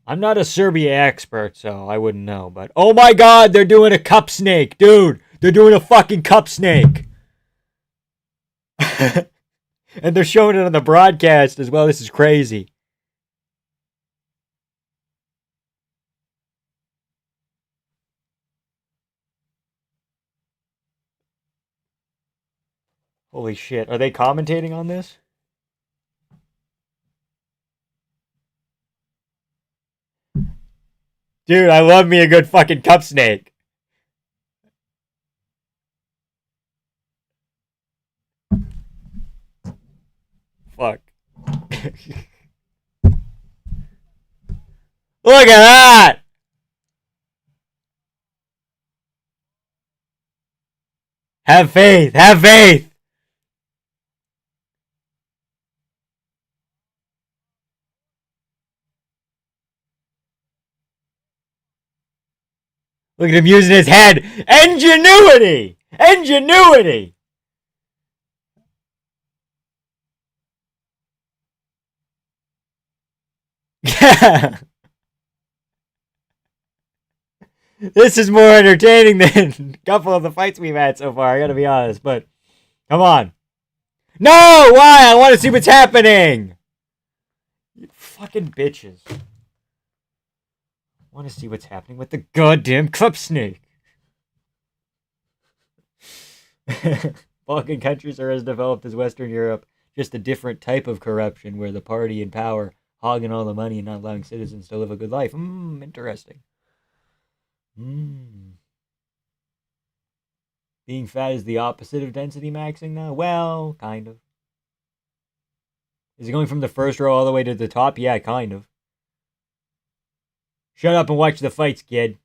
I'm not a Serbia expert, so I wouldn't know. But oh my god, they're doing a cup snake, dude! They're doing a fucking cup snake! And they're showing it on the broadcast as well. This is crazy. Holy shit. Are they commentating on this? Dude, I love me a good fucking cup snake. Fuck. Look at that! Have faith! Have faith! Look at him using his head. Ingenuity! Ingenuity! This is more entertaining than a couple of the fights we've had so far, I gotta be honest, but come on. No! Why? I want to see what's happening! You fucking bitches. I want to see what's happening with the goddamn cup snake. Balkan countries are as developed as Western Europe, just a different type of corruption where the party in power hogging all the money and not allowing citizens to live a good life. Interesting. Being fat is the opposite of density maxing now? Well, kind of. Is it going from the first row all the way to the top? Yeah, kind of. Shut up and watch the fights, kid.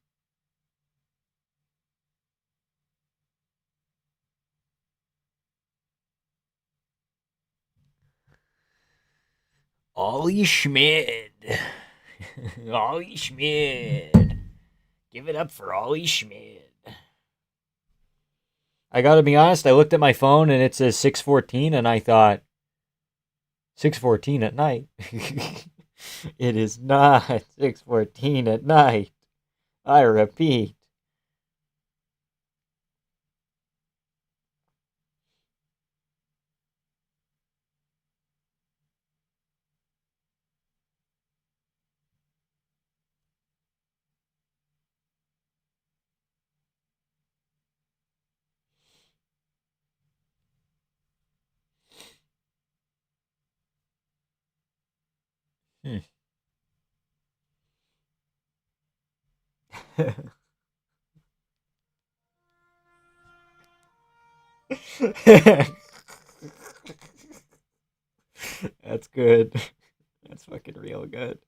Ollie Schmid. Ollie Schmid. Give it up for Ollie Schmid. I gotta be honest, I looked at my phone and it says 6:14 and I thought 6:14 at night. It is not 6:14 at night. I repeat. Hmm. That's good. That's fucking real good.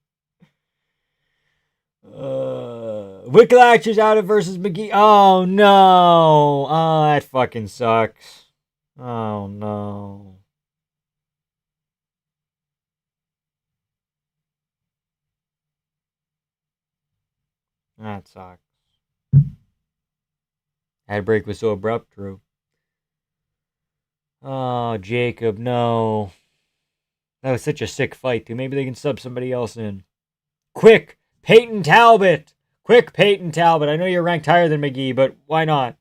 Wicklash is out of versus McGee. Oh no. Oh, that fucking sucks. Oh no. That sucks. That break was so abrupt, Drew. Oh, Jacob, no. That was such a sick fight, too. Maybe they can sub somebody else in. Quick, Peyton Talbot. Quick, Peyton Talbot. I know you're ranked higher than McGee, but why not?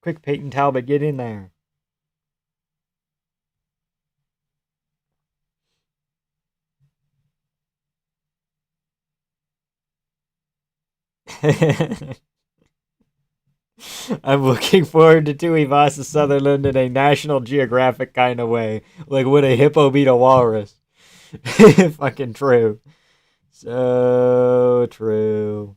Quick, Peyton Talbot, get in there. I'm looking forward to Tui Vasa Sutherland in a National Geographic kind of way. Like, would a hippo beat a walrus? Fucking true. So true.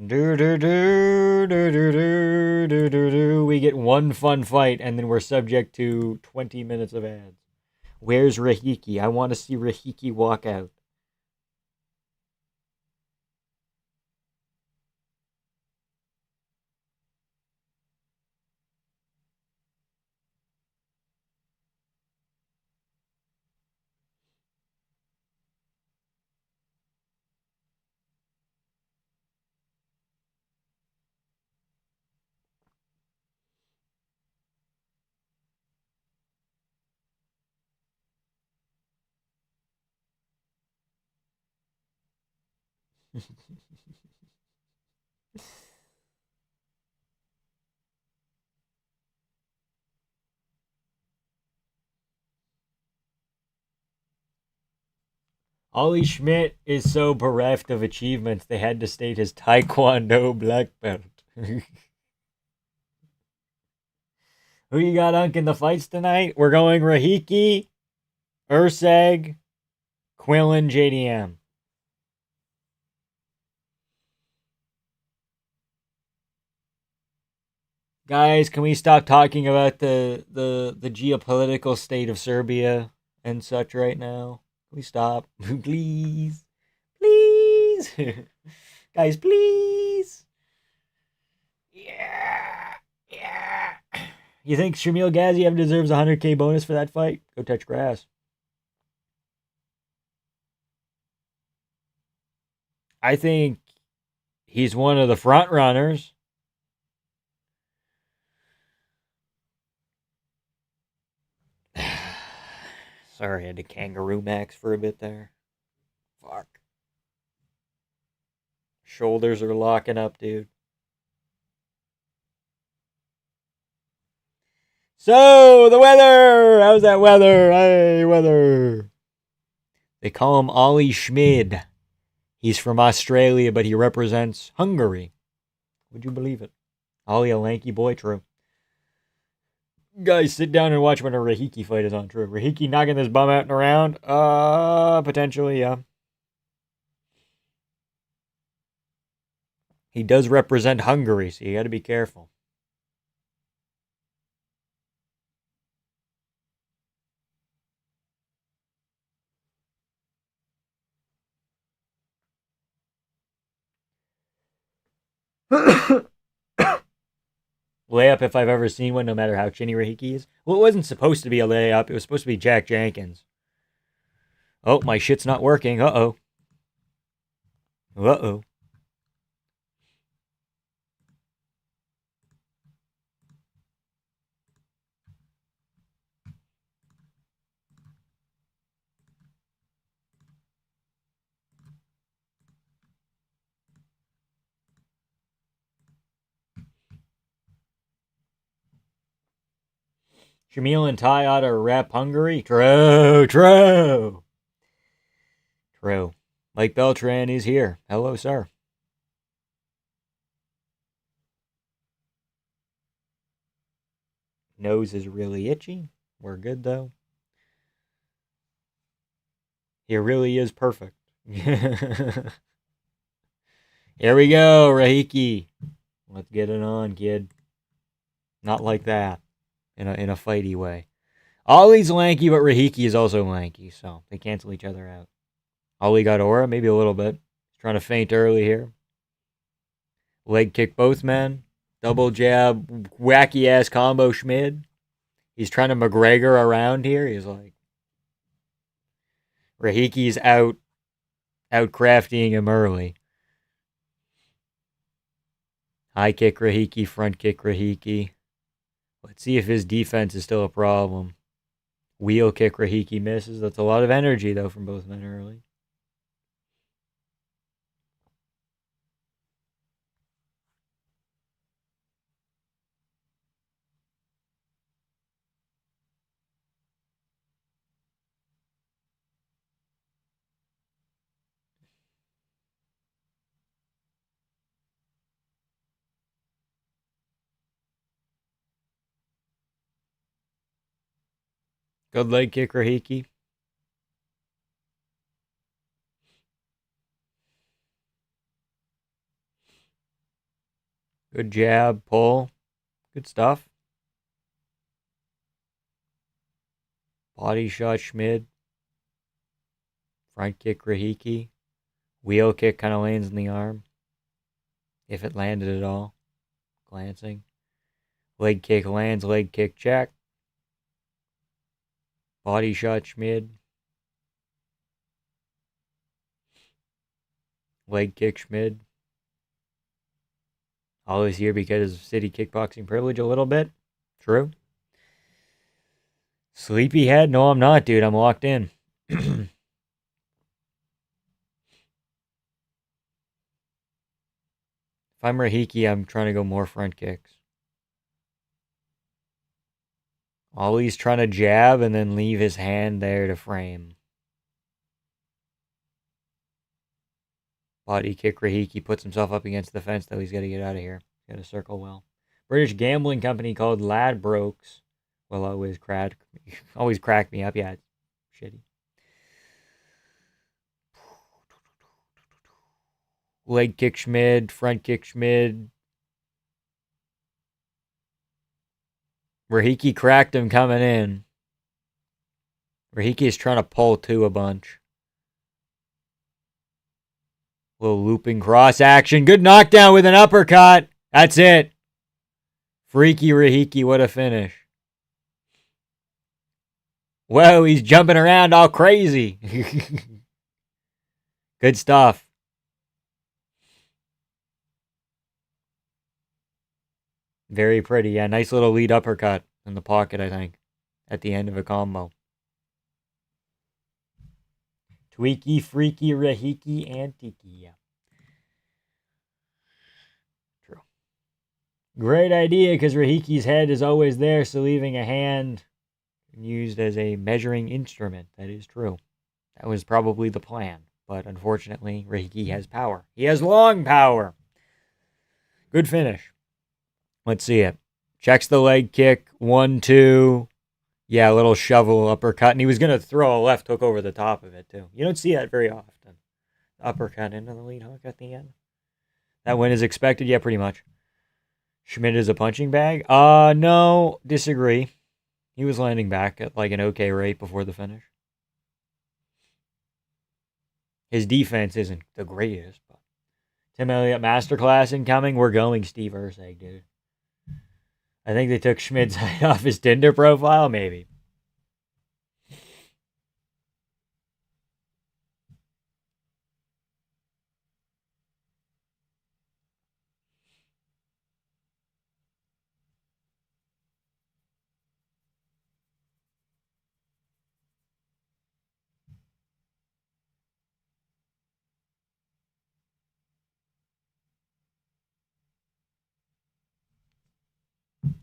Do do do do do do do do do. We get one fun fight, and then we're subject to 20 minutes of ads. Where's Rahiki? I want to see Rahiki walk out. Ollie Schmidt is so bereft of achievements, they had to state his Taekwondo black belt. Who you got, Unk, in the fights tonight? We're going Rahiki, Urseg, Quillen, JDM. Guys, can we stop talking about the geopolitical state of Serbia and such right now? Can we stop? Please. Please. Guys, please. Yeah. Yeah. You think Shamil Gaziev deserves a 100K bonus for that fight? Go touch grass. I think he's one of the front runners. Sorry, I had to kangaroo max for a bit there. Fuck. Shoulders are locking up, dude. So, the weather! How's that weather? Hey, weather. They call him Ollie Schmid. He's from Australia, but he represents Hungary. Would you believe it? Ollie, a lanky boy, true. Guys, sit down and watch when a Rahiki fight is on, true. Rahiki knocking this bum out and around? Potentially, yeah. He does represent Hungary, so you gotta be careful. Layup if I've ever seen one, no matter how chinny Rahiki is. Well, it wasn't supposed to be a layup. It was supposed to be Jack Jenkins. Oh, my shit's not working. Uh-oh. Uh-oh. Shamil and Ty ought to rep Hungary? True, true. True. Mike Beltran is here. Hello, sir. Nose is really itchy. We're good, though. He really is perfect. Here we go, Rahiki. Let's get it on, kid. Not like that. In a fighty way. Ollie's lanky, but Rahiki is also lanky, so they cancel each other out. Ollie got aura, maybe a little bit. He's trying to feint early here. Leg kick both men. Double jab, wacky ass combo Schmid. He's trying to McGregor around here. He's like, Rahiki's out craftying him early. High kick Rahiki, front kick Rahiki. Let's see if his defense is still a problem. Wheel kick Rahiki misses. That's a lot of energy, though, from both men early. Good leg kick, Rahiki. Good jab, pull. Good stuff. Body shot, Schmid. Front kick, Rahiki. Wheel kick kind of lands in the arm. If it landed at all. Glancing. Leg kick lands, leg kick check. Body shot, Schmid. Leg kick, Schmid. Always here because of city kickboxing privilege a little bit. True. Sleepyhead? No, I'm not, dude. I'm locked in. If I'm Rahiki, I'm trying to go more front kicks. Always trying to jab and then leave his hand there to frame. Body kick, Rahiki puts himself up against the fence, though. He's got to get out of here. He's got to circle well. British gambling company called Ladbrokes will always crack me up. Yeah, it's shitty. Leg kick Schmid, front kick Schmid. Rahiki cracked him coming in. Rahiki is trying to pull too a bunch. Little looping cross action. Good knockdown with an uppercut. That's it. Freaky Rahiki, what a finish. Whoa, he's jumping around all crazy. Good stuff. Very pretty. Yeah, nice little lead uppercut in the pocket, I think, at the end of a combo. Tweaky, freaky, Rahiki, and Tiki. Yeah. True. Great idea, because Rahiki's head is always there, so leaving a hand used as a measuring instrument. That is true. That was probably the plan. But unfortunately, Rahiki has power. He has long power. Good finish. Let's see it. Checks the leg kick. 1-2. Yeah, a little shovel uppercut. And he was going to throw a left hook over the top of it, too. You don't see that very often. Uppercut into the lead hook at the end. That win is expected? Yeah, pretty much. Schmid is a punching bag? No. Disagree. He was landing back at like an okay rate before the finish. His defense isn't the greatest, but Tim Elliott Masterclass incoming. We're going Steve Ursig, dude. I think they took Schmid's height off his Tinder profile, maybe.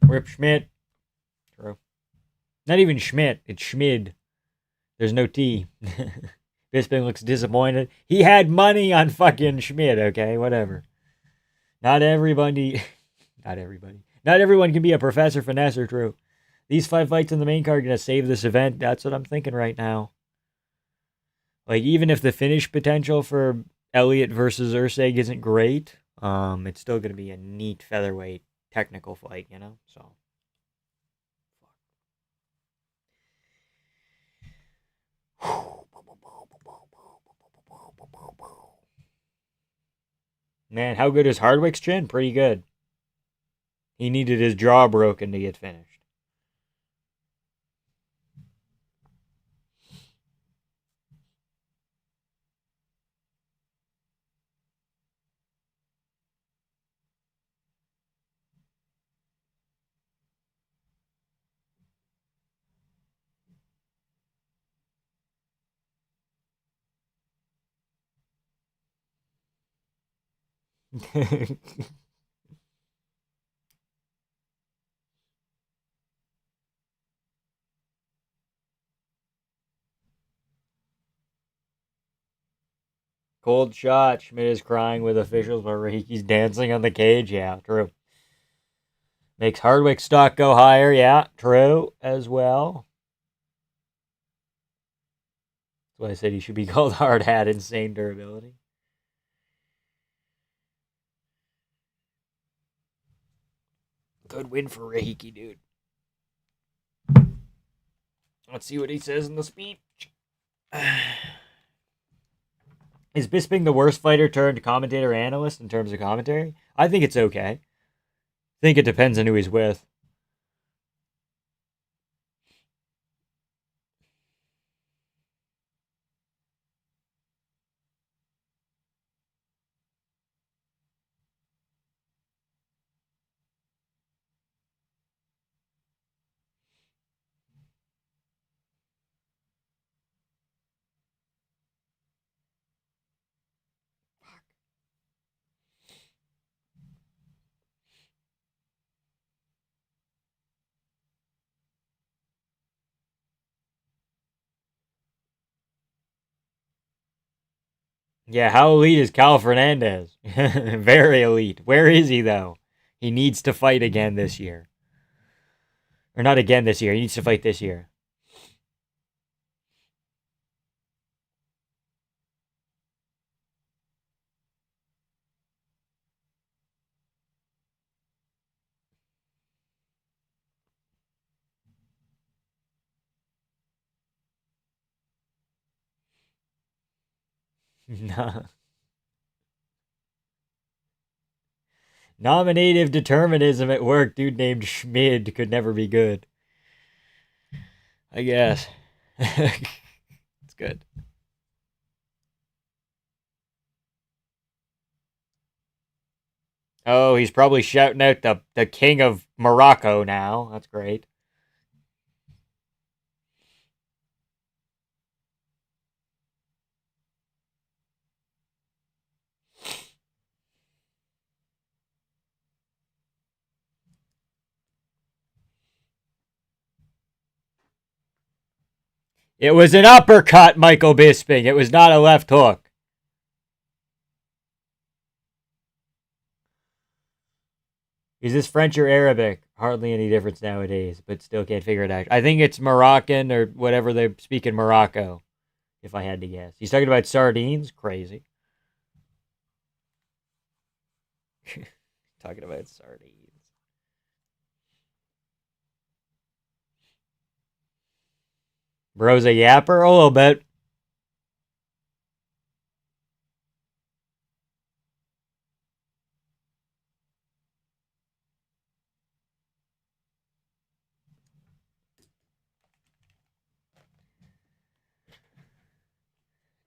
Rip Schmidt. True. Not even Schmidt. It's Schmid. There's no T. Bisping looks disappointed. He had money on fucking Schmid, okay? Whatever. Not everybody. Not everybody. Not everyone can be a Professor Finesser, true. These 5 fights in the main card are going to save this event. That's what I'm thinking right now. Like, even if the finish potential for Elliott versus Ursig isn't great, it's still going to be a neat featherweight technical fight, you know? So. Man, how good is Hardwick's chin? Pretty good. He needed his jaw broken to get finished. Cold shot. Schmidt is crying with officials while Rahiki's dancing on the cage. Yeah, true. Makes Hardwick stock go higher. Yeah, true as well. why I said he should be called hard hat, insane durability. Good win for Reiki, dude. Let's see what he says in the speech. Is Bisping the worst fighter turned commentator analyst in terms of commentary? I think it's okay. I think it depends on who he's with. Yeah, how elite is Cal Fernandez? Very elite. Where is he, though? He needs to fight again this year. Or not again this year. He needs to fight this year. Nominative determinism at work. Dude named Schmid could never be good. I guess. It's good. Oh, he's probably shouting out the king of Morocco now. That's great. It was an uppercut, Michael Bisping. It was not a left hook. Is this French or Arabic? Hardly any difference nowadays, but still can't figure it out. I think it's Moroccan or whatever they speak in Morocco, if I had to guess. He's talking about sardines? Crazy. Talking about sardines. Bro's a yapper? A little bit.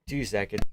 Two seconds.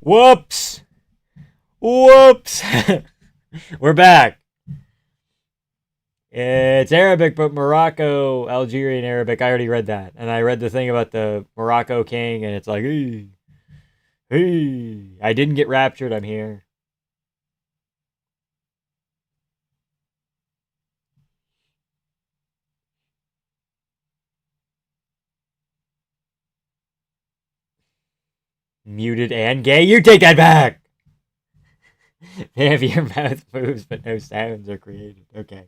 Whoops! Whoops! We're back. It's Arabic, but Morocco, Algerian Arabic. I already read that. And I read the thing about the Morocco king, and it's like, hey, hey. I didn't get raptured. I'm here. Muted and gay. You take that back! Have your mouth moves, but no sounds are created. Okay.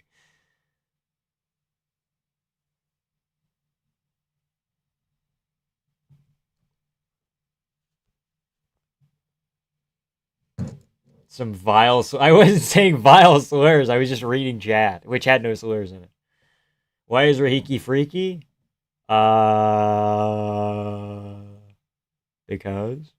Some vile. I wasn't saying vile slurs. I was just reading chat, which had no slurs in it. Why is Rahiki freaky? Because.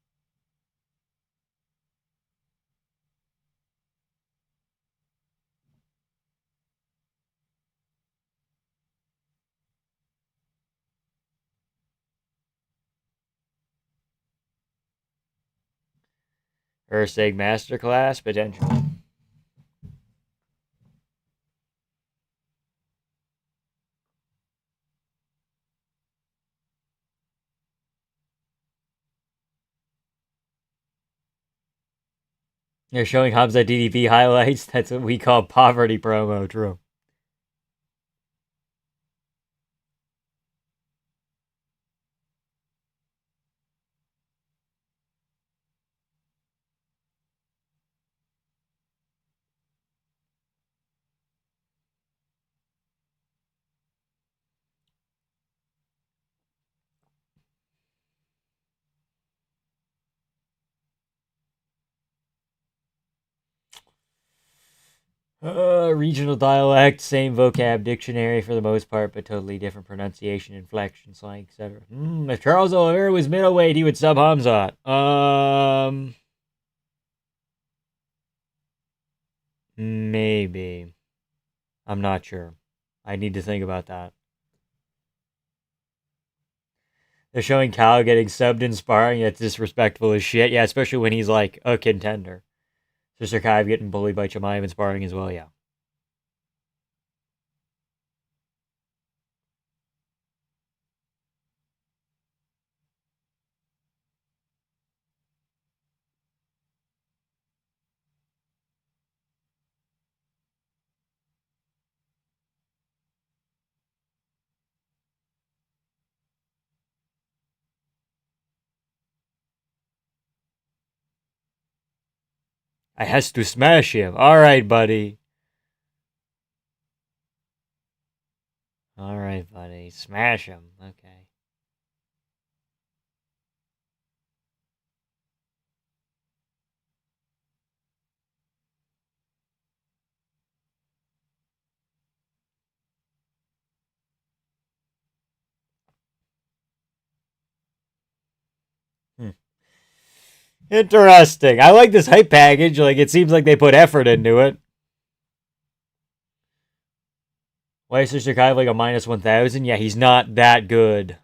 Urseg Masterclass, potential. They're showing Hamza DDP highlights. That's what we call poverty promo. True. Regional dialect, same vocab dictionary for the most part, but totally different pronunciation, inflection, slang, etc. If Charles Oliveira was middleweight, he would sub Hamzat. Maybe. I'm not sure. I need to think about that. They're showing Kyle getting subbed in sparring. That's disrespectful as shit. Yeah, especially when he's like a contender. So Sarkayev getting bullied by Chimaev in sparring as well. Yeah. I has to smash him. All right, buddy. All right, buddy. Smash him. Okay. Interesting. I like this hype package. Like, it seems like they put effort into it. Why is Sarkayev like a minus 1,000? Yeah, he's not that good.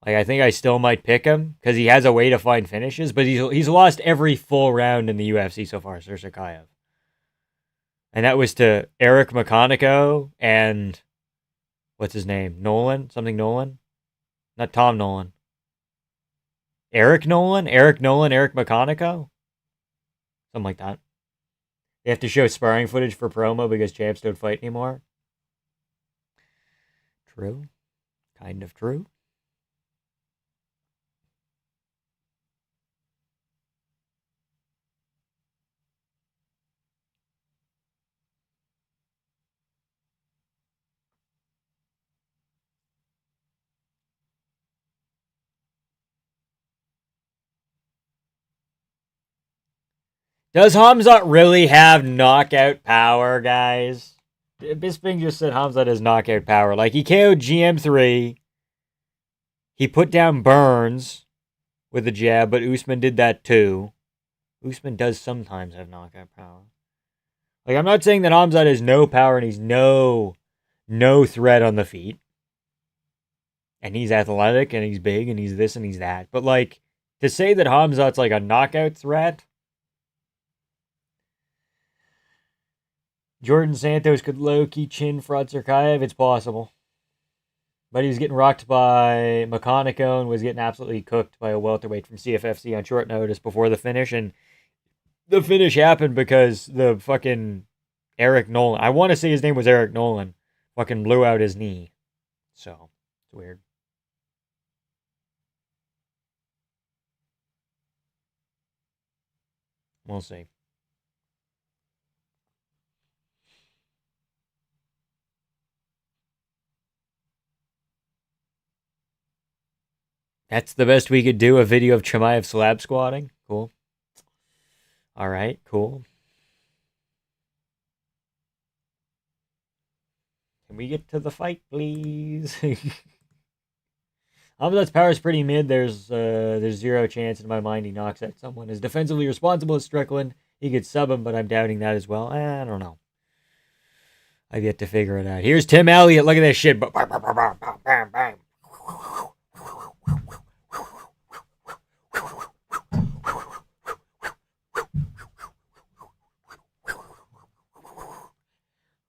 Like, I think I still might pick him because he has a way to find finishes, but he's lost every full round in the UFC so far, Sarkayev. And that was to Eric McConico and what's his name? Nolan? Something Nolan? Not Tom Nolan. Eric Nolan? Eric Nolan, Eric McConico? Something like that. They have to show sparring footage for promo because champs don't fight anymore. True. Kind of true. Does Hamzat really have knockout power, guys? Bisping just said Hamzat has knockout power. Like, he KO'd GM3. He put down Burns with a jab, but Usman did that too. Usman does sometimes have knockout power. Like, I'm not saying that Hamzat has no power and he's no threat on the feet. And he's athletic and he's big and he's this and he's that. But, like, to say that Hamzat's like a knockout threat, Jordan Santos could low-key chin Frad Sarkayev. It's possible. But he was getting rocked by McConico and was getting absolutely cooked by a welterweight from CFFC on short notice before the finish. And the finish happened because the fucking Eric Nolan, I want to say his name was Eric Nolan, fucking blew out his knee. So, it's weird. We'll see. That's the best we could do, a video of Chimaev slab squatting. Cool. All right, cool. Can we get to the fight, please? Hamzat's power is pretty mid. There's zero chance in my mind he knocks out someone as defensively responsible as Strickland. He could sub him, but I'm doubting that as well. I don't know. I've yet to figure it out. Here's Tim Elliott. Look at this shit. Bang, bang, bang, bang.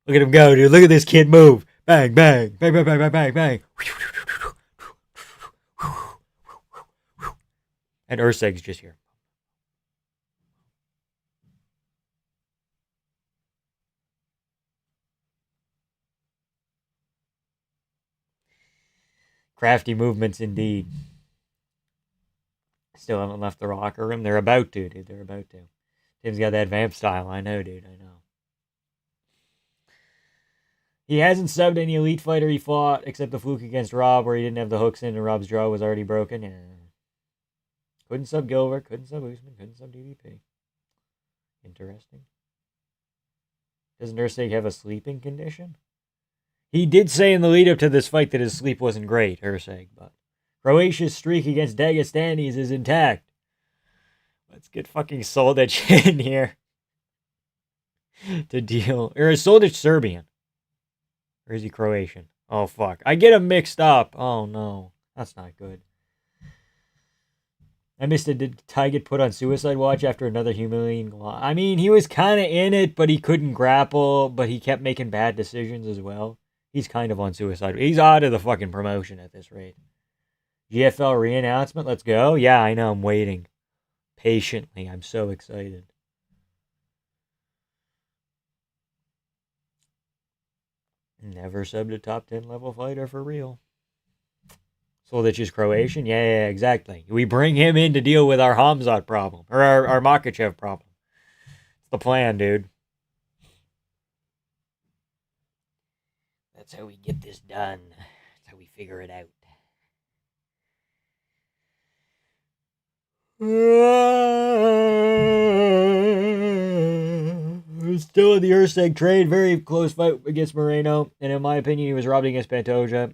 Look at him go, dude. Look at this kid move. Bang, bang, bang, bang, bang, bang, bang, bang. And Urseg's just here. Crafty movements indeed. Still haven't left the locker room. They're about to, dude. They're about to. Tim's got that vamp style. I know, dude. I know. He hasn't subbed any elite fighter he fought, except the fluke against Rob, where he didn't have the hooks in and Rob's jaw was already broken. Yeah. Couldn't sub Gilbert, couldn't sub Usman, couldn't sub DDP. Interesting. Doesn't Ursig have a sleeping condition? He did say in the lead up to this fight that his sleep wasn't great, Ursig, but Croatia's streak against Dagestanis is intact. Let's get fucking Soldic in here to deal. Or is Soldic Serbian? Or is he Croatian? Oh, fuck. I get him mixed up. Oh, no. That's not good. I missed it. Did Ty get put on suicide watch after another humiliating loss? I mean, he was kind of in it, but he couldn't grapple, but he kept making bad decisions as well. He's kind of on suicide. He's out of the fucking promotion at this rate. GFL re-announcement. Let's go. Yeah, I know. I'm waiting patiently. I'm so excited. Never subbed a top 10 level fighter for real. Soldic is Croatian? Yeah, exactly. We bring him in to deal with our Hamzat problem. Or our Makachev problem. It's the plan, dude. That's how we get this done. That's how we figure it out. Still in the Urseg trade. Very close fight against Moreno. And in my opinion, he was robbed against Pantoja.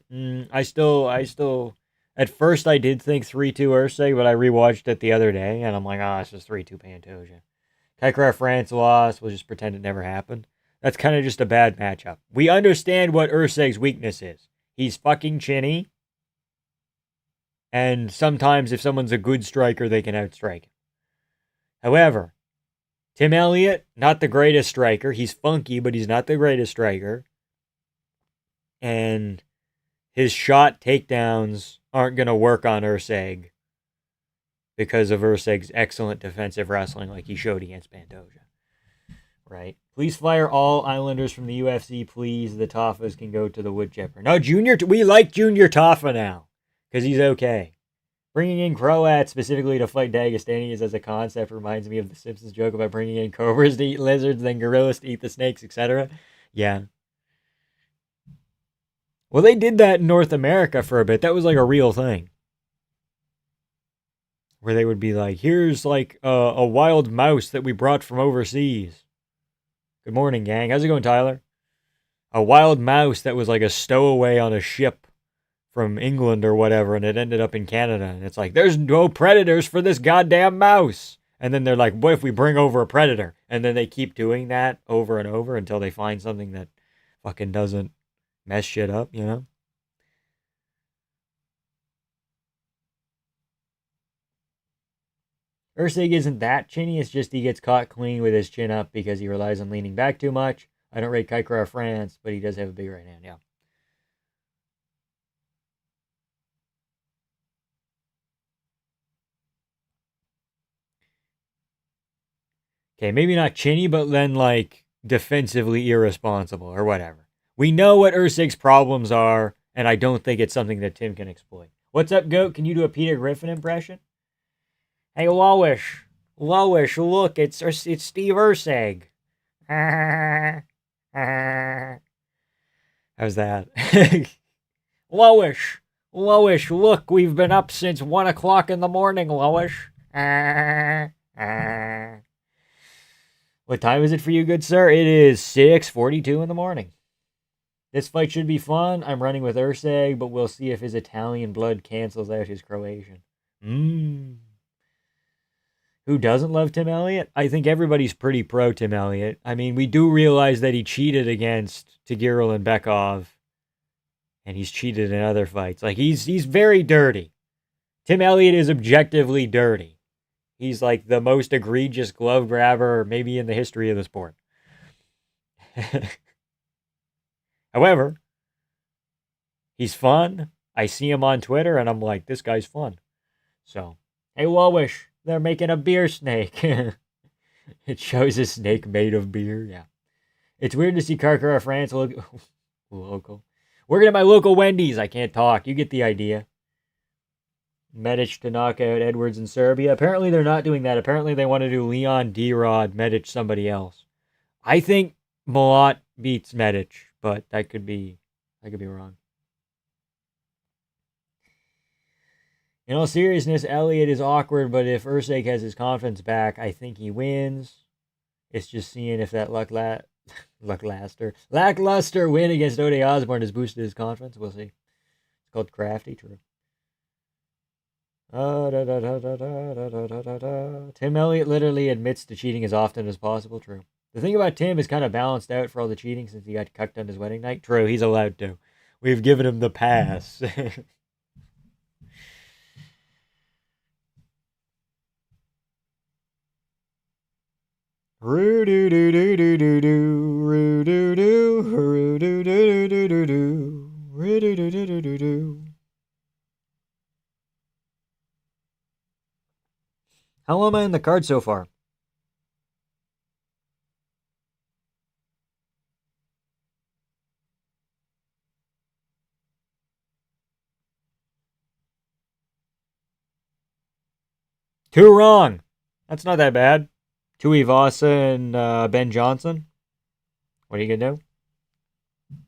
I still... At first, I did think 3-2 Urseg, but I rewatched it the other day, and I'm like, it's just 3-2 Pantoja. Kaikra France lost. We'll just pretend it never happened. That's kind of just a bad matchup. We understand what Urseg's weakness is. He's fucking chinny. And sometimes if someone's a good striker, they can outstrike him. However, Tim Elliott, not the greatest striker. He's funky, but he's not the greatest striker. And his shot takedowns aren't going to work on Urseg because of Urseg's excellent defensive wrestling like he showed against Pantoja. Right? Please fire all Islanders from the UFC, please. The Taffas can go to the wood chipper. No, we like Junior Taffa now because he's okay. Bringing in Croats specifically to fight Dagestanis as a concept reminds me of the Simpsons joke about bringing in cobras to eat lizards, then gorillas to eat the snakes, etc. Yeah. Well, they did that in North America for a bit. That was like a real thing. Where they would be like, here's like a wild mouse that we brought from overseas. Good morning, gang. How's it going, Tyler? A wild mouse that was like a stowaway on a ship from England or whatever, and it ended up in Canada. And it's like, there's no predators for this goddamn mouse. And then they're like, what if we bring over a predator? And then they keep doing that over and over until they find something that fucking doesn't mess shit up, you know? Ursig isn't that chinny, it's just he gets caught clean with his chin up because he relies on leaning back too much. I don't rate Kaikra France, but he does have a big right hand, yeah. Okay, maybe not chinny, but then like defensively irresponsible or whatever. We know what Ursig's problems are, and I don't think it's something that Tim can exploit. What's up, Goat? Can you do a Peter Griffin impression? Hey, Walwish. Loish, look, it's Steve Urseg. How's that? Loish, look, we've been up since 1 o'clock in the morning, Loish. What time is it for you, good sir? It is 6:42 in the morning. This fight should be fun. I'm running with Urseg, but we'll see if his Italian blood cancels out his Croatian. Who doesn't love Tim Elliott? I think everybody's pretty pro Tim Elliott. I mean, we do realize that he cheated against Tagiril and Bekov, and he's cheated in other fights. Like, he's very dirty. Tim Elliott is objectively dirty. He's like the most egregious glove grabber maybe in the history of the sport. However, he's fun. I see him on Twitter, and I'm like, this guy's fun. So, hey, Lowish, they're making a beer snake. It shows a snake made of beer. Yeah. It's weird to see Carcara France local. Working at my local Wendy's. I can't talk. You get the idea. Medic to knock out Edwards in Serbia. Apparently, they're not doing that. Apparently, they want to do Leon, D-Rod, Medic, somebody else. I think Malott beats Medic, but I could be wrong. In all seriousness, Elliott is awkward, but if Urseg has his confidence back, I think he wins. It's just seeing if that lackluster win against Ode Osborne has boosted his confidence. We'll see. It's called crafty, true. Tim Elliott literally admits to cheating as often as possible, true. The thing about Tim is kind of balanced out for all the cheating since he got cucked on his wedding night. True, he's allowed to. We've given him the pass. How am I in the card so far? Two wrong. That's not that bad. Tui Vasa and Ben Johnson. What are you going to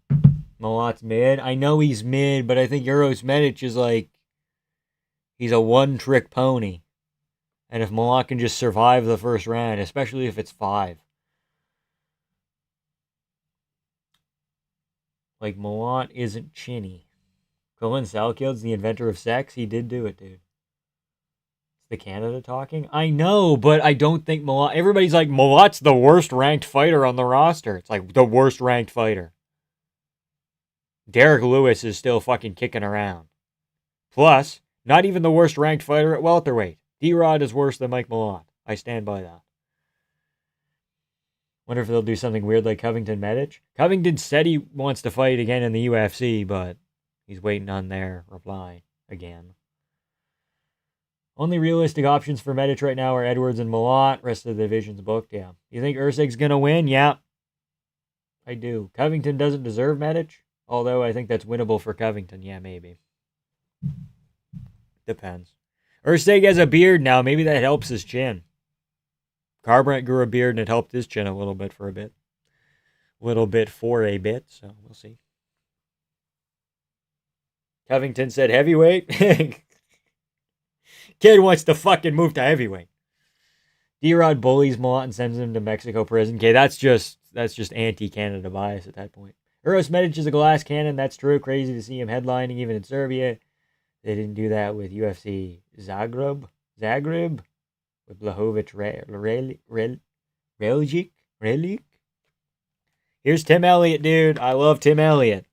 do? Malott's mid. I know he's mid, but I think Uros Medic is like... He's a one-trick pony. And if Malott can just survive the first round, especially if it's 5. Like, Malott isn't chinny. Colin Salkild's the inventor of sex. He did do it, dude. The Canada talking? I know, but I don't think Malott... Everybody's like, Malott's the worst ranked fighter on the roster. It's like, the worst ranked fighter. Derek Lewis is still fucking kicking around. Plus, not even the worst ranked fighter at welterweight. D-Rod is worse than Mike Malott. I stand by that. Wonder if they'll do something weird like Covington Medic. Covington said he wants to fight again in the UFC, but he's waiting on their reply again. Only realistic options for Medic right now are Edwards and Malott. Rest of the division's booked, yeah. You think Urseg's going to win? Yeah. I do. Covington doesn't deserve Medic, although I think that's winnable for Covington. Yeah, maybe. Depends. Urseg has a beard now. Maybe that helps his chin. Garbrandt grew a beard and it helped his chin a little bit for a bit. So we'll see. Covington said heavyweight. Kid wants to fucking move to heavyweight. D-Rod bullies Malott and sends him to Mexico prison. Okay, that's just anti-Canada bias at that point. Uros Medic is a glass cannon. That's true. Crazy to see him headlining even in Serbia. They didn't do that with UFC Zagreb with Blahovic Relic. Here's Tim Elliott, dude. I love Tim Elliott.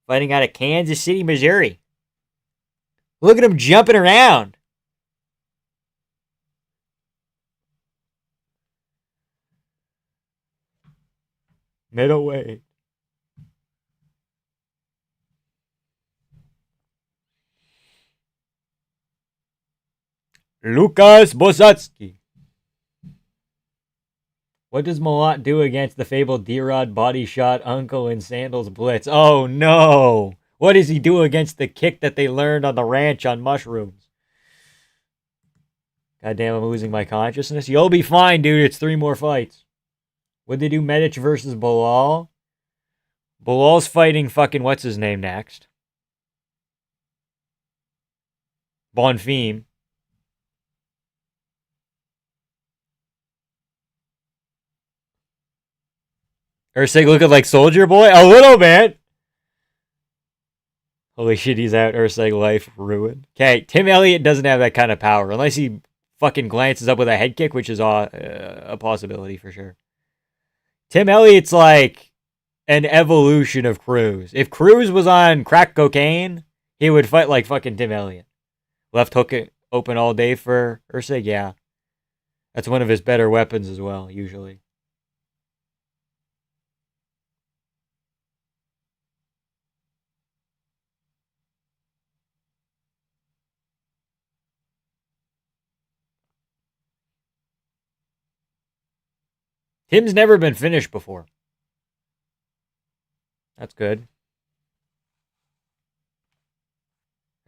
Fighting out of Kansas City, Missouri. Look at him jumping around. Middleweight. Lukas Bosatsky. What does Malott do against the fabled D-Rod body shot uncle in sandals blitz? Oh no! What does he do against the kick that they learned on the ranch on mushrooms? Goddamn, I'm losing my consciousness. You'll be fine, dude. It's 3 more fights. Would they do Medic versus Bilal? Bilal's fighting fucking what's his name next? Bonfim. Ursig looking like Soldier Boy? A little bit. Holy shit, he's out. Ursig life ruined. Okay, Tim Elliott doesn't have that kind of power unless he fucking glances up with a head kick, which is a possibility for sure. Tim Elliott's like an evolution of Cruz. If Cruz was on crack cocaine, he would fight like fucking Tim Elliott. Left hook it open all day for Ursig, yeah. That's one of his better weapons as well, usually. Tim's never been finished before. That's good.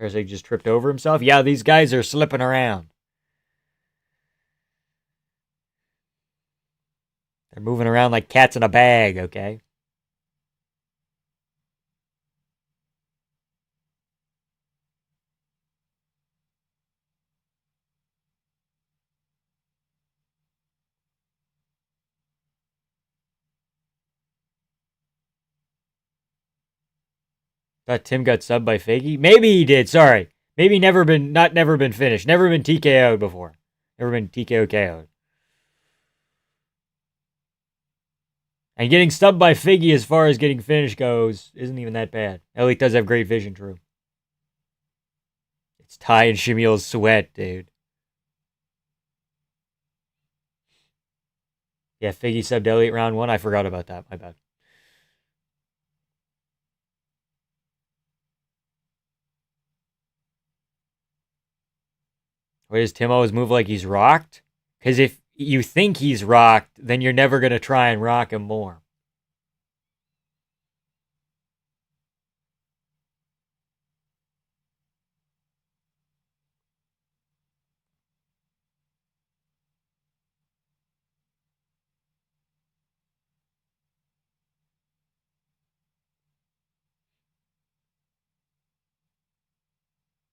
Ursig just tripped over himself. Yeah, these guys are slipping around. They're moving around like cats in a bag, okay? Thought Tim got subbed by Faggy. Maybe he did. Sorry. Maybe never been finished. Never been TKO'd before. Never been TKO KO'd. And getting stubbed by Figgy as far as getting finished goes isn't even that bad. Elliot does have great vision, true. It's Ty and Shamil's sweat, dude. Yeah, Figgy subbed Elliot round 1. I forgot about that. My bad. Why does Tim always move like he's rocked? Because if you think he's rocked, then you're never going to try and rock him more.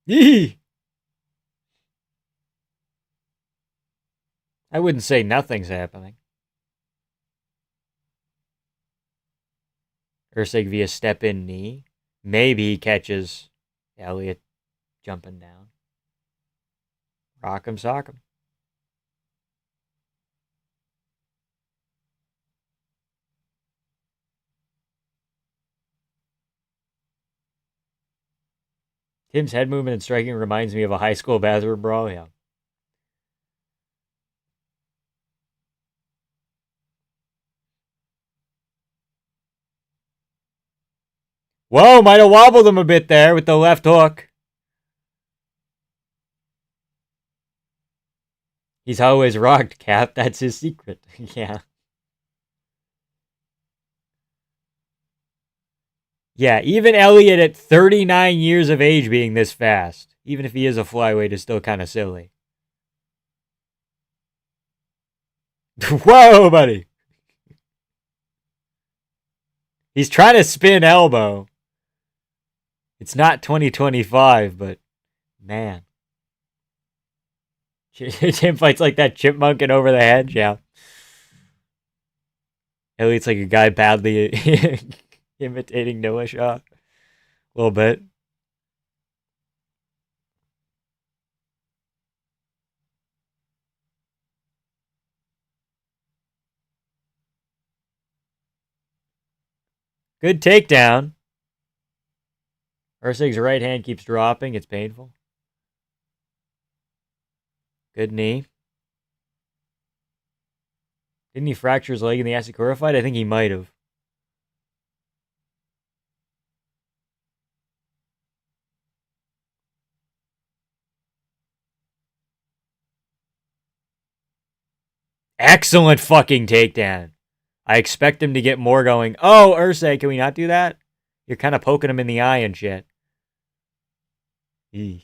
Yee! I wouldn't say nothing's happening. Ursig via step in knee. Maybe he catches Elliot jumping down. Rock him, sock him. Tim's head movement and striking reminds me of a high school bathroom brawl. Yeah. Whoa, might have wobbled him a bit there with the left hook. He's always rocked, Cap. That's his secret. Yeah. Yeah, even Elliot at 39 years of age being this fast, even if he is a flyweight, is still kind of silly. Whoa, buddy. He's trying to spin elbow. It's not 2025, but man. Tim fights like that chipmunking over the head. Yeah. Elliot's like a guy badly imitating Noah Shaw. A little bit. Good takedown. Ursig's right hand keeps dropping. It's painful. Good knee. Didn't he fracture his leg in the Asakura fight? I think he might have. Excellent fucking takedown. I expect him to get more going. Oh, Ursig, can we not do that? You're kind of poking him in the eye and shit. Eesh.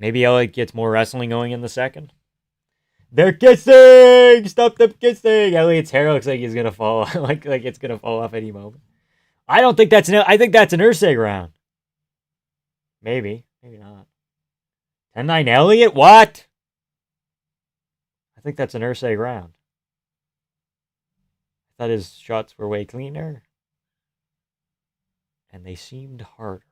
Maybe Elliott gets more wrestling going in the second. They're kissing! Stop them kissing! Elliott's hair looks like he's gonna fall, like it's gonna fall off any moment. I don't think that's I think that's an Ursay round. Maybe not. 10-9 Elliott? What? I think that's an Ursay round. I thought his shots were way cleaner. And they seemed harder.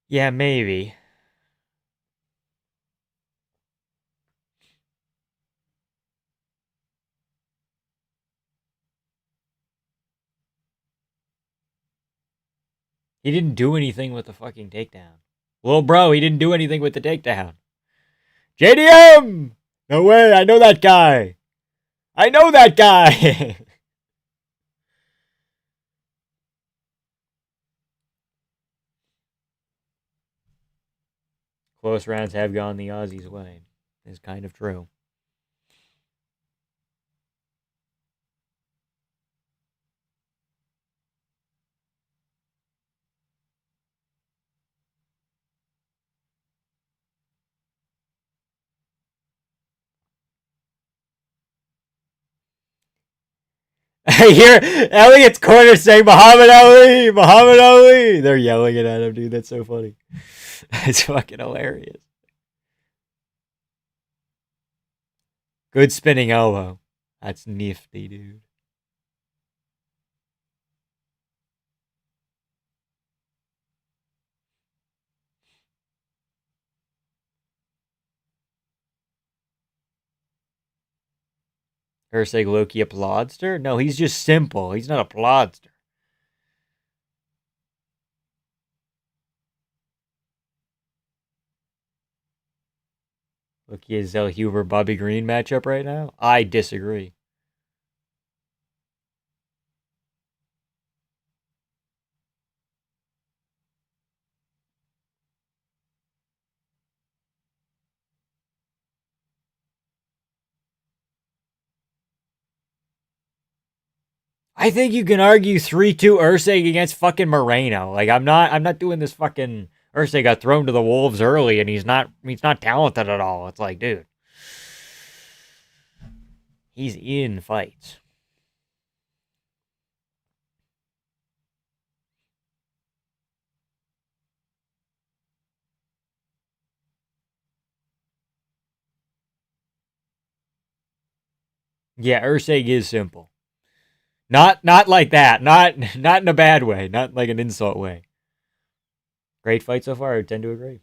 Yeah, maybe. He didn't do anything with the fucking takedown. Little bro, he didn't do anything with the takedown. JDM! No way, I know that guy. I know that guy. Close rounds have gone the Aussies' way. Is kind of true. I hear Elliott's corner saying Muhammad Ali, Muhammad Ali. They're yelling it at him, dude. That's so funny. It's fucking hilarious. Good spinning elbow. That's nifty, dude. Ursay Loki a plodster? No, he's just simple. He's not a plodster. Loki is Zell Huber Bobby Green matchup right now? I disagree. I think you can argue 3-2 Ursay against fucking Moreno. Like I'm not doing this fucking Ursay got thrown to the wolves early and he's not talented at all. It's like, dude. He's in fights. Yeah, Ursay is simple. Not like that. Not in a bad way. Not like an insult way. Great fight so far. I tend to agree.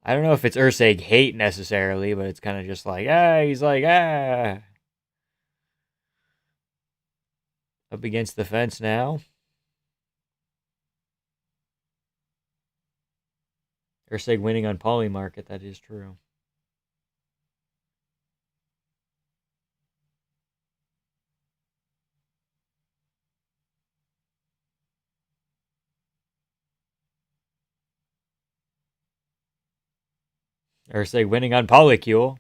I don't know if it's Ursay hate necessarily, but it's kind of just like, he's like, Up against the fence now. Ursay winning on Poly Market, that is true. Ursay winning on Polycule.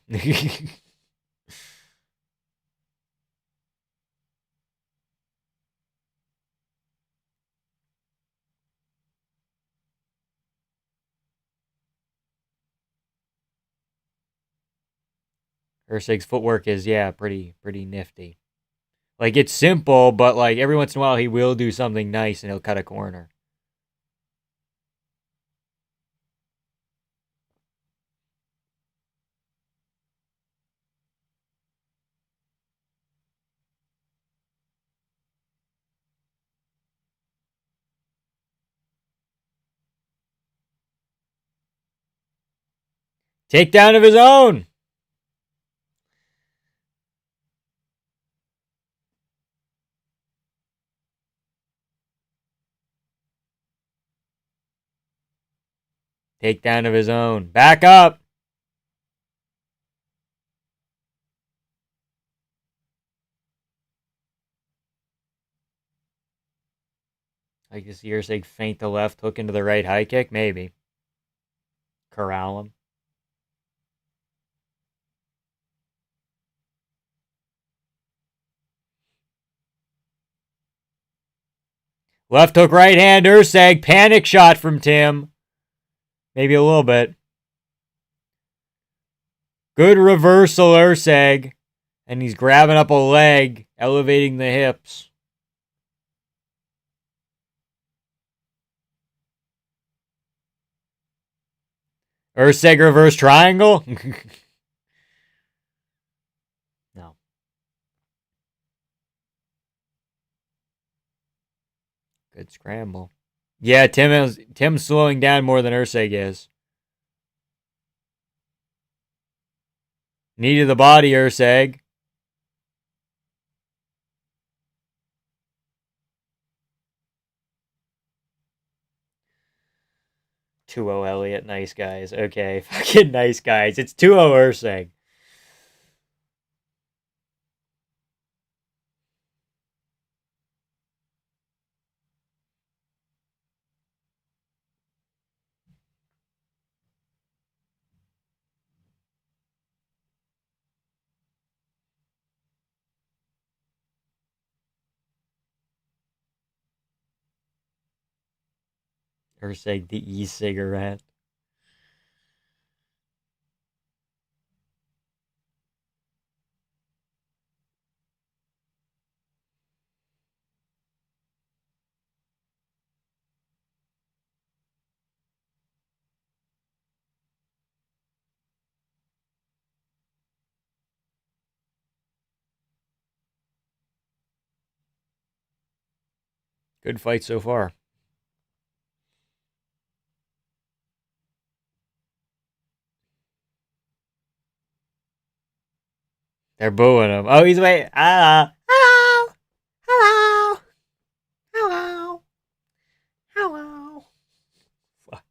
Ursay's footwork is, pretty nifty. Like, it's simple, but, like, every once in a while he will do something nice and he'll cut a corner. Takedown of his own! Takedown of his own. Back up! Like to see Ursig feint the left hook into the right high kick? Maybe. Corral him. Left hook, right hand, Ursig. Panic shot from Tim. Maybe a little bit. Good reversal, Ursig. And he's grabbing up a leg, elevating the hips. Ursig reverse triangle? No. Good scramble. Yeah, Tim's slowing down more than Ursig is. Knee to the body, Ursig. 2-0 Elliott, nice guys. Okay, fucking nice guys. It's 2-0 Ursig. Ursig the e-cigarette. Good fight so far. They're booing him. Oh, he's waiting. Hello. Hello. Hello. Hello. Fuck.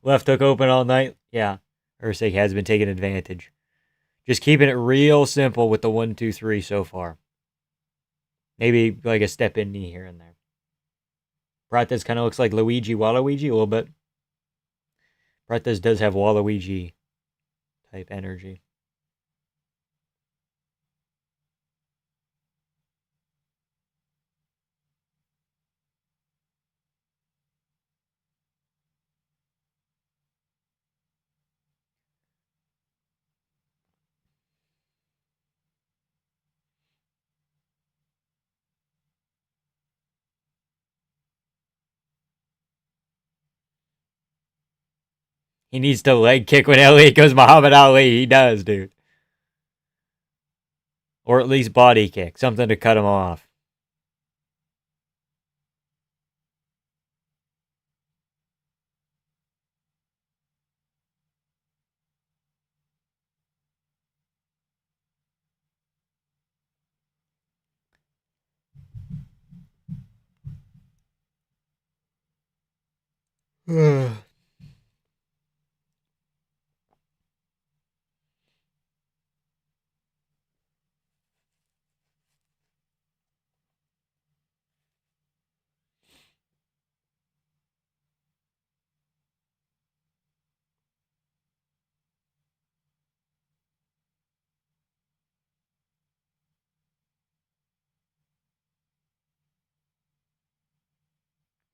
Left hook open all night. Yeah. Ursig has been taking advantage. Just keeping it real simple with the 1-2-3 so far. Maybe like a step in knee here and there. Prates kind of looks like Luigi Waluigi a little bit. Prates does have Waluigi type energy. He needs to leg kick when Elliott goes Muhammad Ali. He does, dude. Or at least body kick. Something to cut him off.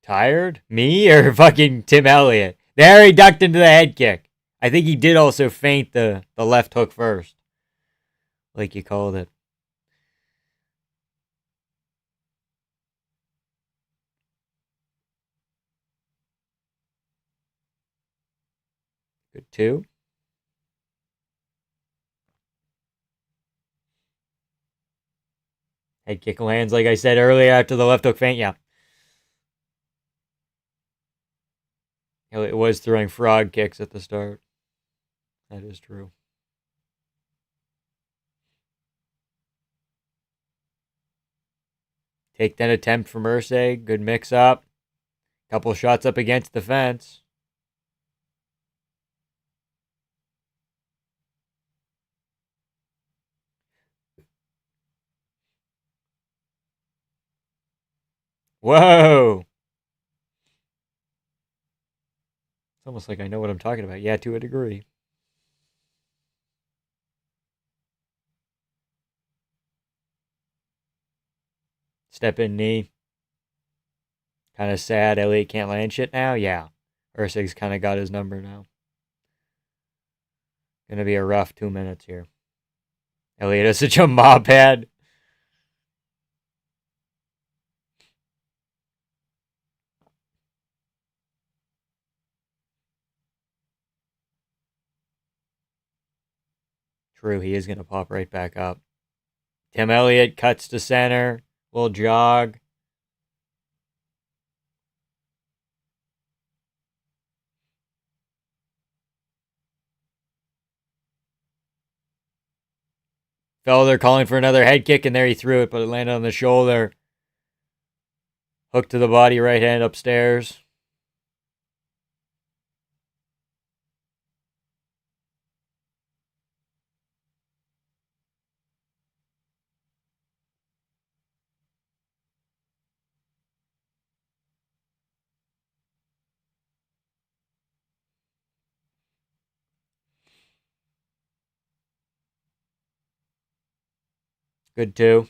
Tired? Me or fucking Tim Elliott? There he ducked into the head kick. I think he did also feint the left hook first. Like you called it. Good two. Head kick lands like I said earlier after the left hook feint. Yeah. Elliott was throwing frog kicks at the start. That is true. Take that attempt from Ursig. Good mix up. Couple shots up against the fence. Whoa! It's almost like I know what I'm talking about. Yeah, to a degree. Step in knee. Kind of sad. Elliott can't land shit now. Yeah. Ursig's kind of got his number now. Gonna be a rough 2 minutes here. Elliott is such a mob head. True, he is gonna pop right back up. Tim Elliott cuts to center. Little jog. Felder calling for another head kick, and there he threw it, but it landed on the shoulder. Hook to the body, right hand upstairs. Good too.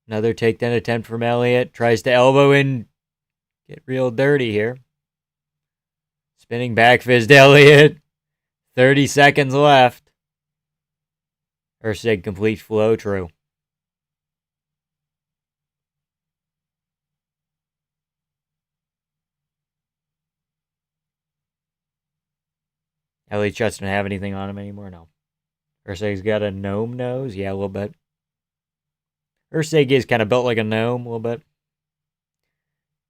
Another takedown attempt from Elliott. Tries to elbow in. Get real dirty here. Spinning back fist Elliott. 30 seconds left. Ursig complete flow. True. Elliott just doesn't have anything on him anymore. No. Ursig's got a gnome nose. Yeah, a little bit. Ursig is kind of built like a gnome a little bit.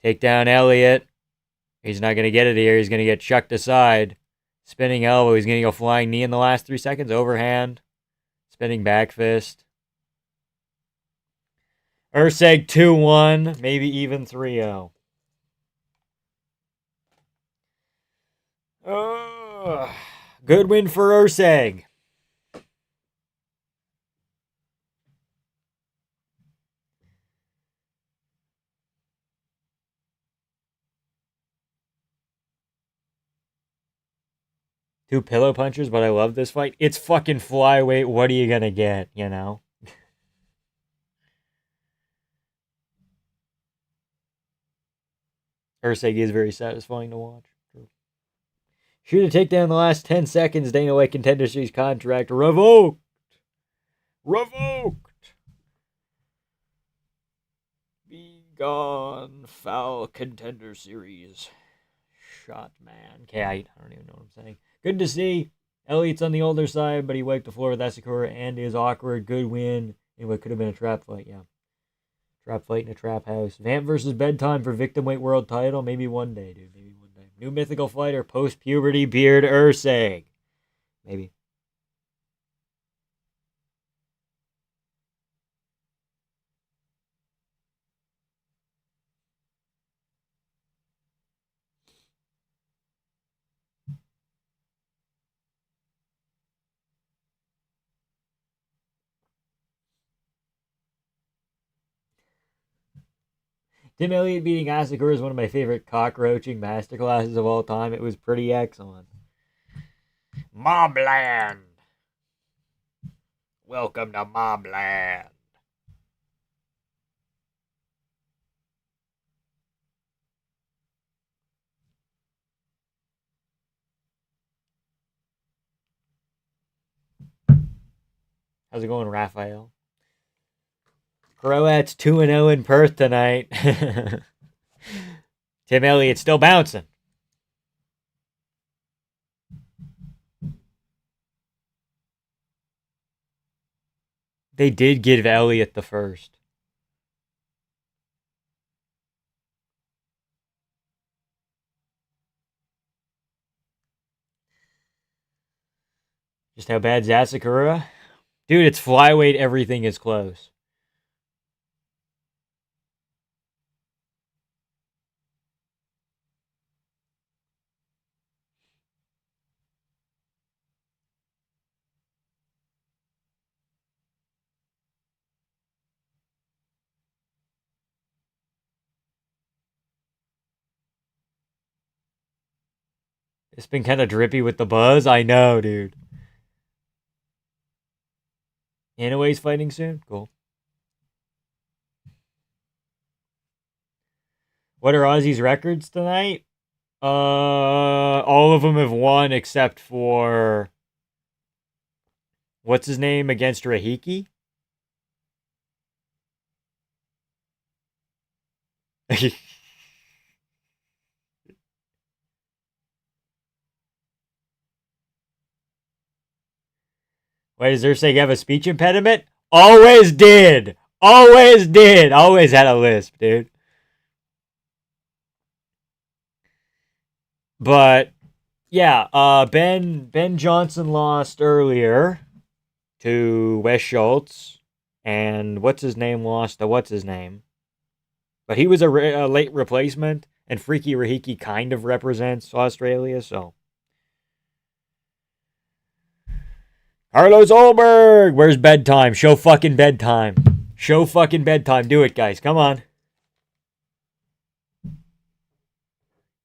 Take down Elliott. He's not going to get it here. He's going to get chucked aside. Spinning elbow. He's going to go flying knee in the last 3 seconds. Overhand. Spinning back fist. Ursig 2-1. Maybe even 3-0. Good win for Ursig. Two pillow punchers, but I love this fight. It's fucking flyweight. What are you going to get, you know? Ursig is very satisfying to watch. Shoot a takedown in the last 10 seconds. Dana White Contender Series contract revoked. Revoked. Be gone, foul Contender Series. Shot man. Okay, I don't even know what I'm saying. Good to see. Elliott's on the older side, but he wiped the floor with Asakura and is awkward. Good win in what could have been a trap fight, yeah. Trap fight in a trap house. Vamp versus Bedtime for Victim Weight World title. Maybe one day, dude. Maybe one day. New mythical fighter, post-puberty beard Ursig. Maybe. Tim Elliott beating Asakura is one of my favorite cockroaching masterclasses of all time. It was pretty excellent. Mobland. Welcome to Mobland. How's it going, Raphael? Croats 2-0 in Perth tonight. Tim Elliott still bouncing. They did give Elliott the first. Just how bad's Asakura? Dude, it's flyweight. Everything is close. It's been kind of drippy with the buzz. I know, dude. Anyway's fighting soon? Cool. What are Aussie's records tonight? All of them have won except for what's his name against Rahiki? Wait, is there saying you have a speech impediment? Always did. Always did. Always had a lisp, dude. But yeah, Ben Johnson lost earlier to Wes Schultz, and what's his name lost to what's his name. But he was a late replacement, and Freaky Rahiki kind of represents Australia, so. Carlos Olberg! Where's bedtime? Show fucking bedtime. Show fucking bedtime. Do it, guys. Come on.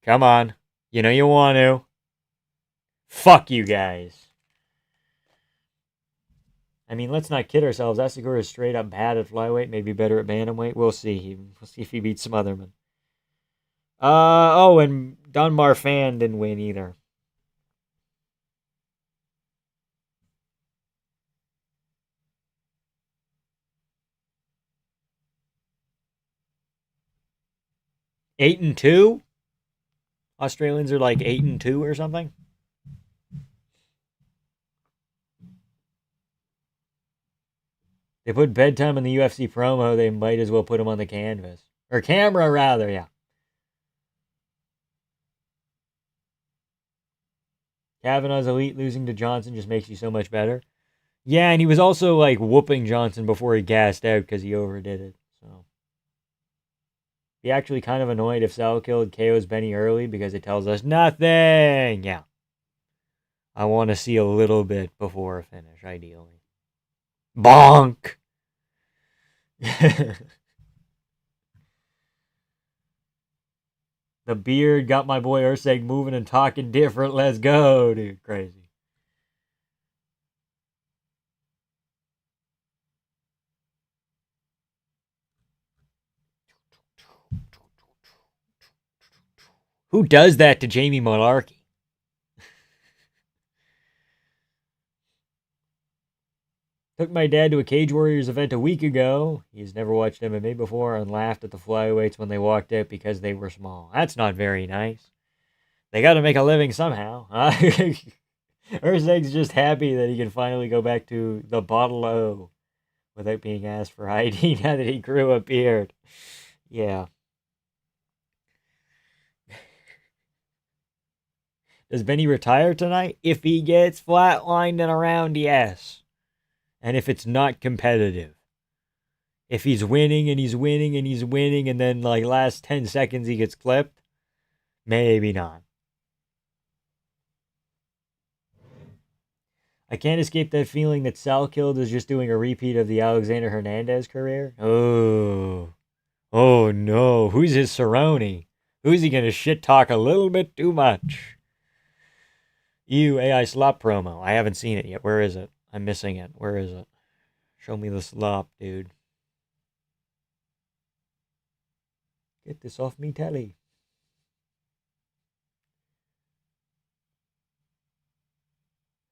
Come on. You know you want to. Fuck you guys. I mean, let's not kid ourselves. Asagura is straight up bad at flyweight, maybe better at bantamweight. We'll see. We'll see if he beats some other men. And Dunbar Fan didn't win either. Eight and 2? Australians are like 8 and 2 or something. They put bedtime in the UFC promo. They might as well put him on the canvas. Or camera, rather, yeah. Kavanaugh's elite. Losing to Johnson just makes you so much better. Yeah, and he was also like whooping Johnson before he gassed out because he overdid it. So be actually kind of annoyed if Sal killed KO's Benny early because it tells us nothing. Yeah. I want to see a little bit before a finish, ideally. Bonk! The beard got my boy Urseg moving and talking different. Let's go, dude. Crazy. Who does that to Jamie Malarkey? Took my dad to a Cage Warriors event a week ago. He's never watched MMA before and laughed at the flyweights when they walked out because they were small. That's not very nice. They got to make a living somehow. Urseg's just happy that he can finally go back to the bottle O without being asked for ID now that he grew a beard. Yeah. Does Benny retire tonight? If he gets flatlined in a round, yes. And if it's not competitive. If he's winning and he's winning and he's winning and then like last 10 seconds he gets clipped, maybe not. I can't escape that feeling that Sal Killed is just doing a repeat of the Alexander Hernandez career. Oh no. Who's his Cerrone? Who's he going to shit talk a little bit too much? Ew, AI slop promo. I haven't seen it yet. Where is it? I'm missing it. Where is it? Show me the slop, dude. Get this off me telly.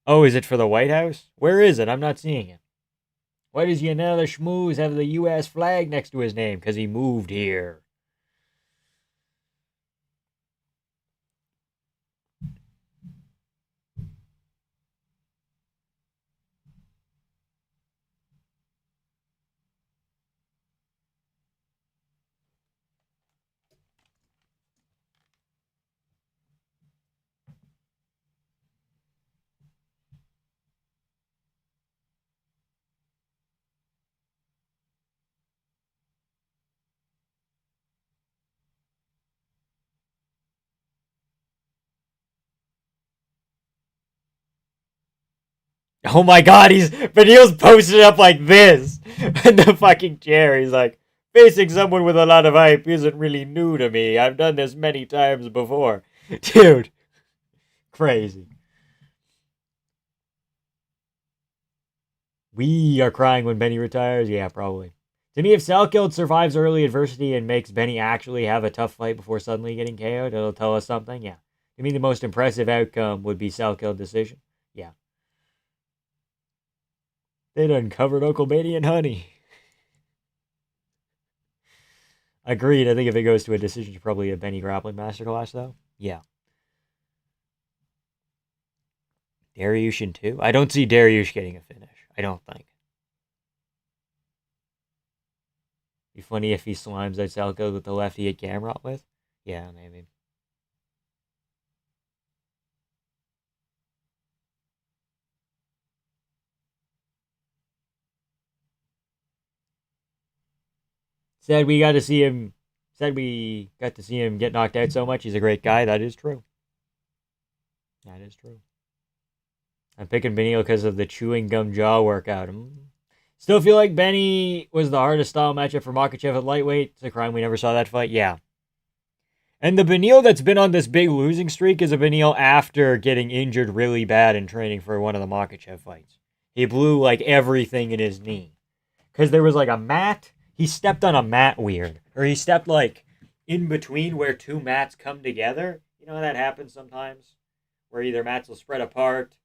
Oh, is it for the White House? Where is it? I'm not seeing it. Why does Yanela Schmooze have the U.S. flag next to his name? Because he moved here. Oh my god, Benil's posted up like this in the fucking chair. He's like, facing someone with a lot of hype isn't really new to me. I've done this many times before. Dude, Crazy. We are crying when Benny retires? Yeah, probably. To me, if Salkild survives early adversity and makes Benny actually have a tough fight before suddenly getting KO'd, it'll tell us something. Yeah. To me, the most impressive outcome would be Salkild decision. Yeah. They'd uncovered Uncle Benny and Honey. Agreed. I think if it goes to a decision, it's probably a Benny grappling masterclass, though. Yeah. Dariushin, too? I don't see Dariush getting a finish. I don't think. Be funny if he slimes out Salkild with the left he hit Gamrot with. Yeah, maybe. Said we got to see him. Said we got to see him get knocked out so much. He's a great guy. That is true. That is true. I'm picking Benil because of the chewing gum jaw workout. Still feel like Benny was the hardest style matchup for Makhachev at lightweight. It's a crime we never saw that fight. Yeah. And the Benil that's been on this big losing streak is a Benil after getting injured really bad in training for one of the Makhachev fights. He blew like everything in his knee. Because there was like a mat. He stepped on a mat weird. Or he stepped like in between where two mats come together. You know that happens sometimes? Where either mats will spread apart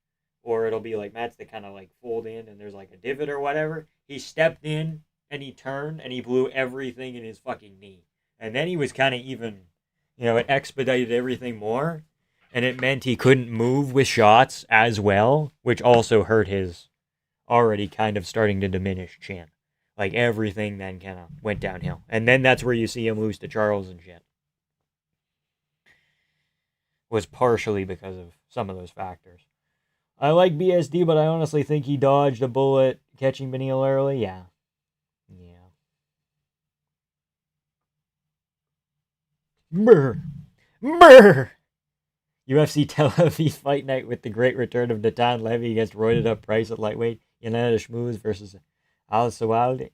or it'll be like mats that kind of like fold in and there's like a divot or whatever. He stepped in and he turned and he blew everything in his fucking knee. And then he was kind of even, it expedited everything more. And it meant he couldn't move with shots as well, which also hurt his already kind of starting to diminish chin. Like everything then kind of went downhill. And then that's where you see him lose to Charles and shit. Was partially because of some of those factors. I like BSD, but I honestly think he dodged a bullet catching Benil early. Yeah. Brr. Brr. UFC Tel Aviv fight night with the great return of Natan Levy against roided up Price at lightweight. Yanada Shmooz versus El Sawadi.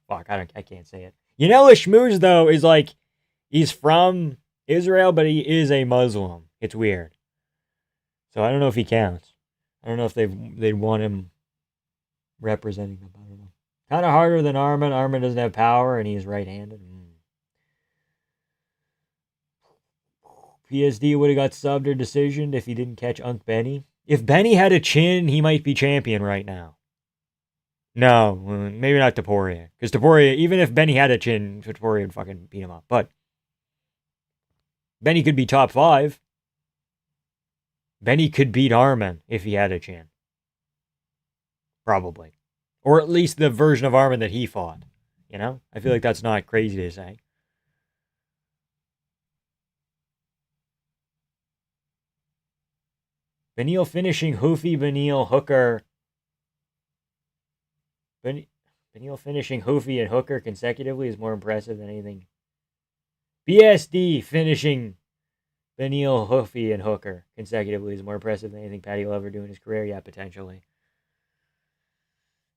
Fuck, I can't say it. Yanela Shmooz, though, is like, he's from Israel, but he is a Muslim. It's weird. So I don't know if he counts. I don't know if they'd want him representing them. I don't know. Kind of harder than Arman. Arman doesn't have power, and he's right-handed. PSD would have got subbed or decisioned if he didn't catch Unk Benny. If Benny had a chin, he might be champion right now. No, maybe not Taporia. Because Taporia, even if Benny had a chin, Taporia would fucking beat him up. But Benny could be top 5. Benny could beat Arman if he had a chin. Probably. Or at least the version of Arman that he fought. I feel like that's not crazy to say. Benil finishing Hoofy, Benil, Hooker. Benil finishing Hoofy and Hooker consecutively is more impressive than anything. BSD finishing Benil, Hoofy, and Hooker consecutively is more impressive than anything Paddy will ever do in his career. Yeah, potentially.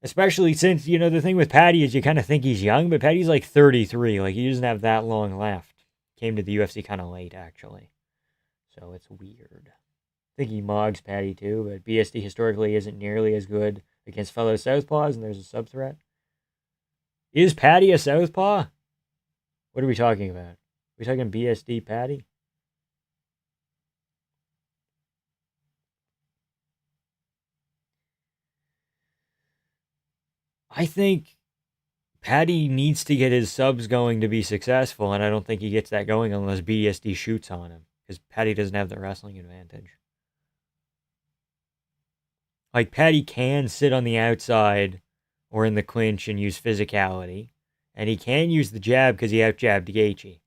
Especially since, the thing with Paddy is you kind of think he's young, but Paddy's like 33. Like, he doesn't have that long left. Came to the UFC kind of late, actually. So it's weird. I think he mogs Paddy too, but BSD historically isn't nearly as good against fellow Southpaws, and there's a sub-threat. Is Paddy a Southpaw? What are we talking about? Are we talking BSD Paddy? I think Paddy needs to get his subs going to be successful, and I don't think he gets that going unless BSD shoots on him, because Paddy doesn't have the wrestling advantage. Like, Paddy can sit on the outside or in the clinch and use physicality, and he can use the jab because he out-jabbed Gaethje.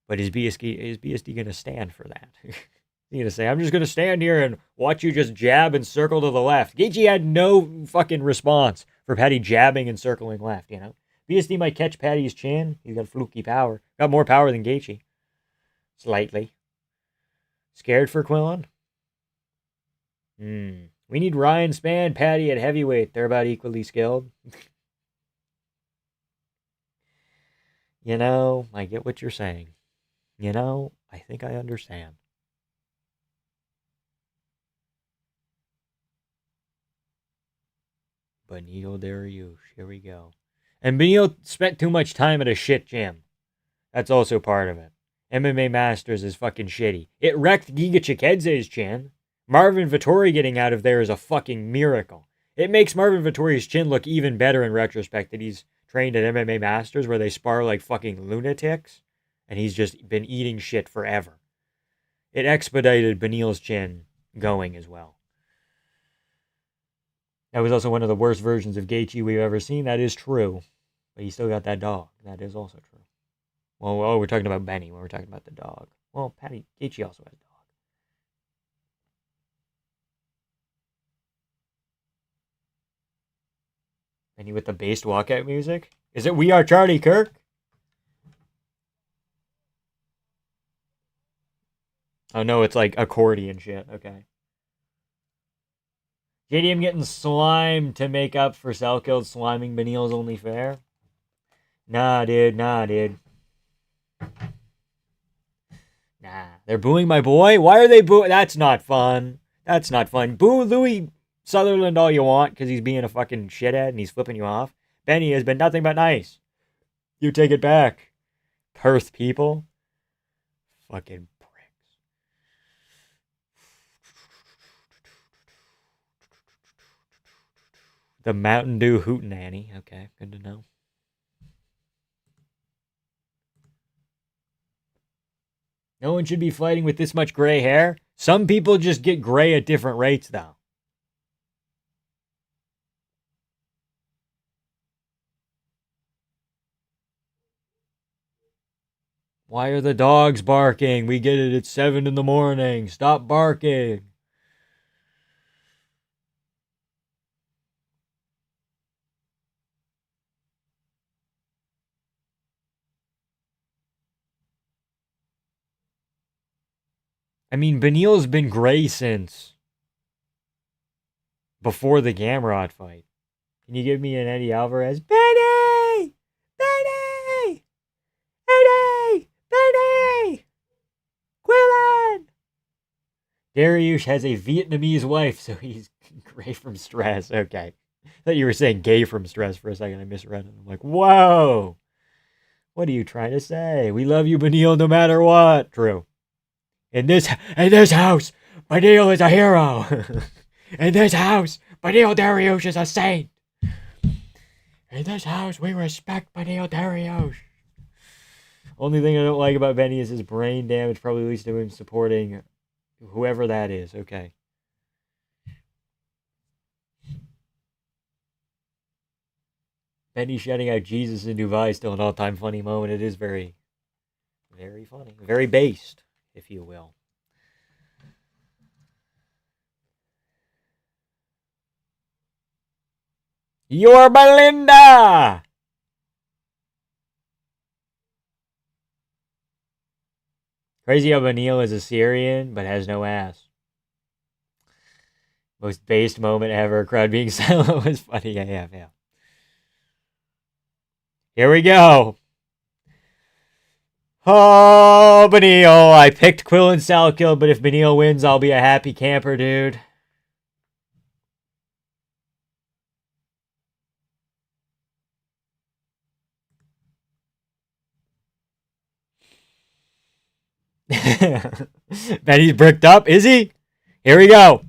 But is BSD going to stand for that? He's going to say, I'm just going to stand here and watch you just jab and circle to the left. Gaethje had no fucking response for Paddy jabbing and circling left, BSD might catch Paddy's chin. He's got fluky power. Got more power than Gaethje. Slightly. Scared for Quillon? We need Ryan Spann, Paddy at heavyweight. They're about equally skilled. I get what you're saying. You know, I think I understand. Benil Dariush, here we go. And Benil spent too much time at a shit gym. That's also part of it. MMA Masters is fucking shitty. It wrecked Giga Chikedze's chin. Marvin Vettori getting out of there is a fucking miracle. It makes Marvin Vettori's chin look even better in retrospect that he's trained at MMA Masters where they spar like fucking lunatics and he's just been eating shit forever. It expedited Benil's chin going as well. That was also one of the worst versions of Gaethje we've ever seen. That is true. But he still got that dog. That is also true. Well, we're talking about Benny when we're talking about the dog. Well, Patty Gaethje also has a dog. Benny with the based walkout music? Is it We Are Charlie Kirk? Oh no, it's like accordion shit. Okay. JDM getting slimed to make up for Salkild sliming Benil's only fair? Nah, dude. Nah. They're booing my boy? Why are they booing? That's not fun. That's not fun. Boo Louis Sutherland all you want because he's being a fucking shithead and he's flipping you off. Benny has been nothing but nice. You take it back. Perth people. Fucking pricks. The Mountain Dew Hootenanny. Okay, good to know. No one should be fighting with this much gray hair. Some people just get gray at different rates, though. Why are the dogs barking? We get it. It's 7 in the morning. Stop barking. I mean, Benil's been gray since before the Gamrot fight. Can you give me an Eddie Alvarez? Benny! Benny! Benny! Benny! Quillen! Dariush has a Vietnamese wife, so he's gray from stress. Okay. I thought you were saying gay from stress for a second. I misread it. I'm like, whoa! What are you trying to say? We love you, Benil, no matter what. True. In this house, Benil is a hero. In this house, Benil Dariush is a saint. In this house, we respect Benil Dariush. Only thing I don't like about Benny is his brain damage probably leads to him supporting whoever that is. Okay. Benny shouting out Jesus in Dubai is still an all-time funny moment. It is very, very funny. Very based, if you will. You're Belinda! Crazy how Benil is a Syrian, but has no ass. Most based moment ever. Crowd being silent was funny. Yeah. Here we go. Oh, Benil. I picked Quill and Salkill, but if Benil wins, I'll be a happy camper, dude. Benny's bricked up, is he? Here we go.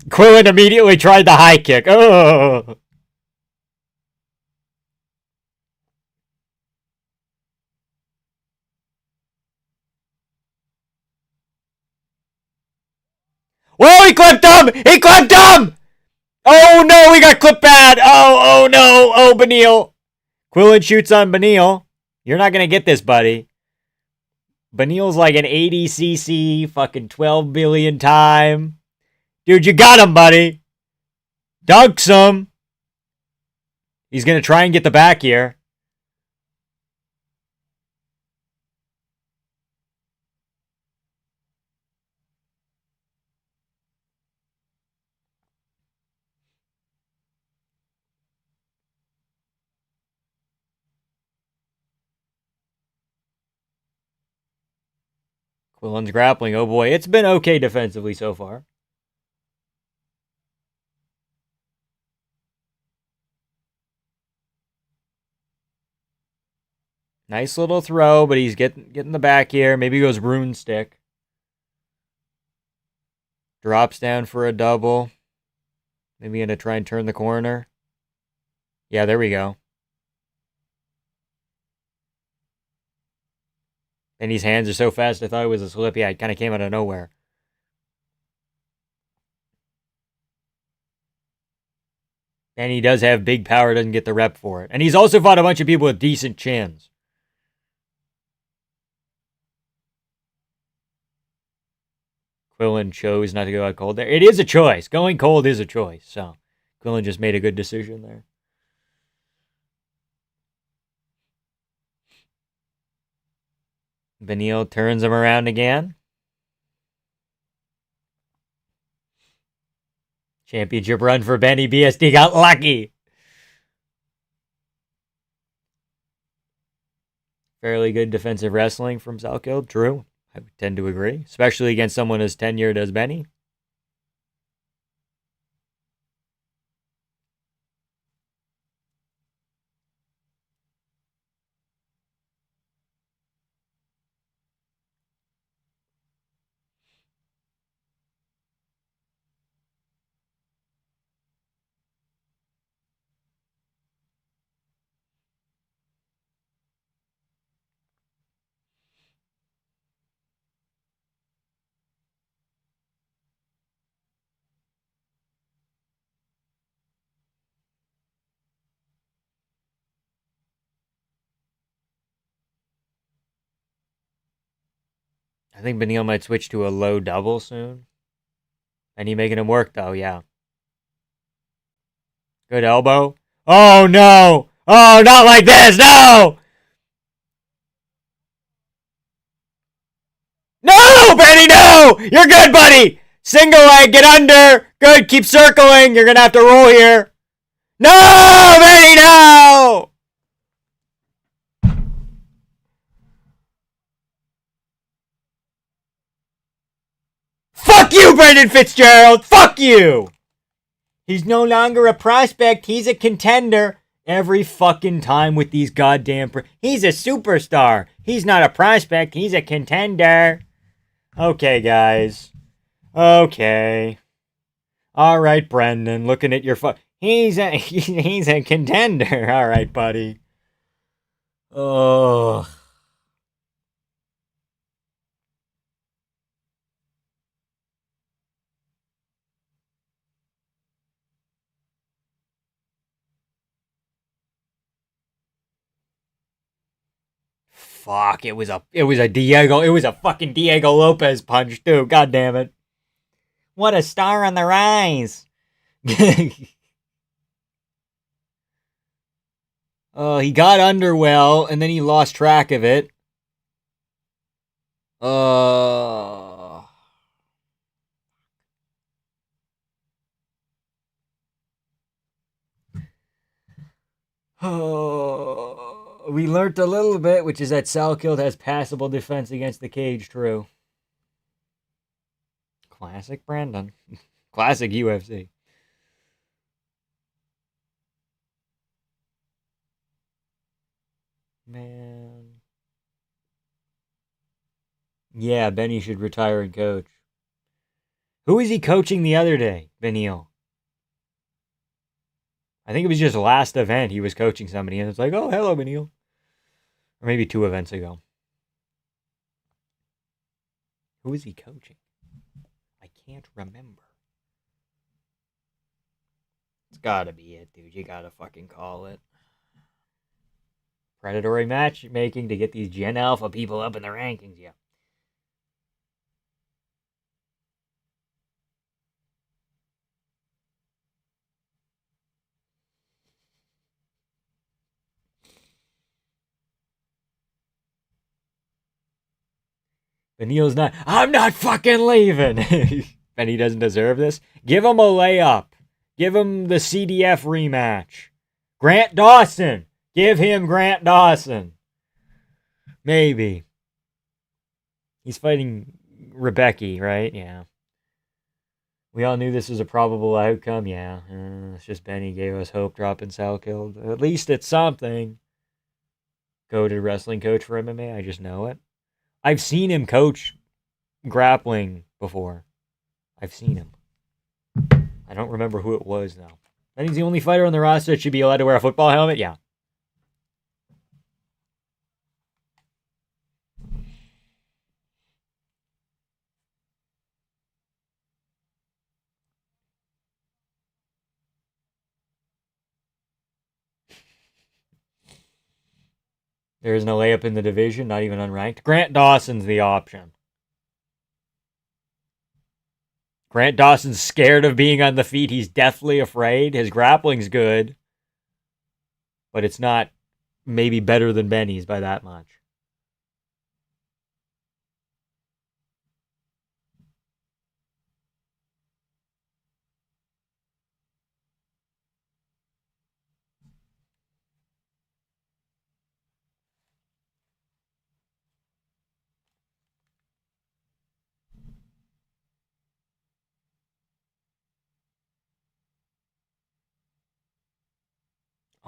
Quillen immediately tried the high kick. Oh. Whoa, he clipped him! He clipped him! Oh no, we got clipped bad. Oh no. Oh, Benil. Quillen shoots on Benil. You're not going to get this, buddy. Benil's like an 80cc, fucking 12 billion time. Dude, you got him, buddy. Dunks him. He's going to try and get the back here. Quillen's grappling. Oh boy, it's been okay defensively so far. Nice little throw, but he's getting the back here. Maybe he goes rune stick. Drops down for a double. Maybe gonna try and turn the corner. Yeah, there we go. And his hands are so fast, I thought it was a slip. Yeah, it kind of came out of nowhere. And he does have big power, doesn't get the rep for it. And he's also fought a bunch of people with decent chins. Quillen chose not to go out cold there. It is a choice. Going cold is a choice. So Quillen just made a good decision there. Beneil turns him around again. Championship run for Benny. BSD got lucky. Fairly good defensive wrestling from Salkild. True. I tend to agree. Especially against someone as tenured as Benny. I think Beneil might switch to a low double soon. And he making him work, though, yeah. Good elbow. Oh, no! Oh, not like this! No! No, Benny, no! You're good, buddy! Single leg, get under! Good, keep circling. You're gonna have to roll here. No, Benny, no! Fuck you, Brendan Fitzgerald! Fuck you! He's no longer a prospect. He's a contender every fucking time with these goddamn... He's a superstar. He's not a prospect. He's a contender. Okay, guys. Okay. All right, Brendan. Looking at your... He's a contender. All right, buddy. Oh... Fuck, it was a fucking Diego Lopez punch too. God damn it. What a star on the rise. Oh, he got under well, and then he lost track of it. Oh, we learned a little bit, which is that Salkild has passable defense against the cage. True. Classic Brandon. Classic UFC. Man. Yeah, Benny should retire and coach. Who was he coaching the other day, Beneil? I think it was just last event he was coaching somebody, and it's like, oh, hello, Beneil. Or maybe 2 events ago. Who is he coaching? I can't remember. It's gotta be it, dude. You gotta fucking call it. Predatory matchmaking to get these Gen Alpha people up in the rankings, yeah. Beneil's not. I'm not fucking leaving. Benny doesn't deserve this. Give him a layup. Give him the CDF rematch. Grant Dawson. Give him Grant Dawson. Maybe. He's fighting Rebecca, right? Yeah. We all knew this was a probable outcome. Yeah. It's just Benny gave us hope dropping Sal killed. At least it's something. Goated wrestling coach for MMA. I just know it. I've seen him coach grappling before. I've seen him. I don't remember who it was, though. And he's the only fighter on the roster that should be allowed to wear a football helmet? Yeah. There is no layup in the division, not even unranked. Grant Dawson's the option. Grant Dawson's scared of being on the feet. He's deathly afraid. His grappling's good, but it's not maybe better than Benny's by that much.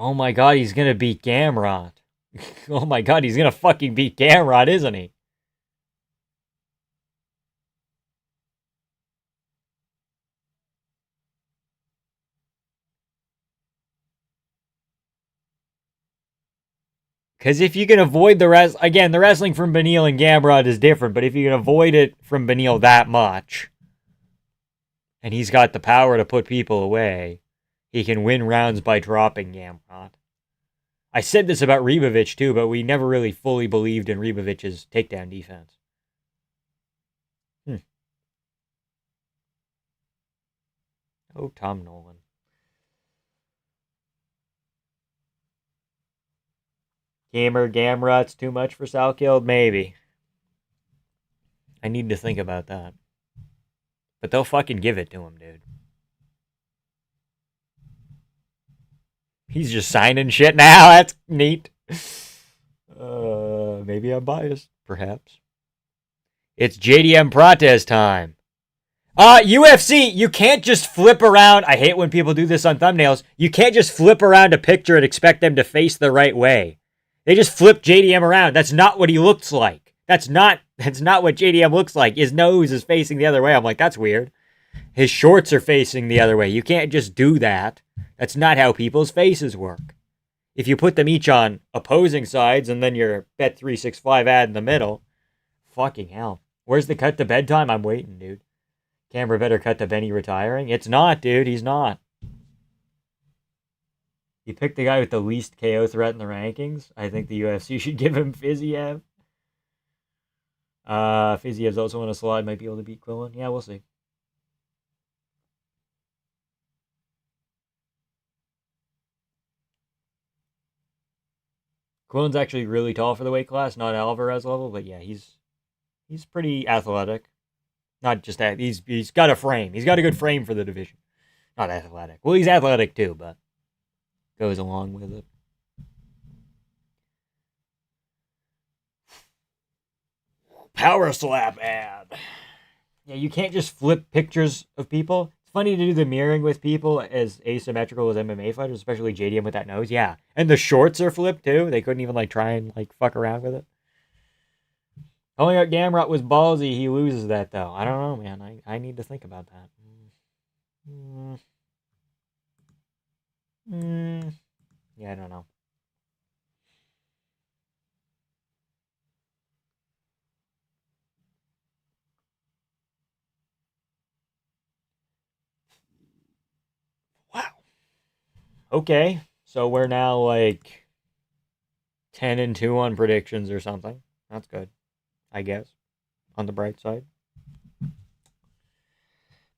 Oh my god, he's gonna beat Gamrot. Oh my god, he's gonna fucking beat Gamrot, isn't he? Because if you can avoid the again, the wrestling from Benil and Gamrot is different, but if you can avoid it from Benil that much, and he's got the power to put people away, he can win rounds by dropping Gamrot. I said this about Ribovic too, but we never really fully believed in Ribovic's takedown defense. Oh, Tom Nolan. Gamrot's too much for Salkild? Maybe. I need to think about that. But they'll fucking give it to him, dude. He's just signing shit now. That's neat. Maybe I'm biased. Perhaps. It's JDM Prates time. UFC, you can't just flip around. I hate when people do this on thumbnails. You can't just flip around a picture and expect them to face the right way. They just flip JDM around. That's not what he looks like. That's not what JDM looks like. His nose is facing the other way. I'm like, that's weird. His shorts are facing the other way. You can't just do that. That's not how people's faces work. If you put them each on opposing sides and then your Bet365 ad in the middle, fucking hell. Where's the cut to bedtime? I'm waiting, dude. Canberra better cut to Benny retiring. It's not, dude. He's not. You picked the guy with the least KO threat in the rankings. I think the UFC should give him Fiziev. Fiziev's also on a slide. Might be able to beat Quillen. Yeah, we'll see. Quillen's actually really tall for the weight class. Not Alvarez level, but yeah, he's pretty athletic. Not just that. He's got a frame. He's got a good frame for the division. Not athletic. Well, he's athletic too, but goes along with it. Power slap ad. Yeah, you can't just flip pictures of people. It's funny to do the mirroring with people as asymmetrical as MMA fighters, especially JDM with that nose. Yeah, and the shorts are flipped too. They couldn't even try and fuck around with it. Calling out Gamrot was ballsy. He loses that though. I don't know, man. I need to think about that. Yeah, I don't know. Wow. Okay, so we're now 10-2 on predictions or something. That's good, I guess. On the bright side.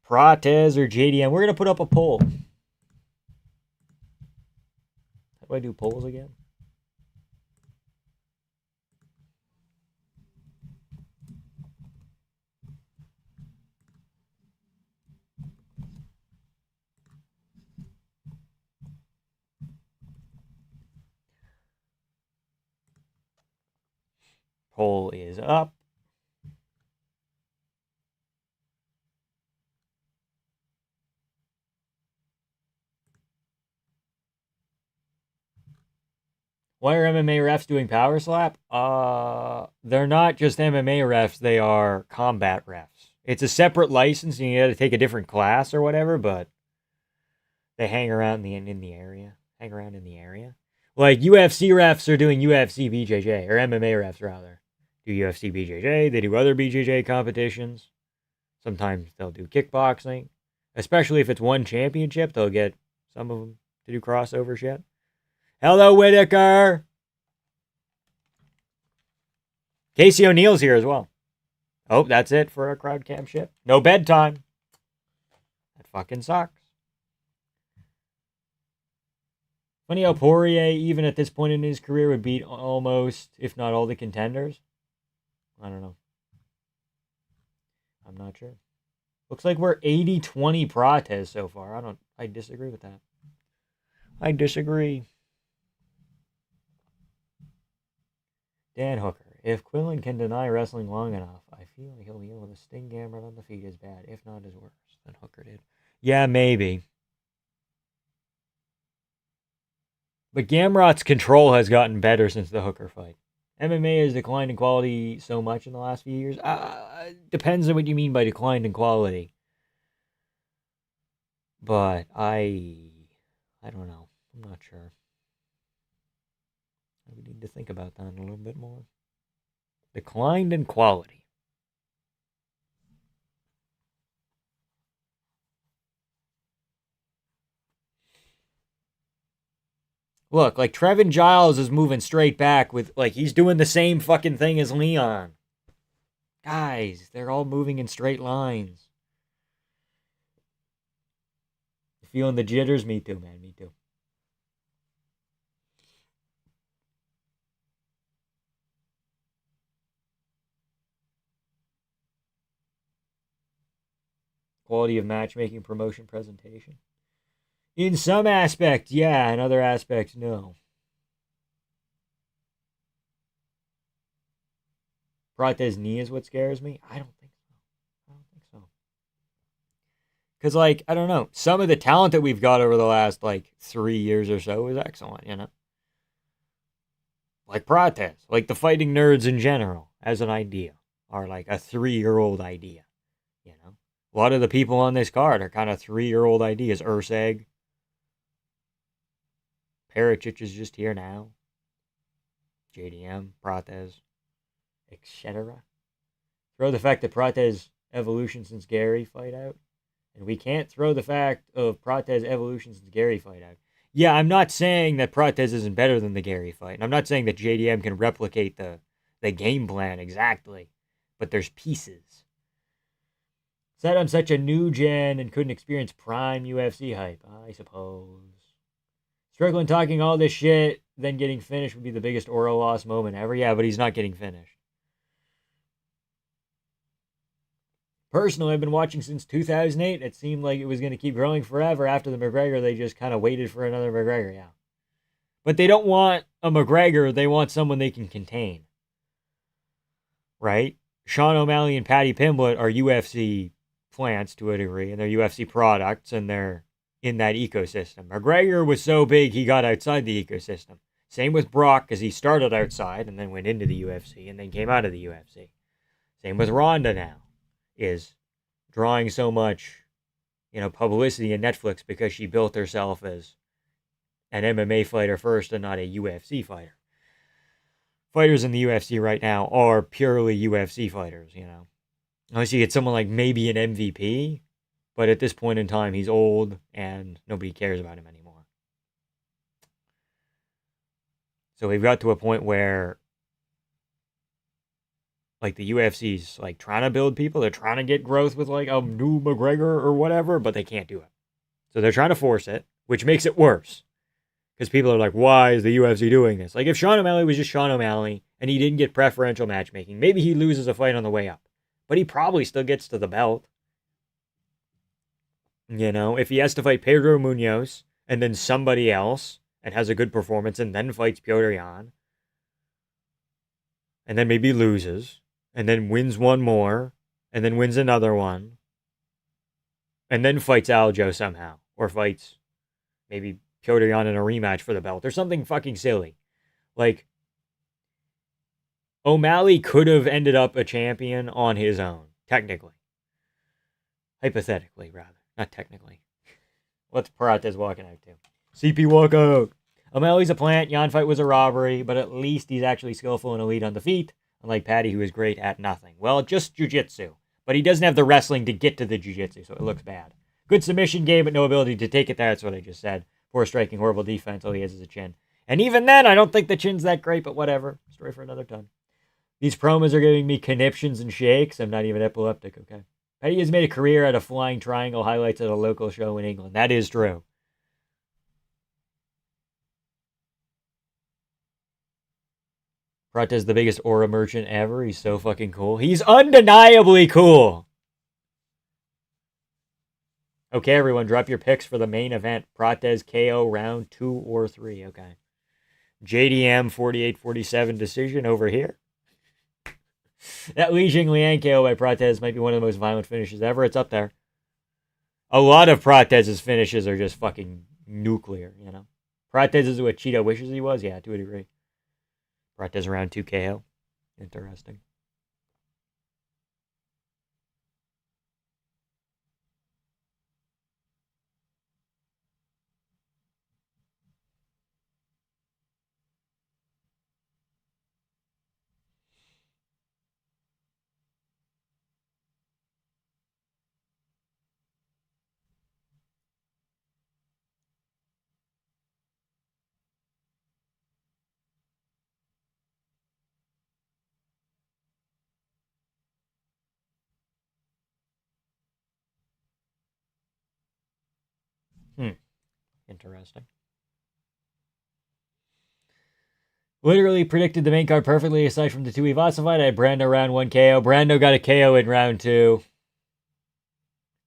Prates or JDM. We're gonna put up a poll. How do I do polls again? Poll is up. Why are MMA refs doing power slap? They're not just MMA refs, they are combat refs. It's a separate license and you gotta take a different class or whatever, but they hang around in the area. Hang around in the area. Like UFC refs are doing UFC BJJ, or MMA refs rather. Do UFC BJJ, they do other BJJ competitions. Sometimes they'll do kickboxing. Especially if it's one championship, they'll get some of them to do crossover shit. Hello, Whitaker! Casey O'Neill's here as well. Oh, that's it for a crowd cam shit. No bedtime. That fucking sucks. Funny how Poirier, even at this point in his career, would beat almost, if not all, the contenders. I don't know. I'm not sure. Looks like we're 80-20 Prates so far. I disagree with that. I disagree. Dan Hooker. If Quinlan can deny wrestling long enough, I feel like he'll be able to sting Gamrot on the feet as bad, if not as worse, than Hooker did. Yeah, maybe. But Gamrot's control has gotten better since the Hooker fight. MMA has declined in quality so much in the last few years. Depends on what you mean by declined in quality. But I don't know. I'm not sure. We need to think about that a little bit more. Declined in quality. Look, like Trevin Giles is moving straight back with, like, he's doing the same fucking thing as Leon. Guys, they're all moving in straight lines. You feeling the jitters? Me too, man. Me too. Quality of matchmaking, promotion, presentation. In some aspects, yeah. In other aspects, no. Prates' knee is what scares me? I don't think so. Because, like, I don't know. Some of the talent that we've got over the last, like, 3 years or so is excellent, you know? Like Prates. Like the fighting nerds in general, as an idea, are like a 3-year-old idea, you know? A lot of the people on this card are kind of 3-year-old ideas. Urseg. Pericic is just here now. JDM, Prates, etc. Throw the fact that Prates' evolution since Gary fight out. And we can't throw the fact of Prates' evolution since Gary fight out. Yeah, I'm not saying that Prates isn't better than the Gary fight. And I'm not saying that JDM can replicate the game plan exactly. But there's pieces. Said I'm such a new gen and couldn't experience prime UFC hype, I suppose. Strickland talking all this shit, then getting finished would be the biggest Oro loss moment ever. Yeah, but he's not getting finished. Personally, I've been watching since 2008. It seemed like it was going to keep growing forever. After the McGregor, they just kind of waited for another McGregor, yeah. But they don't want a McGregor. They want someone they can contain. Right? Sean O'Malley and Paddy Pimblett are UFC plants to a degree, and they're UFC products, and they're in that ecosystem. McGregor was so big, he got outside the ecosystem. Same with Brock, because he started outside and then went into the UFC and then came out of the UFC. Same with Ronda now, is drawing so much, publicity in Netflix because she built herself as an MMA fighter first and not a UFC fighter. Fighters in the UFC right now are purely UFC fighters, Unless you get someone like maybe an MVP, but at this point in time, he's old and nobody cares about him anymore. So we've got to a point where, like, the UFC's like trying to build people. They're trying to get growth with like a new McGregor or whatever, but they can't do it. So they're trying to force it, which makes it worse. Because people are like, why is the UFC doing this? Like, if Sean O'Malley was just Sean O'Malley and he didn't get preferential matchmaking, maybe he loses a fight on the way up. But he probably still gets to the belt. If he has to fight Pedro Munoz and then somebody else and has a good performance and then fights Petr Yan and then maybe loses and then wins one more and then wins another one and then fights Aljo somehow or fights maybe Petr Yan in a rematch for the belt or something fucking silly. Like, O'Malley could have ended up a champion on his own, technically. Hypothetically, rather. Not technically. What's Prates walking out to? CP walkout. O'Malley's a plant. Yan fight was a robbery, but at least he's actually skillful and elite on the feet, unlike Patty, who is great at nothing. Well, just jiu-jitsu. But he doesn't have the wrestling to get to the jiu-jitsu, so it looks bad. Good submission game, but no ability to take it there. That's what I just said. Poor striking, horrible defense. All he has is a chin. And even then, I don't think the chin's that great, but whatever. Story for another time. These promos are giving me conniptions and shakes. I'm not even epileptic, okay? Petty has made a career out of flying triangle highlights at a local show in England. That is true. Prates is the biggest aura merchant ever. He's so fucking cool. He's undeniably cool. Okay, everyone, drop your picks for the main event. Prates KO round 2 or 3. Okay. JDM 48-47 decision over here. That Li Jingliang KO by Prates might be one of the most violent finishes ever. It's up there. A lot of Prates' finishes are just fucking nuclear, you know? Prates is what Cheeto wishes he was? Yeah, to a degree. Prates round 2 KO. Interesting. Interesting. Literally predicted the main card perfectly, aside from the two Ivasa fight. I had Brando round 1 KO. Brando got a KO in round 2.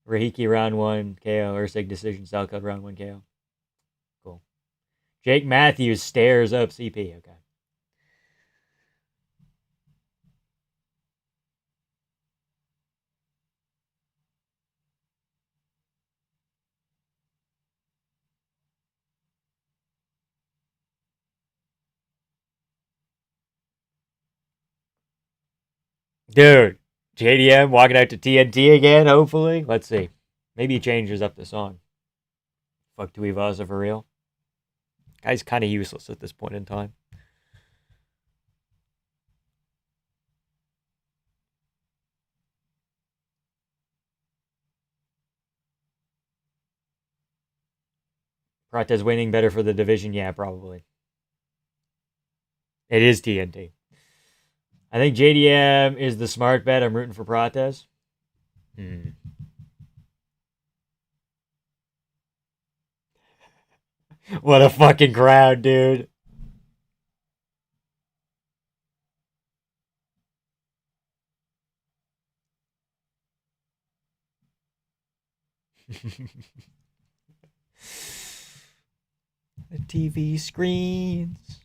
Rahiki round 1 KO. Ursig decision. Salcud round 1 KO. Cool. Jake Matthews stares up CP. Okay. Dude, JDM walking out to TNT again, hopefully. Let's see. Maybe he changes up the song. Fuck Tuivasa for real. Guy's kind of useless at this point in time. Prates winning better for the division? Yeah, probably. It is TNT. I think JDM is the smart bet. I'm rooting for Prates. What a fucking crowd, dude. The TV screens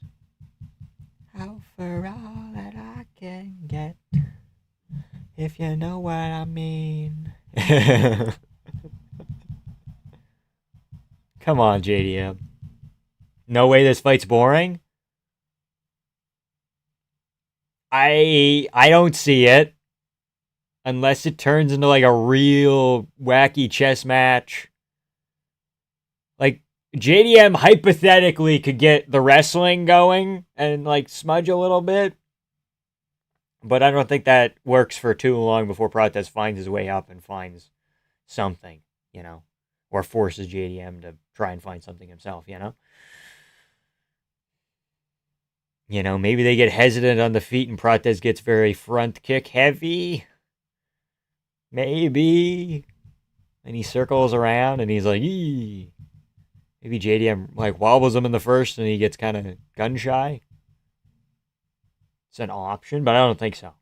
out for all that I can get, if you know what I mean. Come on, JDM. No way this fight's boring? I don't see it. Unless it turns into like a real wacky chess match. Like, JDM hypothetically could get the wrestling going and like smudge a little bit. But I don't think that works for too long before Prates finds his way up and finds something, you know, or forces JDM to try and find something himself, you know? You know, maybe they get hesitant on the feet and Prates gets very front kick heavy. Maybe. And he circles around and he's like, eee. Maybe JDM like wobbles him in the first and he gets kind of gun shy. It's an option, but I don't think so.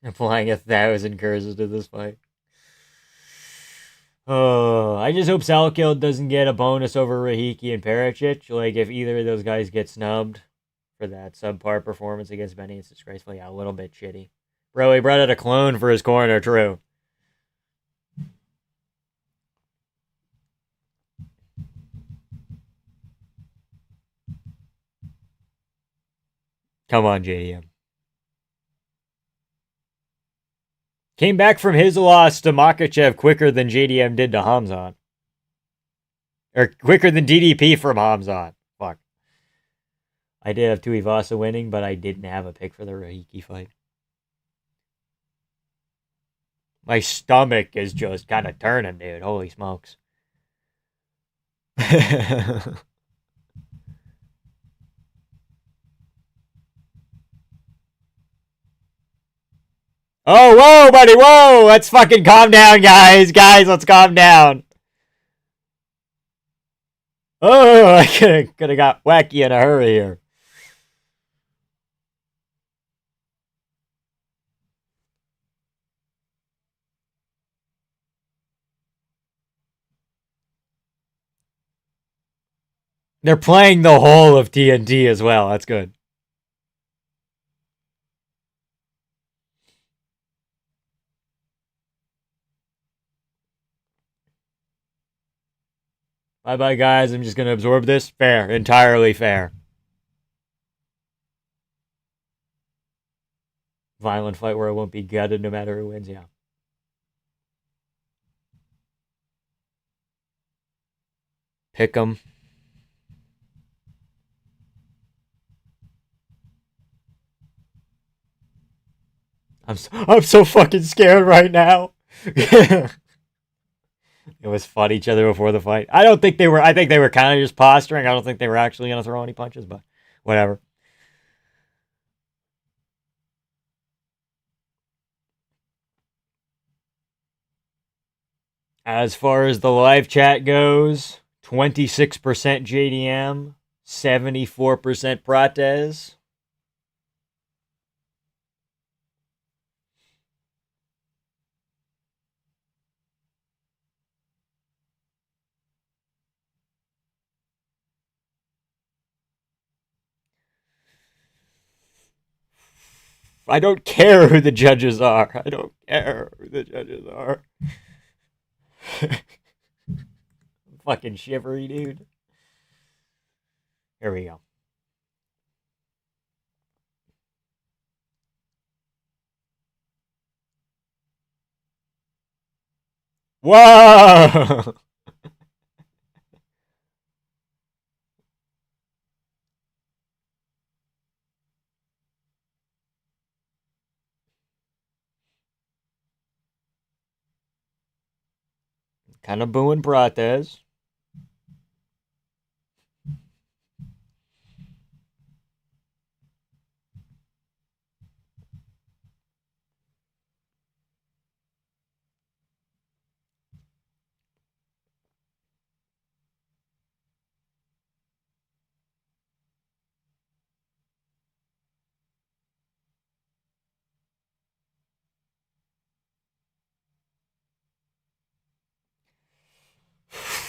Applying 1,000 curses to this fight. Oh, I just hope Salkild doesn't get a bonus over Rahiki and Pericic. Like, if either of those guys get snubbed for that subpar performance against Benny, it's disgraceful. Yeah, a little bit shitty. Bro, he brought out a clone for his corner, true. Come on, JDM. Came back from his loss to Makachev quicker than JDM did to Hamzat. Or quicker than DDP from Hamzat. Fuck. I did have Tuivasa winning, but I didn't have a pick for the Rahiki fight. My stomach is just kind of turning, dude. Holy smokes. Oh, whoa, buddy, whoa! Let's fucking calm down, guys. Guys, let's calm down. Oh, I could have got wacky in a hurry here. They're playing the whole of TNT as well. That's good. Bye bye, guys. I'm just going to absorb this. Fair. Entirely fair. Violent fight where I won't be gutted no matter who wins. Yeah. Pick 'em. I'm so fucking scared right now. It was fought each other before the fight. I don't think they were. I think they were kind of just posturing. I don't think they were actually going to throw any punches, but whatever. As far as the live chat goes, 26% JDM, 74% Prates. I don't care who the judges are. I don't care who the judges are. Fucking shivery, dude. Here we go. Whoa! Kind of booing Prates.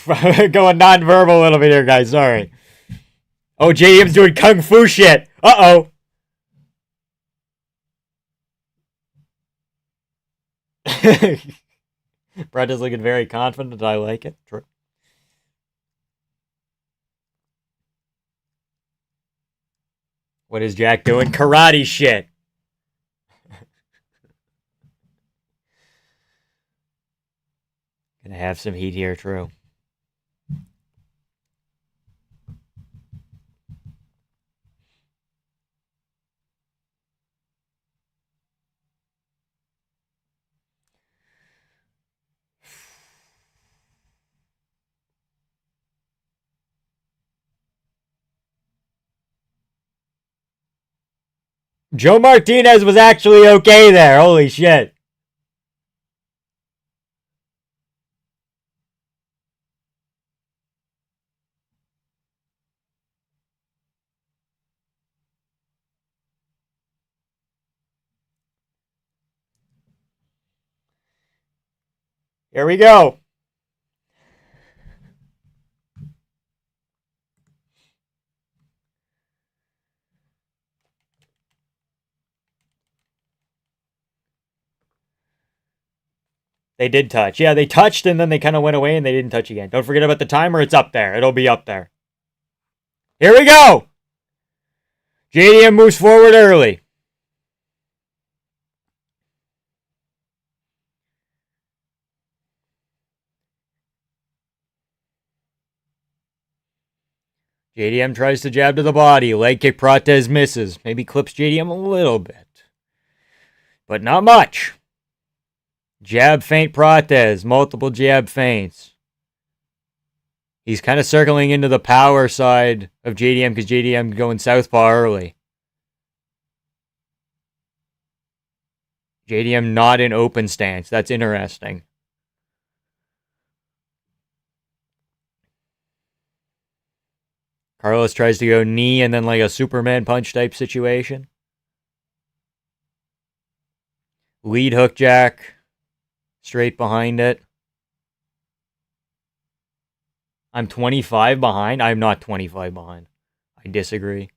Going non-verbal a little bit here, guys. Sorry. Oh, JDM's doing kung fu shit. Uh-oh. Brett is looking very confident. I like it. True. What is Jack doing? Karate shit. Gonna have some heat here, true. Joe Martinez was actually okay there. Holy shit. Here we go. They did touch. Yeah, they touched and then they kind of went away and they didn't touch again. Don't forget about the timer. It's up there. It'll be up there. Here we go. JDM moves forward early. JDM tries to jab to the body. Leg kick Prates misses. Maybe clips JDM a little bit. But not much. Jab feint Prates. Multiple jab feints. He's kind of circling into the power side of JDM because JDM going southpaw early. JDM not in open stance. That's interesting. Carlos tries to go knee and then like a Superman punch type situation. Lead hook jack. Straight behind it. I'm 25 behind. I'm not 25 behind. I disagree.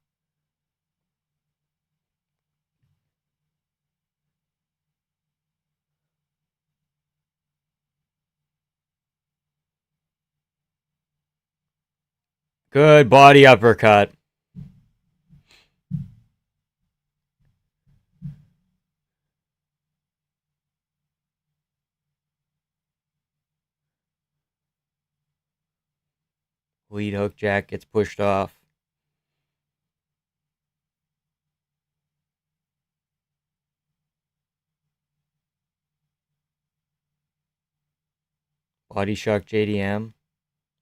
Good body uppercut. Lead hook jack gets pushed off. Body shock JDM.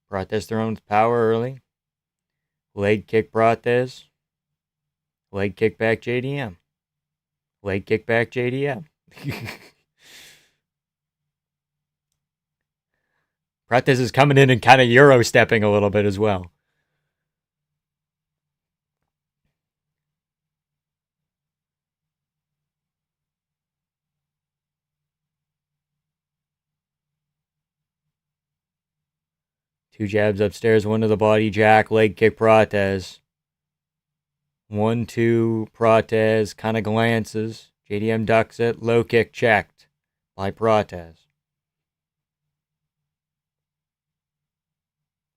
Prates thrown with power early. Leg kick Prates. Leg kick back JDM. Leg kick back JDM. Prates is coming in and kind of Euro stepping a little bit as well. Two jabs upstairs, one to the body jack, leg kick Prates. 1-2 Prates, kind of glances. JDM ducks it, low kick checked by Prates.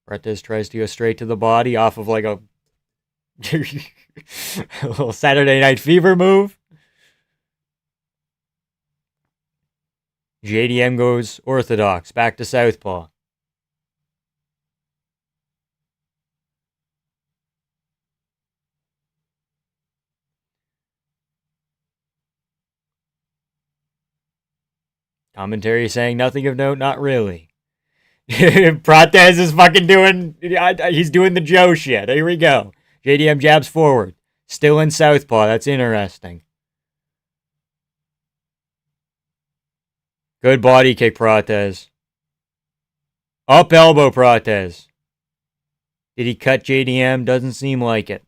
Prates tries to go straight to the body off of like a little Saturday Night Fever move. JDM goes orthodox, back to southpaw. Commentary saying nothing of note, not really. Prates is fucking doing, he's doing the Joe shit. Here we go. JDM jabs forward. Still in southpaw. That's interesting. Good body kick, Prates. Up elbow, Prates. Did he cut JDM? Doesn't seem like it.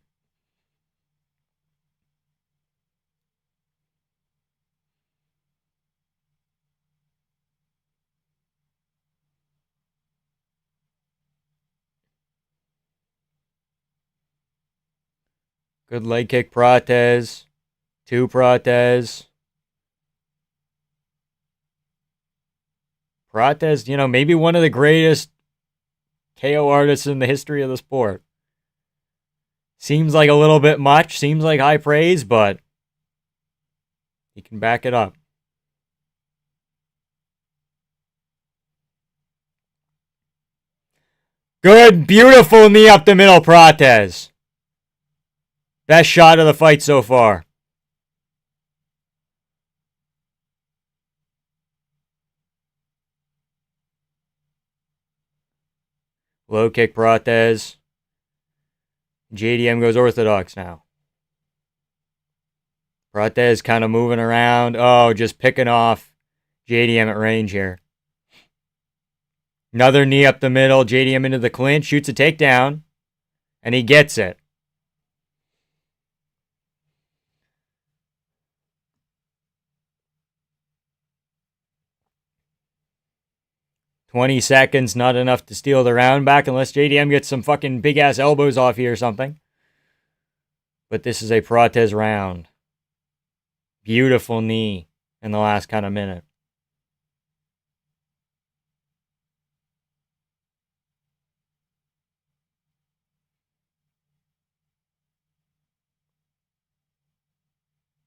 Good leg kick, Prates. Two Prates. Prates, maybe one of the greatest KO artists in the history of the sport. Seems like a little bit much. Seems like high praise, but he can back it up. Good, beautiful knee up the middle, Prates. Best shot of the fight so far. Low kick, Prates. JDM goes orthodox now. Prates kind of moving around. Oh, just picking off JDM at range here. Another knee up the middle. JDM into the clinch. Shoots a takedown. And he gets it. $20 seconds, not enough to steal the round back unless JDM gets some fucking big-ass elbows off here or something. But this is a Prates round. Beautiful knee in the last kind of minute.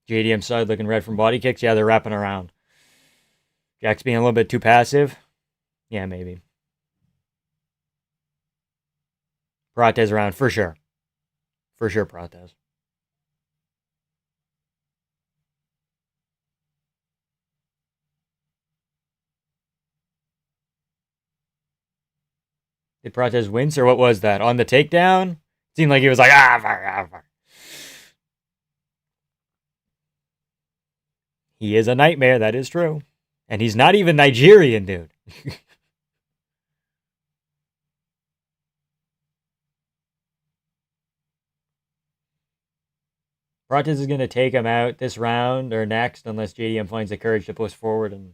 JDM side looking red from body kicks. Yeah, they're wrapping around. Jack's being a little bit too passive. Yeah, maybe. Prates around for sure. For sure, Prates. Did Prates wince or what was that? On the takedown? Seemed like he was like, fuck. He is a nightmare, that is true. And he's not even Nigerian, dude. Prates is going to take him out this round or next unless JDM finds the courage to push forward and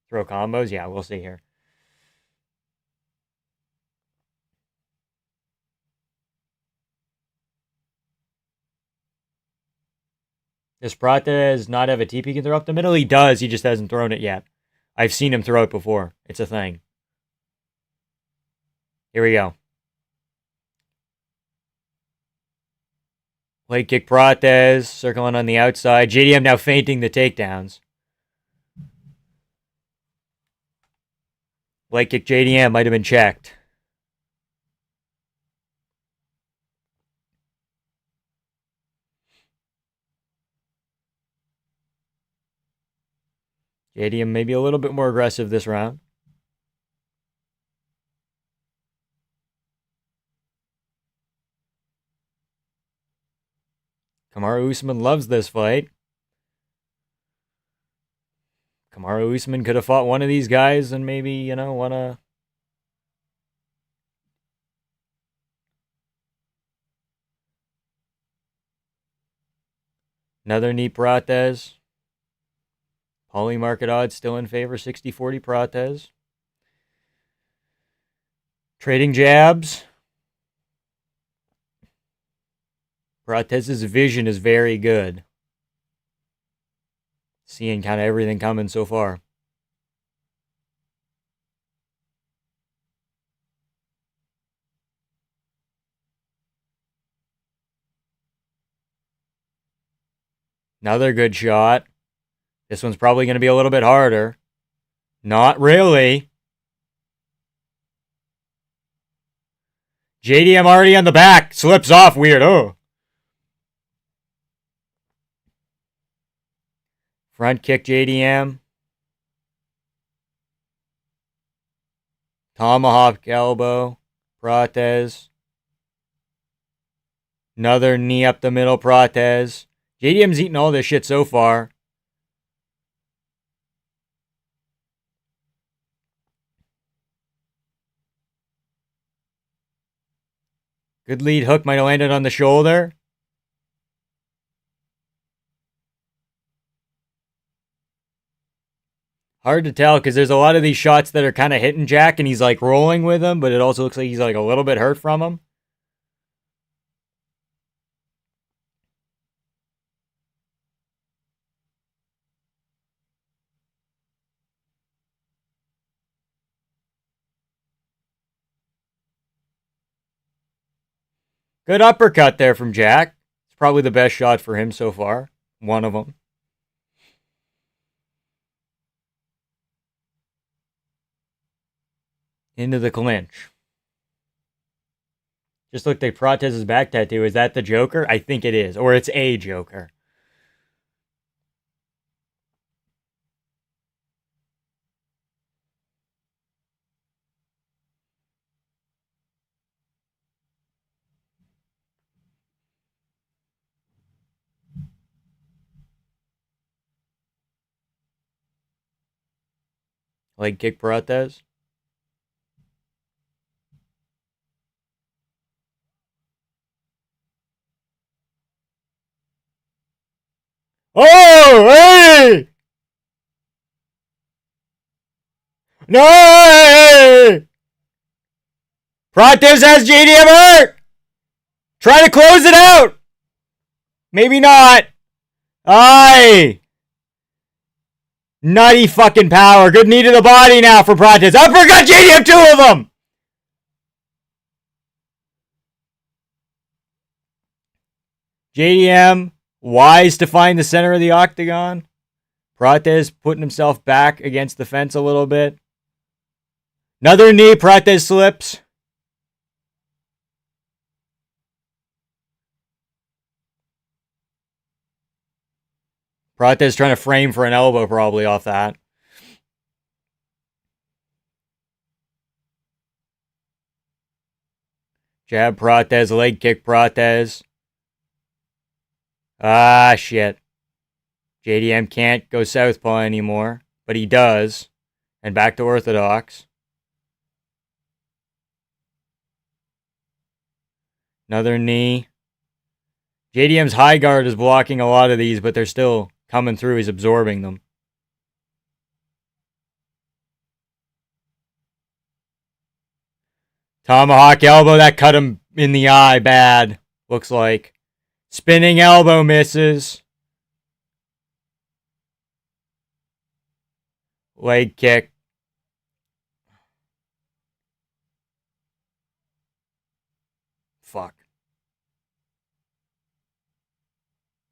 throw combos. Yeah, we'll see here. Does Prates not have a TP can throw up the middle? He does. He just hasn't thrown it yet. I've seen him throw it before. It's a thing. Here we go. Leg kick Prates, circling on the outside. JDM now feinting the takedowns. Leg kick JDM might have been checked. JDM maybe a little bit more aggressive this round. Kamaru Usman loves this fight. Kamaru Usman could have fought one of these guys and maybe, won a... Another knee Prates. Poly market odds still in favor, 60-40 Prates. Trading jabs. Prates' vision is very good. Seeing kind of everything coming so far. Another good shot. This one's probably going to be a little bit harder. Not really. JDM already on the back. Slips off weird. Oh. Front kick JDM. Tomahawk elbow. Prates. Another knee up the middle Prates. JDM's eating all this shit so far. Good lead hook might have landed on the shoulder. Hard to tell because there's a lot of these shots that are kind of hitting Jack and he's like rolling with them, but it also looks like he's like a little bit hurt from them. Good uppercut there from Jack. It's probably the best shot for him so far. One of them. Into the clinch. Just looked at Prates' back tattoo. Is that the Joker? I think it is. Or it's a Joker. Leg kick Prates. Oh, hey! No! Hey! Prates has JDM hurt! Try to close it out! Maybe not. Aye! Nutty fucking power. Good knee to the body now for Prates. Uppercut JDM, two of them! JDM Wise to find the center of the octagon. Prates putting himself back against the fence a little bit. Another knee. Prates slips. Prates trying to frame for an elbow probably off that. Jab Prates, leg kick Prates. Ah, shit. JDM can't go southpaw anymore, but he does. And back to orthodox. Another knee. JDM's high guard is blocking a lot of these, but they're still coming through. He's absorbing them. Tomahawk elbow, that cut him in the eye bad, looks like. Spinning elbow misses. Leg kick. Fuck.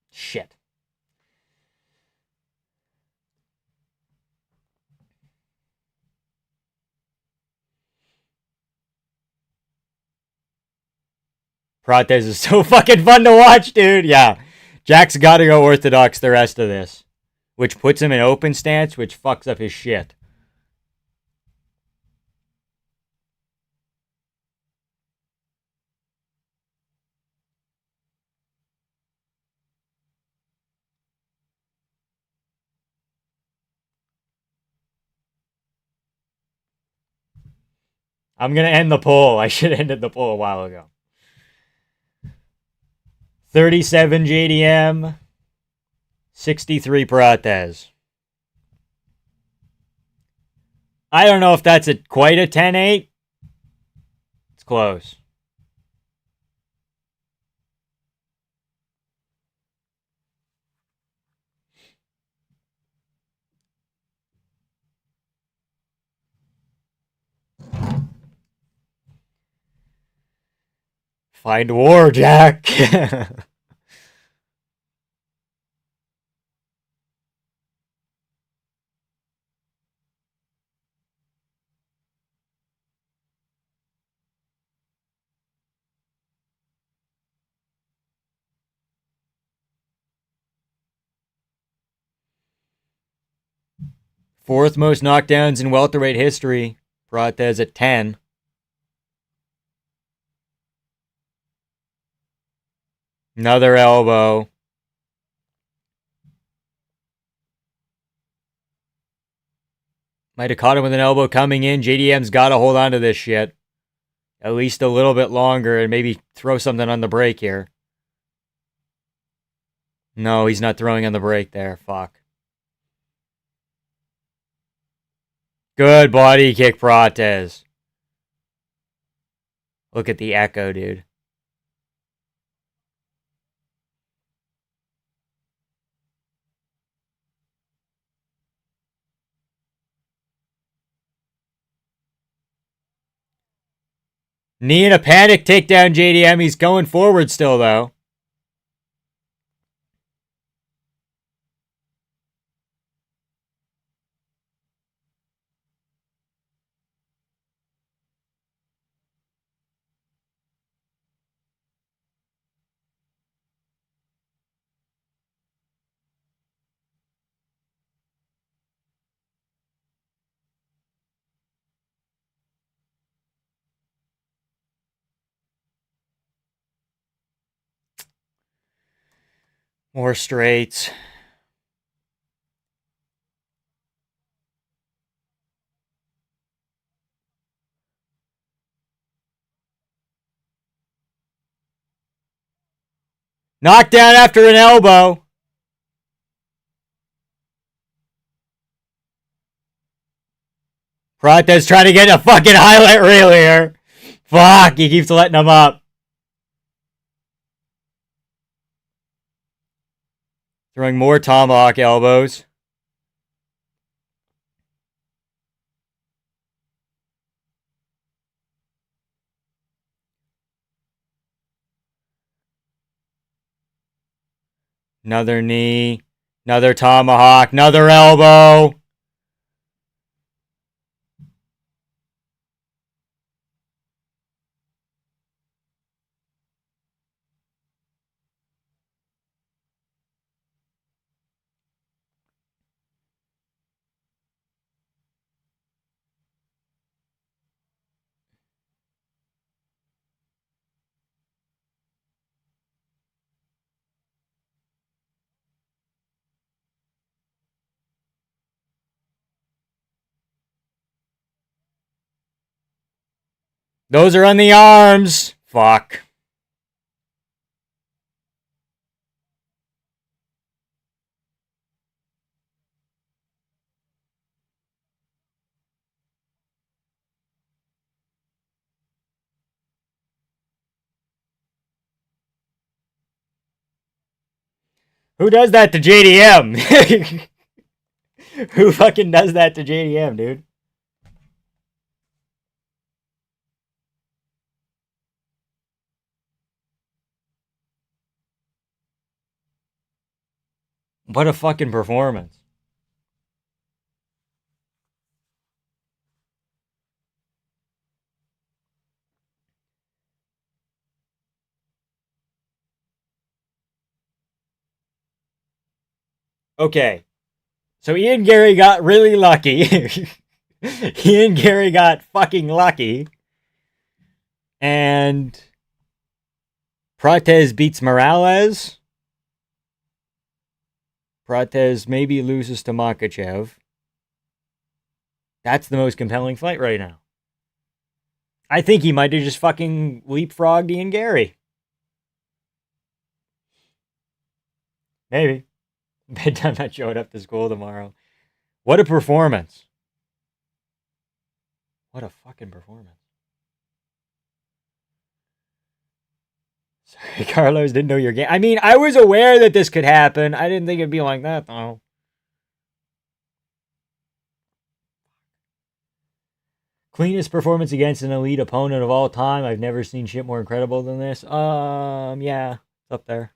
Shit. Prates is so fucking fun to watch, dude. Yeah. Jack's got to go orthodox the rest of this, which puts him in open stance, which fucks up his shit. I'm going to end the poll. I should have ended the poll a while ago. 37 JDM, 63 Prates. I don't know if that's quite a 10-8. It's close. Find war, Jack. Fourth most knockdowns in welterweight history. Prates at 10. Another elbow. Might have caught him with an elbow coming in. JDM's got to hold on to this shit. At least a little bit longer and maybe throw something on the break here. No, he's not throwing on the break there. Fuck. Good body kick, Prates. Look at the echo, dude. Knee and a panic takedown, JDM. He's going forward still, though. More straights. Knockdown after an elbow. Prates trying to get a fucking highlight reel here. Fuck, he keeps letting him up. Throwing more tomahawk elbows. Another knee. Another tomahawk. Another elbow. Those are on the arms. Fuck. Who does that to JDM? Who fucking does that to JDM, dude? What a fucking performance. Okay. So Ian Gary got really lucky. Ian Gary got fucking lucky. And Prates beats Morales. Prates maybe loses to Makachev. That's the most compelling fight right now. I think he might have just fucking leapfrogged Ian Gary. Maybe. Bedtime not showing up to school tomorrow. What a performance. What a fucking performance. Sorry, Carlos, didn't know your game. I mean, I was aware that this could happen. I didn't think it'd be like that, though. Cleanest performance against an elite opponent of all time. I've never seen shit more incredible than this. Yeah, it's up there.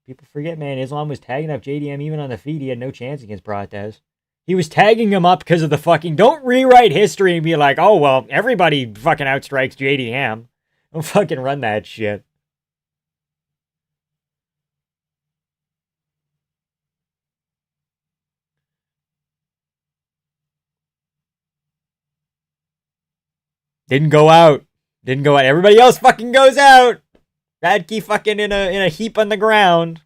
People forget, man. Islam was tagging up JDM even on the feet. He had no chance against Prates. He was tagging him up because of the fucking. Don't rewrite history and be like, oh, well, everybody fucking outstrikes JDM. Don't fucking run that shit. Didn't go out. Didn't go out. Everybody else fucking goes out. Radke fucking in a heap on the ground.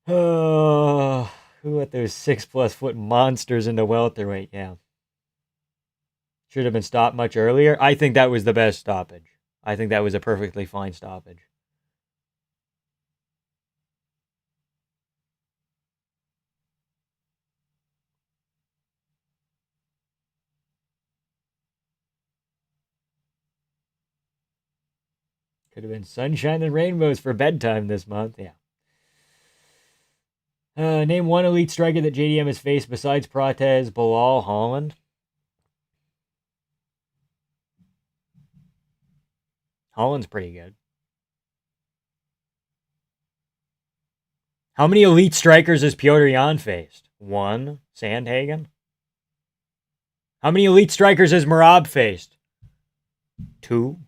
Oh, who let those 6+ foot monsters into welterweight? Yeah. Should have been stopped much earlier. I think that was the best stoppage. I think that was a perfectly fine stoppage. Could have been sunshine and rainbows for bedtime this month. Yeah. Name one elite striker that JDM has faced besides Prates, Bilal, Holland. Holland's pretty good. How many elite strikers has Piotr Jan faced? One. Sandhagen. How many elite strikers has Merab faced? Two.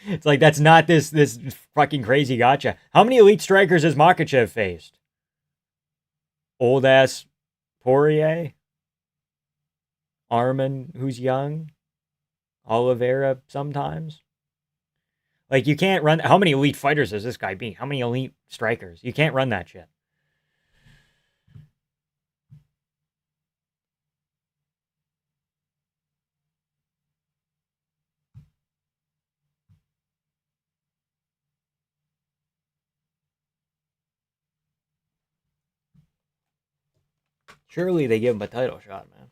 It's like that's not this fucking crazy gotcha. How many elite strikers has Makachev faced? Old ass Poirier, Armin, who's young, Oliveira sometimes. Like you can't run. How many elite fighters has this guy beat? How many elite strikers? You can't run that shit. Surely they give him a title shot, man.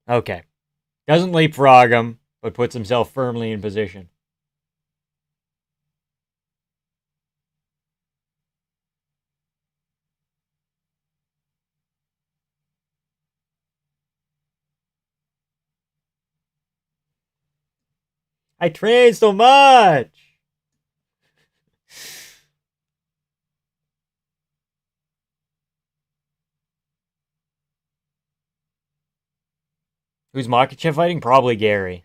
Okay. Doesn't leapfrog him, but puts himself firmly in position. I trained so much. Who's Makachev fighting? Probably Gary.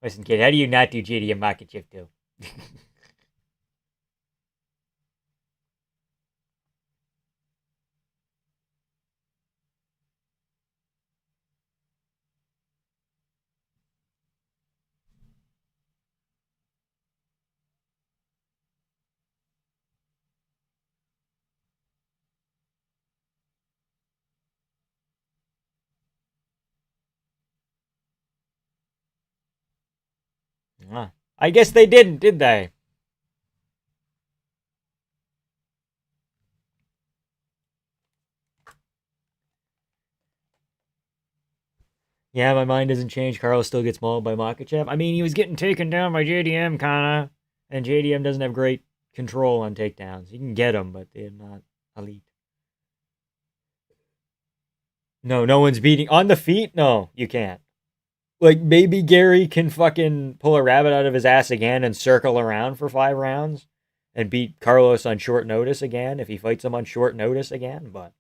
Listen, kid, how do you not do JD and Makachev too? I guess they didn't, did they? Yeah, my mind doesn't change. Carlos still gets mauled by Makachev. I mean, he was getting taken down by JDM, kinda. And JDM doesn't have great control on takedowns. You can get them, but they're not elite. No, no one's beating. On the feet? No, you can't. Like, maybe Gary can fucking pull a rabbit out of his ass again and circle around for 5 rounds and beat Carlos on short notice again if he fights him on short notice again, but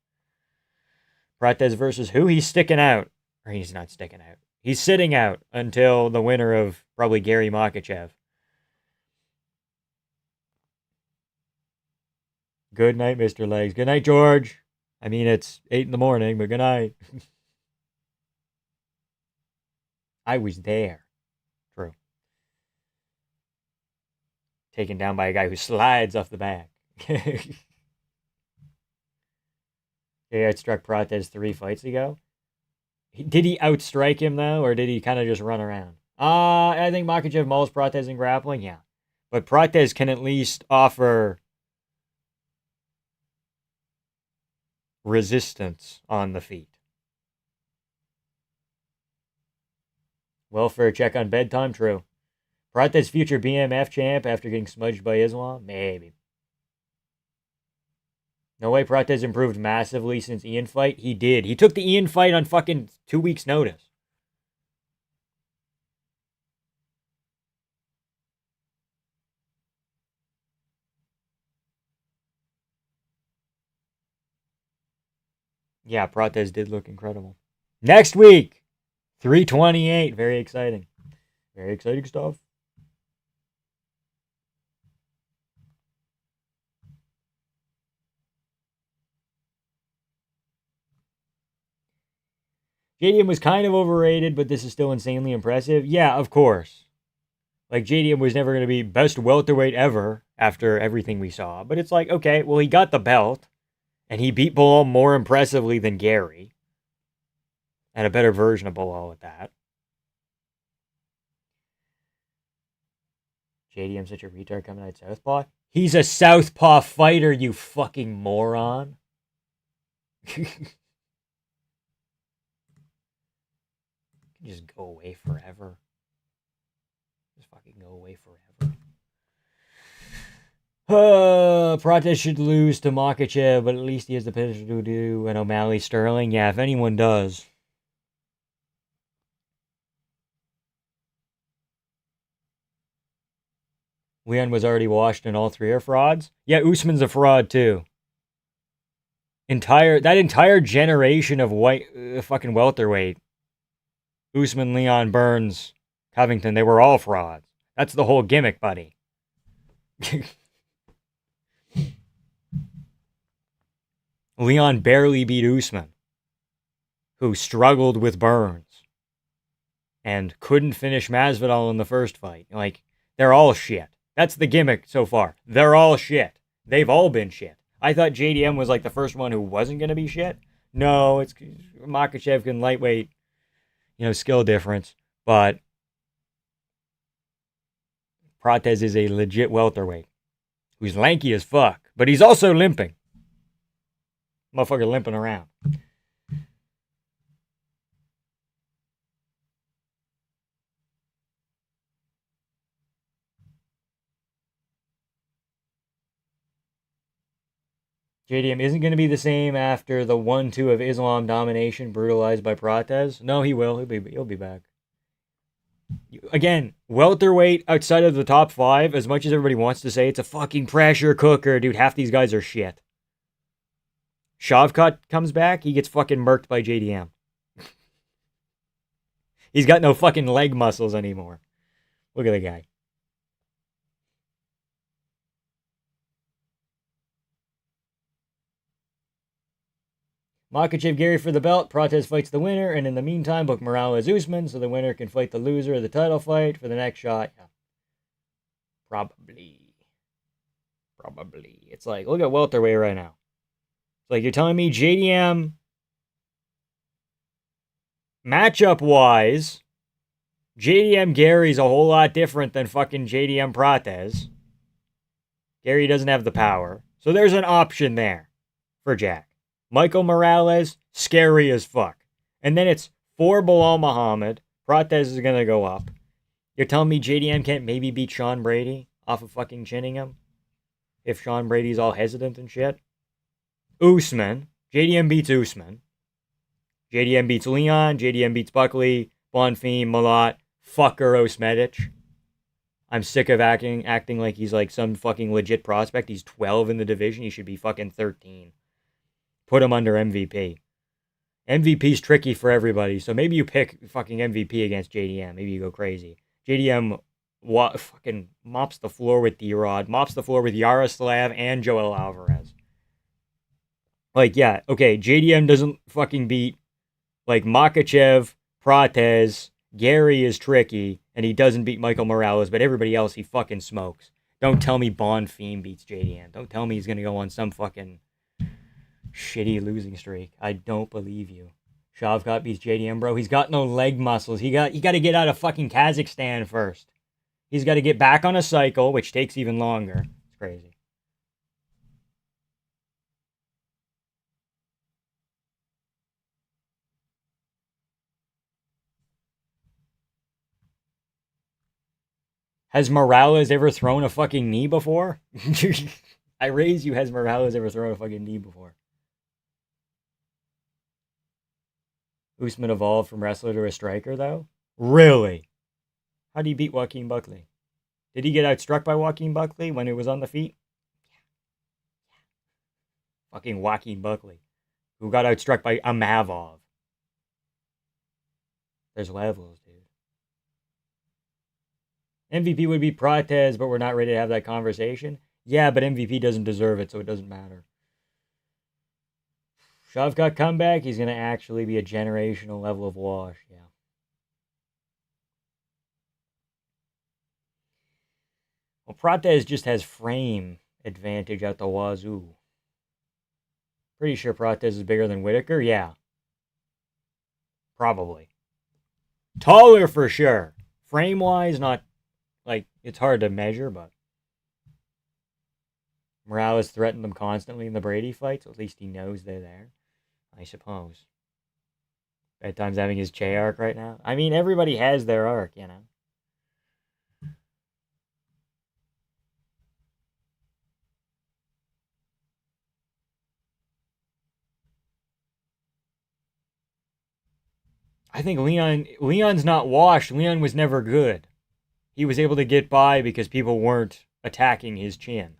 Prates versus who? He's sticking out. Or he's not sticking out. He's sitting out until the winner of probably Gary Makachev. Good night, Mr. Legs. Good night, George. I mean, it's 8 in the morning, but good night. I was there. True. Taken down by a guy who slides off the back. Yeah, I struck Prates 3 fights ago. Did he outstrike him, though, or did he kind of just run around? I think Makachev mauls Prates in grappling, yeah. But Prates can at least offer resistance on the feet. Welfare check on bedtime, true. Prates future BMF champ after getting smudged by Islam? Maybe. No way Prates improved massively since Ian fight. He did. He took the Ian fight on fucking 2 weeks' notice. Yeah, Prates did look incredible. Next week, 328. Very exciting. Very exciting stuff. JDM was kind of overrated, but this is still insanely impressive. Yeah, of course. Like, JDM was never going to be best welterweight ever after everything we saw. But it's like, okay, well, he got the belt, and he beat Bilal more impressively than Gary. And a better version of Bilal at that. JDM such a retard coming out southpaw. He's a southpaw fighter, you fucking moron. Just go away forever. Just fucking go away forever. Prates should lose to Makachev, but at least he has the potential to do an O'Malley Sterling. Yeah, if anyone does. Leon was already washed and all 3 are frauds. Yeah, Usman's a fraud too. That entire generation of fucking welterweight. Usman, Leon, Burns, Covington, they were all frauds. That's the whole gimmick, buddy. Leon barely beat Usman, who struggled with Burns and couldn't finish Masvidal in the first fight. Like, they're all shit. That's the gimmick so far. They're all shit. They've all been shit. I thought JDM was like the first one who wasn't going to be shit. No, it's Makachev can lightweight, skill difference. But Prates is a legit welterweight who's lanky as fuck, but he's also limping. Motherfucker limping around. JDM isn't going to be the same after the 1-2 of Islam domination brutalized by Prates. No, he will. He'll be back. Again, welterweight outside of the top 5, as much as everybody wants to say it's a fucking pressure cooker, dude, half these guys are shit. Shavkat comes back, he gets fucking murked by JDM. He's got no fucking leg muscles anymore. Look at the guy. Makhachev Gary for the belt. Prates fights the winner, and in the meantime, book Morales Usman so the winner can fight the loser of the title fight for the next shot. Yeah. Probably. It's like, look at welterweight right now. It's like, you're telling me JDM, matchup-wise, JDM Gary's a whole lot different than fucking JDM Prates. Gary doesn't have the power. So there's an option there for Jack. Michael Morales, scary as fuck. And then it's 4 Bilal Muhammad. Prates is going to go up. You're telling me JDM can't maybe beat Sean Brady off of fucking chinning him? If Sean Brady's all hesitant and shit? Usman. JDM beats Usman. JDM beats Leon. JDM beats Buckley. Bonfim, Malat. Fucker Osmedic. I'm sick of acting like he's like some fucking legit prospect. He's 12 in the division. He should be fucking 13. Put him under MVP. MVP's tricky for everybody, so maybe you pick fucking MVP against JDM. Maybe you go crazy. JDM fucking mops the floor with D-Rod, mops the floor with Yaroslav and Joel Alvarez. Like, yeah, okay, JDM doesn't fucking beat, like, Makhachev, Prates, Gary is tricky, and he doesn't beat Michael Morales, but everybody else he fucking smokes. Don't tell me Bonfim beats JDM. Don't tell me he's gonna go on some fucking shitty losing streak. I don't believe you. Shavkat beats JDM, bro. He's got no leg muscles. He got to get out of fucking Kazakhstan first. He's got to get back on a cycle, which takes even longer. It's crazy. Has Morales ever thrown a fucking knee before? I raise you, has Morales ever thrown a fucking knee before? Usman evolved from wrestler to a striker, though? Really? How did he beat Joaquin Buckley? Did he get outstruck by Joaquin Buckley when it was on the feet? Fucking Joaquin Buckley, who got outstruck by Amavov. There's levels, dude. MVP would be Prates, but we're not ready to have that conversation. Yeah, but MVP doesn't deserve it, so it doesn't matter. Shavkat comeback, he's going to actually be a generational level of wash, yeah. Well, Prates just has frame advantage out the wazoo. Pretty sure Prates is bigger than Whitaker, yeah. Probably. Taller for sure. Frame-wise, not, like, it's hard to measure, but Morales threatened them constantly in the Brady fight, so at least he knows they're there, I suppose. Bedtime's having his Che arc right now. I mean, everybody has their arc, you know. I think Leon's not washed. Leon was never good. He was able to get by because people weren't attacking his chin.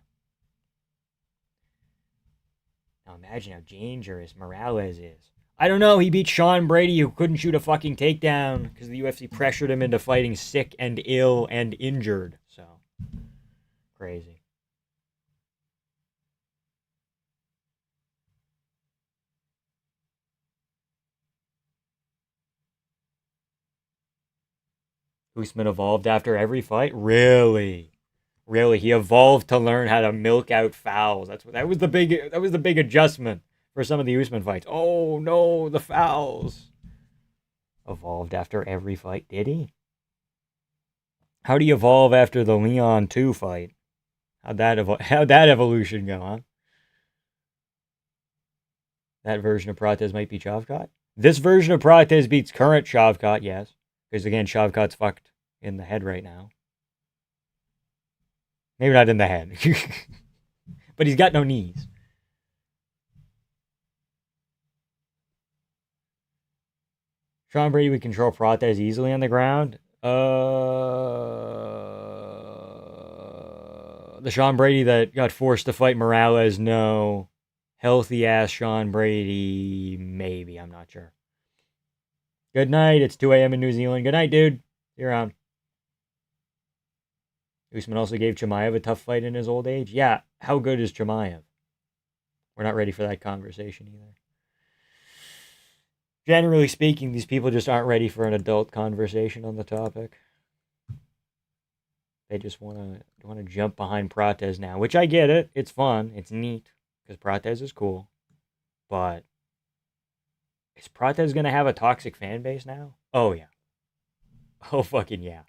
Now imagine how dangerous Morales is. I don't know, he beat Sean Brady, who couldn't shoot a fucking takedown because the UFC pressured him into fighting sick and ill and injured. So, crazy. Usman evolved after every fight? Really? Really? He evolved to learn how to milk out fouls. That was the big adjustment for some of the Usman fights. Oh no, the fouls. Evolved after every fight, did he? How do you evolve after the Leon 2 fight? How'd that evolution go, huh? That version of Prates might be Shavkat. This version of Prates beats current Shavkat, yes. Because again, Shavkat's fucked in the head right now. Maybe not in the head. But he's got no knees. Sean Brady would control Prates easily on the ground. The Sean Brady that got forced to fight Morales, no. Healthy ass Sean Brady, maybe. I'm not sure. Good night. It's 2 a.m. in New Zealand. Good night, dude. See you around. Usman also gave Chimaev a tough fight in his old age. Yeah, how good is Chimaev? We're not ready for that conversation either. Generally speaking, these people just aren't ready for an adult conversation on the topic. They just want to jump behind Prates now, which I get it. It's fun. It's neat because Prates is cool. But is Prates going to have a toxic fan base now? Oh, yeah. Oh, fucking yeah.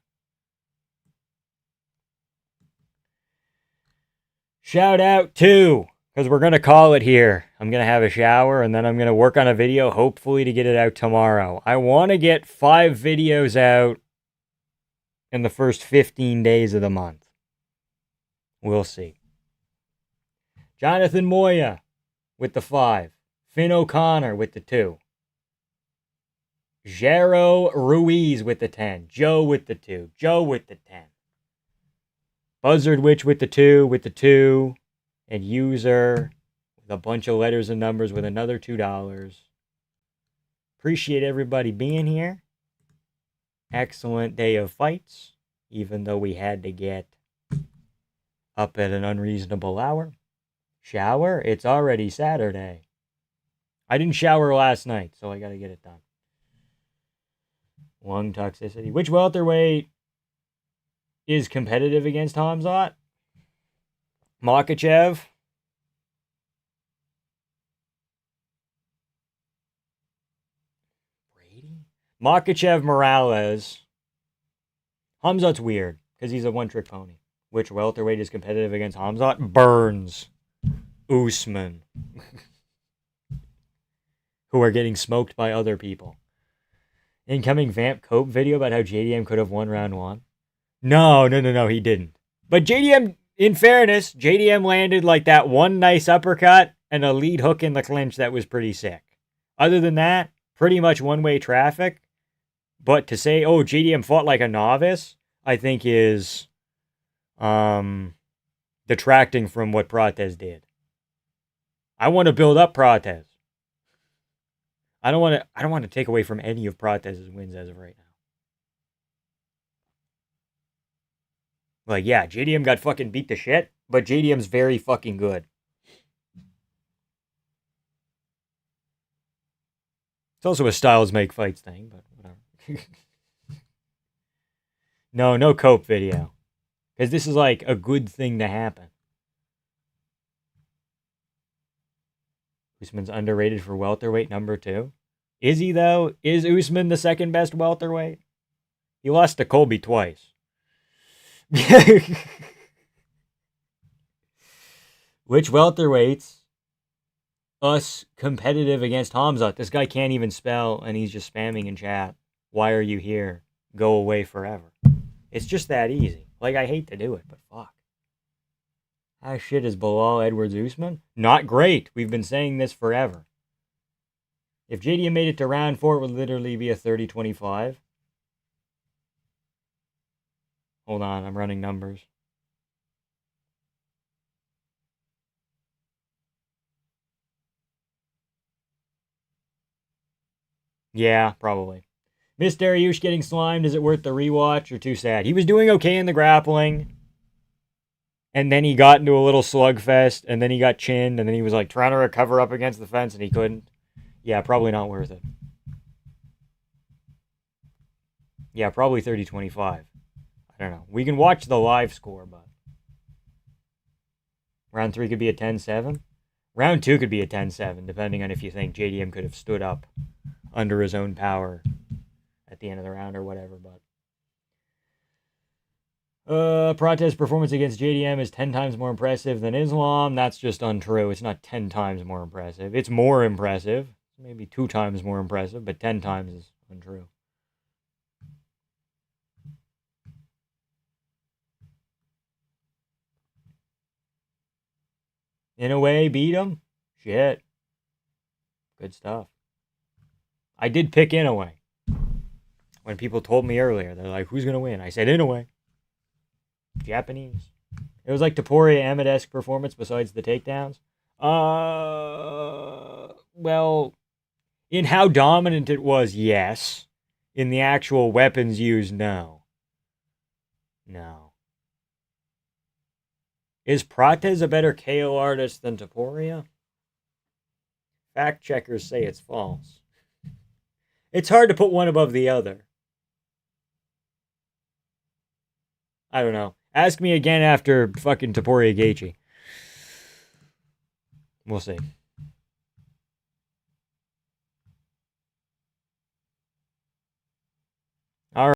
Shout out to, because we're going to call it here. I'm going to have a shower and then I'm going to work on a video, hopefully to get it out tomorrow. I want to get 5 videos out in the first 15 days of the month. We'll see. Jonathan Moya with the 5. Finn O'Connor with the 2. Jero Ruiz with the 10. Joe with the 2. Joe with the 10. Buzzard Witch with the 2. And user with a bunch of letters and numbers with another $2. Appreciate everybody being here. Excellent day of fights, even though we had to get up at an unreasonable hour. Shower? It's already Saturday. I didn't shower last night, so I gotta get it done. Lung toxicity. Which welterweight is competitive against Hamzat? Makhachev. Brady? Makhachev Morales. Hamzat's weird because he's a one-trick pony. Which welterweight is competitive against Hamzat? Burns. Usman. Who are getting smoked by other people. Incoming Vamp Cope video about how JDM could have won round 1. No, he didn't. But JDM, in fairness, JDM landed like that one nice uppercut and a lead hook in the clinch that was pretty sick. Other than that, pretty much one-way traffic. But to say, oh, JDM fought like a novice, I think is detracting from what Prates did. I want to build up Prates. I don't want to take away from any of Prates' wins as of right now. Like, yeah, JDM got fucking beat to shit, but JDM's very fucking good. It's also a styles make fights thing, but whatever. No Cope video. Because this is like a good thing to happen. Usman's underrated for welterweight number 2. Is he, though? Is Usman the second best welterweight? He lost to Colby twice. Which welterweights us competitive against Hamzat? This guy can't even spell and he's just spamming in chat. Why are you here? Go away forever. It's just that easy. Like, I hate to do it, but fuck. How shit is Bilal Edwards Usman? Not great. We've been saying this forever. If JDM made it to round 4, it would literally be a 30-25. Hold on, I'm running numbers. Yeah, probably. Miss Dariush getting slimed. Is it worth the rewatch or too sad? He was doing okay in the grappling. And then he got into a little slugfest. And then he got chinned. And then he was like trying to recover up against the fence and he couldn't. Yeah, probably not worth it. Yeah, probably 30-25. I don't know. We can watch the live score, but round 3 could be a 10-7. Round 2 could be a 10-7, depending on if you think JDM could have stood up under his own power at the end of the round or whatever. But Prates' performance against JDM is 10 times more impressive than Islam. That's just untrue. It's not 10 times more impressive. It's more impressive. Maybe 2 times more impressive, but 10 times is untrue. In a way, beat him? Shit. Good stuff. I did pick in a way. When people told me earlier, they're like, who's going to win? I said, in a way. Japanese. It was like Topuria Ahmed-esque performance besides the takedowns. Well, in how dominant it was, yes. In the actual weapons used, no. No. Is Prates a better KO artist than Topuria? Fact checkers say it's false. It's hard to put one above the other. I don't know. Ask me again after fucking Topuria Gaethje. We'll see.